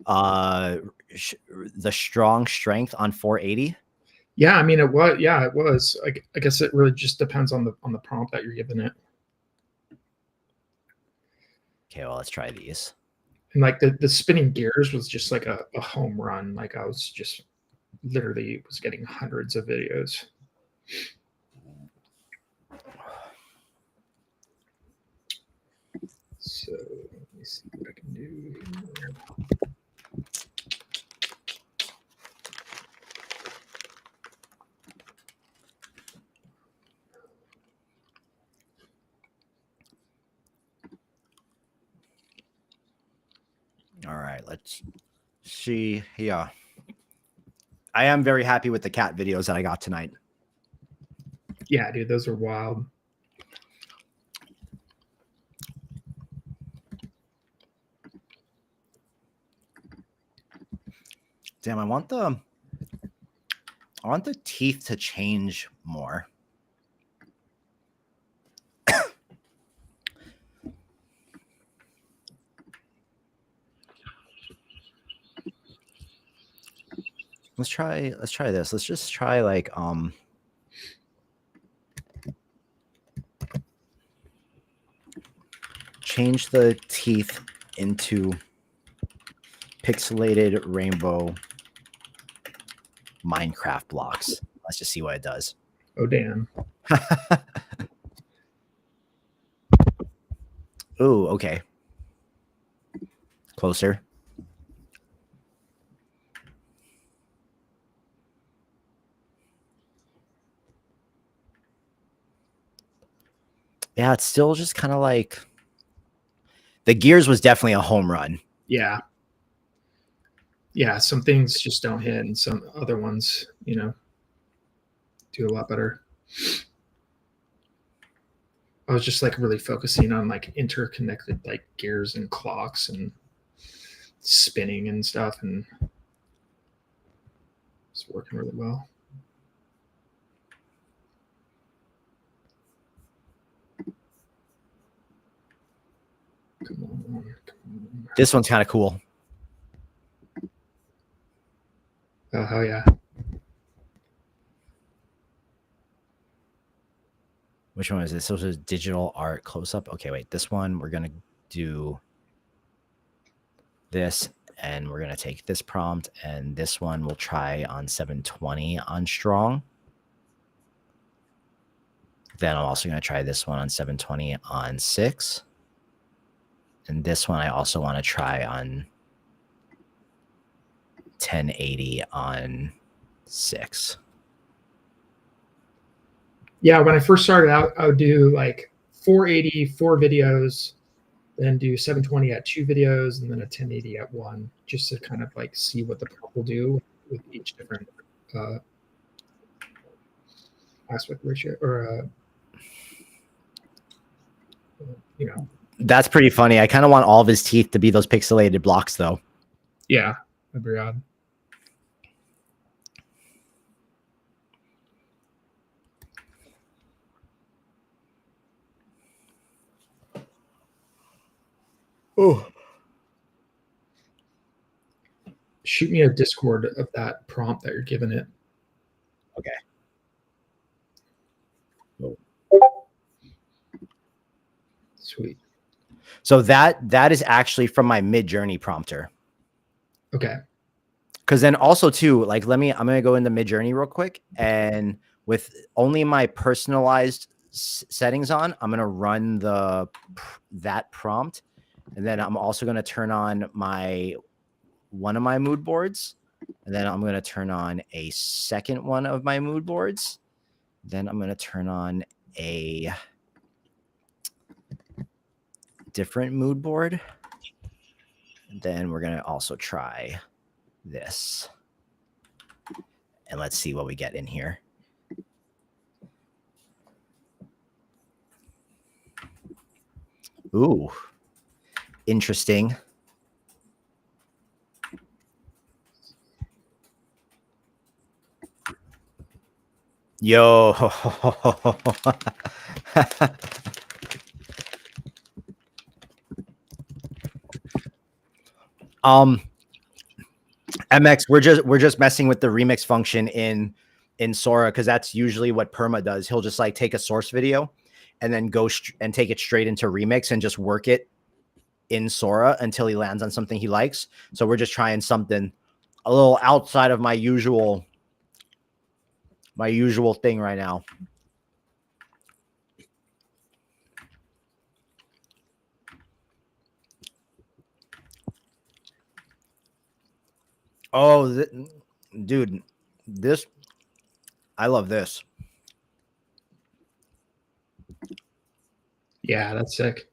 the strong strength on 480? Yeah, I mean it was. Yeah, it was. I guess it really just depends on the prompt that you're giving it. Okay, well, let's try these. And like the spinning gears was just like a home run. Like I was just literally was getting hundreds of videos. So let me see what I can do here. All right, let's see here. I am very happy with the cat videos that I got tonight. Yeah, dude, those are wild. Damn, I want the teeth to change more. Let's try this. Let's just try like change the teeth into pixelated rainbow Minecraft blocks. Let's just see what it does. Oh damn. Ooh, okay. Closer. Yeah, it's still just kind of like the gears was definitely a home run. Yeah. Yeah, some things just don't hit and some other ones, you know, do a lot better. I was just like really focusing on like interconnected like gears and clocks and spinning and stuff, and it's working really well. Come on. This one's kind of cool. Oh, hell yeah. Which one is this? This is digital art close-up. Okay, wait. This one, we're going to do this, and we're going to take this prompt, and this one we'll try on 720 on strong. Then I'm also going to try this one on 720 on 6. And this one I also want to try on 1080 on 6. Yeah, when I first started out, I would do like 480, 4 videos, then do 720 at 2 videos, and then a 1080 at 1, just to kind of like see what the prop will do with each different aspect ratio or you know. That's pretty funny. I kind of want all of his teeth to be those pixelated blocks, though. Yeah, that'd be odd. Oh. Shoot me a Discord of that prompt that you're giving it. Okay. Oh. Sweet. So that is actually from my Midjourney prompter. Okay. Because then also too, like I'm gonna go into Midjourney real quick, and with only my personalized settings on, I'm gonna run that prompt, and then I'm also gonna turn on one of my mood boards, and then I'm gonna turn on a second one of my mood boards, then I'm gonna turn on a different mood board, and then we're gonna also try this, and let's see what we get in here. Ooh, interesting. Yo. MX, we're just messing with the remix function in Sora, because that's usually what Perma does. He'll just like take a source video and then go and take it straight into remix and just work it in Sora until he lands on something he likes. So we're just trying something a little outside of my usual thing right now. Oh, dude, this, I love this. Yeah, that's sick.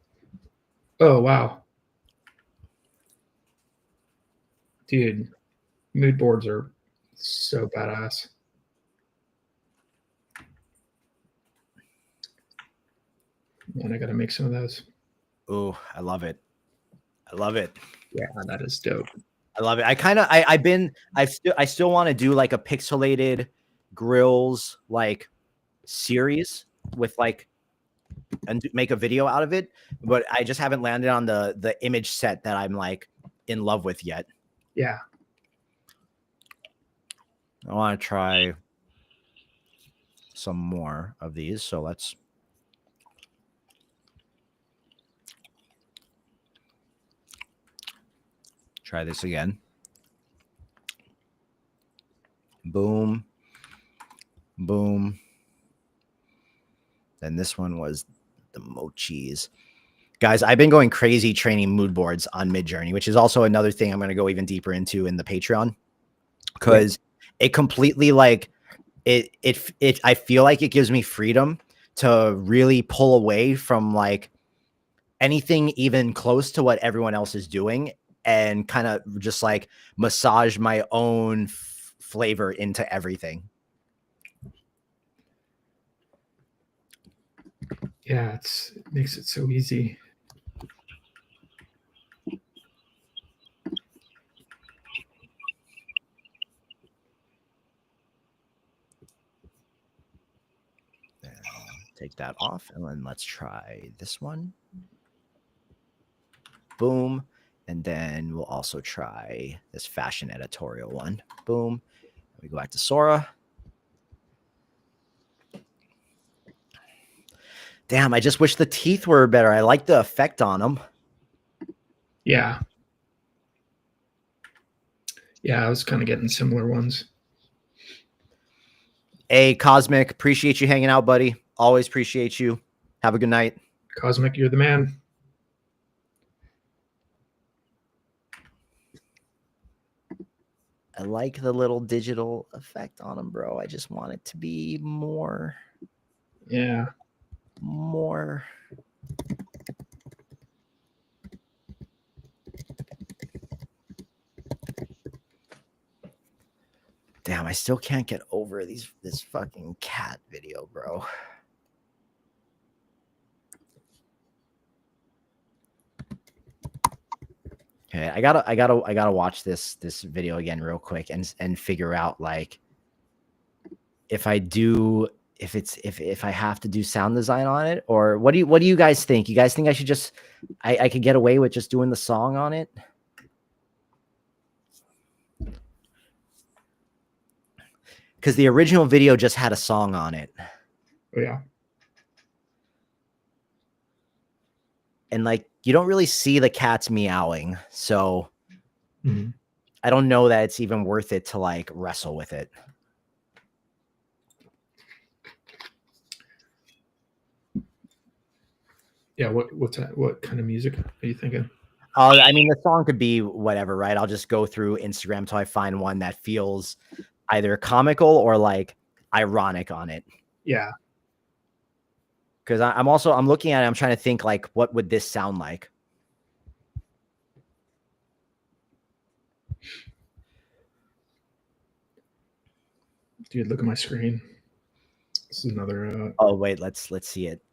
Oh, wow. Dude, mood boards are so badass. Man, I got to make some of those. Oh, I love it. I love it. Yeah, that is dope. I love it. I still want to do like a pixelated grills like series with like, and make a video out of it, but I just haven't landed on the image set that I'm like in love with yet. Yeah. I want to try some more of these, so let's try this again. Boom. Boom. Then this one was the mochis. Guys, I've been going crazy training mood boards on Midjourney, which is also another thing I'm going to go even deeper into in the Patreon, because it completely like it I feel like it gives me freedom to really pull away from like anything even close to what everyone else is doing, and kind of just like massage my own flavor into everything. Yeah, it makes it so easy. Take that off, and then let's try this one. Boom. And then we'll also try this fashion editorial one. Boom. We go back to Sora. Damn, I just wish the teeth were better. I like the effect on them. Yeah. Yeah, I was kind of getting similar ones. Hey, Cosmic, appreciate you hanging out, buddy. Always appreciate you. Have a good night. Cosmic, you're the man. I like the little digital effect on them, bro. I just want it to be more. Yeah. More. Damn, I still can't get over this fucking cat video, bro. Okay, I gotta watch this video again real quick and figure out like if I have to do sound design on it, or what do you guys think? You guys think I should just I could get away with just doing the song on it? Because the original video just had a song on it. Oh, yeah. And like you don't really see the cats meowing, so I don't know that it's even worth it to like wrestle with it. Yeah, what kind of music are you thinking? I mean, the song could be whatever, right? I'll just go through Instagram until I find one that feels either comical or like ironic on it. Yeah. Because I'm looking at it, I'm trying to think like, what would this sound like? Dude, look at my screen. This is another. Oh wait, let's see it.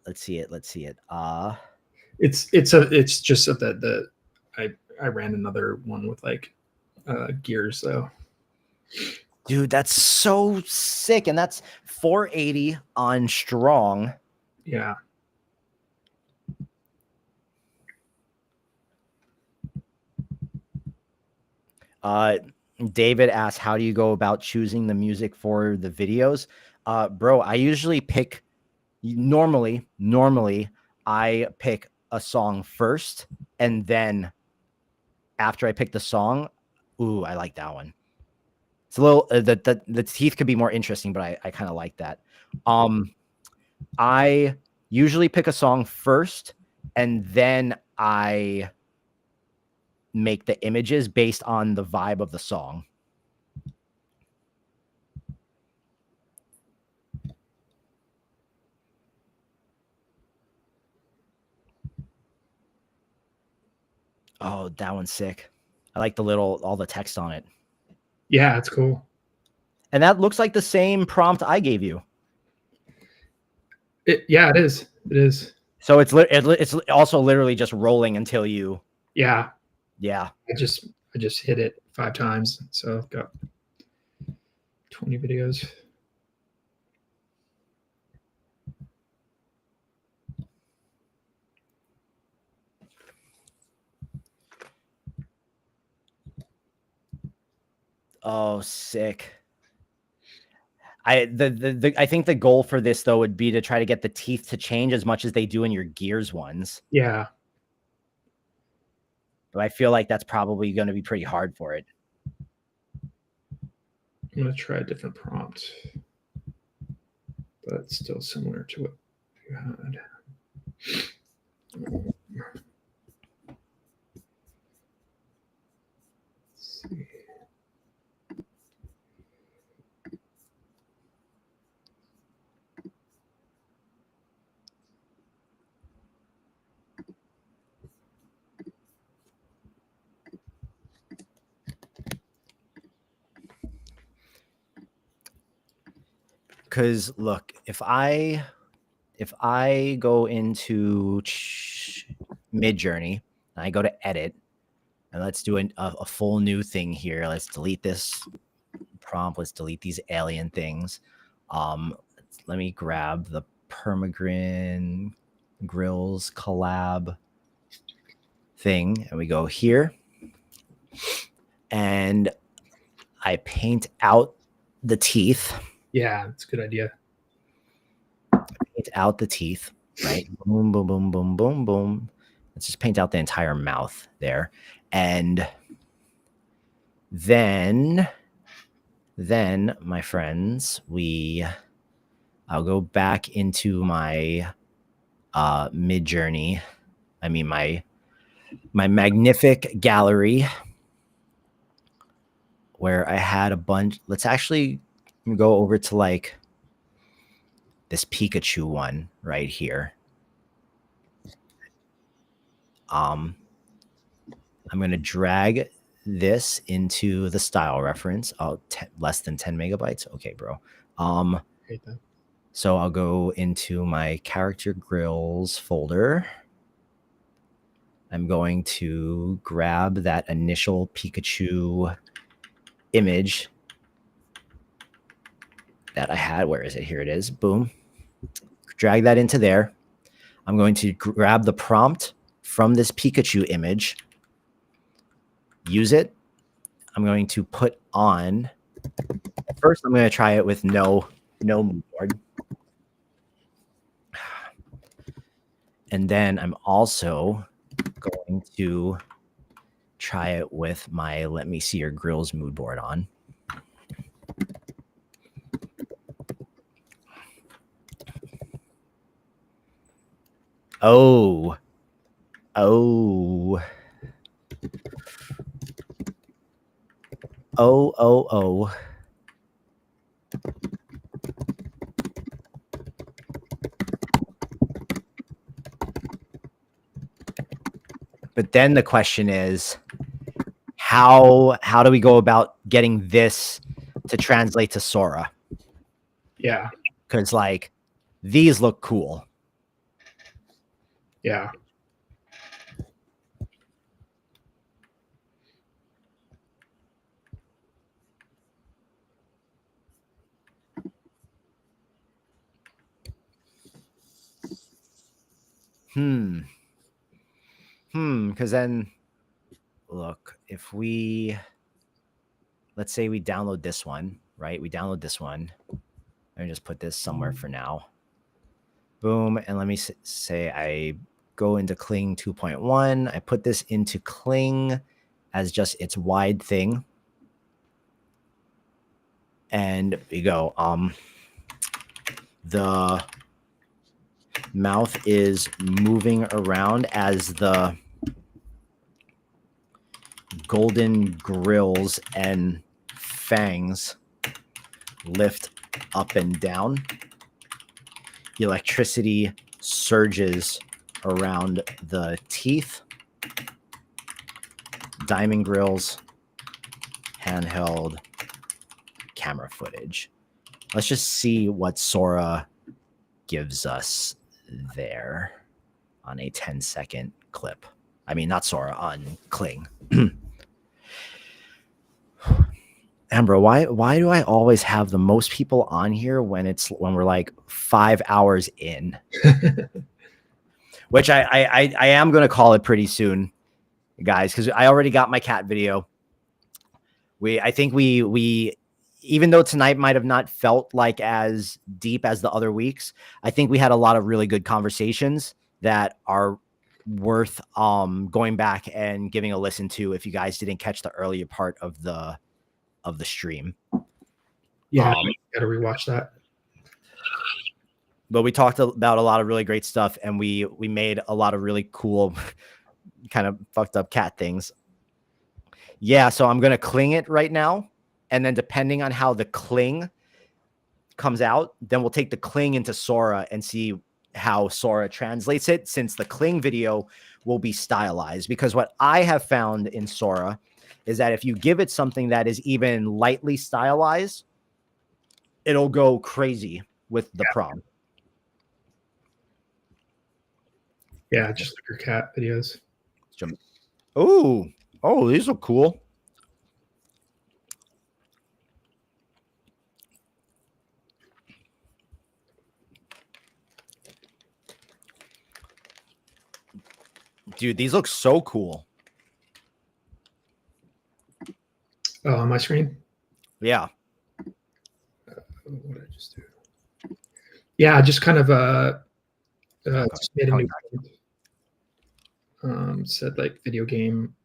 Let's see it. It's just that I ran another one with like gears though. Dude, that's so sick, and that's 480 on strong. Yeah. David asked, how do you go about choosing the music for the videos? Bro, I usually pick normally I pick a song first, and then after I pick the song, ooh, I like that one. It's a little the teeth could be more interesting, but I kind of like that. I usually pick a song first, and then I make the images based on the vibe of the song. Oh, that one's sick. I like all the text on it. Yeah, it's cool. And that looks like the same prompt I gave you. Yeah, it is. It is. So it's also literally just rolling until you. Yeah. Yeah. I just hit it 5 times, so I've got 20 videos. Oh, sick. I think the goal for this though would be to try to get the teeth to change as much as they do in your Gears ones. Yeah. But I feel like that's probably going to be pretty hard for it. I'm going to try a different prompt, but it's still similar to what you had. Let's see. Because look, if I go into Midjourney and I go to edit, and let's do a full new thing here. Let's delete this prompt. Let's delete these alien things. Let me grab the Permagrin Grills collab thing, and we go here, and I paint out the teeth. Yeah, it's a good idea. Paint out the teeth, right? Boom, boom, boom, boom, boom, boom. Let's just paint out the entire mouth there. And then my friends, we I'll go back into my Midjourney. I mean my magnific gallery where I had a bunch. Let's actually go over to like this Pikachu one right here. I'm going to drag this into the style reference. Oh, less than 10 megabytes. Okay, bro. So I'll go into my character grills folder. I'm going to grab that initial Pikachu image that I had. Where is it? Here it is. Boom. Drag that into there. I'm going to grab the prompt from this Pikachu image, use it. I'm going to put on, first I'm going to try it with no mood board. And then I'm also going to try it with my Let Me See Your Grills mood board on. Oh. But then the question is, how do we go about getting this to translate to Sora? Yeah. Because like these look cool. Yeah. Because then, look, if we, let's say we download this one, right? We download this one. Let me just put this somewhere for now. Boom. And let me say I go into Kling 2.1. I put this into Kling as just its wide thing. And we go, the mouth is moving around as the golden grills and fangs lift up and down. Electricity surges around the teeth. Diamond grills, handheld camera footage. Let's just see what Sora gives us there on a 10-second clip. I mean, not Sora, on Kling. Amber, why do I always have the most people on here when we're like 5 hours in? Which I am going to call it pretty soon, guys, because I already got my cat video. I think we even though tonight might have not felt like as deep as the other weeks, I think we had a lot of really good conversations that are worth going back and giving a listen to if you guys didn't catch the earlier part of the stream. Yeah, gotta rewatch that. But we talked about a lot of really great stuff, and we made a lot of really cool kind of fucked up cat things. Yeah, so I'm gonna Kling it right now, and then depending on how the Kling comes out, then we'll take the Kling into Sora and see how Sora translates it, since the Kling video will be stylized. Because what I have found in Sora is that if you give it something that is even lightly stylized, it'll go crazy with the prompt. Yeah, just like your cat videos. Oh, these are cool. Dude, these look so cool. Oh, on my screen? Yeah. What did I just do? Yeah, just kind of just made a new said like video game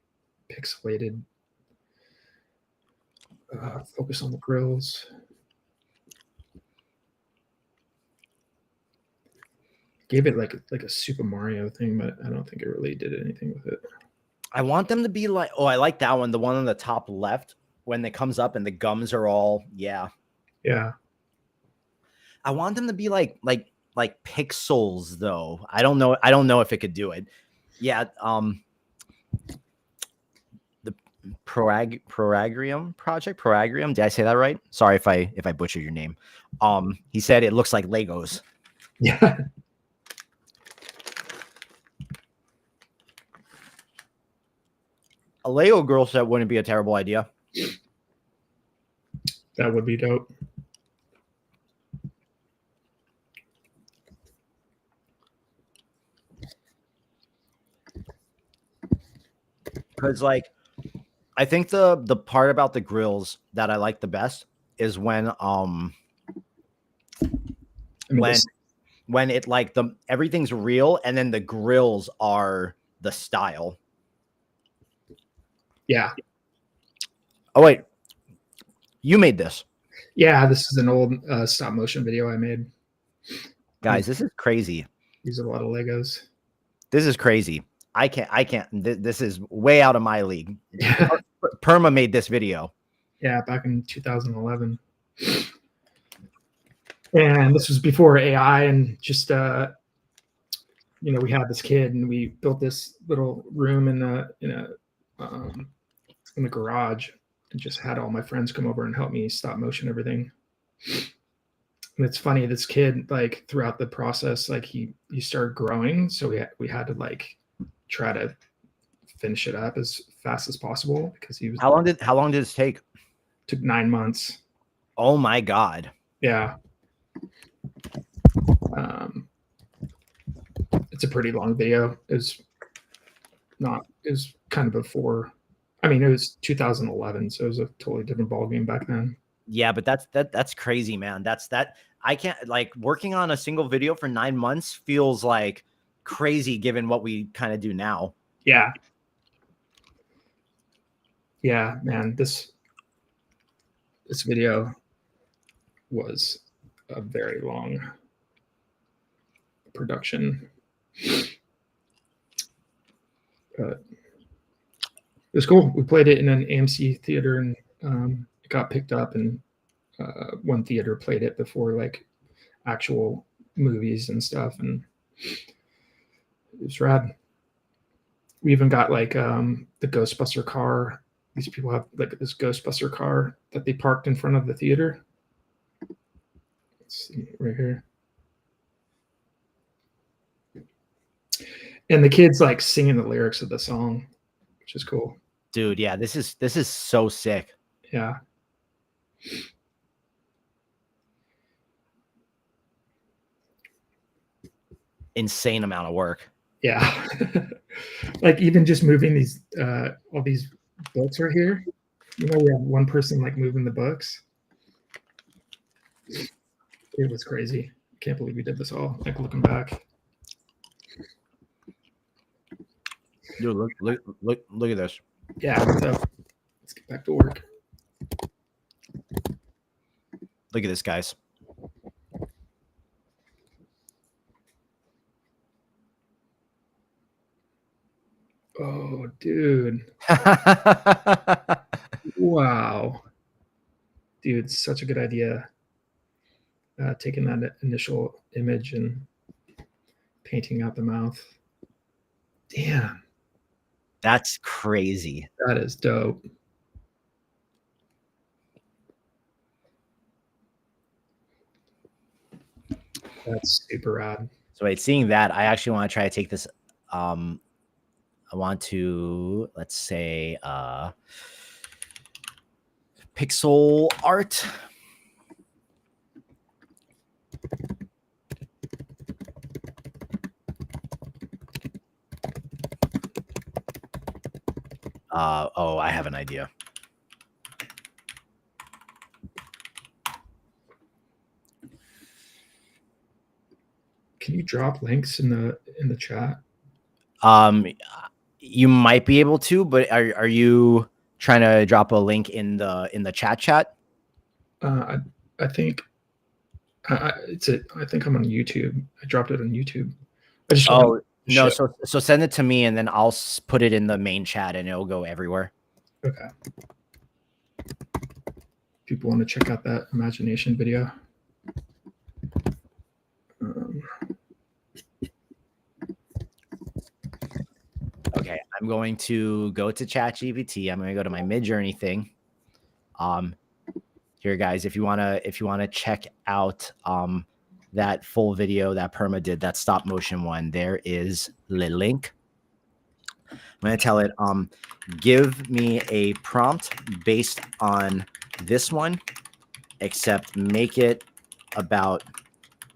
pixelated. Focus on the grills. gave it like a Super Mario thing, but I don't think it really did anything with it. I want them to be like, oh, I like that one. The one on the top left when it comes up and the gums are all, yeah. Yeah. I want them to be like pixels though. I don't know if it could do it. Yeah. The Proagrium project. Proagrium. Did I say that right? Sorry if I butchered your name. He said it looks like Legos. Yeah. A Lego girl set wouldn't be a terrible idea. That would be dope. Because like I think the part about the grills that I like the best is when when it like everything's real and then the grills are the style. Yeah. Oh wait, you made this? Yeah, this is an old stop motion video I made. Guys, this is crazy. Use a lot of Legos. This is crazy. I can't. This is way out of my league. Perma made this video. Yeah, back in 2011. And this was before AI and just we had this kid and we built this little room in the garage and just had all my friends come over and help me stop motion everything. And it's funny, this kid, like throughout the process, like he started growing, so we had to like try to finish it up as fast as possible because he was. How long did this take? Took 9 months. Oh my god. Yeah. It's a pretty long video. It was kind of before. I mean, it was 2011, so it was a totally different ballgame back then. Yeah, but that's crazy, man. I can't, like, working on a single video for 9 months feels like crazy given what we kind of do now. Yeah. Yeah, man, this video was a very long production. But it was cool. We played it in an AMC theater and it got picked up, and one theater played it before like actual movies and stuff, and it was rad. We even got like the Ghostbuster car. These people have like this Ghostbuster car that they parked in front of the theater. Let's see right here. And the kids like singing the lyrics of the song, which is cool. Dude, yeah, this is so sick. Yeah. Insane amount of work. Yeah. Like even just moving these all these books right here. We have one person like moving the books. It was crazy. Can't believe we did this all, like looking back. Dude, look at this. Yeah, so let's get back to work. Look at this, guys. Oh, dude. Wow. Dude, such a good idea. Taking that initial image and painting out the mouth. Damn. That's crazy. That is dope. That's super rad. So wait, seeing that, I actually want to try to take this. I want to, let's say, pixel art. Oh, I have an idea. Can you drop links in the chat? You might be able to, but are you trying to drop a link in the chat? I think I think I'm on YouTube. I dropped it on YouTube. I just Oh no, so send it to me and then I'll put it in the main chat and it'll go everywhere. Okay. People want to check out that imagination video. Okay, I'm going to go to ChatGPT. I'm going to go to my Midjourney thing. Here, guys, if you wanna check out that full video that Perma did, that stop motion one, there is the link. I'm going to tell it, give me a prompt based on this one, except make it about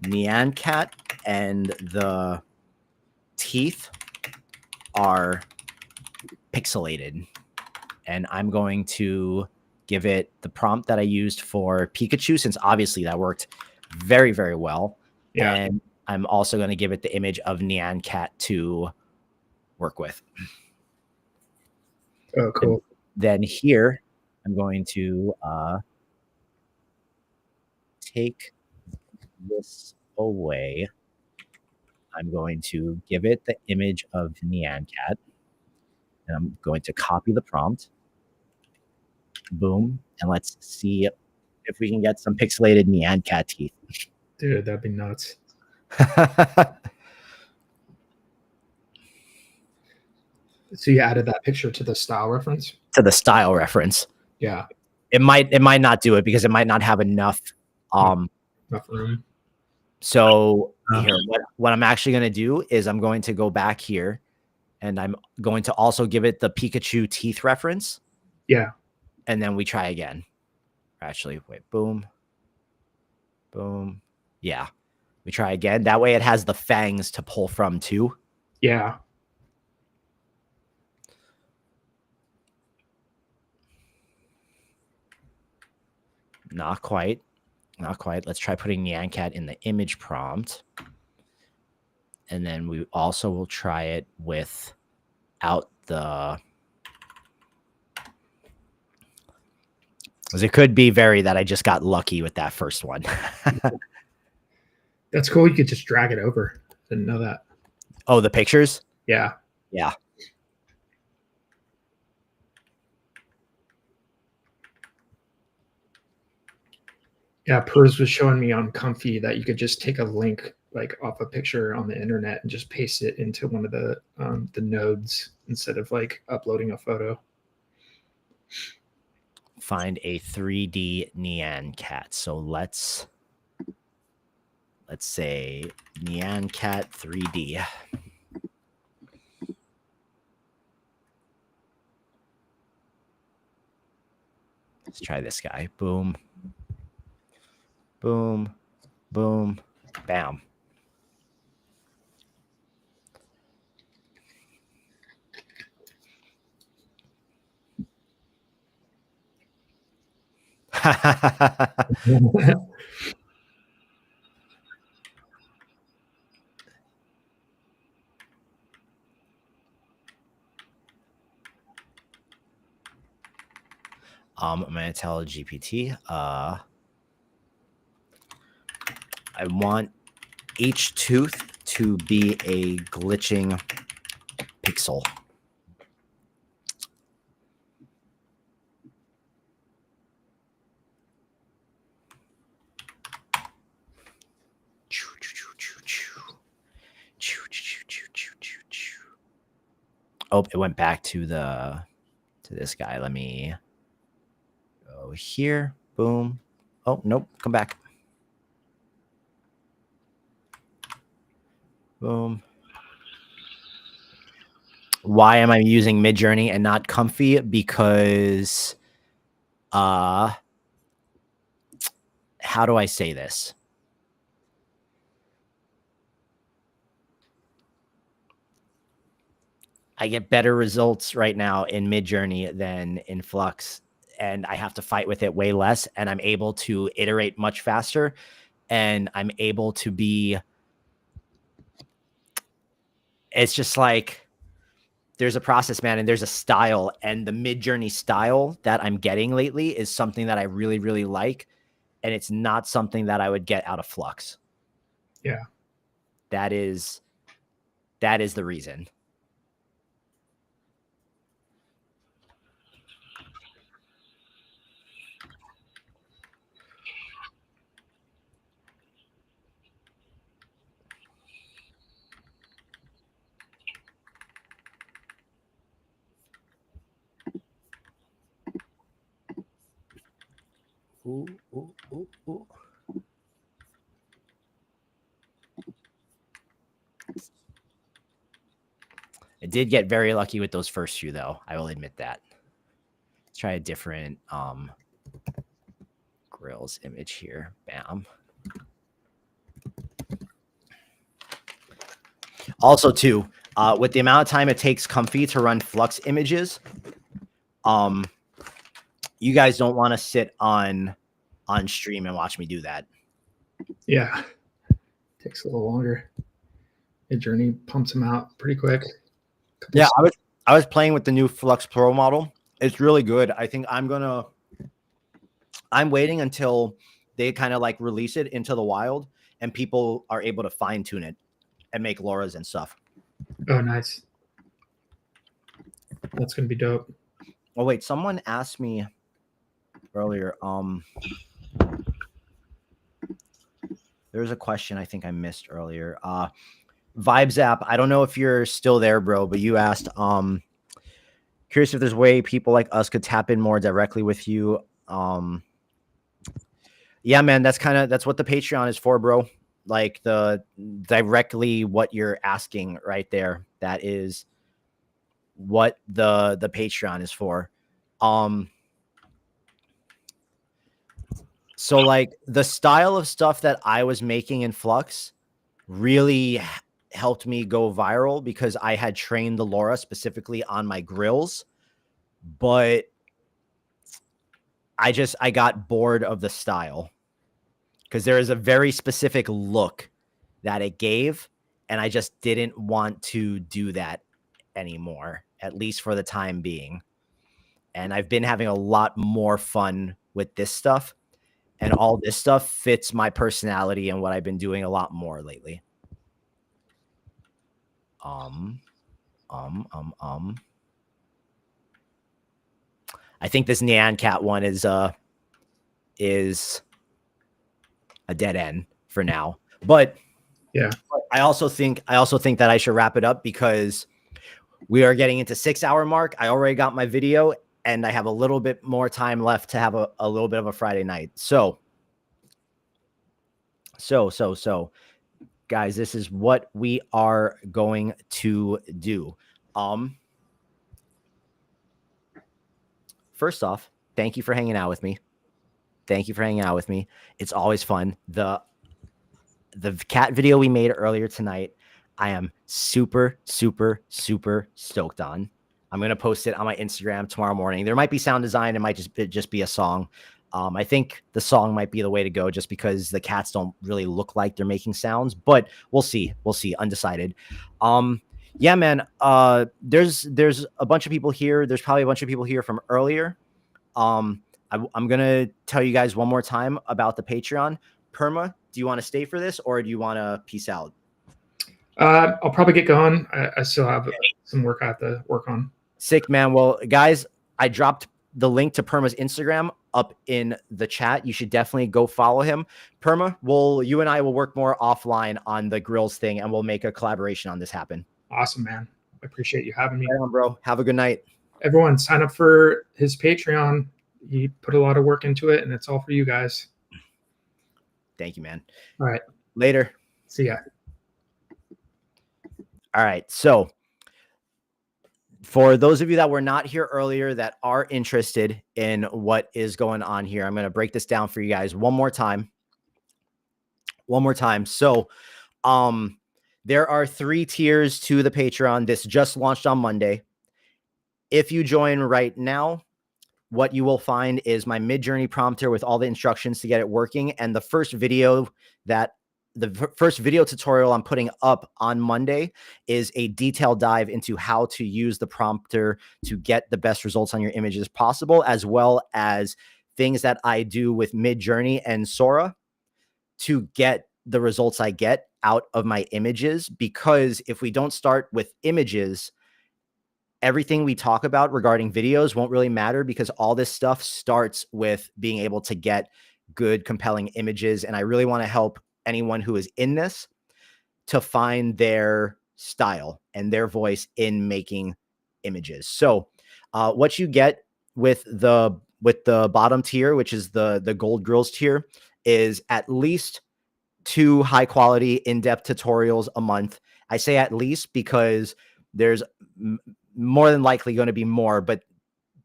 Nyan Cat and the teeth are pixelated. And I'm going to give it the prompt that I used for Pikachu, since obviously that worked very, very well. Yeah. And I'm also going to give it the image of Nyan Cat to work with. Oh, cool. Then here, I'm going to take this away. I'm going to give it the image of Nyan Cat. And I'm going to copy the prompt. Boom. And let's see if we can get some pixelated Nyan Cat teeth. Dude, that'd be nuts. So you added that picture to the style reference? To the style reference. Yeah. It might not do it because it might not have enough enough room. So here, what I'm actually going to do is I'm going to go back here and I'm going to also give it the Pikachu teeth reference. Yeah. And then we try again. Actually, wait, boom. Boom. Yeah. We try again. That way it has the fangs to pull from too. Yeah. Not quite. Not quite. Let's try putting Nyan Cat in the image prompt. And then we also will try it without the... Because it could be very that I just got lucky with that first one. That's cool. You could just drag it over. Didn't know that. Oh, the pictures? Yeah. Yeah. Yeah, Pers was showing me on Comfy that you could just take a link like off a picture on the internet and just paste it into one of the nodes instead of like uploading a photo. Find a 3D Nyan Cat. So let's say Nyan Cat 3D. Let's try this guy. Boom. Boom. Boom. Bam. I'm going to tell GPT, I want each tooth to be a glitching pixel. Oh, it went back to this guy. Let me go here. Boom. Oh, nope. Come back. Boom. Why am I using Midjourney and not Comfy? Because how do I say this? I get better results right now in Midjourney than in Flux, and I have to fight with it way less, and I'm able to iterate much faster, and I'm able to be... It's just like there's a process, man, and there's a style, and the Midjourney style that I'm getting lately is something that I really, really like, and it's not something that I would get out of Flux. Yeah. That is the reason. Ooh, ooh, ooh, ooh. I did get very lucky with those first few, though. I will admit that. Let's try a different grills image here. Bam. Also, too, with the amount of time it takes Comfy to run Flux images, you guys don't want to sit on stream and watch me do that. Yeah. Takes a little longer. Midjourney pumps them out pretty quick. Yeah, I was playing with the new Flux Pro model. It's really good. I think I'm waiting until they kind of like release it into the wild and people are able to fine tune it and make Laura's and stuff. Oh, nice. That's gonna be dope. Oh wait, someone asked me earlier. There was a question I think I missed earlier. Vibes app. I don't know if you're still there, bro, but you asked. Curious if there's a way people like us could tap in more directly with you. Yeah, man, that's what the Patreon is for, bro. Like the directly what you're asking right there. That is what the Patreon is for. So like the style of stuff that I was making in Flux really helped me go viral because I had trained the Laura specifically on my grills, but I got bored of the style because there is a very specific look that it gave, and I just didn't want to do that anymore, at least for the time being. And I've been having a lot more fun with this stuff, and all this stuff fits my personality and what I've been doing a lot more lately. I think this Nyan Cat one is a dead end for now. But yeah, I also think that I should wrap it up because we are getting into 6-hour mark. I already got my video and I have a little bit more time left to have a little bit of a Friday night. So guys, this is what we are going to do. First off, thank you for hanging out with me. It's always fun. The cat video we made earlier tonight, I am super, super, super stoked on. I'm going to post it on my Instagram tomorrow morning. There might be sound design. It might just be a song. I think the song might be the way to go just because the cats don't really look like they're making sounds, but we'll see. Undecided. Yeah, man. There's a bunch of people here. There's probably a bunch of people here from earlier. I'm going to tell you guys one more time about the Patreon. Perma, do you want to stay for this or do you want to peace out? I'll probably get going. I still have some work I have to work on. Sick, man. Well, guys, I dropped the link to Perma's Instagram up in the chat. You should definitely go follow him. Perma, you and I will work more offline on the grills thing and we'll make a collaboration on this happen. Awesome, man. I appreciate you having me. Right on, bro. Have a good night. Everyone, sign up for his Patreon. He put a lot of work into it and it's all for you guys. Thank you, man. All right. Later. See ya. All right. So for those of you that were not here earlier that are interested in what is going on here, I'm going to break this down for you guys one more time. So, there are 3 tiers to the Patreon. This just launched on Monday. If you join right now, what you will find is my Midjourney prompter with all the instructions to get it working. And the first video tutorial I'm putting up on Monday is a detailed dive into how to use the prompter to get the best results on your images possible, as well as things that I do with Midjourney and Sora to get the results I get out of my images. Because if we don't start with images, everything we talk about regarding videos won't really matter, because all this stuff starts with being able to get good, compelling images. And I really want to help anyone who is in this to find their style and their voice in making images. So what you get with the bottom tier, which is the gold girls tier, is at least 2 high quality in-depth tutorials a month. I say at least because there's more than likely going to be more, but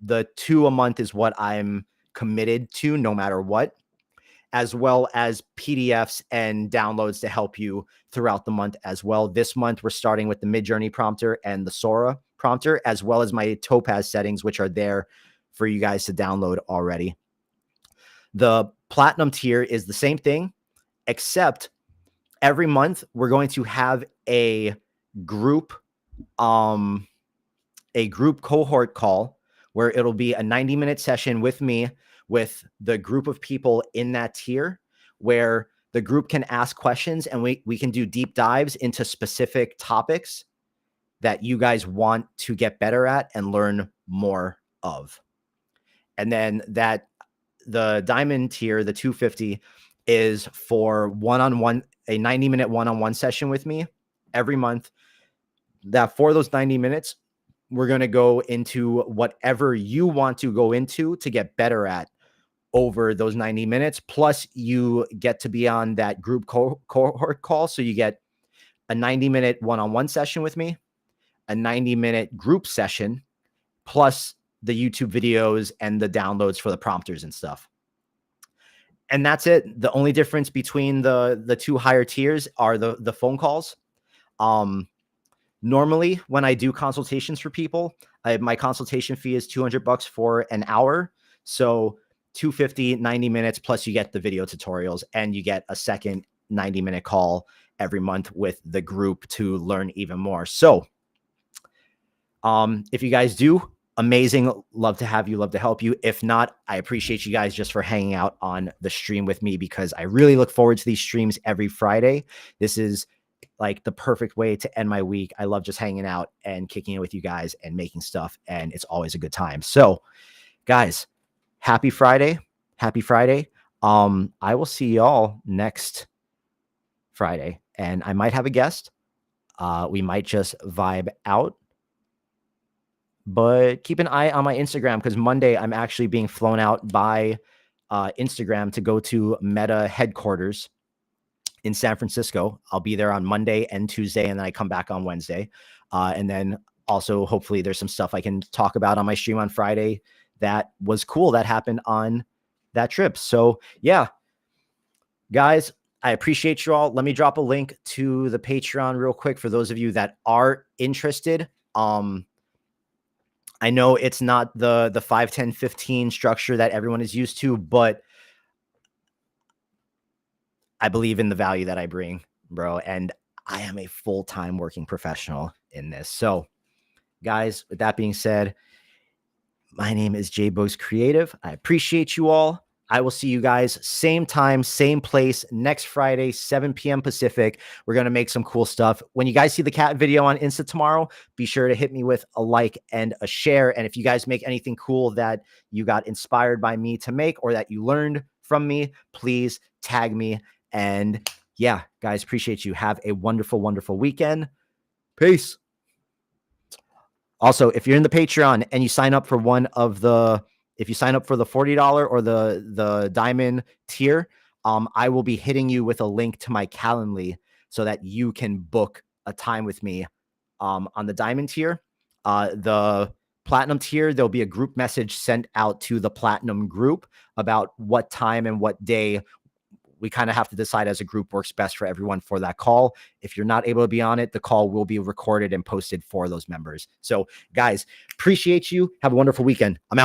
the 2 a month is what I'm committed to no matter what, as well as PDFs and downloads to help you throughout the month as well. This month, we're starting with the Midjourney prompter and the Sora prompter, as well as my Topaz settings, which are there for you guys to download already. The platinum tier is the same thing, except every month we're going to have a group cohort call where it'll be a 90-minute session with me, with the group of people in that tier, where the group can ask questions and we can do deep dives into specific topics that you guys want to get better at and learn more of. And then the diamond tier, the 250, is for one-on-one, a 90-minute one-on-one session with me every month. That for those 90 minutes, we're going to go into whatever you want to go into to get better at over those 90 minutes. Plus, you get to be on that group cohort call. So you get a 90-minute one-on-one session with me, a 90-minute group session, plus the YouTube videos and the downloads for the prompters and stuff. And that's it. The only difference between the 2 higher tiers are the phone calls. Normally, when I do consultations for people, my consultation fee is $200 for an hour. So $250, 90 minutes, plus you get the video tutorials and you get a second 90-minute call every month with the group to learn even more. So if you guys do, amazing. Love to have you, love to help you. If not, I appreciate you guys just for hanging out on the stream with me, because I really look forward to these streams every Friday. This is like the perfect way to end my week. I love just hanging out and kicking it with you guys and making stuff, and it's always a good time. So guys, happy Friday. Happy Friday. I will see y'all next Friday, and I might have a guest. We might just vibe out, but keep an eye on my Instagram, because Monday I'm actually being flown out by Instagram to go to Meta headquarters in San Francisco. I'll be there on Monday and Tuesday, and then I come back on Wednesday. And then also, hopefully there's some stuff I can talk about on my stream on Friday that was cool that happened on that trip. So yeah, guys, I appreciate you all. Let me drop a link to the Patreon real quick for those of you that are interested. I know it's not the 5, 10, 15 structure that everyone is used to, but I believe in the value that I bring, bro. And I am a full-time working professional in this. So guys, with that being said, my name is jboogxcreative. I appreciate you all. I will see you guys same time, same place next Friday, 7 p.m. Pacific. We're going to make some cool stuff. When you guys see the cat video on Insta tomorrow, be sure to hit me with a like and a share. And if you guys make anything cool that you got inspired by me to make, or that you learned from me, please tag me. And yeah, guys, appreciate you. Have a wonderful, wonderful weekend. Peace. Also, if you're in the Patreon and you sign up for if you sign up for the $40 or the diamond tier, I will be hitting you with a link to my Calendly so that you can book a time with me on the diamond tier. The platinum tier, there'll be a group message sent out to the platinum group about what time and what day we kind of have to decide as a group works best for everyone for that call. If you're not able to be on it, the call will be recorded and posted for those members. So guys, appreciate you. Have a wonderful weekend. I'm out.